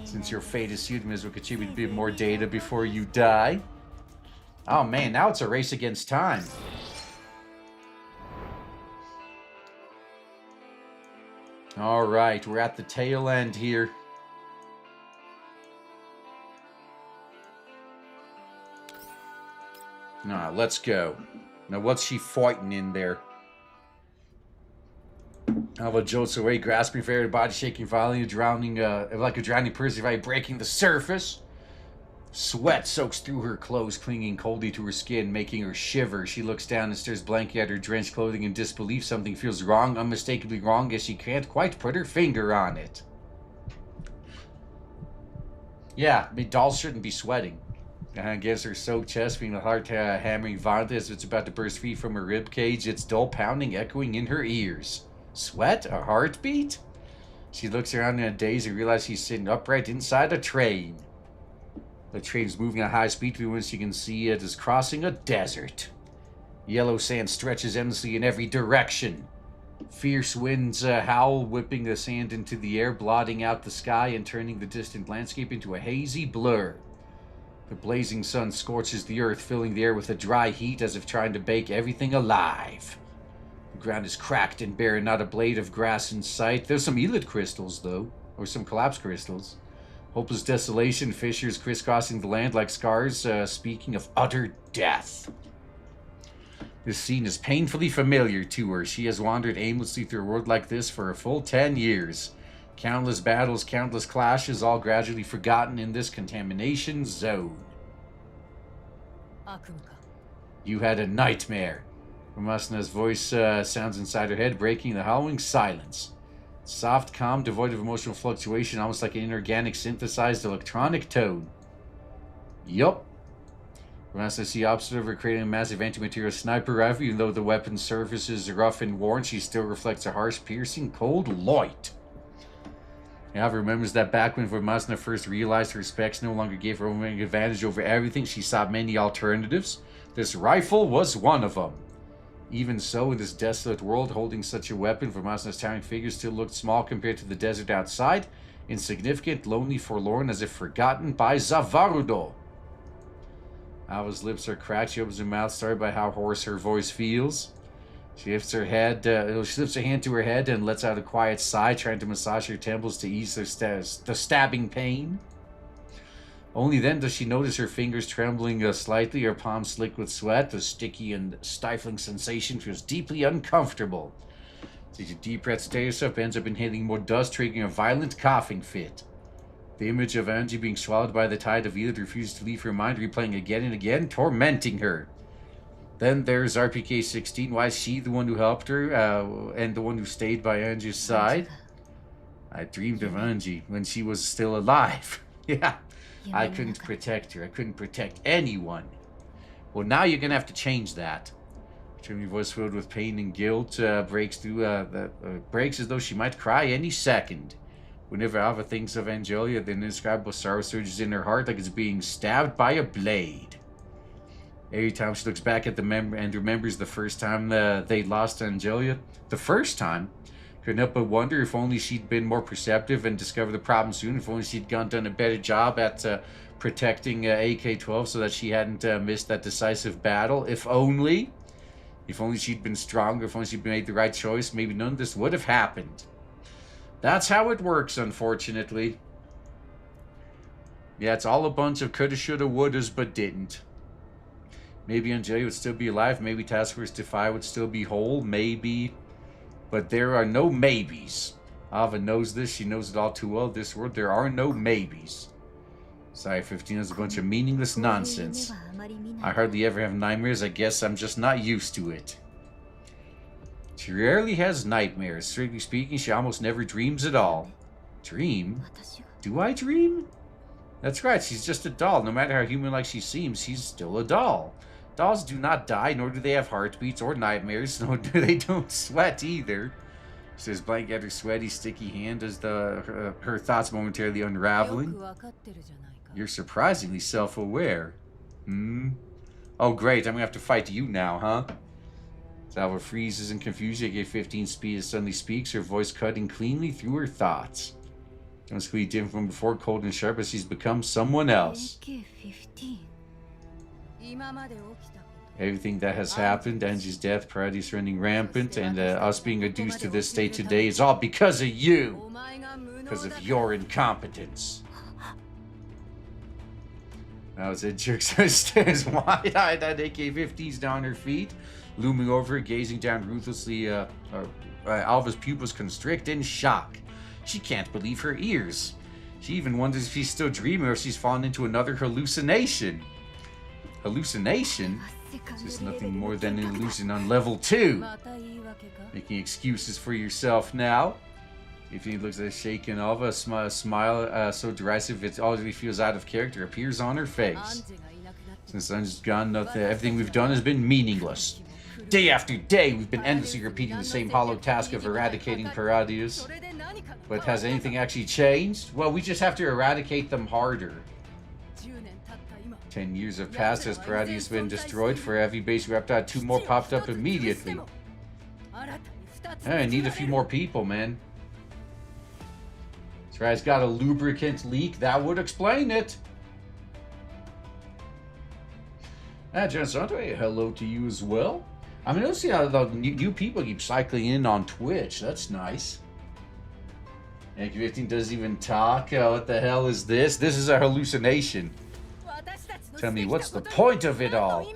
Since your fate is sealed, Ms. will contribute a bit more data before you die. Oh man, now it's a race against time. Alright, we're at the tail end here. Alright, let's go. Now, what's she fighting in there? Alva jolts away, grasping for air, body shaking violently, drowning like a drowning person, right, breaking the surface. Sweat soaks through her clothes, clinging coldly to her skin, making her shiver. She looks down and stares blankly at her drenched clothing in disbelief. Something feels wrong, unmistakably wrong, as she can't quite put her finger on it. Yeah, I mean, dolls shouldn't be sweating. Against her soaked chest, feeling the heart hammering violently as it's about to burst free from her rib cage, its dull pounding echoing in her ears. Sweat? A heartbeat? She looks around in a daze and realizes she's sitting upright inside a train. The train's moving at high speed through which she can see it is crossing a desert. Yellow sand stretches endlessly in every direction. Fierce winds howl, whipping the sand into the air, blotting out the sky and turning the distant landscape into a hazy blur. The blazing sun scorches the earth, filling the air with a dry heat as if trying to bake everything alive. The ground is cracked and bare, not a blade of grass in sight. There's some elite crystals, though, or some collapse crystals. Hopeless desolation, fissures crisscrossing the land like scars, speaking of utter death. This scene is painfully familiar to her. She has wandered aimlessly through a world like this for a full 10 years. Countless battles, countless clashes, all gradually forgotten in this contamination zone. You had a nightmare. Vasina's voice sounds inside her head, breaking the howling silence. Soft, calm, devoid of emotional fluctuation, almost like an inorganic synthesized electronic tone. Yup. Vasina sees opposite of her, creating a massive anti-material sniper rifle. Even though the weapon's surface is rough and worn, she still reflects a harsh, piercing, cold light. Alva remembers that back when Vastina first realized her specs no longer gave her an advantage over everything, she saw many alternatives. This rifle was one of them. Even so, in this desolate world, holding such a weapon, Vasina's towering figure still looked small compared to the desert outside, insignificant, lonely, forlorn, as if forgotten by Zavarudo. Alva's lips are cracked. She opens her mouth, startled by how hoarse her voice feels. She lifts her head. She lifts her hand to her head and lets out a quiet sigh, trying to massage her temples to ease the stabbing pain. Only then does she notice her fingers trembling slightly, her palms slick with sweat. The sticky and stifling sensation feels deeply uncomfortable. Takes a deep breath, stares up, ends up inhaling more dust, triggering a violent coughing fit. The image of Angie being swallowed by the tide of Edith refuses to leave her mind, replaying again and again, tormenting her. Then there's RPK-16. Why is she the one who helped her and the one who stayed by Angie's side? I dreamed of Angie when she was still alive. Yeah, I couldn't protect her. I couldn't protect anyone. Well, now you're going to have to change that. Her voice filled with pain and guilt breaks as though she might cry any second. Whenever Alva thinks of Angelia, the indescribable sorrow surges in her heart like it's being stabbed by a blade. Every time she looks back at and remembers the first time they lost Angelia, the first time, couldn't help but wonder if only she'd been more perceptive and discovered the problem soon, if only she'd done a better job at protecting AK-12 so that she hadn't missed that decisive battle. If only she'd been stronger, if only she'd made the right choice, maybe none of this would have happened. That's how it works, unfortunately. Yeah, it's all a bunch of coulda, shoulda, wouldas, but didn't. Maybe Angelia would still be alive. Maybe Task Force Defy would still be whole. Maybe. But there are no maybes. Alva knows this. She knows it all too well. This world, there are no maybes. Sorry, 15 is a bunch of meaningless nonsense. I hardly ever have nightmares. I guess I'm just not used to it. She rarely has nightmares. Strictly speaking, she almost never dreams at all. Dream? Do I dream? That's right, she's just a doll. No matter how human-like she seems, she's still a doll. Dolls do not die, nor do they have heartbeats or nightmares, nor do they don't sweat either. She says blank at her sweaty, sticky hand as her thoughts momentarily unraveling. You're surprisingly self-aware. Oh great, I'm gonna have to fight you now, huh? Alva freezes in confusion. AK-15 speed suddenly speaks, her voice cutting cleanly through her thoughts. Completely different from before, cold and sharp as she's become someone else. Everything that has happened, Angie's death, Paradeus running rampant, and us being reduced to this state today is all because of you. Because of your incompetence. Now as it jerks her stares wide-eyed at AK-15's down her feet, looming over her, gazing down ruthlessly. Alva's pupils constrict in shock. She can't believe her ears. She even wonders if she's still dreaming or if she's fallen into another hallucination. Hallucination? It's just nothing more than an illusion on level 2. Making excuses for yourself now. If he looks at a shaken Alva, a smile so derisive it already feels out of character appears on her face. Since Ange's gone, everything we've done has been meaningless. Day after day, we've been endlessly repeating the same hollow task of eradicating Paradeus. But has anything actually changed? Well, we just have to eradicate them harder. 10 years have passed. Has Paradeus been destroyed? For every base reptile, 2 more popped up immediately. I need a few more people, man. This guy's got a lubricant leak. That would explain it. John Santo, hello to you as well. I mean, let's see how the new people keep cycling in on Twitch. That's nice. AK-15 doesn't even talk. What the hell is this? This is a hallucination. Tell me, what's the point of it all?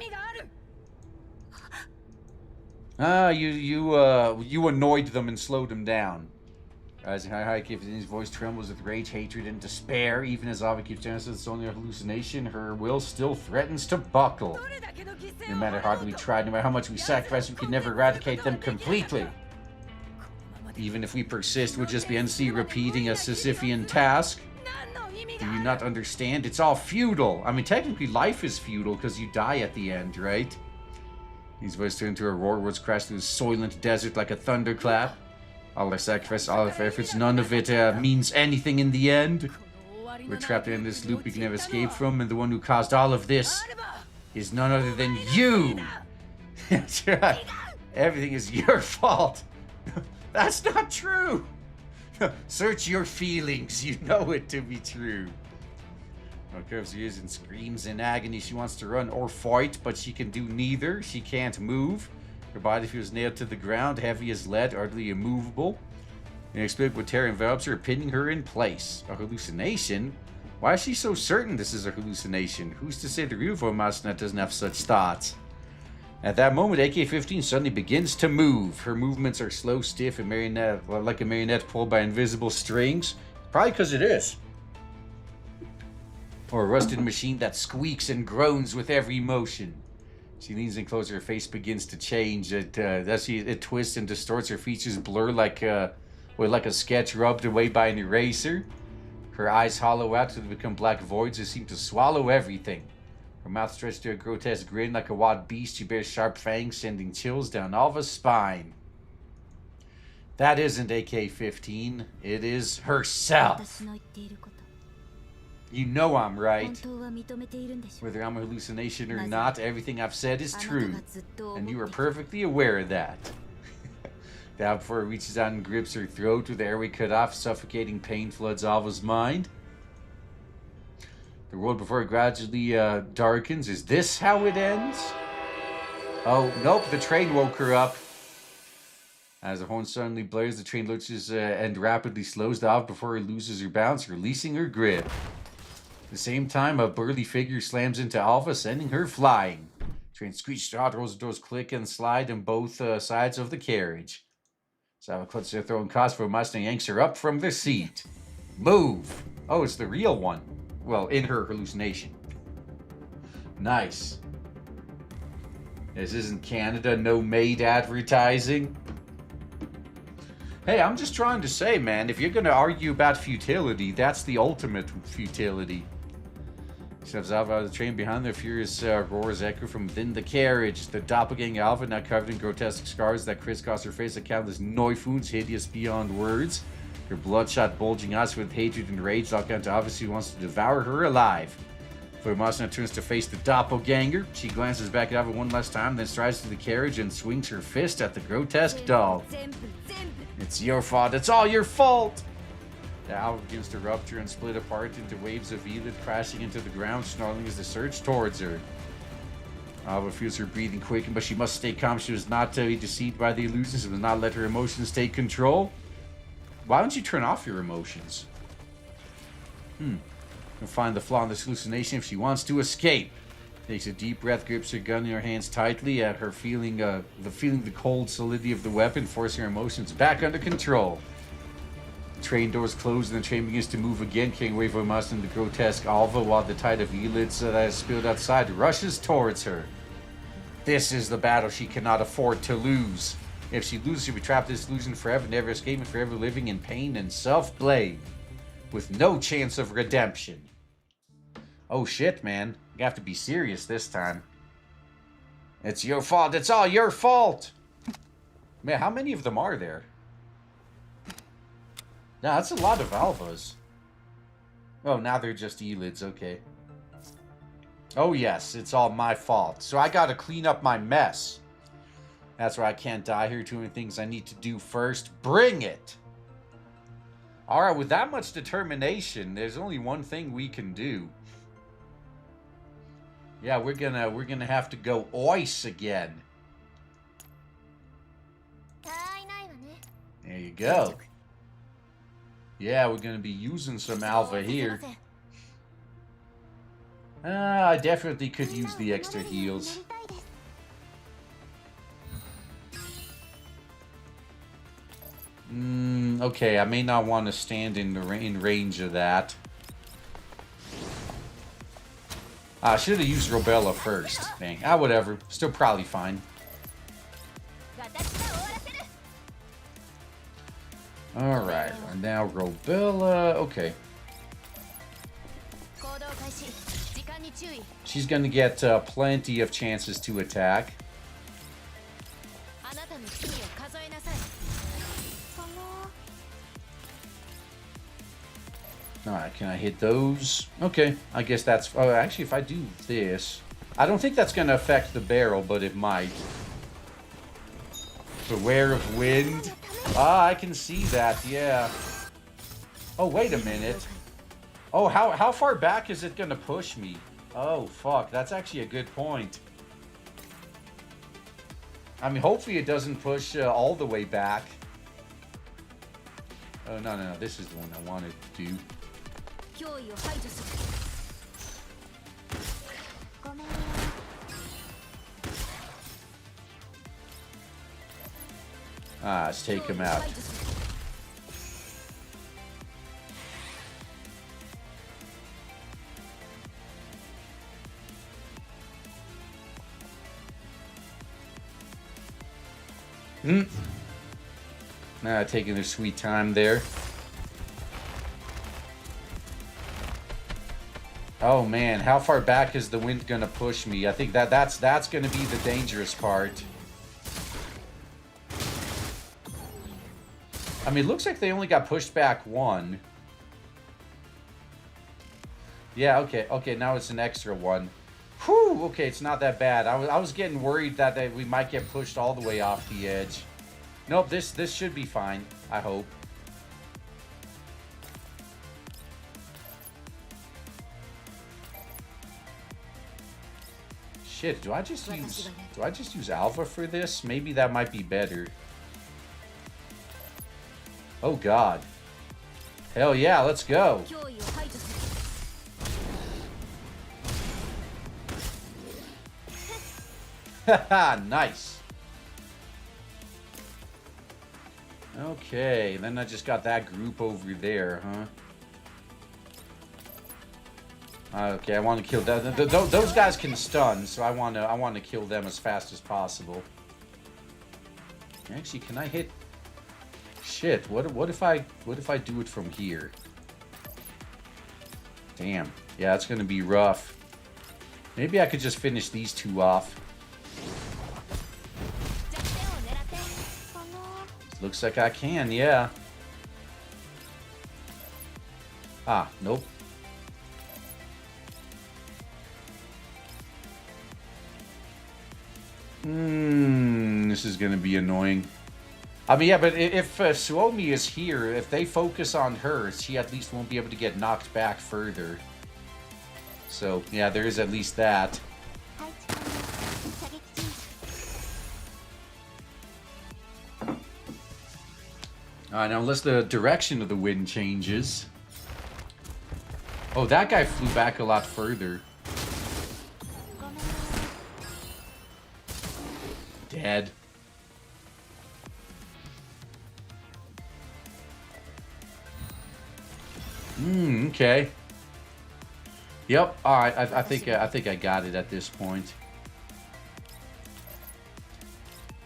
You annoyed them and slowed them down. Rising high, AK-15's voice trembles with rage, hatred, and despair. Even as Alva keeps telling us it's only a hallucination, her will still threatens to buckle. No matter how hard we tried, no matter how much we sacrificed, we could never eradicate them completely. Even if we persist, we'll just be endlessly repeating a Sisyphean task. Do you not understand? It's all futile. I mean, technically life is futile because you die at the end, right? His voice turned to a roar, words crashed through the soylent desert like a thunderclap. All our sacrifice, all our efforts, none of it means anything in the end. We're trapped in this loop we can never escape from, and the one who caused all of this is none other than you! That's right. Everything is your fault. That's not true! Search your feelings. You know it to be true. Curves her ears and screams in agony. She wants to run or fight, but she can do neither. She can't move. Her body feels nailed to the ground, heavy as lead, utterly immovable. Inexplicable terror envelops her, pinning her in place. A hallucination? Why is she so certain this is a hallucination? Who's to say the real Vastina doesn't have such thoughts? At that moment, AK-15 suddenly begins to move. Her movements are slow, stiff, and like a marionette pulled by invisible strings. Probably because it is. Or a rusted machine that squeaks and groans with every motion. She leans in closer. Her face begins to change. It twists and distorts. Her features blur like a sketch rubbed away by an eraser. Her eyes hollow out to become black voids that seem to swallow everything. Her mouth stretched to a grotesque grin like a wild beast. She bears sharp fangs, sending chills down Alva's spine. That isn't AK-15. It is herself. You know I'm right. Whether I'm a hallucination or not, everything I've said is true. And you are perfectly aware of that. Now before it reaches out and grips her throat with the airway cut off, suffocating pain floods Alva's mind. The world before it gradually darkens. Is this how it ends? Oh, nope, the train woke her up. As the horn suddenly blares, the train lurches and rapidly slows down before it loses her balance, releasing her grip. At the same time, a burly figure slams into Alva, sending her flying. The train screeches out, rolls the doors click and slide on both sides of the carriage. Alva clutches her throat and coughs for Vastina yanks her up from the seat. Move! Oh, it's the real one. Well, in her hallucination. Nice. This isn't Canada, no maid advertising. Hey, I'm just trying to say, man, if you're going to argue about futility, that's the ultimate futility. Shoves Alva out of the train. Behind the furious roars echo from within the carriage. The doppelganger Alva, now covered in grotesque scars that crisscross her face like countless knife wounds, hideous beyond words. Her bloodshot, bulging eyes with hatred and rage lock onto Alva. She wants to devour her alive. Before Vastina turns to face the doppelganger, she glances back at Alva one last time, then strides to the carriage and swings her fist at the grotesque doll. It's your fault. It's all your fault! The Alva begins to rupture and split apart into waves of Elid crashing into the ground, snarling as they surge towards her. Alva feels her breathing quicken, but she must stay calm. She was not to be deceived by the illusions and will not let her emotions take control. Why don't you turn off your emotions? You'll find the flaw in this hallucination if she wants to escape. Takes a deep breath, grips her gun in her hands tightly at her feeling the cold solidity of the weapon, forcing her emotions back under control. Train doors close and the train begins to move again, carrying away from us and the grotesque Alva, while the tide of Elids that has spilled outside rushes towards her. This is the battle she cannot afford to lose. If she loses, she'll be trapped in this illusion forever, never escaping, forever living in pain and self-blame, with no chance of redemption. Oh shit, man. You have to be serious this time. It's your fault. It's all your fault. Man, how many of them are there? Yeah, that's a lot of Alvas. Oh, now they're just Elids, okay. Oh yes, it's all my fault. So I gotta clean up my mess. That's why I can't die here. Too many things I need to do first. Bring it! Alright, with that much determination, there's only one thing we can do. Yeah, we're gonna have to go ois again. There you go. Yeah, we're gonna be using some Alva here. I definitely could use the extra heals. Okay, I may not want to stand in range of that. I should have used Robella first. Dang. Whatever. Still probably fine. Alright, now Robella. Okay. She's gonna get plenty of chances to attack. Alright, can I hit those? Okay, I guess that's... Oh, actually, if I do this... I don't think that's going to affect the barrel, but it might. Beware of wind. Ah, I can see that, yeah. Oh, wait a minute. Oh, how far back is it going to push me? Oh, fuck, that's actually a good point. I mean, hopefully it doesn't push all the way back. Oh, no, this is the one I wanted to do. Ah, let's take him out. Taking their sweet time there. Oh man, how far back is the wind gonna push me? I think that's gonna be the dangerous part. I mean, it looks like they only got pushed back one. Yeah, okay, now it's an extra one. Whew, okay, it's not that bad. I was getting worried that we might get pushed all the way off the edge. Nope, this should be fine, I hope. Shit, do I just use Alva for this? Maybe that might be better. Oh god. Hell yeah, let's go. Haha, nice. Okay, then I just got that group over there, huh? Okay, I want to kill them. Those guys can stun, so I want to kill them as fast as possible. Actually, can I hit? Shit, what if I do it from here? Damn. Yeah, it's gonna be rough. Maybe I could just finish these two off. Looks like I can, yeah. Ah, nope. This is gonna be annoying. I mean, yeah, but if Suomi is here, if they focus on her, she at least won't be able to get knocked back further. So, yeah, there is at least that. Alright, now unless the direction of the wind changes. Oh, that guy flew back a lot further. Dead. Okay. Yep. All right. I think I got it at this point.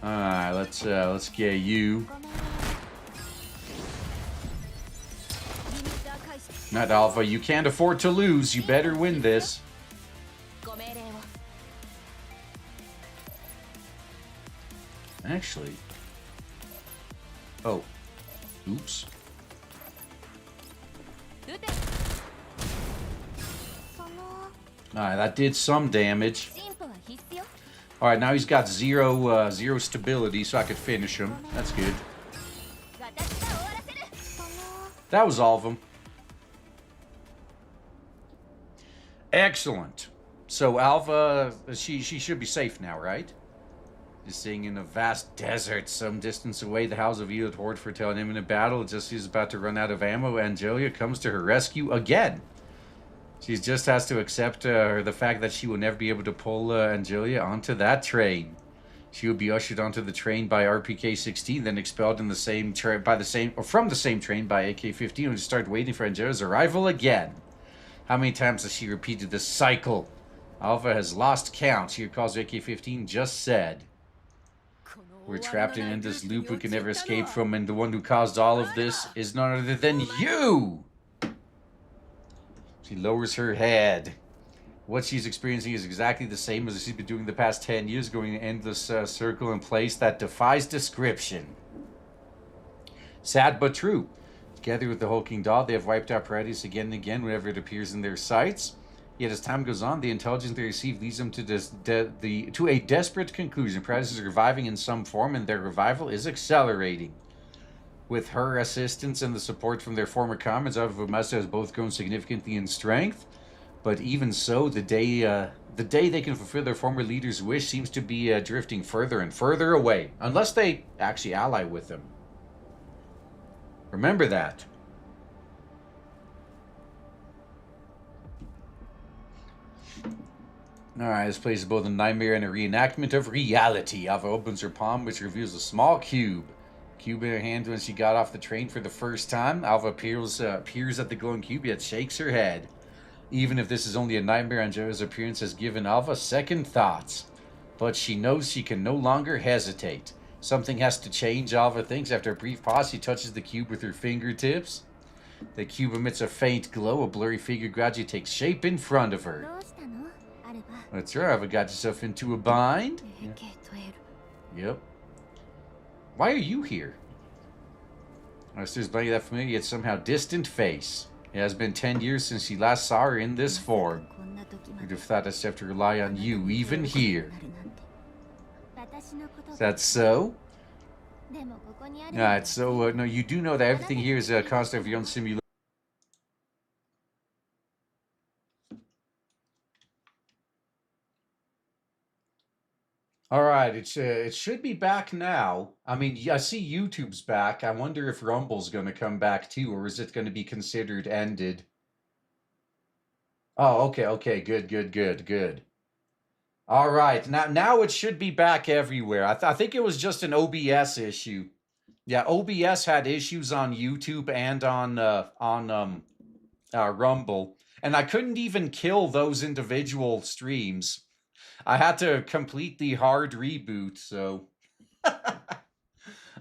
All right. Let's get you. Not Alpha. You can't afford to lose. You better win this. Actually. Oh. Oops. Alright, that did some damage. Alright, now he's got zero stability, so I could finish him. That's good. That was all of them. Excellent. So Alva, she should be safe now, right? Just sitting in a vast desert some distance away, the House of Elite horde foretell an imminent battle. Just as she's about to run out of ammo, Angelia comes to her rescue again. She just has to accept the fact that she will never be able to pull Angelia onto that train. She will be ushered onto the train by RPK-16, then expelled in the same from the same train by AK-15, and start waiting for Angelia's arrival again. How many times has she repeated this cycle? Alva has lost count. She recalls AK-15 just said. We're trapped in an endless loop we can never escape from, and the one who caused all of this is none other than you! She lowers her head. What she's experiencing is exactly the same as she's been doing the past 10 years, going in an endless circle in place that defies description. Sad but true. Together with the hulking doll, they have wiped out Paradeus again and again whenever it appears in their sights. Yet as time goes on, the intelligence they receive leads them to a desperate conclusion. Paradeus is reviving in some form, and their revival is accelerating. With her assistance and the support from their former comrades, Alva and Master has both grown significantly in strength. But even so, the day they can fulfill their former leader's wish seems to be drifting further and further away. Unless they actually ally with them. Remember that. Alright, this place is both a nightmare and a reenactment of reality. Alva opens her palm, which reveals a small cube. Cube in her hand when she got off the train for the first time. Alva peers at the glowing cube, yet shakes her head. Even if this is only a nightmare, Angela's appearance has given Alva second thoughts. But she knows she can no longer hesitate. Something has to change, Alva thinks. After a brief pause, she touches the cube with her fingertips. The cube emits a faint glow. A blurry figure gradually takes shape in front of her. That's right, Alva got yourself into a bind? Yeah. Yep. Why are you here? There's blanket that familiar yet somehow distant face. It has been 10 years since she last saw her in this form. You'd have thought I'd have to rely on you, even here. Is that so? Alright, so, no, you do know that everything here is a construct of your own simulation. Alright, it should be back now. I mean, I see YouTube's back. I wonder if Rumble's going to come back too, or is it going to be considered ended? Oh, okay, good. All right, now it should be back everywhere. I think it was just an OBS issue. Yeah, OBS had issues on YouTube and on Rumble, and I couldn't even kill those individual streams. I had to complete the hard reboot. So,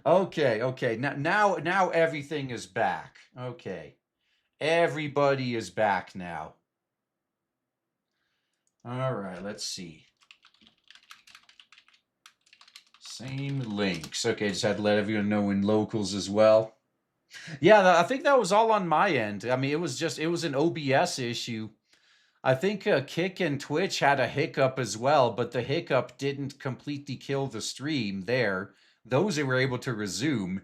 okay. Now everything is back. Okay, everybody is back now. All right, let's see. Same links. Okay, just had to let everyone know in locals as well. Yeah, I think that was all on my end. I mean, it was an OBS issue. I think Kick and Twitch had a hiccup as well, but the hiccup didn't completely kill the stream there. Those they were able to resume.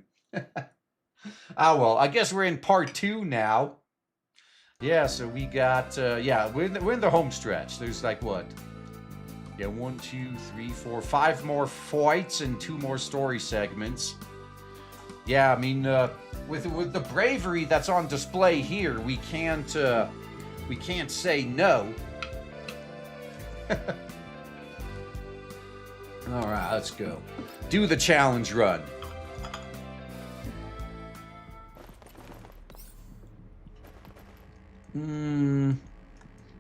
Ah, well, I guess we're in part 2 now. Yeah, so we got, yeah, we're in the home stretch. There's like, what? Yeah, 1, 2, 3, 4, 5 more fights and 2 more story segments. Yeah, I mean, with the bravery that's on display here, we can't say no. All right, let's go. Do the challenge run.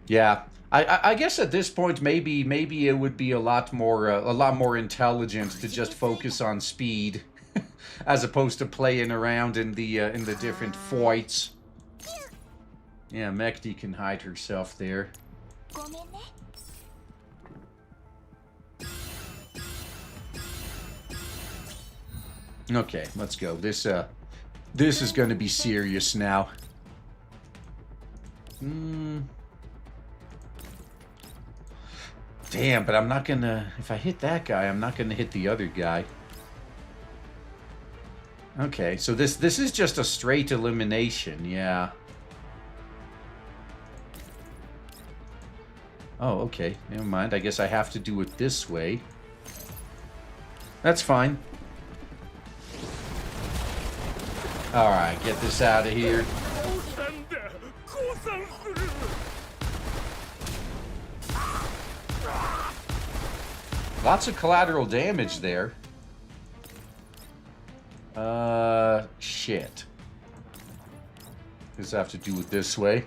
Yeah. I guess at this point maybe it would be a lot more intelligent to just focus on speed as opposed to playing around in the different fights. Yeah, Mekti can hide herself there. Okay, let's go. This is going to be serious now. Damn, but I'm not gonna... If I hit that guy, I'm not gonna hit the other guy. Okay, so this is just a straight elimination, yeah. Oh, okay. Never mind. I guess I have to do it this way. That's fine. Alright, get this out of here. Lots of collateral damage there. Shit. Just have to do it this way.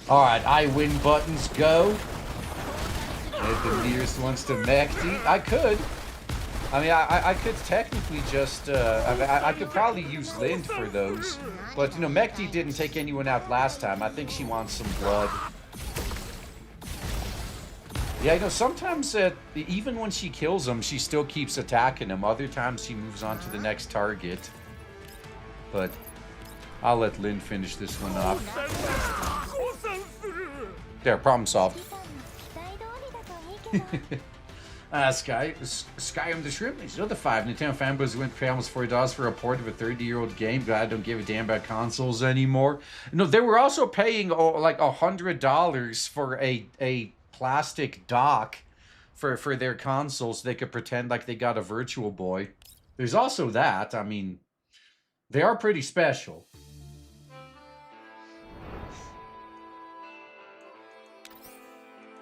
Alright, I win buttons, go. Hit the nearest ones to Mekti. I could. I mean, I could technically just, I could probably use Lind for those. But, you know, Mekti didn't take anyone out last time. I think she wants some blood. Yeah, you know, sometimes even when she kills them, she still keeps attacking them. Other times she moves on to the next target. But I'll let Lynn finish this one off. There, problem solved. Sky on the shrimp. He's another 5. Nintendo fanboys went pay almost $40 for a port of a 30-year-old game. God, I don't give a damn about consoles anymore. No, they were also paying like $100 for a plastic dock for their consoles so they could pretend like they got a Virtual Boy. There's also that. I mean, they are pretty special.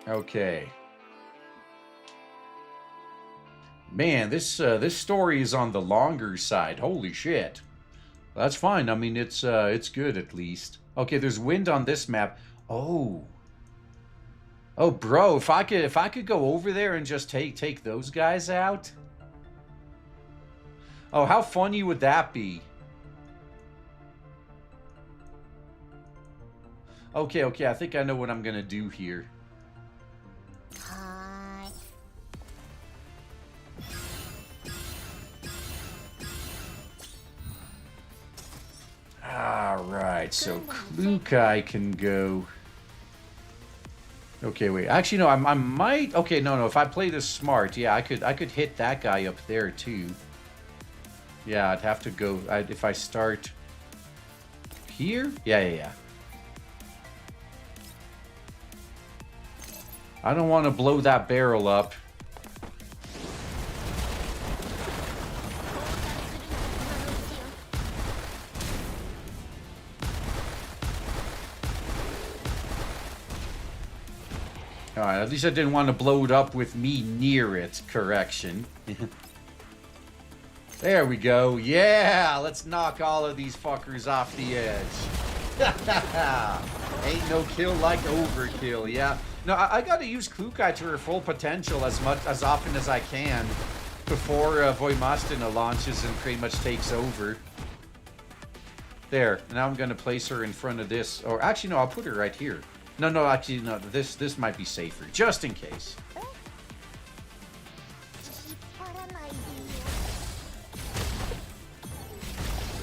Okay. Man, this story is on the longer side. Holy shit. That's fine. I mean, it's good at least. Okay, there's wind on this map. Oh. Oh, bro, if I could go over there and just take those guys out. Oh, how funny would that be? Okay, I think I know what I'm gonna do here. Alright, so Kryuger can go. Okay, wait. Actually, no, I might. Okay, no. If I play this smart, yeah, I could hit that guy up there too. Yeah, I'd have to go. If I start here, yeah. I don't want to blow that barrel up. Alright, at least I didn't want to blow it up with me near it. Correction. There we go. Yeah, let's knock all of these fuckers off the edge. Ain't no kill like overkill, yeah. No, I gotta use Kryuger to her full potential as often as I can before Vastina launches and pretty much takes over. There, now I'm gonna place her in front of this. Or actually, no, I'll put her right here. No, actually, no, this might be safer, just in case.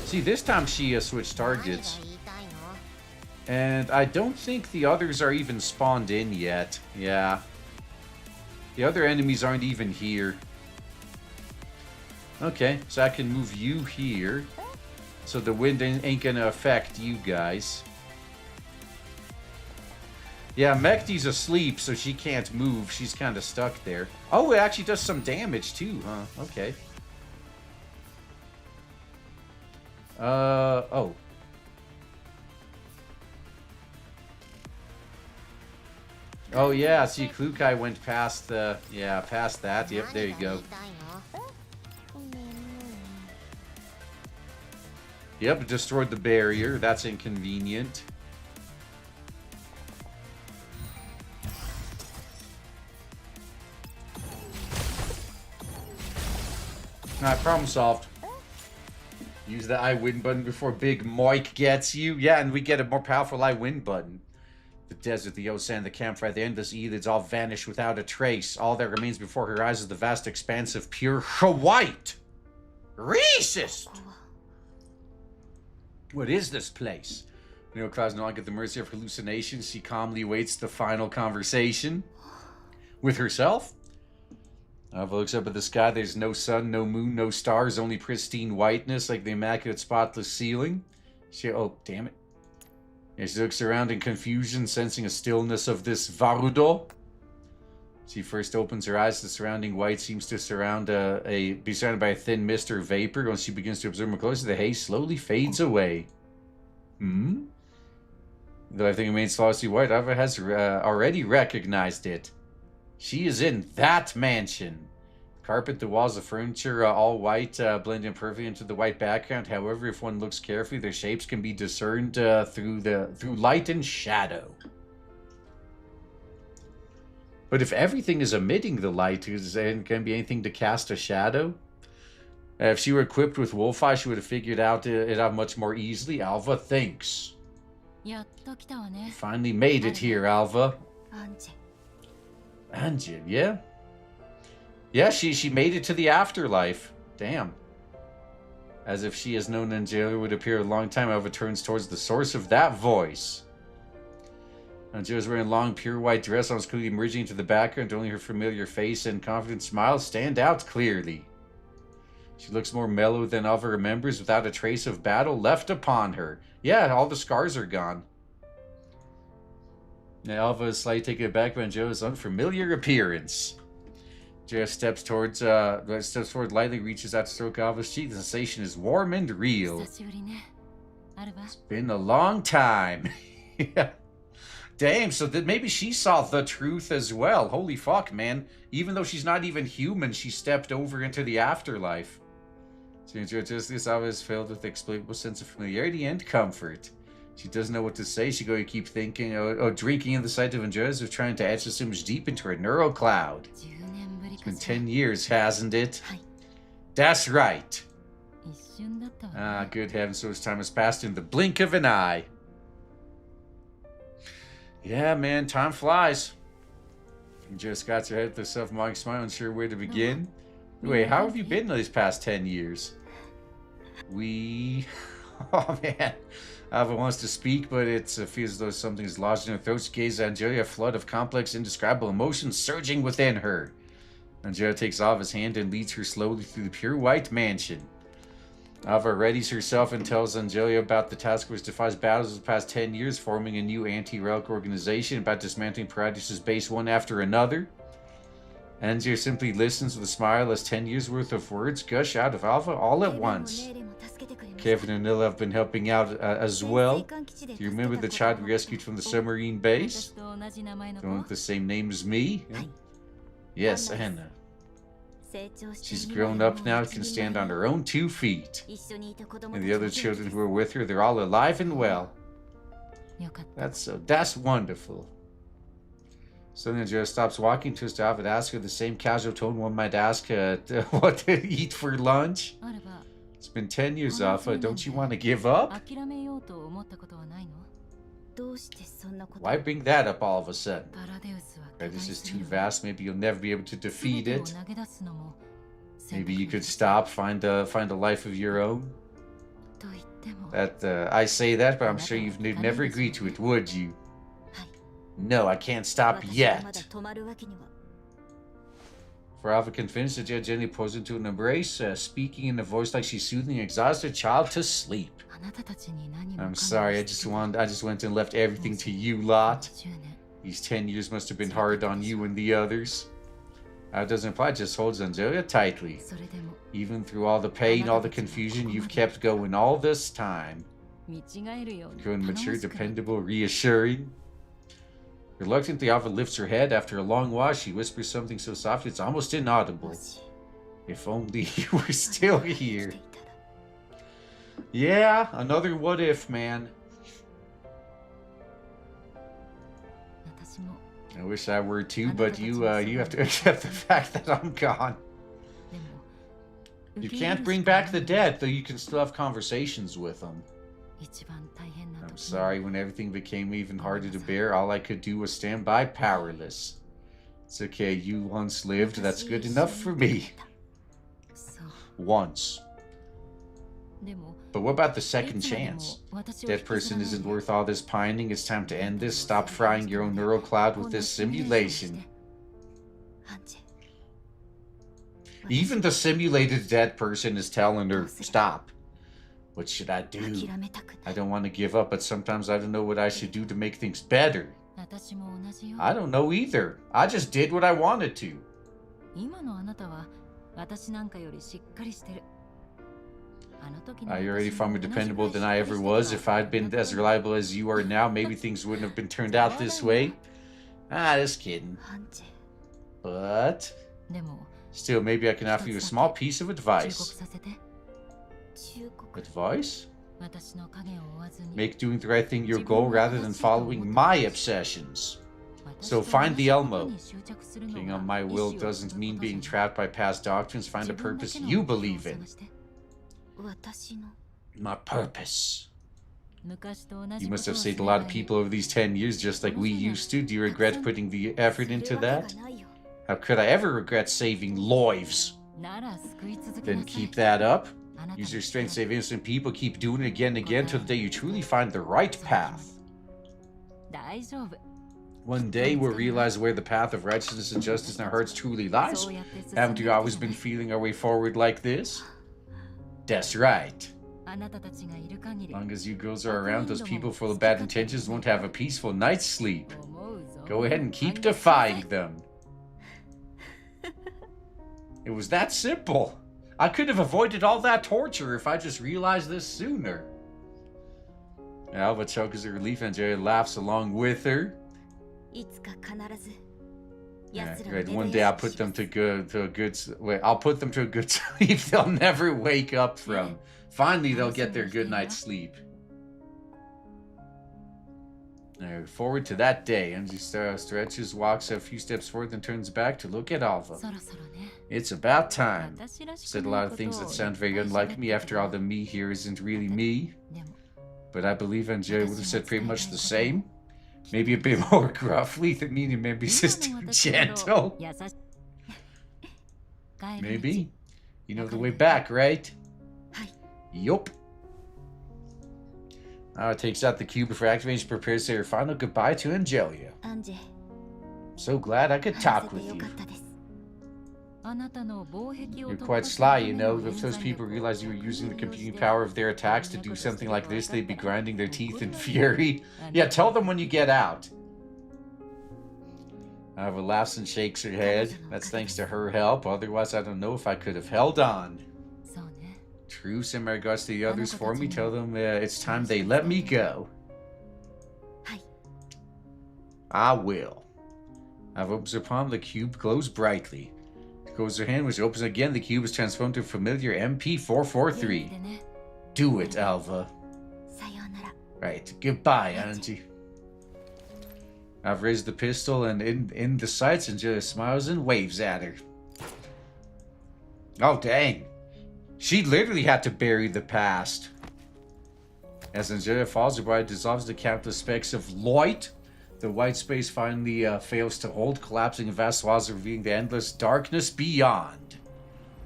See, this time she switched targets. And I don't think the others are even spawned in yet. Yeah. The other enemies aren't even here. Okay, so I can move you here. So the wind ain't gonna affect you guys. Yeah, Mekti's asleep, so she can't move. She's kind of stuck there. Oh, it actually does some damage too, huh? Okay. Oh. Oh yeah, see, Kryuger went past the... Yeah, past that. Yep, there you go. Yep, destroyed the barrier. That's inconvenient. Alright, problem solved. Use the I win button before Big Moik gets you. Yeah, and we get a more powerful I win button. The desert, the ocean, the campfire, the endless eyelids all vanish without a trace. All that remains before her eyes is the vast expanse of pure white. Racist! What is this place? Clouds no longer at the mercy of hallucination. She calmly waits the final conversation with herself. Alva looks up at the sky. There's no sun, no moon, no stars, only pristine whiteness like the immaculate spotless ceiling. Oh, damn it. Yeah, she looks around in confusion, sensing a stillness of this Varudo. She first opens her eyes. The surrounding white seems to be surrounded by a thin mist or vapor. Once she begins to observe more closely, the haze slowly fades away. Though everything remains flawlessly white, Alva has already recognized it. She is in that mansion. Carpet, the walls, the furniture, all white, blending perfectly into the white background. However, if one looks carefully, their shapes can be discerned through light and shadow. But if everything is emitting the light, is there going to be anything to cast a shadow? If she were equipped with wolf eye, she would have figured it out much more easily. Alva thinks. You finally made it here, Alva. Anjin, yeah? Yeah, she made it to the afterlife. Damn. As if she has known Angela would appear a long time, Alva turns towards the source of that voice. Angela's wearing a long, pure white dress, almost clearly emerging into the background. Only her familiar face and confident smile stand out clearly. She looks more mellow than Alva remembers, without a trace of battle left upon her. Yeah, all the scars are gone. Now Alva is slightly taken aback by Angela's unfamiliar appearance. Angela steps forward lightly, reaches out to stroke Alva's cheek. The sensation is warm and real. It's been a long time. Yeah. Damn, so that maybe she saw the truth as well. Holy fuck, man. Even though she's not even human, she stepped over into the afterlife. So this Alva is filled with explicable sense of familiarity and comfort. She doesn't know what to say. She going to keep thinking, drinking in the sight of enjoyers of trying to etch this image deep into her neural cloud. It's been 10 years, hasn't it? That's right. Ah, good heavens, so much time has passed in the blink of an eye. Yeah, man, time flies. You just got your head with a self-mocking smile, unsure where to begin. Wait, how have you been these past 10 years? Oh, man. Alva wants to speak, but it feels as though something is lodged in her throat. She gazes at Angelia, a flood of complex, indescribable emotions surging within her. Angelia takes Alva's hand and leads her slowly through the pure white mansion. Alva readies herself and tells Angelia about the task which defies battles of the past 10 years, forming a new anti-relic organization, about dismantling Paradeus' base one after another. Angelia simply listens with a smile as 10 years worth of words gush out of Alva all at once. Kevin and Nilla have been helping out as well. Do you remember the child we rescued from the submarine base? The one with the same name as me? Yeah? Yes, Helena. She's grown up now, can stand on her own 2 feet. And the other children who are with her, they're all alive and well. That's wonderful. Suddenly Angelia stops walking, turns to Alva and asks her the same casual tone one might ask what to eat for lunch. It's been 10 years, Alva. Don't you want to give up? Why bring that up all of a sudden? This is too vast. Maybe you'll never be able to defeat it. Maybe you could stop, find a life of your own. I say that, but I'm sure you'd never agree to it, would you? No, I can't stop yet. For Alva can finish, the judge gently pulls into an embrace, speaking in a voice like she's soothing an exhausted child to sleep. I'm sorry, I just went and left everything to you lot. These 10 years must have been hard on you and the others. That doesn't apply, just holds Angelia tightly. Even through all the pain, all the confusion, you've kept going all this time. Grown mature, dependable, reassuring. Reluctantly, Alva lifts her head. After a long while, she whispers something so softly it's almost inaudible. If only you were still here. Yeah, another what if, man. I wish I were too, but you have to accept the fact that I'm gone. You can't bring back the dead, though you can still have conversations with them. I'm sorry, when everything became even harder to bear, all I could do was stand by powerless. It's okay, you once lived, that's good enough for me. Once. But what about the second chance? That person isn't worth all this pining, it's time to end this, stop frying your own neural cloud with this simulation. Even the simulated dead person is telling her, stop. What should I do? I don't want to give up, but sometimes I don't know what I should do to make things better. I don't know either. I just did what I wanted to. You're already far more dependable than I ever was. If I'd been as reliable as you are now, maybe things wouldn't have been turned out this way. Just kidding. But still, maybe I can offer you a small piece of advice. Advice? Make doing the right thing your goal rather than following my obsessions. So find the Elmo. Being on my will doesn't mean being trapped by past doctrines. Find a purpose you believe in. My purpose. You must have saved a lot of people over these 10 years just like we used to. Do you regret putting the effort into that? How could I ever regret saving lives? Then keep that up. Use your strength to save innocent people. Keep doing it again and again until the day you truly find the right path. One day we'll realize where the path of righteousness and justice in our hearts truly lies. Haven't you always been feeling our way forward like this? That's right. As long as you girls are around, those people full of bad intentions won't have a peaceful night's sleep. Go ahead and keep defying them. It was that simple. I could have avoided all that torture if I just realized this sooner. Alva chokes her relief and Jerry laughs along with her. Right. One day I'll put them to a good wait. I'll put them to a good sleep. They'll never wake up from. Finally, they'll get their good night's sleep. Forward to that day. Angie stretches, walks a few steps forward, and turns back to look at Alva. It's about time. Said a lot of things that sound very unlike me. After all, the me here isn't really me. But I believe Angie would have said pretty much the same. Maybe a bit more gruffly. The meaning maybe just too gentle. Maybe. You know the way back, right? Yup. Takes out the cube before activating, prepares to say her final goodbye to Angelia. So glad I could talk with you. You're quite sly, you know. If those people realized you were using the computing power of their attacks to do something like this, they'd be grinding their teeth in fury. Yeah, tell them when you get out. Alva laughs and shakes her head. That's thanks to her help. Otherwise, I don't know if I could have held on. True, send my regards to the others for me. Tell them it's time they let me go. I will. Alva opens her palm. The cube glows brightly. She closes her hand, which opens again. The cube is transformed to a familiar MP443. Do it, Alva. Right, goodbye, Angie. I've raised the pistol and in the sights, and just smiles and waves at her. Oh, dang. She literally had to bury the past. As Angelia falls, her body dissolves the countless specks of light. The white space finally fails to hold, collapsing in vast swaths, revealing the endless darkness beyond.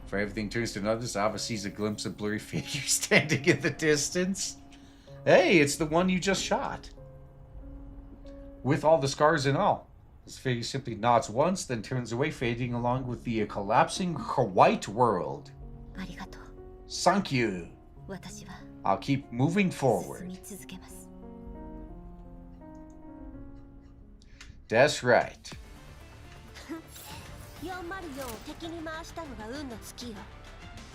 For everything turns to nothingness, Alva sees a glimpse of blurry figure standing in the distance. Hey, it's the one you just shot. With all the scars and all. This figure simply nods once, then turns away, fading along with the collapsing white world. Thank you. I'll keep moving forward. That's right.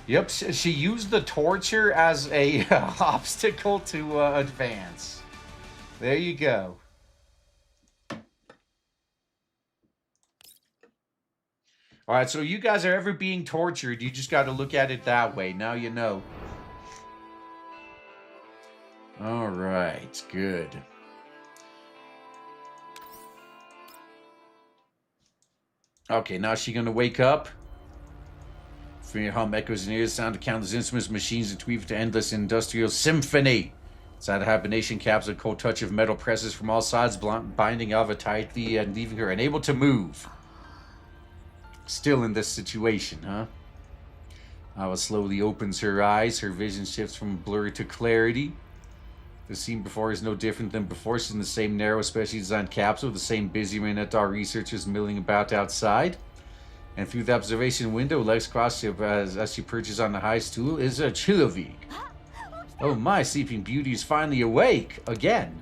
Yep, she used the torture as a obstacle to advance. There you go. Alright, so you guys are ever being tortured, you just gotta look at it that way. Now you know. Alright, good. Okay, now is she gonna wake up? Familiar hum echoes in ears, sound of countless instruments, machines, and weave to endless industrial symphony. Inside a hibernation caps, a cold touch of metal presses from all sides, binding Alva tightly and leaving her unable to move. Still in this situation, huh? Alva slowly opens her eyes. Her vision shifts from blur to clarity. The scene before is no different than before. She's in the same narrow, specially designed capsule, the same busy Renatar researchers milling about outside. And through the observation window, legs crossed as she perches on the high stool, is a Chilovik. Oh my, Sleeping Beauty is finally awake again.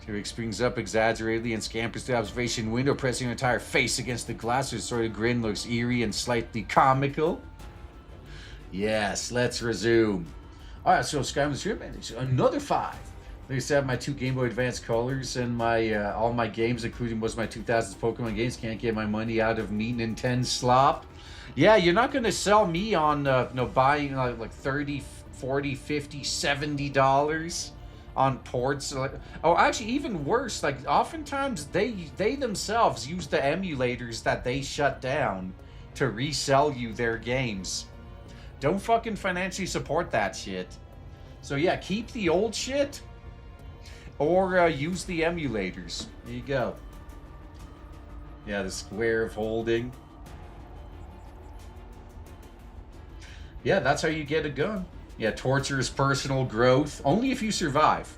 She springs up exaggeratedly and scampers to the observation window, pressing her entire face against the glass. Her sort of grin looks eerie and slightly comical. Yes, let's resume. Alright, so Skyrim's Trip, and it's another 5. I used to have my 2 Game Boy Advance colors and my all my games, including most of my 2000s Pokemon games. Can't get my money out of me, Nintendo slop. Yeah, you're not going to sell me on buying like $30, $40, $50, $70 on ports. Oh, actually, even worse, like oftentimes they themselves use the emulators that they shut down to resell you their games. Don't fucking financially support that shit. So yeah, keep the old shit or use the emulators. There you go. Yeah, the square of holding. Yeah, that's how you get a gun. Yeah, torture is personal growth. Only if you survive.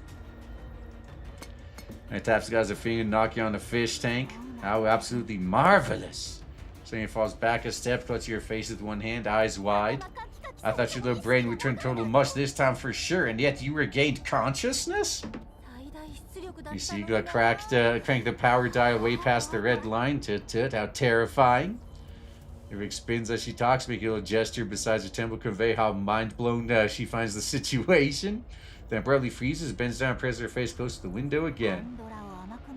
Alright, taps the guy's a finger, knock you on the fish tank. How absolutely marvelous. Suddenly falls back a step, clutching your face with one hand, eyes wide. I thought your little brain would turn total mush this time for sure, and yet you regained consciousness? You see, you crank the power dial way past the red line. Tut, how terrifying. Eric spins as she talks, making a little gesture besides her temple convey how mind-blown she finds the situation. Then abruptly freezes, bends down, presses her face close to the window again.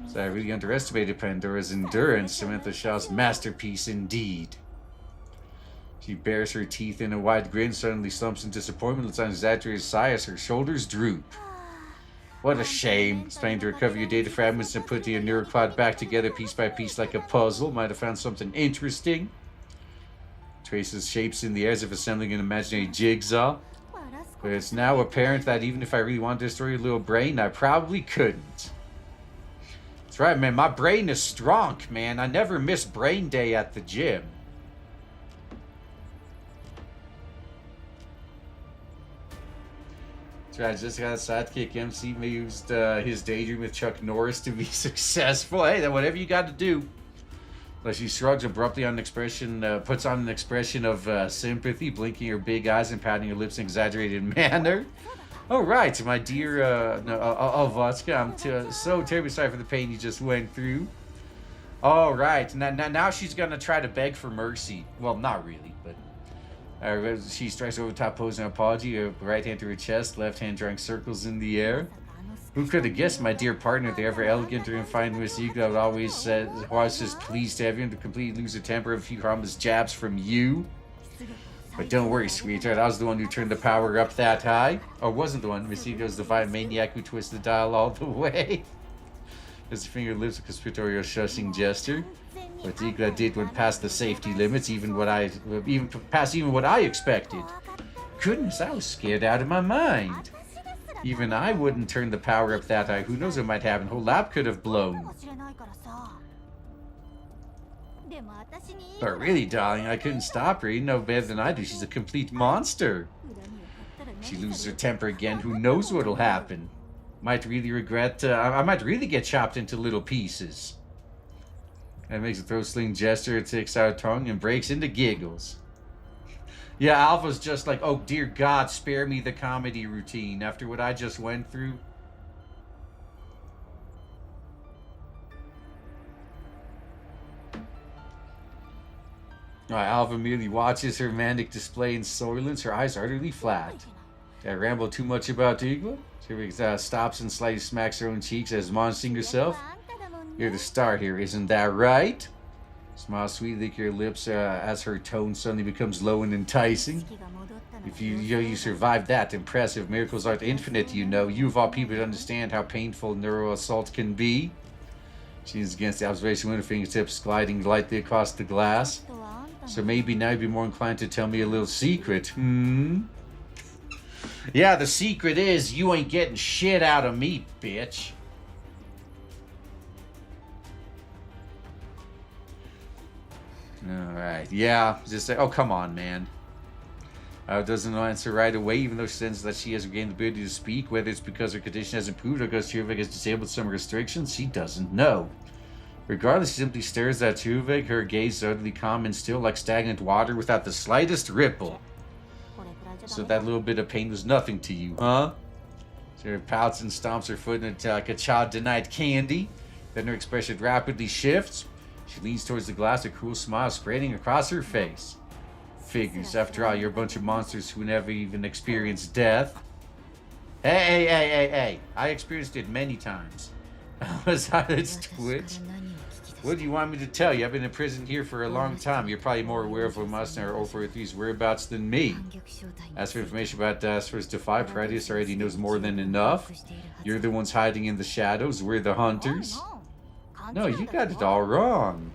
So I really underestimated Pandora's endurance. Samantha Shaw's masterpiece indeed. She bares her teeth in a wide grin, suddenly slumps in disappointment, lets out an exaggerated sigh as her shoulders droop. What a shame. It's planning to recover your data fragments and put the neurocloud back together piece by piece like a puzzle. Might have found something interesting. Traces shapes in the air as if assembling an imaginary jigsaw. But it's now apparent that even if I really wanted to destroy your little brain, I probably couldn't. That's right, man. My brain is strong, man. I never miss brain day at the gym. That's right, I just got a sidekick. MC used his daydream with Chuck Norris to be successful. Hey, then whatever you got to do. But she shrugs abruptly on an expression, puts on an expression of sympathy, blinking her big eyes and patting her lips in an exaggerated manner. Oh, right, my dear Alvaska, I'm so terribly sorry for the pain you just went through. All right, now she's going to try to beg for mercy. Well, not really, but... she strikes over the top pose an apology, her right hand to her chest, left hand drawing circles in the air. Who could have guessed, my dear partner, the ever elegant and refined Miss Eagle would always was just pleased to have you and to completely lose her temper of a few harmless jabs from you? But don't worry, sweetheart, I was the one who turned the power up that high. Or wasn't the one. Miss Eagle's the divine maniac who twisted the dial all the way. His finger lifts a conspiratorial shushing gesture. What Igla did went past the safety limits, even what I expected. Goodness, I was scared out of my mind. Even I wouldn't turn the power up that high. Who knows what might happen? Whole lab could have blown. But really, darling, I couldn't stop her. You know better than I do. She's a complete monster. If she loses her temper again, who knows what'll happen? Might really regret. I might really get chopped into little pieces. And makes a throat sling gesture, takes out her tongue, and breaks into giggles. Yeah, Alva's just like, oh dear God, spare me the comedy routine after what I just went through. Alva merely watches her romantic display in silence, her eyes utterly flat. Did I ramble too much about Igla? She stops and slightly smacks her own cheeks as admonishing herself. You're the star here, isn't that right? Smile sweetly, lick your lips as her tone suddenly becomes low and enticing. If you survived that, impressive. Miracles aren't infinite, you know. You of all people understand how painful neural assault can be. She leans against the observation window, fingertips gliding lightly across the glass. So maybe now you'd be more inclined to tell me a little secret, Yeah, the secret is you ain't getting shit out of me, bitch. Alright, yeah, just say, oh, come on, man. Doesn't answer right away, even though she senses that she has regained the ability to speak. Whether it's because her condition has improved or because Kryuger has disabled some restrictions, she doesn't know. Regardless, she simply stares at Kryuger, her gaze utterly calm and still like stagnant water without the slightest ripple. So that little bit of pain was nothing to you, huh? She pouts and stomps her foot in like a child denied candy. Then her expression rapidly shifts. She leans towards the glass, a cruel smile spreading across her face. Figures, after all, you're a bunch of monsters who never even experienced death. Hey. I experienced it many times. Alva's eyelids twitch. What do you want me to tell you? I've been in prison here for a long time. You're probably more aware of Vastina or Orphelune's whereabouts than me. As for information about Dasper's Defy, Paradeus already knows more than enough. You're the ones hiding in the shadows. We're the hunters. No, you got it all wrong.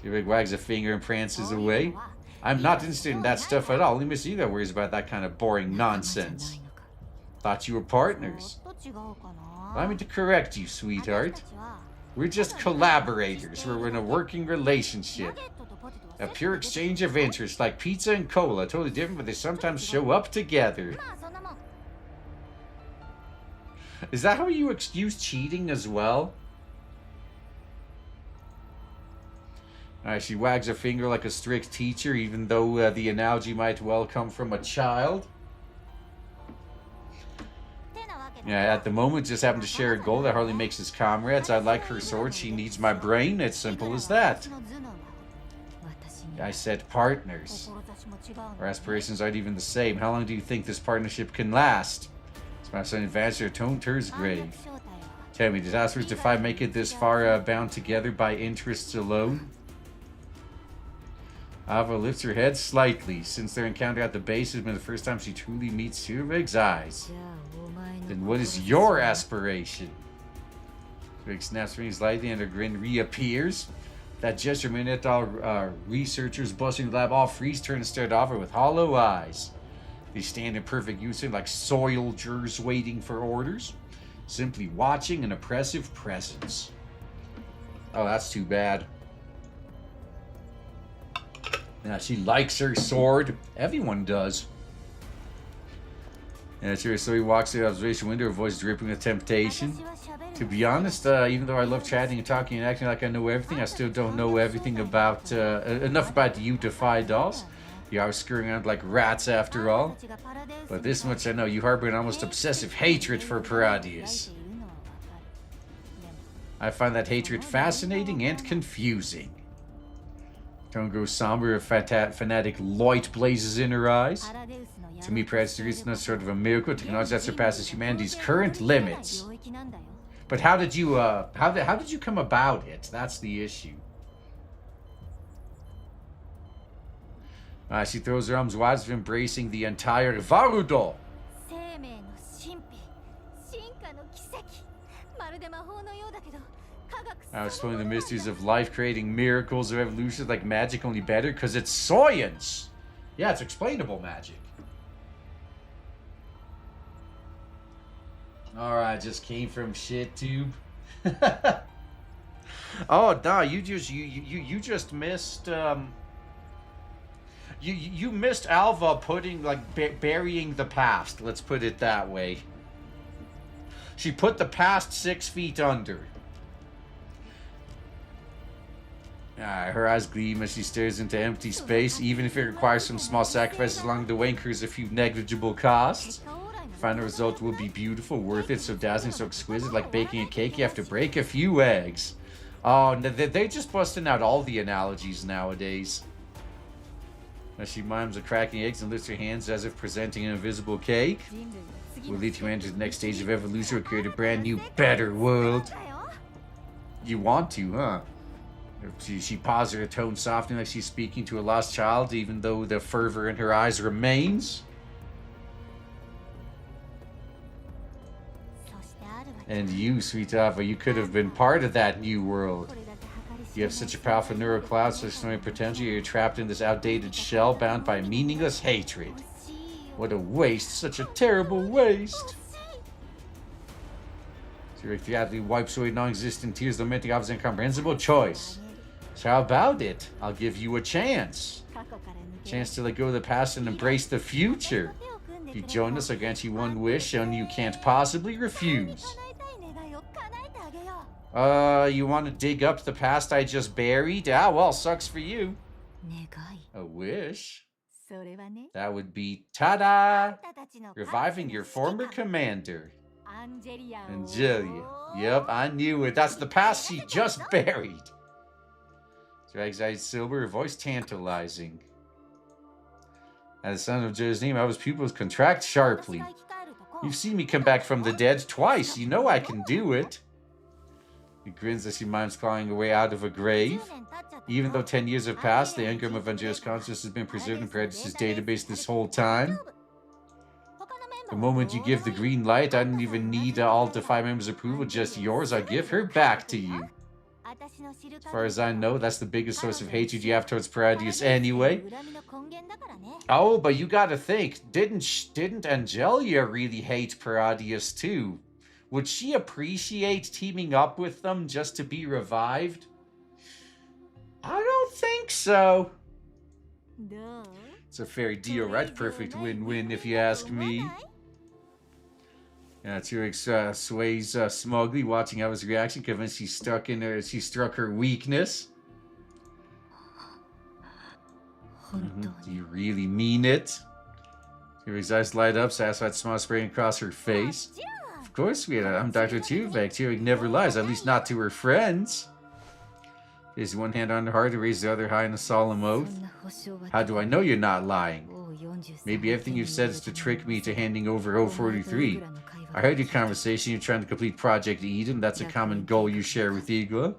She wags a finger and prances away. I'm not interested in that stuff at all. Only Miss Eva worries about that kind of boring nonsense. Thought you were partners. Allow me to correct you, sweetheart. We're just collaborators. We're in a working relationship. A pure exchange of interest, like pizza and cola. Totally different, but they sometimes show up together. Is that how you excuse cheating as well? She wags her finger like a strict teacher, even though the analogy might well come from a child. At the moment, just happen to share a goal that hardly makes us comrades. I like her sword, she needs my brain. It's simple as that. I said partners. Our aspirations aren't even the same. How long do you think this partnership can last? As my son advances, her tone turns grave. Tell me, disasters defy make it this far bound together by interests alone? Alva lifts her head slightly, since their encounter at the base has been the first time she truly meets Tuvek's eyes. Then what is your aspiration? Tuvek snaps rings lightly and her grin reappears. That gesture made all researchers busting the lab all freeze, turn and stare at Alva with hollow eyes. They stand in perfect unison like soldiers waiting for orders, simply watching an oppressive presence. Oh, that's too bad. Now, she likes her sword. Everyone does. And so he walks through the observation window, her voice dripping with temptation. To be honest, even though I love chatting and talking and acting like I know everything, I still don't know everything about, enough about you to fight dolls. You are scurrying around like rats after all. But this much I know, you harbor an almost obsessive hatred for Paradeus. I find that hatred fascinating and confusing. Tone grows somber, a fanatic light blazes in her eyes. To me, Paradeus is not sort of a miracle, technology that surpasses humanity's current limits. But how did you come about it? That's the issue. She throws her arms wide as if embracing the entire Varudo. Exploring the mysteries of life, creating miracles of evolution like magic, only better because it's science. Yeah, it's explainable magic. Alright, just came from ShitTube. Oh no, you just missed you missed Alva putting burying the past, let's put it that way. She put the past 6 feet under. Her eyes gleam as she stares into empty space, even if it requires some small sacrifices along the way and incurs a few negligible costs. The final result will be beautiful, worth it, so dazzling, so exquisite, like baking a cake, you have to break a few eggs. Oh, they're just busting out all the analogies nowadays. As she mimes the cracking eggs and lifts her hands as if presenting an invisible cake. Will lead to enter the next stage of evolution, or create a brand new, better world. You want to, huh? She pauses, her tone softening like she's speaking to a lost child, even though the fervor in her eyes remains. And you, sweet Alva, you could have been part of that new world. You have such a powerful neural cloud, such annoying potential, you're trapped in this outdated shell bound by meaningless hatred. What a waste, such a terrible waste. Zurich theatrically wipes away non-existent tears, lamenting Alva's incomprehensible choice. So how about it? I'll give you a chance. Chance to let go of the past and embrace the future. If you join us, I'll grant you one wish, and you can't possibly refuse. You want to dig up the past I just buried? Ah, well, sucks for you. A wish? That would be, ta-da! Reviving your former commander. Angelia. Yep, I knew it. That's the past she just buried. Drags eyed silver, her voice tantalizing. At the sound of Joe's name, Alva's pupils contract sharply. You've seen me come back from the dead twice. You know I can do it. He grins as she mimes clawing her way out of a grave. Even though 10 years have passed, the engram of Angel's consciousness has been preserved in Paradeus' database this whole time. The moment you give the green light, I don't even need all the 5 members' approval, just yours. I give her back to you. As far as I know, that's the biggest source of hatred you have towards Paradeus anyway. Oh, but you gotta think, didn't Angelia really hate Paradeus too? Would she appreciate teaming up with them just to be revived? I don't think so. It's a fair deal, right? Perfect win-win if you ask me. T-Rex sways smugly, watching Alva's reaction, convinced she struck her weakness. Do you really mean it? T-Rex's eyes light up, satisfied smile spraying across her face. Of course, sweetheart. I'm Dr. Tuvek. T-Rex never lies, at least not to her friends. She has one hand on her heart and raises the other high in a solemn oath. How do I know you're not lying? Maybe everything you've said is to trick me to handing over 043. I heard your conversation. You're trying to complete Project Eden. That's a common goal you share with Igla.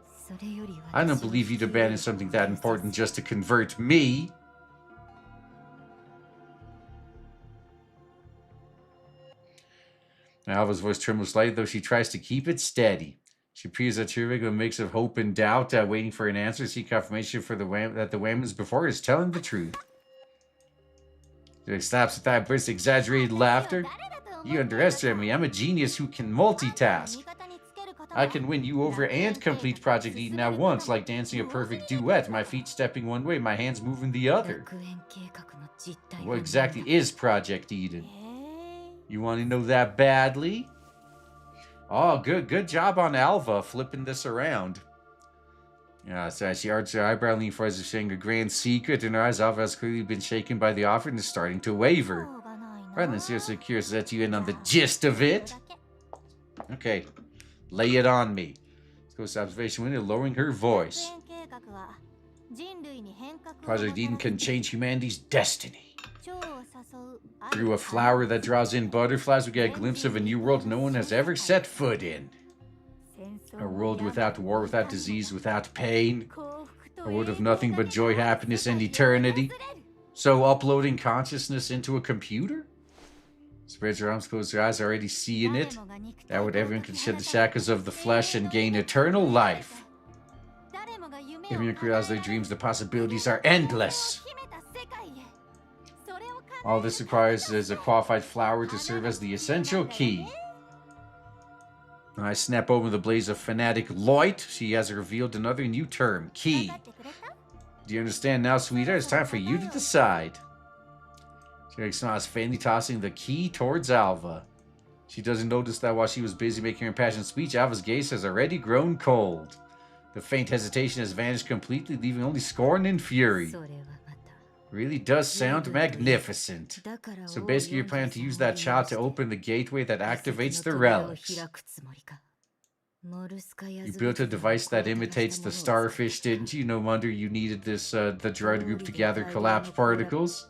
I don't believe you'd abandon something that important just to convert me. Alva's voice trembles slightly, though she tries to keep it steady. She peers at Kryuger with a mix of hope and doubt, waiting for an answer, seek confirmation for that the Whammons before her is telling the truth. She snaps at that burst of exaggerated laughter. You underestimate me. I'm a genius who can multitask. I can win you over and complete Project Eden at once, like dancing a perfect duet, my feet stepping one way, my hands moving the other. What exactly is Project Eden? You want to know that badly? Oh, good job on Alva flipping this around. Yeah, so she arches her eyebrow, leaning forward as if saying a grand secret. In her eyes, Alva has clearly been shaken by the offer and is starting to waver. Rather than seriously curious, let you in on the gist of it. Okay, lay it on me. Let's go to observation window, lowering her voice. Project Eden can change humanity's destiny. Through a flower that draws in butterflies, we get a glimpse of a new world no one has ever set foot in. A world without war, without disease, without pain. A world of nothing but joy, happiness, and eternity. So uploading consciousness into a computer? Spreads her arms, closes her eyes, already seeing it. That way everyone can shed the shackles of the flesh and gain eternal life. Everyone can realize their dreams, the possibilities are endless. All this requires is a qualified flower to serve as the essential key. I snap over the blaze of fanatic Lloyd. She has revealed another new term, key. Do you understand now, sweetheart? It's time for you to decide. She smiles, faintly tossing the key towards Alva. She doesn't notice that while she was busy making her impassioned speech, Alva's gaze has already grown cold. The faint hesitation has vanished completely, leaving only scorn and fury. Really does sound magnificent. So basically, you're planning to use that child to open the gateway that activates the relics. You built a device that imitates the starfish, didn't you? No wonder you needed this, the Girard group to gather collapsed particles.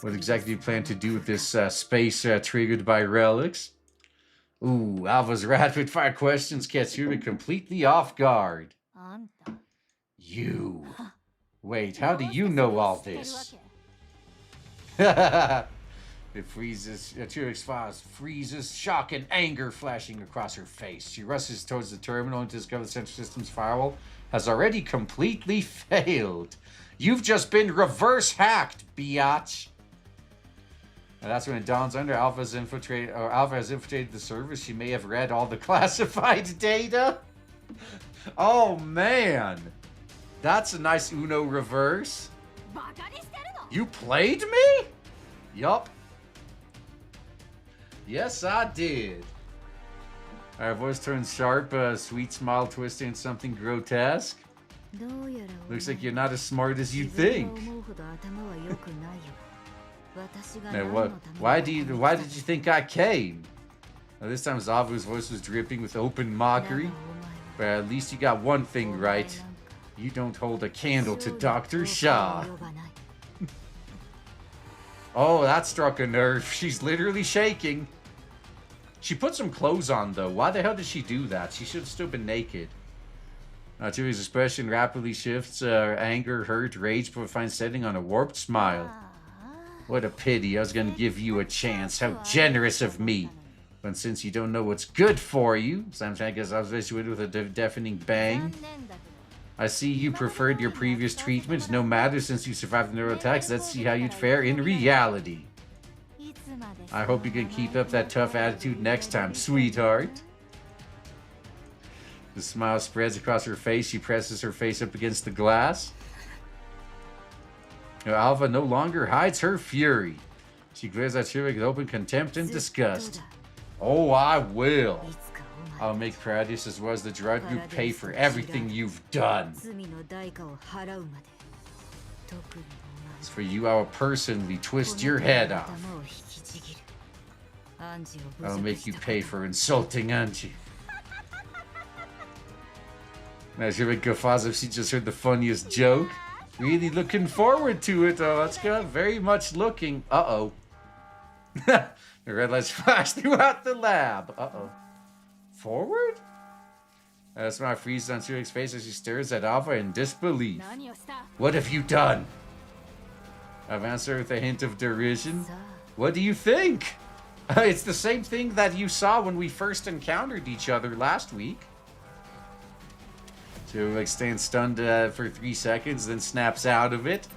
What exactly do you plan to do with this space triggered by relics? Ooh, Alva's rapid fire questions catch you completely off guard. You. Wait, how do you know all this? It freezes. Tyrix Foz freezes, shock and anger flashing across her face. She rushes towards the terminal and to discover the central system's firewall has already completely failed. You've just been reverse hacked, biatch. And that's when it dawns on her. Alva has infiltrated the server. She may have read all the classified data. Oh man. That's a nice Uno reverse. You played me? Yup. Yes, I did. Our voice turns sharp, sweet smile twisting into something grotesque. Looks like you're not as smart as you think. Now, what? Why did you think I came? Now, this time Zavu's voice was dripping with open mockery. But at least you got one thing right. You don't hold a candle to Dr. Shah. Oh, that struck a nerve. She's literally shaking. She put some clothes on, though. Why the hell did she do that? She should have still been naked. Chiri's expression rapidly shifts, anger, hurt, rage, but finds setting on a warped smile. What a pity. I was going to give you a chance. How generous of me. But since you don't know what's good for you, Samshanka's observation with a deafening bang. I see you preferred your previous treatment. No matter since you survived the neural attacks, let's see how you'd fare in reality. I hope you can keep up that tough attitude next time, sweetheart. The smile spreads across her face. She presses her face up against the glass. Alva no longer hides her fury. She glares at Shira with open contempt and disgust. Oh, I will. I'll make Paradeus as well as the Girard group pay for everything you've done. As for you, I will personally twist your head off. I'll make you pay for insulting Anji. Now, Shira guffaws if she just heard the funniest joke. Really looking forward to it. Oh, that's good. Very much looking. Uh-oh. The red lights flash throughout the lab. Uh-oh. Forward? Smile freezes on Sulik's face as she stares at Alva in disbelief. What have you done? I've answered with a hint of derision. What do you think? It's the same thing that you saw when we first encountered each other last week. Sulik stands stunned for 3 seconds, then snaps out of it.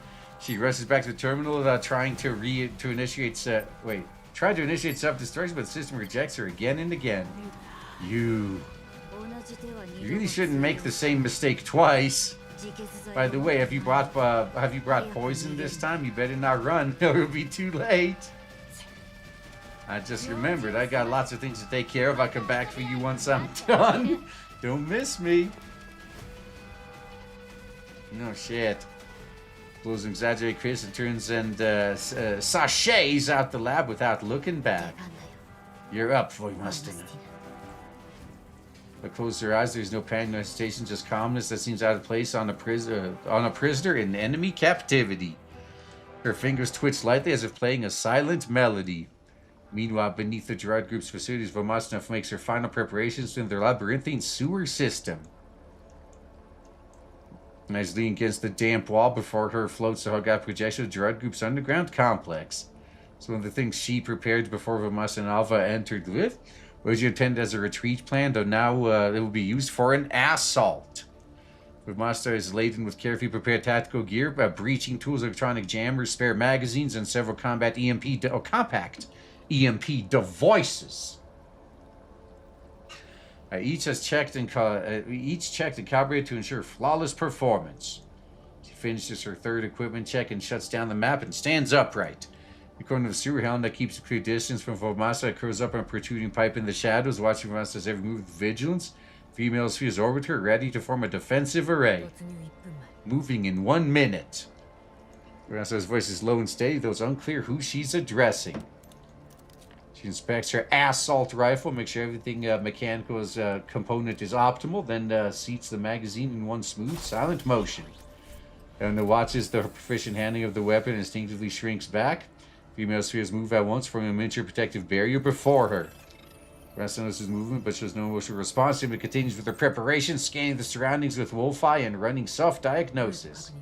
She rushes back to the terminal, trying to initiate self-destruction, but the system rejects her again and again. You really shouldn't make the same mistake twice. By the way, have you brought poison this time? You better not run, or it'll be too late. I just remembered, I got lots of things to take care of. I'll come back for you once I'm done. Don't miss me. No shit. Blows an exaggerated kiss and turns and sachets out the lab without looking back. You're up, Vastina. But closes her eyes. There's no panic, no hesitation, just calmness that seems out of place on a prisoner in enemy captivity. Her fingers twitch lightly as if playing a silent melody. Meanwhile, beneath the Girard group's facilities, Vastina makes her final preparations in their labyrinthine sewer system. As leaning against the damp wall before her floats the hug-out projection of Girard group's underground complex. So one of the things she prepared before Vastina and Alva entered Lviv was intended as a retreat plan, though now it will be used for an assault. Vastina is laden with carefully prepared tactical gear, breaching tools, electronic jammers, spare magazines, and several compact EMP devices. Each checked and calibrated to ensure flawless performance. She finishes her third equipment check and shuts down the map and stands upright. According to the sewer Helena that keeps a clear distance from Vastina, curls up on a protruding pipe in the shadows, watching Vastina's every move with vigilance. Female spheres orbit her, ready to form a defensive array. Moving in 1 minute. Vastina's voice is low and steady, though it's unclear who she's addressing. She inspects her assault rifle, makes sure everything mechanical component is optimal, then seats the magazine in one smooth, silent motion. Helena watches the proficient handling of the weapon and instinctively shrinks back. Female spheres move at once, forming a miniature protective barrier before her. Vastina notices movement, but shows no emotional response to him, and continues with her preparation, scanning the surroundings with wolf eye and running self-diagnosis.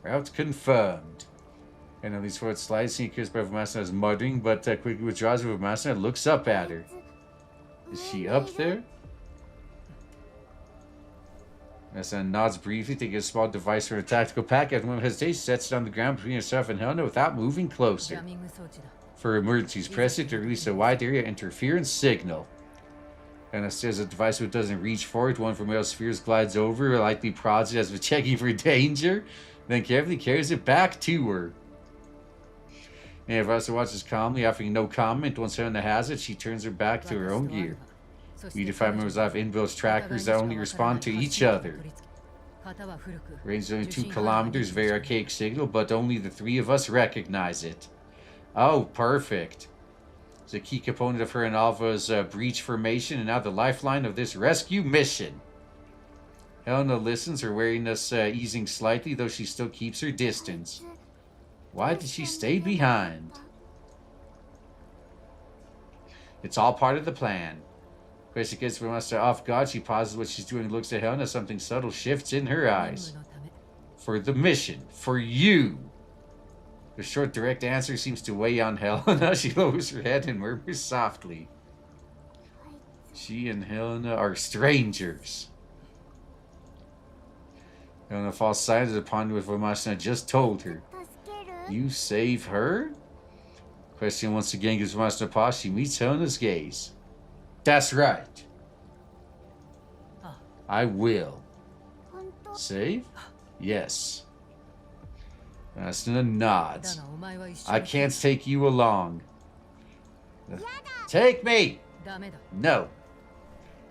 Route confirmed. And at least for its slides, seeing kissed by Vastina is muttering, but quickly withdraws with Vastina and looks up at her. Is she up there? Vastina nods briefly, taking a small device from her tactical pack. After a moment of hesitation, sets it on the ground between herself and Helena without moving closer. For emergencies, press it to release a wide area interference signal. Helena says the device doesn't reach for it. One from male spheres glides over, likely prods it as if checking for danger, then carefully carries it back to her. And Vastina watches calmly, offering no comment. Once Helena has it, she turns her back to her own gear. We define members of inbuilt trackers that only respond to each other. Range is only 2 kilometers, very archaic signal, but only the 3 of us recognize it. Oh, perfect. It's a key component of her and Alva's breach formation, and now the lifeline of this rescue mission. Helena listens, her wariness easing slightly, though she still keeps her distance. Why did she stay behind? It's all part of the plan. Gracie gets Vastina off guard. She pauses what she's doing and looks at Helena. Something subtle shifts in her eyes. For the mission. For you. The short, direct answer seems to weigh on Helena. She lowers her head and murmurs softly. She and Helena are strangers. Helena falls silent upon what Vastina just told her. You save her? Question once again gives Vastina a pause. She meets Helena's gaze. That's right. I will. Save? Yes. Vastina nods. I can't take you along. Take me! No.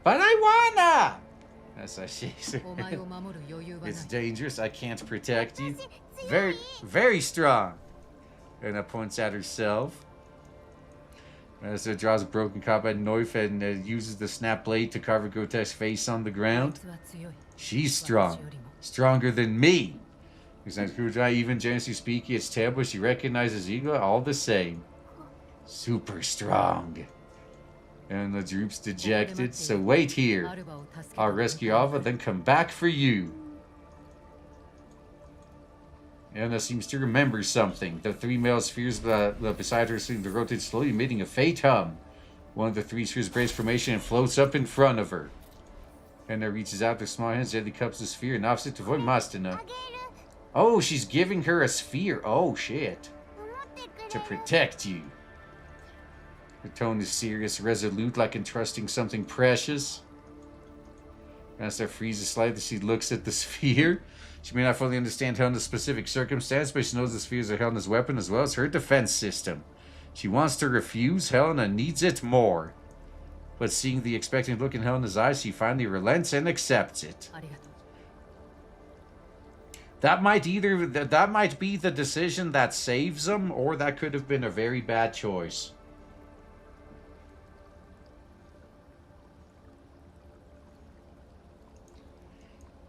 But I wanna! That's how she says. It's dangerous. I can't protect you. Very, very strong. Helena points at herself. Vastina draws a broken combat knife and uses the snap blade to carve a grotesque face on the ground. She's strong. Stronger than me. Even generously speaking, it's terrible. She recognizes Igor all the same. Super strong. And the droops dejected. So wait here. I'll rescue Alva, then come back for you. Helena seems to remember something. The three male spheres beside her seem to rotate slowly, emitting a faint hum. One of the three spheres breaks formation and floats up in front of her. Helena reaches out with small hands, gently cups the sphere and offers it to Vastina. Oh, she's giving her a sphere. Oh, shit. To protect you. Her tone is serious, resolute, like entrusting something precious. Vanessa freezes slightly as she looks at the sphere. She may not fully understand Helena's specific circumstance, but she knows the sphere is Helena's weapon as well as her defense system. She wants to refuse, Helena needs it more. But seeing the expectant look in Helena's eyes, she finally relents and accepts it. That might be the decision that saves them, or that could have been a very bad choice.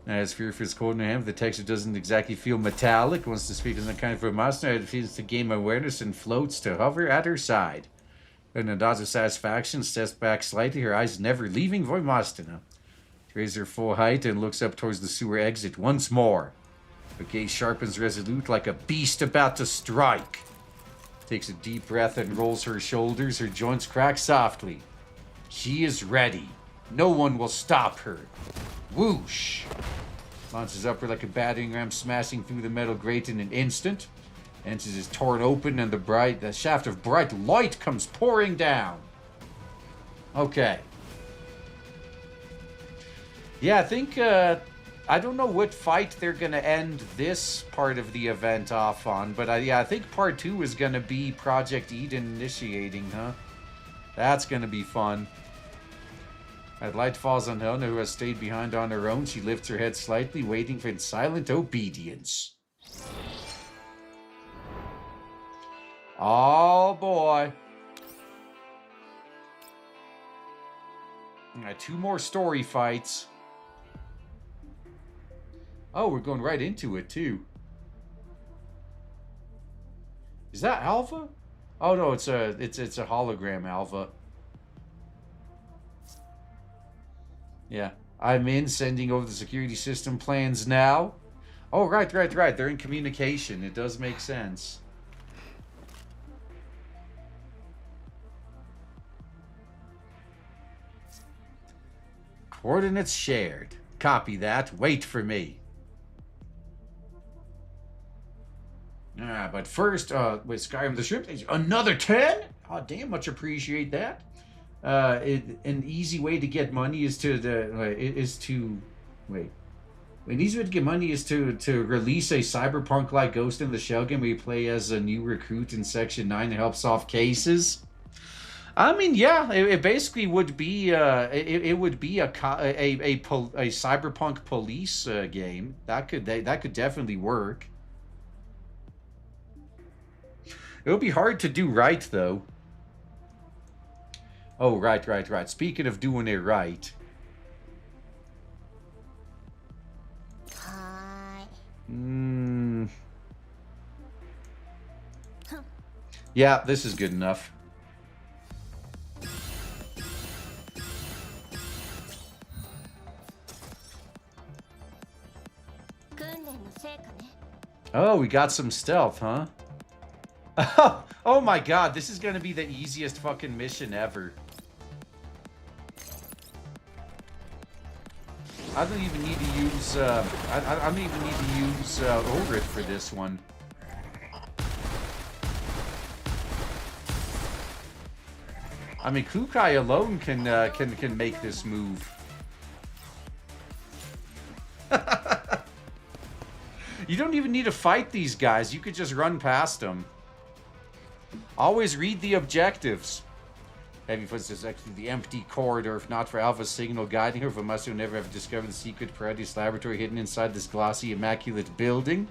As fear for his cold in her hand, the texture doesn't exactly feel metallic. Once the speaker is kind of a monster, it feels to gain awareness and floats to hover at her side. In a dodge of satisfaction, steps back slightly, her eyes never leaving Vastina. She raises her full height and looks up towards the sewer exit once more. Her gaze sharpens resolute like a beast about to strike. Takes a deep breath and rolls her shoulders, her joints crack softly. She is ready. No one will stop her. Whoosh! Launches upward like a battering ram, smashing through the metal grate in an instant. Entrance is torn open and the shaft of bright light comes pouring down. Okay. Yeah, I think, I don't know what fight they're going to end this part of the event off on, but I think part 2 is going to be Project Eden initiating, huh? That's going to be fun. As light falls on Helena, who has stayed behind on her own, she lifts her head slightly, waiting for silent obedience. Oh, boy. All right, 2 more story fights. Oh, we're going right into it, too. Is that Alva? Oh, no, it's a hologram Alva. Yeah, I'm in, sending over the security system plans now. Oh, right. They're in communication. It does make sense. Coordinates shared. Copy that. Wait for me. But first, with Skyrim the shrimp, another 10? Oh, damn, much appreciate that. An easy way to get money is to release a cyberpunk-like Ghost in the Shell game where you play as a new recruit in Section 9 and help solve cases. I mean, yeah, it basically would be it would be a cyberpunk police game. That could definitely work. It would be hard to do right, though. Oh, right. Speaking of doing it right. Yeah, this is good enough. Oh, we got some stealth, huh? Oh my god, this is gonna be the easiest fucking mission ever. I don't even need to use, I don't even need to use, Ulrich for this one. I mean, Kukai alone can make this move. You don't even need to fight these guys. You could just run past them. Always read the objectives. Heavy footsteps exit the empty corridor. If not for Alva's signal guiding her, Vastina would never have discovered the secret Paradeus laboratory hidden inside this glossy, immaculate building.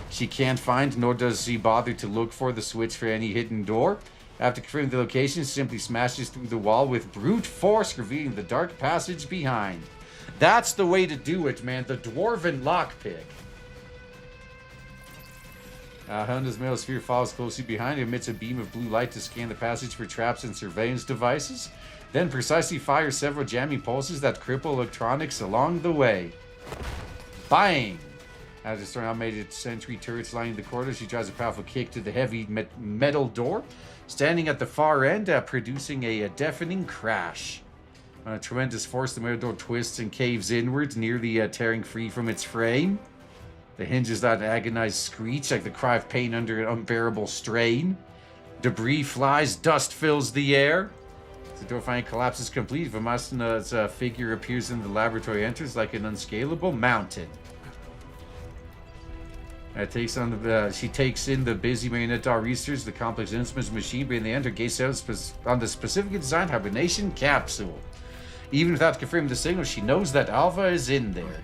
She can't find, nor does she bother to look for the switch for any hidden door. After confirming the location, she simply smashes through the wall with brute force, revealing the dark passage behind. That's the way to do it, man. The dwarven lockpick. Helena's metal sphere follows closely behind and emits a beam of blue light to scan the passage for traps and surveillance devices, then precisely fires several jamming pulses that cripple electronics along the way. Bang! As destroying automated sentry turrets lining the corridor, she drives a powerful kick to the heavy metal door, standing at the far end, producing a deafening crash. On a tremendous force, the metal door twists and caves inwards, nearly tearing free from its frame. The hinges let an agonized screech like the cry of pain under an unbearable strain. Debris flies, dust fills the air. As the door finally collapses complete, Vastina's figure appears in the laboratory entrance like an unscalable mountain. She takes in the busy marionette doll research, the complex instruments machinery, and they enter gaze out on the specifically designed hibernation capsule. Even without confirming the signal, she knows that Alva is in there.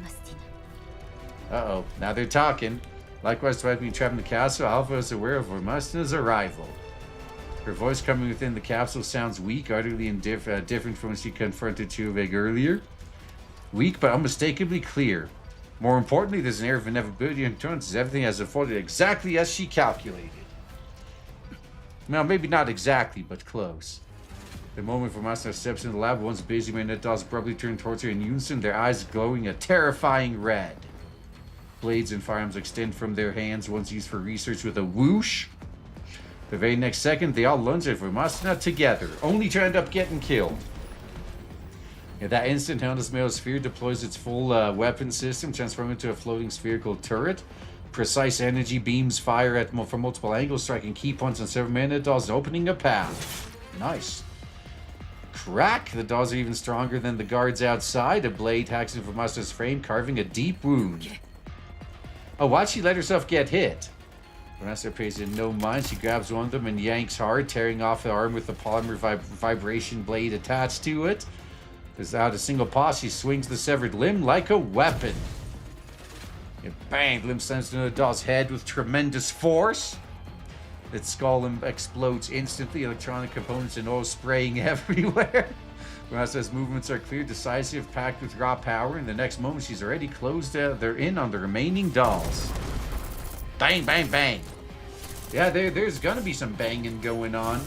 Uh-oh, now they're talking. Likewise, despite being trapped in the castle, Alva is aware of Vastina's arrival. Her voice coming within the capsule sounds weak, utterly different from when she confronted Kryuger earlier. Weak, but unmistakably clear. More importantly, there's an air of inevitability in tones as everything has unfolded exactly as she calculated. Now, maybe not exactly, but close. The moment Vastina steps into the lab, once busy marionette dolls abruptly turn towards her in unison, their eyes glowing a terrifying red. Blades and firearms extend from their hands, once used for research, with a whoosh. The very next second, they all lunge at Vastina together, only to end up getting killed. At that instant, Helena's metal sphere deploys its full weapon system, transforming into a floating spherical turret. Precise energy beams fire from multiple angles, striking key points on several marionette dolls, opening a path. Nice. Crack! The dolls are even stronger than the guards outside. A blade hacks into Vastina's frame, carving a deep wound. Oh, why'd she let herself get hit? Vastina pays in no mind. She grabs one of them and yanks hard, tearing off the arm with the polymer vibration blade attached to it. Without a single pause, she swings the severed limb like a weapon. And bang! The limb sends into the doll's head with tremendous force. Its skull explodes instantly, electronic components and oil spraying everywhere. Vastina's movements are clear, decisive, packed with raw power, and the next moment she's already closed they're in on the remaining dolls. Bang, bang, bang. Yeah, there's gonna be some banging going on.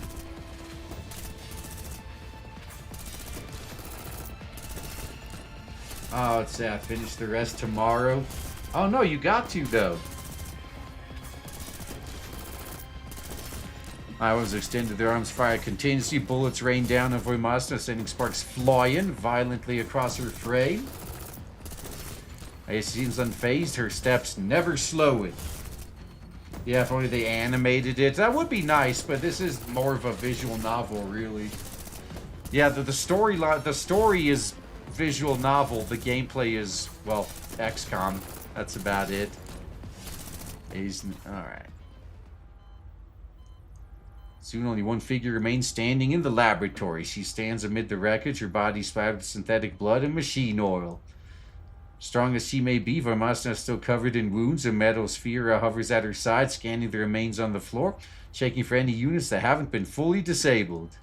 Oh, it's finish the rest tomorrow. Oh no, you got to though. Iowas extended their arms, fire continuously. Bullets rain down on Vastina, sending sparks flying violently across her frame. She seems unfazed, her steps never slowing. Yeah, if only they animated it. That would be nice, but this is more of a visual novel, really. Yeah, the story is visual novel. The gameplay is, well, XCOM. That's about it. Alright. Soon only one figure remains standing in the laboratory. She stands amid the wreckage, her body splattered with synthetic blood and machine oil. Strong as she may be, Vastina is still covered in wounds. A metal sphere hovers at her side, scanning the remains on the floor, checking for any units that haven't been fully disabled.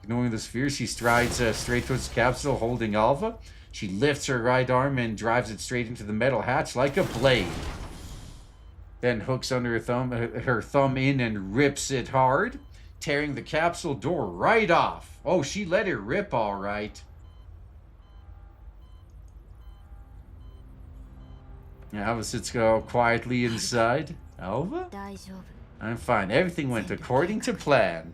Ignoring the sphere, she strides straight towards the capsule, holding Alva. She lifts her right arm and drives it straight into the metal hatch like a blade. Then hooks under her thumb in and rips it hard, tearing the capsule door right off. Oh, she let it rip all right. Alva sits quietly inside. Alva? I'm fine. Everything went according to plan.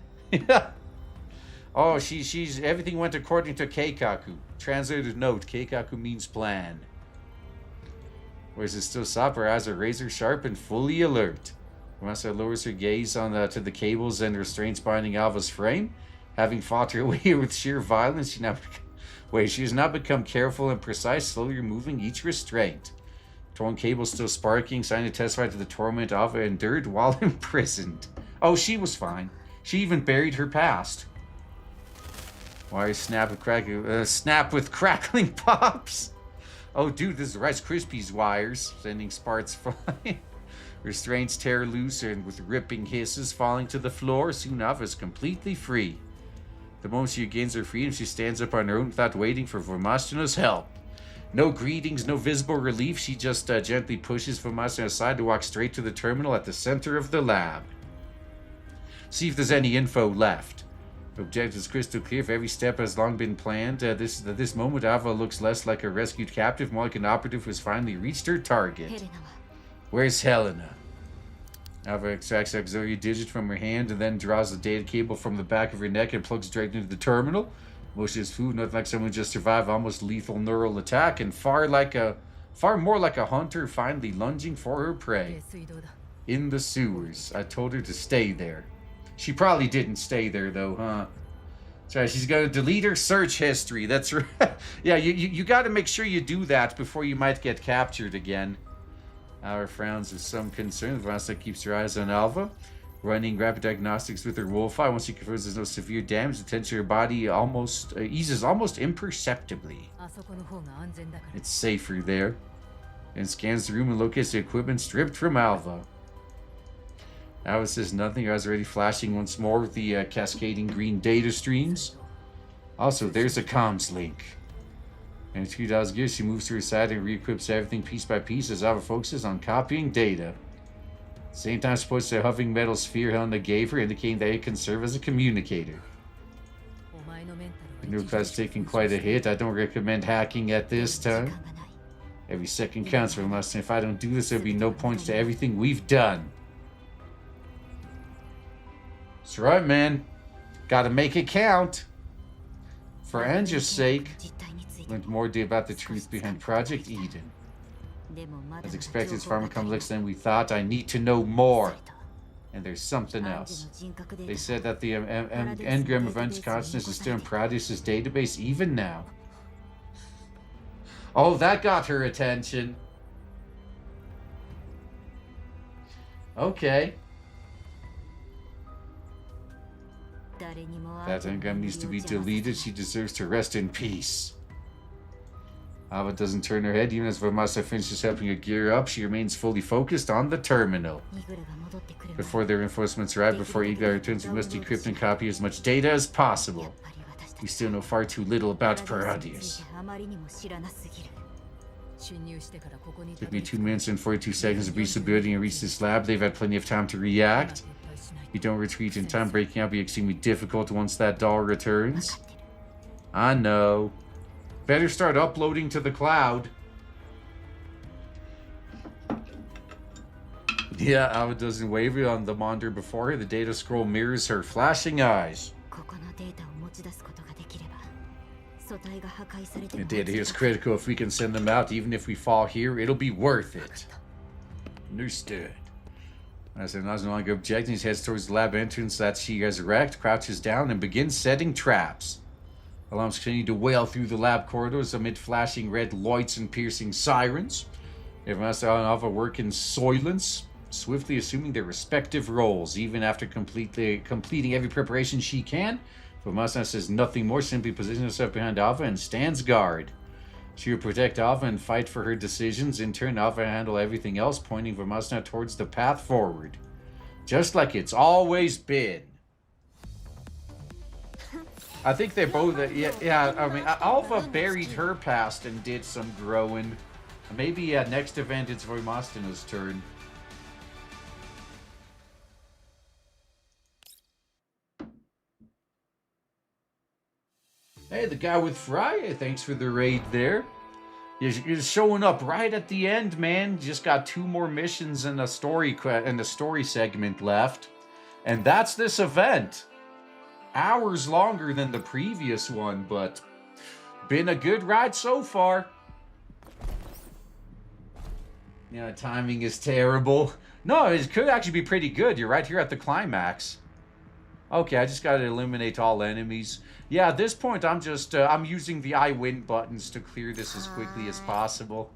Oh, she's everything went according to Keikaku. Translated note, Keikaku means plan. Whereas it's still soft, her eyes are razor sharp and fully alert. Vastina lowers her gaze to the cables and restraints binding Alva's frame. Having fought her way with sheer violence, she has now become careful and precise, slowly removing each restraint. Torn cables still sparking, sign to testify to the torment Alva endured while imprisoned. Oh, she was fine. She even buried her past. Wires snap with crackling pops. Oh, dude, this is Rice Krispies wires, sending sparks flying. Restraints tear loose and with ripping hisses falling to the floor. Soon Alva is completely free. The moment she regains her freedom, she stands up on her own without waiting for Vastina's help. No greetings, no visible relief. She just gently pushes Vastina aside to walk straight to the terminal at the center of the lab. See if there's any info left. The objective is crystal clear. If every step has long been planned, at this moment, Alva looks less like a rescued captive, more like an operative who has finally reached her target. Where's Helena? Alva extracts auxiliary digit from her hand and then draws the data cable from the back of her neck and plugs directly into the terminal. Motion is food, nothing like someone who just survived almost lethal neural attack, and far more like a hunter finally lunging for her prey. In the sewers. I told her to stay there. She probably didn't stay there though, huh? Sorry, she's gonna delete her search history. That's right. Yeah, you gotta make sure you do that before you might get captured again. Our frowns with some concern. Vastina keeps her eyes on Alva, running rapid diagnostics with her wolf eye. Once she confirms there's no severe damage, the tension of her body eases almost imperceptibly. It's safer there. And scans the room and locates the equipment stripped from Alva. Alva says nothing. Her eyes already flashing once more with the cascading green data streams. Also, there's a comms link. And $2 gear, she moves to her side and re-equips everything piece by piece as Alva focuses on copying data. Same time, supposed to a hovering metal sphere Helena gave her, indicating that it can serve as a communicator. The new class taking quite a hit. I don't recommend hacking at this time. Every second counts for us, and if I don't do this, there'll be no points to everything we've done. That's right, man. Gotta make it count. For Anja's sake. Learned more about the truth behind Project Eden. As expected, it's far more complex than we thought. I need to know more. And there's something else. They said that the engram of Anja's consciousness is still in Paradeus' database even now. Oh, that got her attention. Okay. That engram needs to be deleted. She deserves to rest in peace. Alva doesn't turn her head. Even as Vastina finishes helping her gear up, she remains fully focused on the terminal. Before their reinforcements arrive, before Igor returns, we must decrypt and copy as much data as possible. We still know far too little about Paradeus. Took me 2 minutes and 42 seconds to breach the building and reach this lab. They've had plenty of time to react. If we don't retreat in time, breaking out will be extremely difficult once that doll returns. I know. Better start uploading to the cloud. Yeah, Alva doesn't waver on the monitor before her. The data scroll mirrors her flashing eyes. The data here is critical. If we can send them out, even if we fall here, it'll be worth it. Understood. As no longer objecting, he heads towards the lab entrance that she has wrecked, crouches down, and begins setting traps. Alarms continue to wail through the lab corridors amid flashing red lights and piercing sirens. Everyone else and Alva work in silence, swiftly assuming their respective roles. Even after completing every preparation she can, Vastina says nothing more, simply positions herself behind Alva and stands guard. She will protect Alva and fight for her decisions. In turn, Alva will handle everything else, pointing Vastina towards the path forward. Just like it's always been. I think they both, yeah, I mean, Alva buried her past and did some growing. Maybe next event it's Vastina's turn. Hey, the guy with Freya, thanks for the raid there. You're showing up right at the end, man. Just got 2 more missions and a story segment left. And that's this event. Hours longer than the previous one, but been a good ride so far. Yeah, timing is terrible. No, it could actually be pretty good. You're right here at the climax. Okay, I just gotta eliminate all enemies. Yeah, at this point, I'm just, I'm using the I win buttons to clear this as quickly as possible.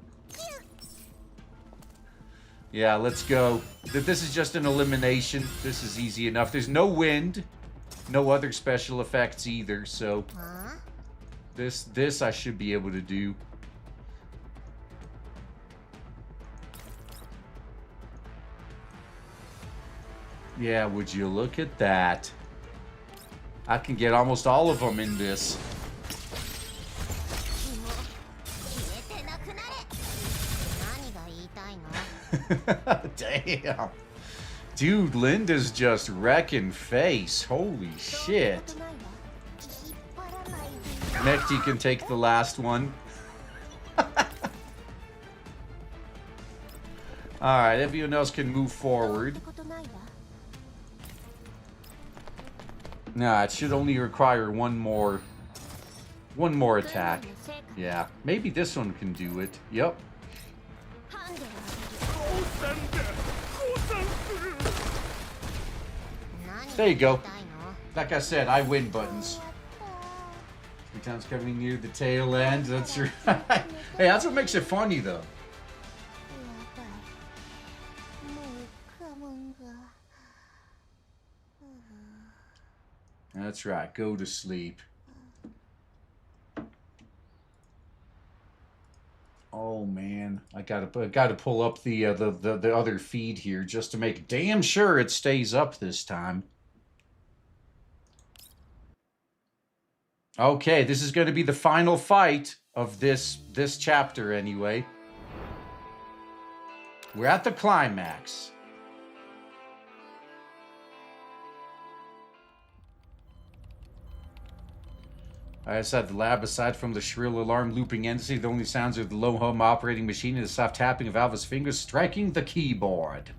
Yeah, let's go. This is just an elimination. This is easy enough. There's no wind. No other special effects either, so... This I should be able to do. Yeah, would you look at that? I can get almost all of them in this. Damn. Dude, Linda's just wrecking face. Holy shit. Mekti can take the last one. Alright, everyone else can move forward. Nah, it should only require one more attack. Yeah, maybe this one can do it. Yep. There you go. Like I said, I win buttons. 3 times coming near the tail end. That's right. Hey, that's what makes it funny, though. That's right. Go to sleep. Oh man, I gotta pull up the other feed here just to make damn sure it stays up this time. Okay, this is going to be the final fight of this chapter anyway. We're at the climax. Outside the lab, aside from the shrill alarm looping entity, the only sounds are the low hum operating machine and the soft tapping of Alva's fingers striking the keyboard.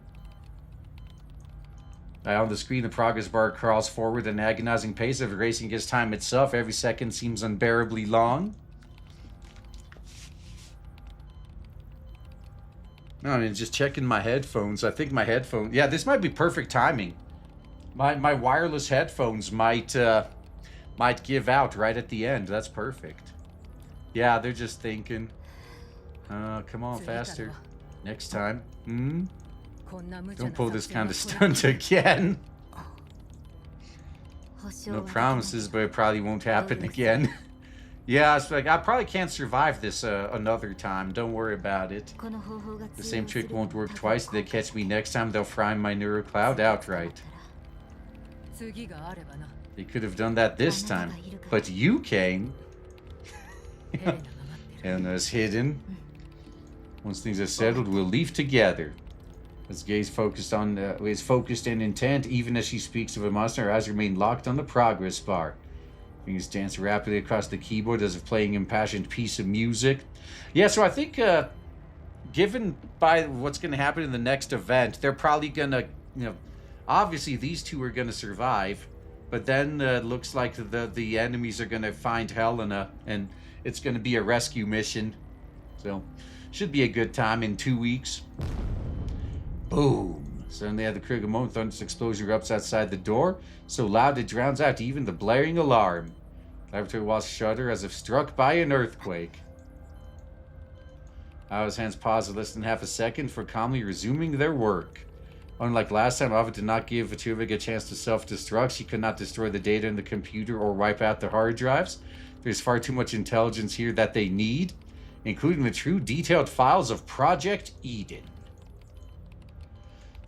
On the screen, the progress bar crawls forward at an agonizing pace of racing against time itself. Every second seems unbearably long. No, I mean, just checking my headphones. I think my headphones... Yeah, this might be perfect timing. My wireless headphones might give out right at the end. That's perfect. Yeah, they're just thinking. Come on, faster. Next time. Don't pull this kind of stunt again. No promises, but it probably won't happen again. Yeah, it's like, I probably can't survive this another time. Don't worry about it. The same trick won't work twice. If they catch me next time, they'll fry my neurocloud outright. They could have done that this time, but you came. Helena's hidden. Once things are settled, we'll leave together. His gaze is focused and intent, even as she speaks of a monster. Her eyes remain locked on the progress bar. Fingers dance rapidly across the keyboard as if playing an impassioned piece of music. Yeah, so I think, given by what's going to happen in the next event, they're probably going to, obviously these two are going to survive, but then it looks like the enemies are going to find Helena, and it's going to be a rescue mission. So, should be a good time in 2 weeks. Boom. Suddenly at the Kryuger moment, thunderous explosion erupts outside the door, so loud it drowns out even the blaring alarm. The laboratory walls shudder as if struck by an earthquake. Alva's hands pause for less than half a second before calmly resuming their work. Unlike last time, Alva did not give Kryuger a chance to self-destruct. She could not destroy the data in the computer or wipe out the hard drives. There's far too much intelligence here that they need, including the true detailed files of Project Eden.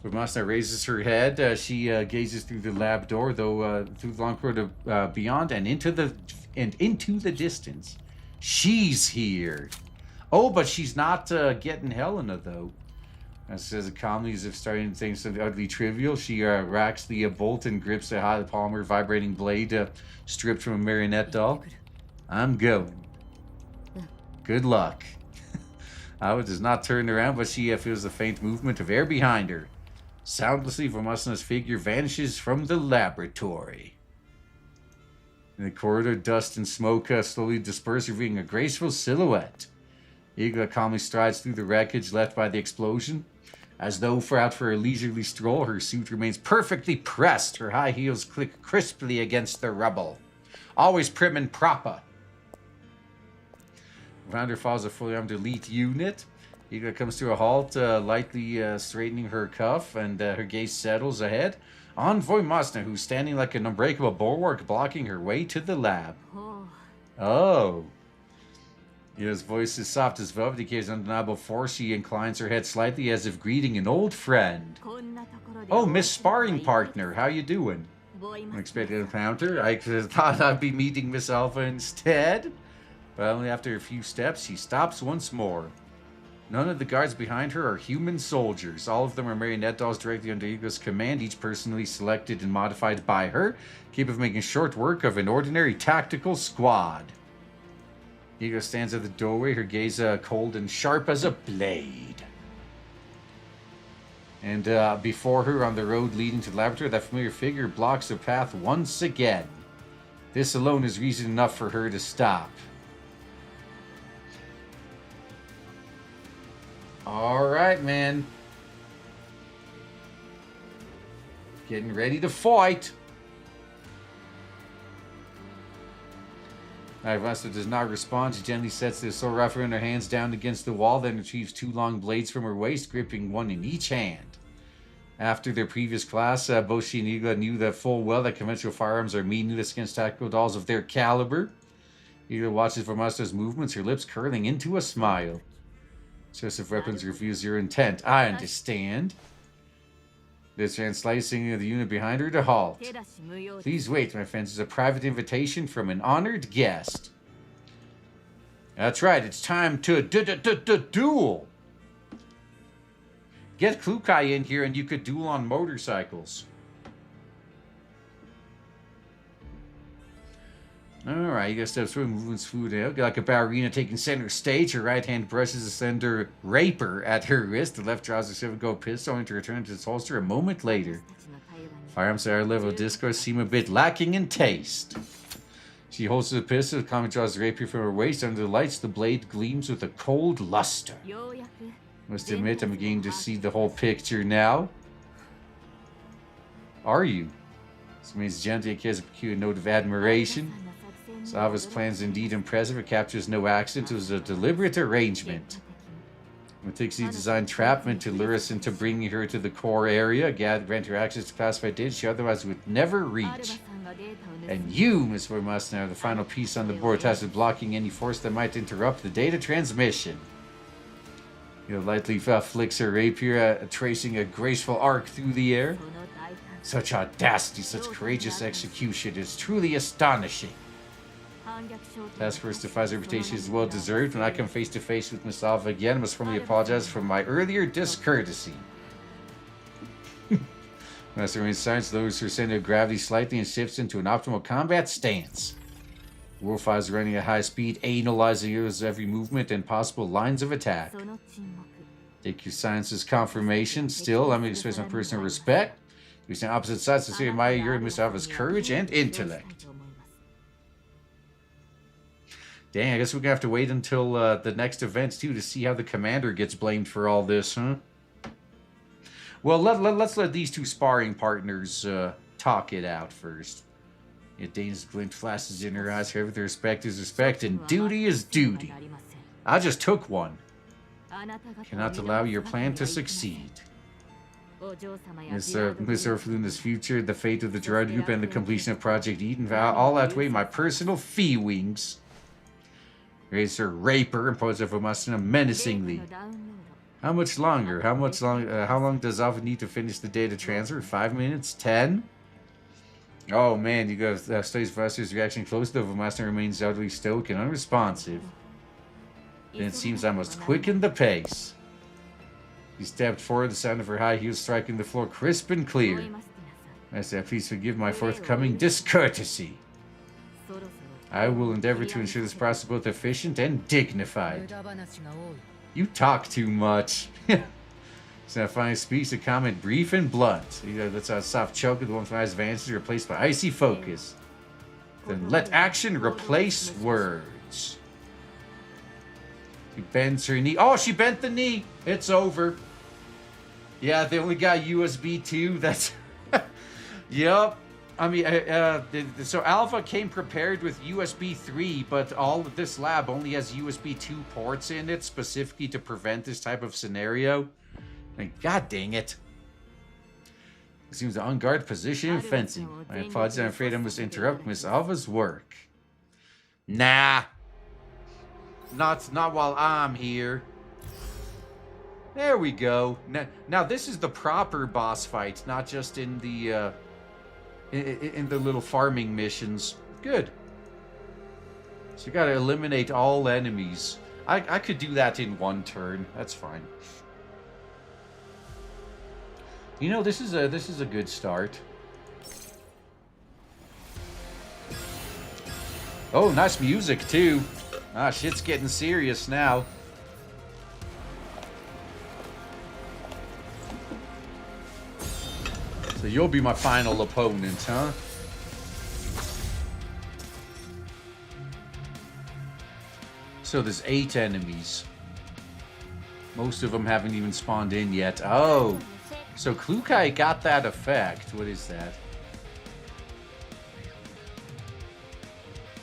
Vastina raises her head. She gazes through the lab door, though through the long corridor beyond and into the distance. She's here. Oh, but she's not getting Helena, though. As says calmly, as if starting to think something utterly trivial, she racks the bolt and grips the high polymer vibrating blade stripped from a marionette doll. I'm going. Good luck. Alva does not turn around, but she feels the faint movement of air behind her. Soundlessly, Vastina's figure vanishes from the laboratory. In the corridor, dust and smoke slowly disperse, revealing a graceful silhouette. Igla calmly strides through the wreckage left by the explosion. As though out for a leisurely stroll, her suit remains perfectly pressed. Her high heels click crisply against the rubble. Always prim and proper. Around her follows a fully armed elite unit. Igla comes to a halt, lightly straightening her cuff, and her gaze settles ahead. Envoy Vastina, who's standing like an unbreakable bulwark, blocking her way to the lab. Oh. His voice is soft as velvet. He carries undeniable force. She inclines her head slightly as if greeting an old friend. Oh, Miss Sparring Partner, how you doing? Unexpected encounter. I thought I'd be meeting Miss Alva instead. But only after a few steps, she stops once more. None of the guards behind her are human soldiers. All of them are marionette dolls directly under Ego's command, each personally selected and modified by her, capable of making short work of an ordinary tactical squad. Ego stands at the doorway, her gaze cold and sharp as a blade. And before her, on the road leading to the laboratory, that familiar figure blocks her path once again. This alone is reason enough for her to stop. Alright, man. Getting ready to fight. Vastina does not respond. She gently sets the sword rifle in her hands down against the wall, then retrieves 2 long blades from her waist, gripping one in each hand. After their previous class, both she and Ego knew that full well that conventional firearms are meaningless against tactical dolls of their caliber. Ego watches Vastina's movements, her lips curling into a smile. Choice of weapons reveals your intent. I understand. This man slicing the unit behind her to halt. Please wait, my friends. It's a private invitation from an honored guest. That's right. It's time to duel. Get Kryuger in here and you could duel on motorcycles. Alright, you got steps forward, movements food out. Like a ballerina taking center stage. Her right hand brushes a slender rapier at her wrist. The left draws a 7-gold pistol only to return to its holster a moment later. Firearms at our level of discourse seem a bit lacking in taste. She holds the pistol, calmly draws the rapier from her waist. Under the lights, the blade gleams with a cold luster. Must admit, I'm beginning to see the whole picture now. Are you? This means gently carries a peculiar note of admiration. Alva's plan is indeed impressive. It captures no accident. It was a deliberate arrangement. Meticulously designed trap meant to lure us into bringing her to the core area, grant her access to classified data she otherwise would never reach. And you, Miss Vastina, are the final piece on the board, tasked with blocking any force that might interrupt the data transmission. Lightly flicks her rapier, tracing a graceful arc through the air. Such audacity, such courageous execution is truly astonishing. Task Force defies reputation is well deserved. When I come face to face with Miss Alva again, I must formally apologize for my earlier discourtesy. Master remains silent, lowers her center of gravity slightly and shifts into an optimal combat stance. Wolfeye is running at high speed, analyzing his every movement and possible lines of attack. Take your silence as confirmation. Still, let me express my personal respect. We stand opposite sides to admire your Miss Alva's courage and intellect. Dang, I guess we're gonna have to wait until the next events too to see how the commander gets blamed for all this, huh? Well, let's let these 2 sparring partners talk it out first. Dane's glint flashes in her eyes. However, the respect is respect, and duty is duty. I just took one. Cannot allow your plan to succeed. Miss Orphelune's future, the fate of the Girard group, and the completion of Project Eden all outweigh my personal feelings. Raised her rapier and points over Vastina menacingly. How much longer? How long does Alva need to finish the data transfer? 5 minutes? 10? Oh man, you got studies Vastina's reaction close, though Vastina remains utterly stoic and unresponsive. Then it seems I must quicken the pace. She stepped forward, the sound of her high heels striking the floor crisp and clear. Master, please forgive my forthcoming discourtesy. I will endeavor to ensure this process is both efficient and dignified. You talk too much. So finally speaks a comment brief and blunt. Let's soft choke with one from eyes advances replaced by icy focus. Then let action replace words. She bends her knee. Oh, she bent the knee. It's over. Yeah, they only got USB 2. That's... Yep. I mean, so Alva came prepared with USB 3, but all of this lab only has USB 2 ports in it, specifically to prevent this type of scenario. Like, God dang it. It seems an on-guard position in fencing. I apologize, I'm afraid I must interrupt Miss Alva's work. Nah. Not while I'm here. There we go. Now this is the proper boss fight, not just in the little farming missions. Good. So you gotta eliminate all enemies. I could do that in one turn. That's fine. You know, this is a good start. Oh, nice music too. Ah, shit's getting serious now. So you'll be my final opponent, huh? So there's 8 enemies. Most of them haven't even spawned in yet. Oh, so Klukai got that effect. What is that?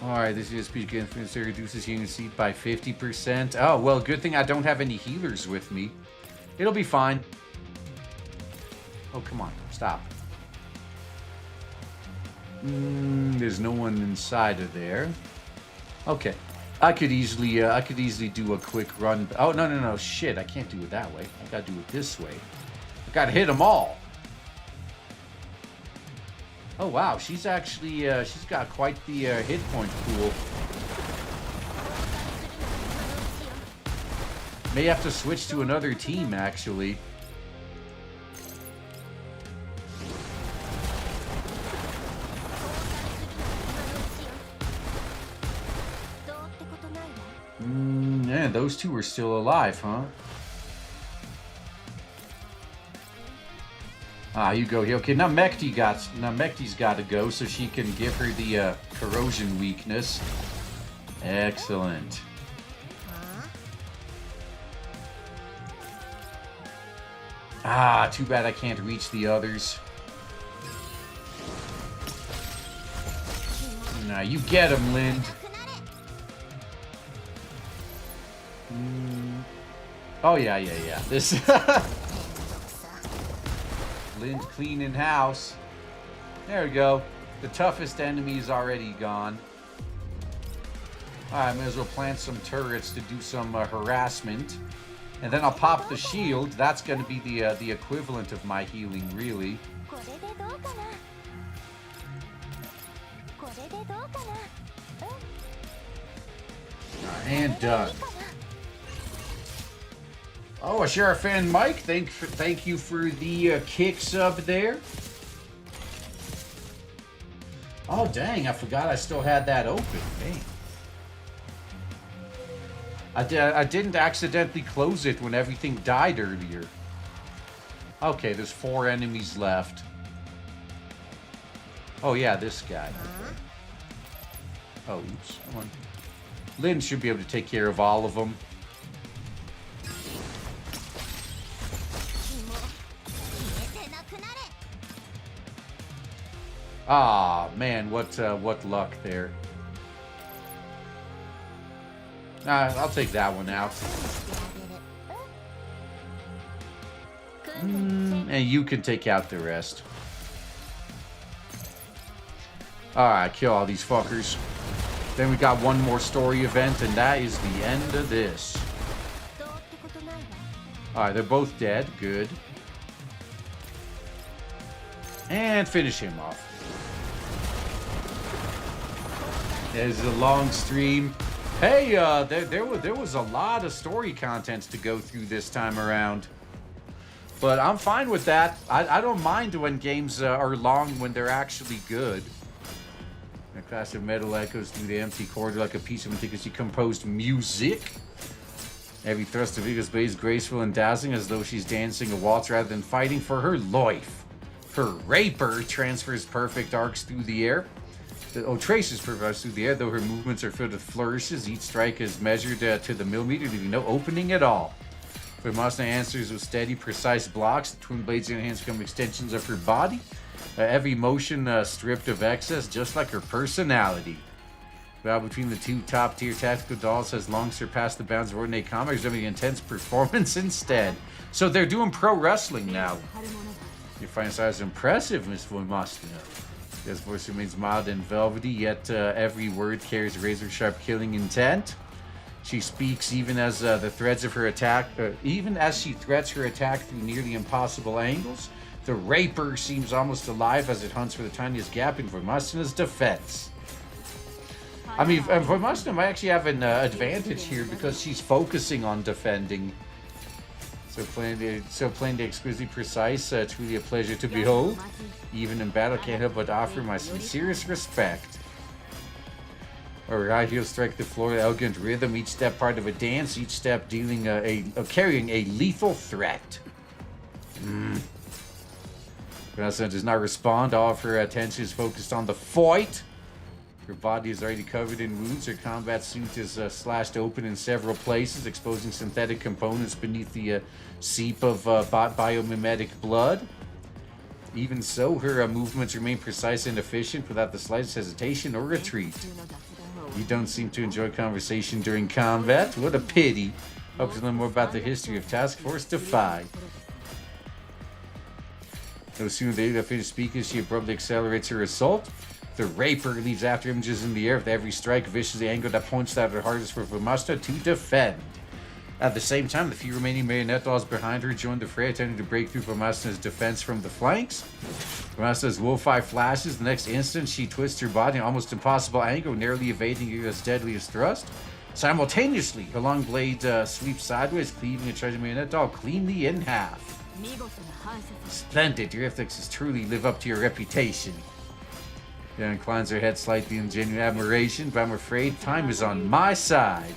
Alright, this is speech influence reduces healing seed by 50%. Oh, well, good thing I don't have any healers with me. It'll be fine. Oh, come on. Stop. There's no one inside of there. Okay. I could easily do a quick run. Oh, no. Shit, I can't do it that way. I gotta do it this way. I gotta hit them all. Oh, wow. She's actually, she's got quite the hit point pool. May have to switch to another team, actually. Yeah, those two are still alive, huh? Ah, you go here. Okay, now Mekti's got to go, so she can give her the corrosion weakness. Excellent. Ah, too bad I can't reach the others. Nah, you get him, Lind. Oh, yeah. This... Lind cleaning house. There we go. The toughest enemy is already gone. Alright, may as well plant some turrets to do some harassment. And then I'll pop the shield. That's going to be the equivalent of my healing, really. And done. Oh, a Sheriff and Mike, thank you for the kick sub there. Oh, dang, I forgot I still had that open. Dang. I didn't accidentally close it when everything died earlier. Okay, there's 4 enemies left. Oh, yeah, this guy. Okay. Oh, oops. Come on. Lynn should be able to take care of all of them. Ah, man, what luck there. I'll take that one out. And you can take out the rest. Alright, kill all these fuckers. Then we got one more story event, and that is the end of this. Alright, they're both dead. Good. And finish him off. There's a long stream. Hey, there was a lot of story contents to go through this time around. But I'm fine with that. I don't mind when games are long when they're actually good. A class of metal echoes through the empty corridor like a piece of meticulously composed music. Every thrust of Iga's blade is graceful and dazzling as though she's dancing a waltz rather than fighting for her life. Her raper transfers perfect arcs through the air. Traces perfect through the air, though her movements are filled with flourishes. Each strike is measured to the millimeter, leaving no opening at all. But Vastina answers with steady, precise blocks. The twin blades in her hands become extensions of her body. Every motion stripped of excess, just like her personality. The battle between the two top-tier tactical dolls has long surpassed the bounds of ordinary combat, resembling intense performance instead. So they're doing pro wrestling now. Your fine style is impressive, Miss Vastina. His voice remains mild and velvety, yet every word carries razor-sharp killing intent. She speaks even as the threads of her attack, even as she threats her attack through nearly impossible angles. The raper seems almost alive as it hunts for the tiniest gap in Vastina's defense. I mean, Vastina might actually have an advantage here because she's focusing on defending. So playing the exquisitely precise, truly a pleasure to behold. Even in battle, can't help but offer my sincerest respect. Her high heels strike the floor with elegant rhythm, each step part of a dance, each step dealing carrying a lethal threat. Vanessa does not respond. All of her attention is focused on the fight. Her body is already covered in wounds. Her combat suit is slashed open in several places, exposing synthetic components beneath the seep of biomimetic blood. Even so, her movements remain precise and efficient without the slightest hesitation or retreat. You don't seem to enjoy conversation during combat. What a pity. Hope to learn more about the history of Task Force Defy. No sooner than they finish speaking, she abruptly accelerates her assault. The Raper leaves after images in the air with every strike, viciously angled that points out her hardest for Vastina to defend. At the same time, the few remaining marionette dolls behind her join the fray, attempting to break through Vastina's defense from the flanks. Vastina's wolf-eye flashes. The next instant, she twists her body in an almost impossible angle, narrowly evading Yuga's deadliest thrust. Simultaneously, her long blade sweeps sideways, cleaving a treasure marionette doll cleanly in half. Splendid, your ethics truly live up to your reputation. She inclines her head slightly in genuine admiration, but I'm afraid time is on my side.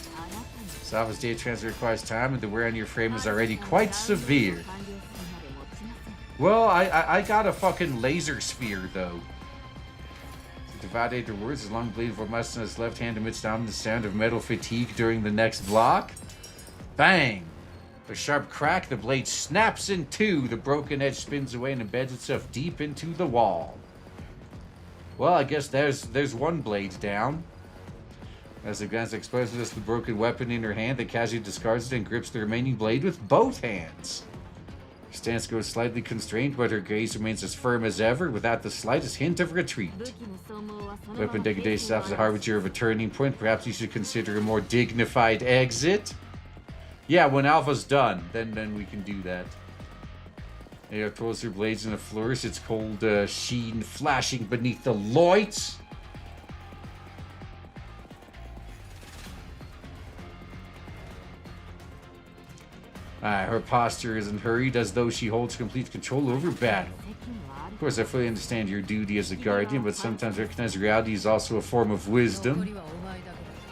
Alva's data transfer requires time, and the wear on your frame is already quite severe. Well, I got a fucking laser sphere, though. To validate the words, his long blade of Vastina's left hand emits down the sound of metal fatigue during the next block. Bang! A sharp crack, the blade snaps in two. The broken edge spins away and embeds itself deep into the wall. Well, I guess there's one blade down. As the glance exposes the broken weapon in her hand, the casually discards it and grips the remaining blade with both hands. Her stance goes slightly constrained, but her gaze remains as firm as ever, without the slightest hint of retreat. Weapon degradation acts as a harbinger of a turning point. Perhaps you should consider a more dignified exit. Yeah, when Alva's done, then we can do that. Aya throws her blades in a flourish, its cold sheen flashing beneath the lights. Her posture isn't hurried, as though she holds complete control over battle. Of course, I fully understand your duty as a guardian, but sometimes recognize reality is also a form of wisdom.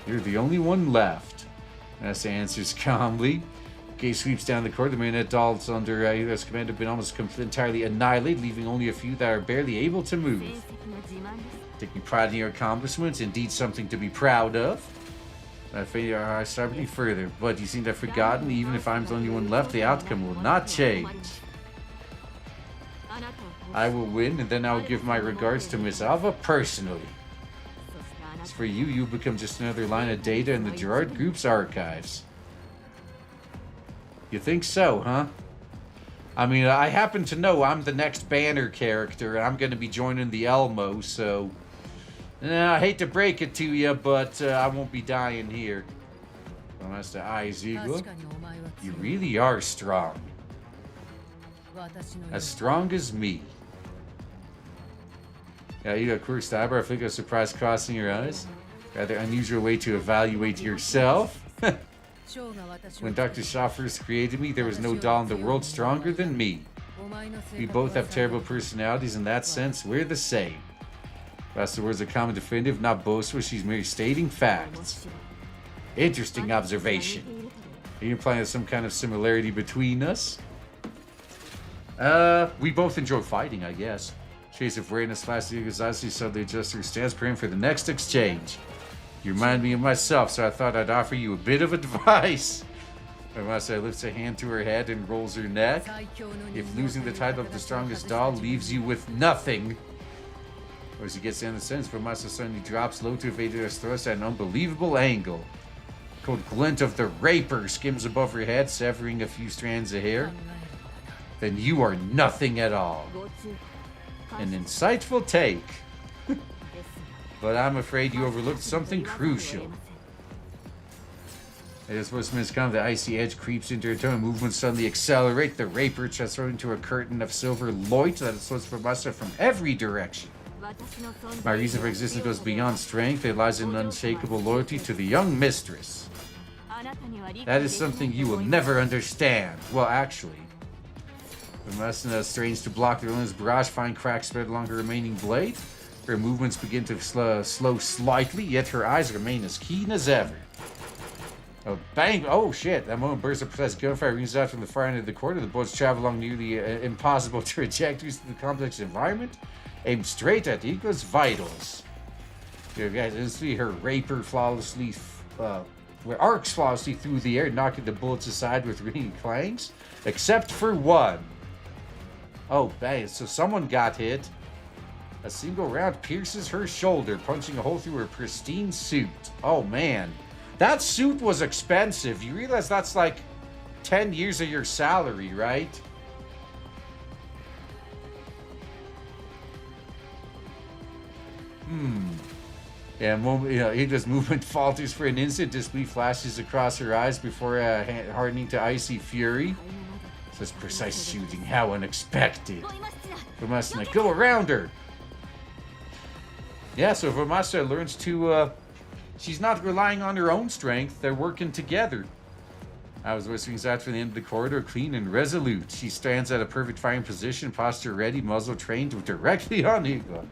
You're the only one left. Nessa answers calmly. Gaze sweeps down the court. The marionette dolls under U.S. command have been almost entirely annihilated, leaving only a few that are barely able to move. Taking pride in your accomplishments, indeed something to be proud of. I feel I start any further, but you seem to have forgotten, even if I'm the only one left, the outcome will not change. I will win, and then I will give my regards to Miss Alva personally. As for you, you'll become just another line of data in the Girard Group's archives. You think so, huh? I mean, I happen to know I'm the next banner character, and I'm going to be joining the Elmo, so... I hate to break it to you, but I won't be dying here. Well, that's the eyes, Eagle. You really are strong. As strong as me. Yeah, you got quirk eyebrow. I think a surprise crossing your eyes. Rather unusual way to evaluate yourself. When Dr. Shaw first created me, there was no doll in the world stronger than me. We both have terrible personalities. In that sense, we're the same. That's the words of common definitive, not boastful. She's merely stating facts. Interesting observation. Are you implying there's some kind of similarity between us? We both enjoy fighting, I guess. Chase of awareness flashes exhaustively, suddenly adjusts her stance, preparing for the next exchange. You remind me of myself, so I thought I'd offer you a bit of advice. Masai lifts a hand to her head and rolls her neck. If losing the title of the strongest doll leaves you with nothing... Or as he gets down the sentence, Vastina suddenly drops low to evade her thrust at an unbelievable angle. The cold glint of the Raper skims above her head, severing a few strands of hair. Then you are nothing at all. An insightful take. But I'm afraid you overlooked something crucial. As Westmin's come, the icy edge creeps into her tone. Movements suddenly accelerate. The Raper transforms into a curtain of silver light that floats from Vastina from every direction. My reason for existence goes beyond strength. It lies in unshakable loyalty to the young mistress. That is something you will never understand. Well, actually, Vastina strains to block the villain's barrage, find cracks spread along her remaining blade. Her movements begin to slow slightly, yet her eyes remain as keen as ever. Oh, bang! Oh, shit! That moment bursts of precise gunfire rings out from the far end of the corridor. The bullets travel along nearly impossible trajectories through the complex environment, aimed straight at Igla's vitals. You guys instantly her rapier flawlessly, arcs flawlessly through the air, knocking the bullets aside with ringing clangs, except for one. Oh, bang! So someone got hit. A single round pierces her shoulder, punching a hole through her pristine suit. Oh, man. That suit was expensive. You realize that's like 10 years of your salary, right? Yeah, Igla's movement falters for an instant. Disbelief flashes across her eyes before hardening to icy fury. Such precise shooting, how unexpected. We must go around her. Yeah, so Vastina learns to, she's not relying on her own strength, they're working together. As swings out from the end of the corridor, clean and resolute. She stands at a perfect firing position, posture ready, muzzle trained directly on Igla.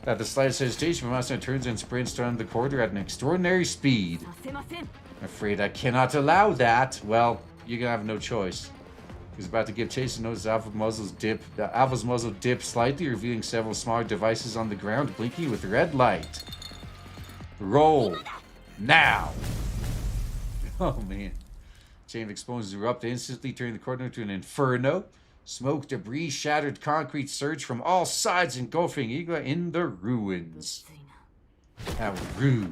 At the slightest hesitation, Vastina turns and sprints down the corridor at an extraordinary speed. I'm afraid I cannot allow that. Well, you're gonna have no choice. He's about to give chase and notices Alva's muzzle dip slightly, revealing several smaller devices on the ground, blinking with red light. Roll. Now. Oh, man. Chain of explosions erupt instantly, turning the corridor into an inferno. Smoke, debris, shattered concrete surge from all sides, engulfing Igla in the ruins. How rude.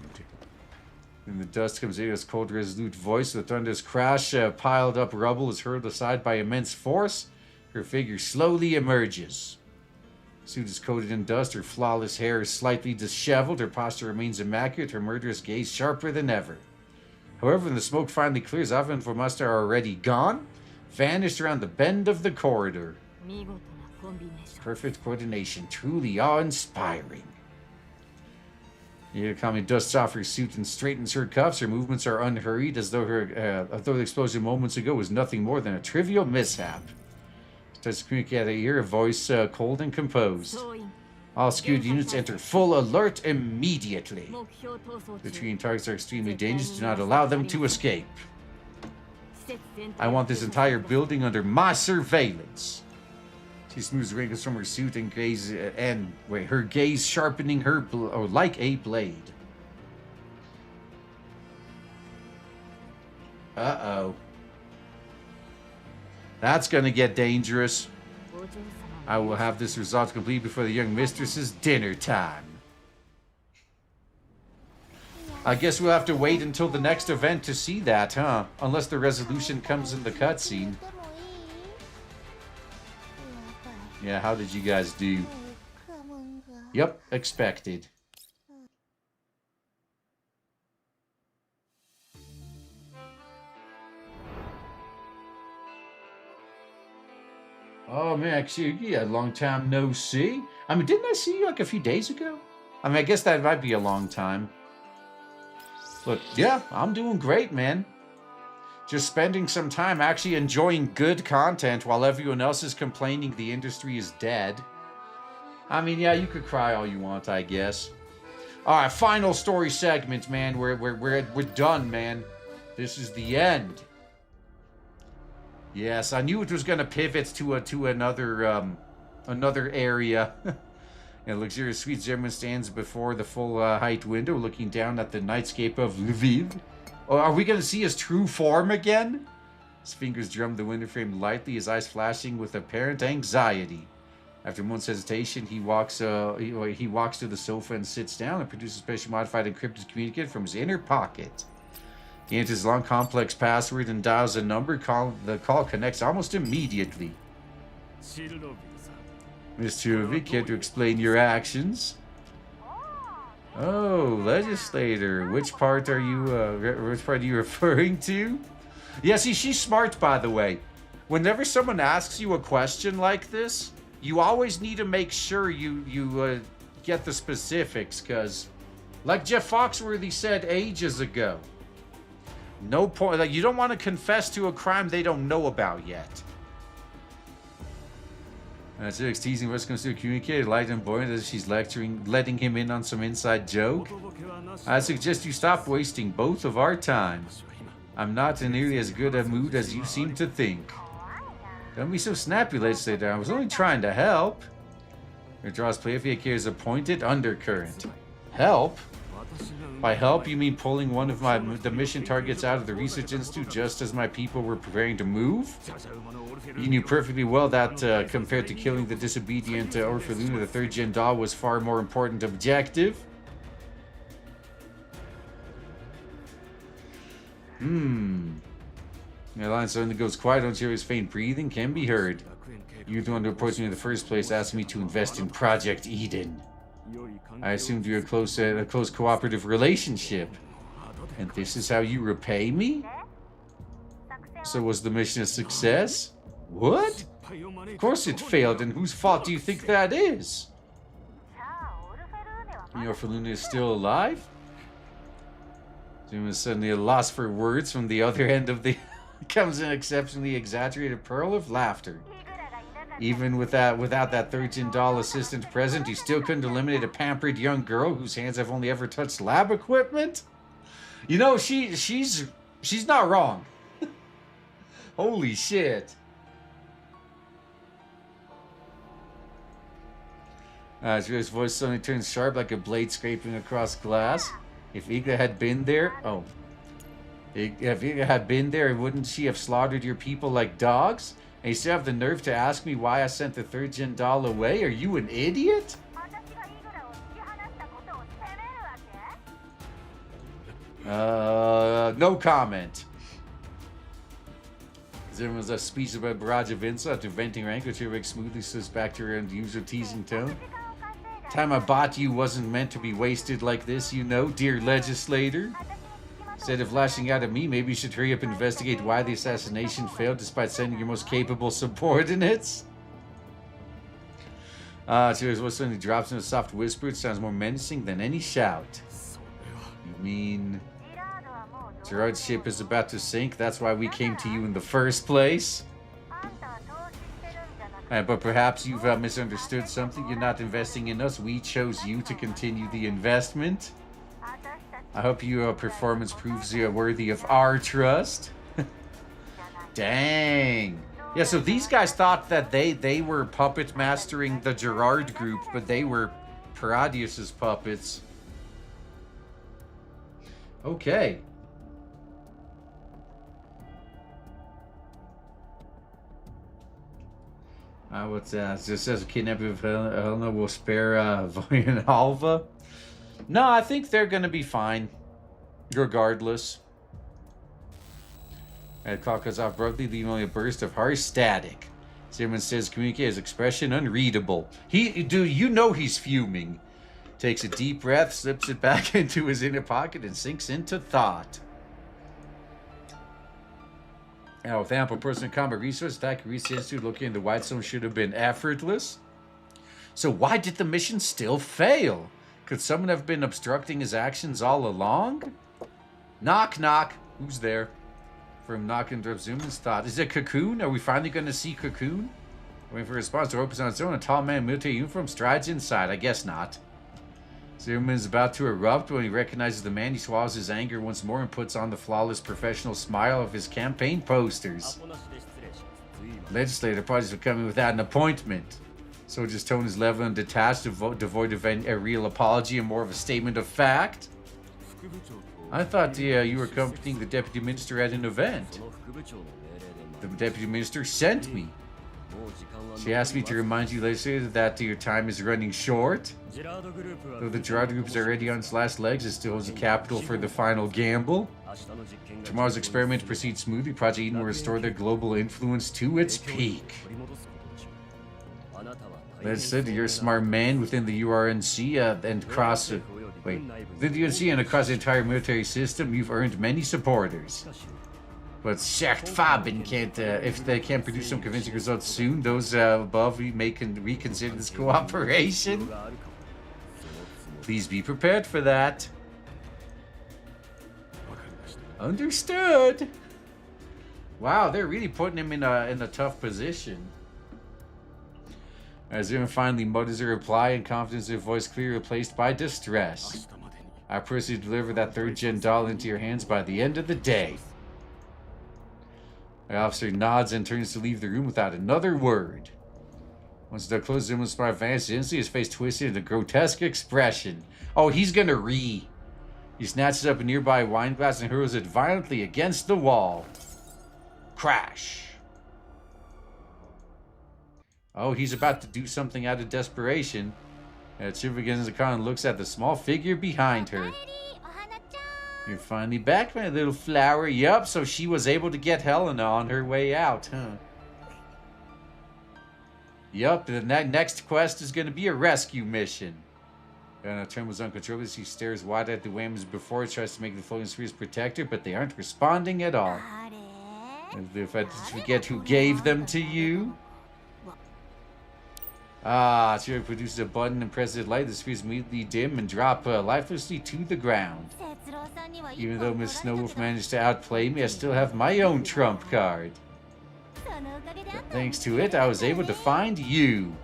When the dust comes in, his cold, resolute voice, the thunderous crash, piled up rubble is hurled aside by immense force. Her figure slowly emerges. Suit is coated in dust, her flawless hair is slightly disheveled, her posture remains immaculate, her murderous gaze sharper than ever. However, when the smoke finally clears, Alva and Vastina are already gone, vanished around the bend of the corridor. Perfect coordination, truly awe-inspiring. Kami dusts off her suit and straightens her cuffs. Her movements are unhurried, as though the explosion moments ago was nothing more than a trivial mishap. Starts to communicate at her ear, a voice cold and composed. All skewed units enter full alert immediately. Retreating targets are extremely dangerous. Do not allow them to escape. I want this entire building under my surveillance. She smooths wrinkles from her suit and her gaze sharpening her like a blade. Uh-oh. That's gonna get dangerous. I will have this resolved complete before the young mistress's dinner time. I guess we'll have to wait until the next event to see that, huh? Unless the resolution comes in the cutscene. Yeah, how did you guys do? Yep, expected. Oh man, actually, yeah, long time no see. I mean, didn't I see you like a few days ago? I mean, I guess that might be a long time. But yeah, I'm doing great, man. Just spending some time actually enjoying good content while everyone else is complaining the industry is dead. I mean, yeah, you could cry all you want, I guess. All right, final story segment, man. We're done, man. This is the end. Yes, I knew it was gonna pivot to another area. A luxurious suite, German stands before the full height window, looking down at the nightscape of Lviv. Oh, are we gonna see his true form again? His fingers drum the window frame lightly, his eyes flashing with apparent anxiety. After a moment's hesitation, he walks to the sofa and sits down and produces a specially modified encrypted communicator from his inner pocket. He enters his long, complex password and dials a number. The call connects almost immediately. Mr. Ovi, care to explain your actions? Oh, legislator. Which part are you referring to? Yeah, see, she's smart, by the way. Whenever someone asks you a question like this, you always need to make sure you get the specifics, because, like Jeff Foxworthy said ages ago, no point. Like, you don't want to confess to a crime they don't know about yet. That's it. Teasing what's going to communicate, light and buoyant as she's letting him in on some inside joke. I suggest you stop wasting both of our time. I'm not in nearly as good a mood as you seem to think. Don't be so snappy, legislator. I was only trying to help. Your draws play if he cares a pointed undercurrent. Help? By help, you mean pulling one of the mission targets out of the research institute just as my people were preparing to move? You knew perfectly well that compared to killing the disobedient Orphelune, the third-gen doll was far more important objective. The line suddenly goes quiet. Don't you hear his faint breathing? Can be heard. You're the one who approached me in the first place, asked me to invest in Project Eden. I assumed you were a close cooperative relationship. And this is how you repay me? So was the mission a success? What? Of course it failed, and whose fault do you think that is? The Orphelune is still alive? Jim is suddenly a loss for words from the other end of the... comes an exceptionally exaggerated pearl of laughter. Even without that third-gen doll assistant present, you still couldn't eliminate a pampered young girl whose hands have only ever touched lab equipment? You know, she's not wrong. Holy shit. His voice suddenly turns sharp like a blade scraping across glass. If Iga had been there... Oh. If Iga had been there, wouldn't she have slaughtered your people like dogs? And you still have the nerve to ask me why I sent the third-gen doll away? Are you an idiot? No comment. Zimmerman's a speech about barrage of insult to venting rank, which Rick smoothly slips back to her usual teasing tone. Time I bought you wasn't meant to be wasted like this, you know, dear legislator. Instead of lashing out at me, maybe you should hurry up and investigate why the assassination failed despite sending your most capable subordinates. Cheers, what suddenly drops in a soft whisper. It sounds more menacing than any shout. You mean... Girard's ship is about to sink? That's why we came to you in the first place? But perhaps you've misunderstood something. You're not investing in us. We chose you to continue the investment. I hope your performance proves you worthy of our trust. Dang. Yeah, so these guys thought that they were puppet mastering the Girard group, but they were Paradeus' puppets. Okay. What's that? It just says a kidnapping of Helena will spare Voy and Alva. No, I think they're going to be fine, regardless. The clock goes off abruptly, leaving only a burst of harsh static. Zimmerman says, communicate his expression unreadable. Dude, you know he's fuming. Takes a deep breath, slips it back into his inner pocket, and sinks into thought. Now, with ample personal combat resources, attack Research Institute located in the White Zone should have been effortless. So why did the mission still fail? Could someone have been obstructing his actions all along? Knock, knock. Who's there? From Knock interrupts Zimmerman's thought. Is it Cocoon? Are we finally going to see Cocoon? Waiting for a response. The door opens on its own. A tall man in military uniform strides inside. I guess not. Zimmerman is about to erupt when he recognizes the man. He swallows his anger once more and puts on the flawless professional smile of his campaign posters. Legislator parties are coming without an appointment. Soldier's tone is level and detached, devoid of a real apology and more of a statement of fact. I thought you were accompanying the deputy minister at an event. The deputy minister sent me. She asked me to remind you, legislator, that your time is running short. Though the Girard group is already on its last legs, it still holds the capital for the final gamble. Tomorrow's experiment proceeds smoothly. Project Eden will restore their global influence to its peak. Legislator, you're a smart man within the URNC and across... within the URNC and across the entire military system, you've earned many supporters. But Schacht Faben can't, if they can't produce some convincing results soon, those above may reconsider this cooperation. Please be prepared for that. Understood. Wow, they're really putting him in a tough position. Azuma finally mutters a reply, and confidence in her voice clearly replaced by distress. I proceed to deliver that third-gen doll into your hands by the end of the day. The officer nods and turns to leave the room without another word. Once the door closes, Zuma's smile vanishes instantly, his face twisted into a grotesque expression. Oh, he's gonna He snatches up a nearby wine glass and hurls it violently against the wall. Crash. Oh, he's about to do something out of desperation. Shiva begins to call and looks at the small figure behind her. You're finally back, my little flower. Yup, so she was able to get Helena on her way out, huh? Yup, the next quest is going to be a rescue mission. Helena trembles uncontrollably. She stares wide at the whammies before it, tries to make the floating spheres protect her, but they aren't responding at all. If I just forget who gave them to you. She produces a button and presses it light. The spheres immediately dim and drop lifelessly to the ground. Even though Miss Snowwolf managed to outplay me, I still have my own trump card. But thanks to it, I was able to find you.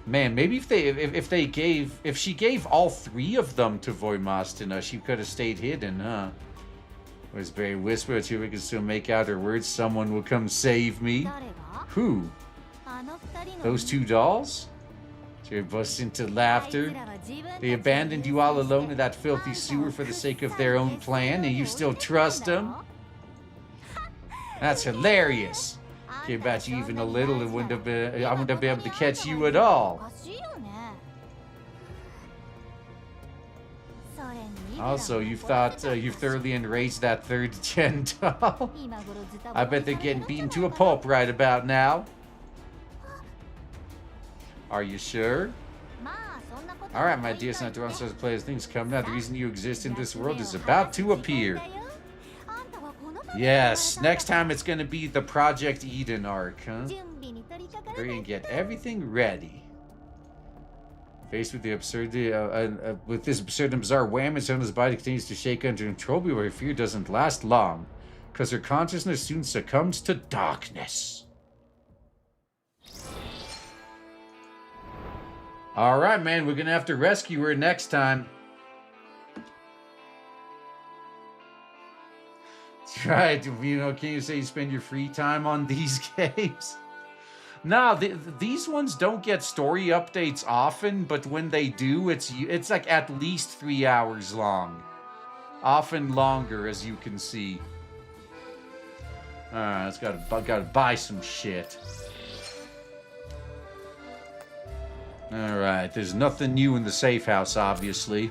Man, maybe if she gave all three of them to Vastina, she could have stayed hidden, huh? Whispering whisper until we can still make out her words. Someone will come save me. Who? Those two dolls? She busts into laughter. They abandoned you all alone in that filthy sewer for the sake of their own plan, and you still trust them? That's hilarious. Care about you even a little, I wouldn't have been able to catch you at all. Also, you've thoroughly enraged that third-gen doll. I bet they're getting beaten to a pulp right about now. Are you sure? Alright, my dear, it's not to such play as things come now. The reason you exist in this world is about to appear. Yes, next time it's going to be the Project Eden arc, huh? Hurry and get everything ready. Faced with the absurdity, with this absurd and bizarre wham, Sona's body continues to shake under control, but her fear doesn't last long, because her consciousness soon succumbs to darkness. Alright, man, we're gonna have to rescue her next time. That's right, you know, can you say you spend your free time on these games? No, these ones don't get story updates often, but when they do, it's like at least 3 hours long. Often longer, as you can see. Alright, let's gotta buy some shit. Alright, there's nothing new in the safe house, obviously.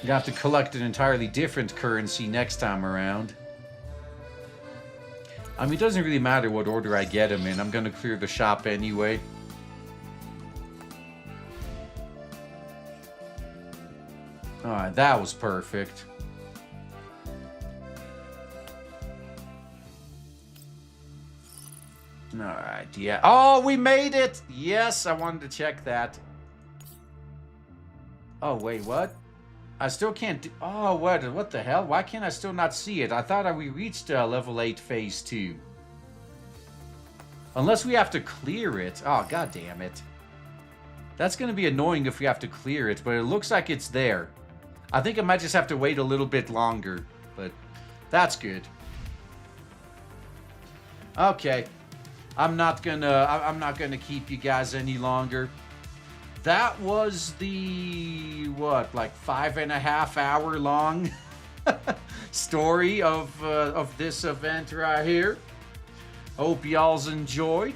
You have to collect an entirely different currency next time around. I mean, it doesn't really matter what order I get them in. I'm going to clear the shop anyway. Alright, that was perfect. Alright, yeah. Oh, we made it! Yes, I wanted to check that. Oh, wait, what? I still can't do... Oh, what the hell? Why can't I still not see it? I thought we reached level 8 phase 2. Unless we have to clear it. Oh, god damn it. That's going to be annoying if we have to clear it, but it looks like it's there. I think I might just have to wait a little bit longer, but that's good. Okay. I'm not gonna keep you guys any longer. That was the, what, like 5.5 hour long story of this event right here. Hope y'all's enjoyed.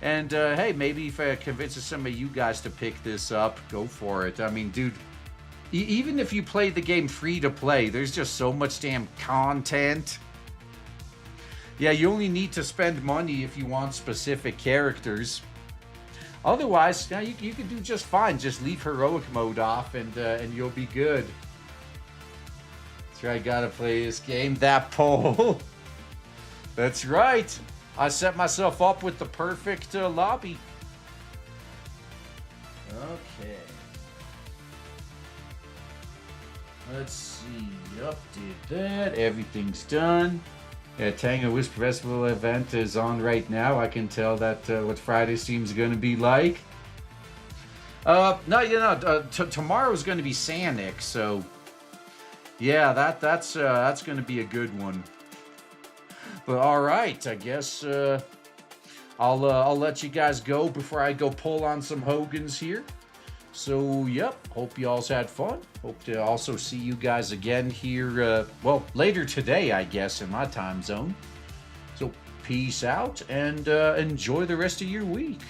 And hey, maybe if I convince some of you guys to pick this up, go for it. I mean, dude, even if you play the game free to play, there's just so much damn content. Yeah, you only need to spend money if you want specific characters. Otherwise, yeah, you can do just fine. Just leave heroic mode off and you'll be good. That's right, gotta play this game. That poll. That's right. I set myself up with the perfect lobby. Okay. Let's see. Yep, did that. Everything's done. Yeah, Tango Whisper Festival event is on right now. I can tell that what Friday seems going to be like. No, you know, tomorrow's going to be Sanic, so yeah, that's going to be a good one. But all right, I guess I'll let you guys go before I go pull on some Hogans here. So, yep, hope you all's had fun. Hope to also see you guys again here, well, later today, I guess, in my time zone. So, peace out and enjoy the rest of your week.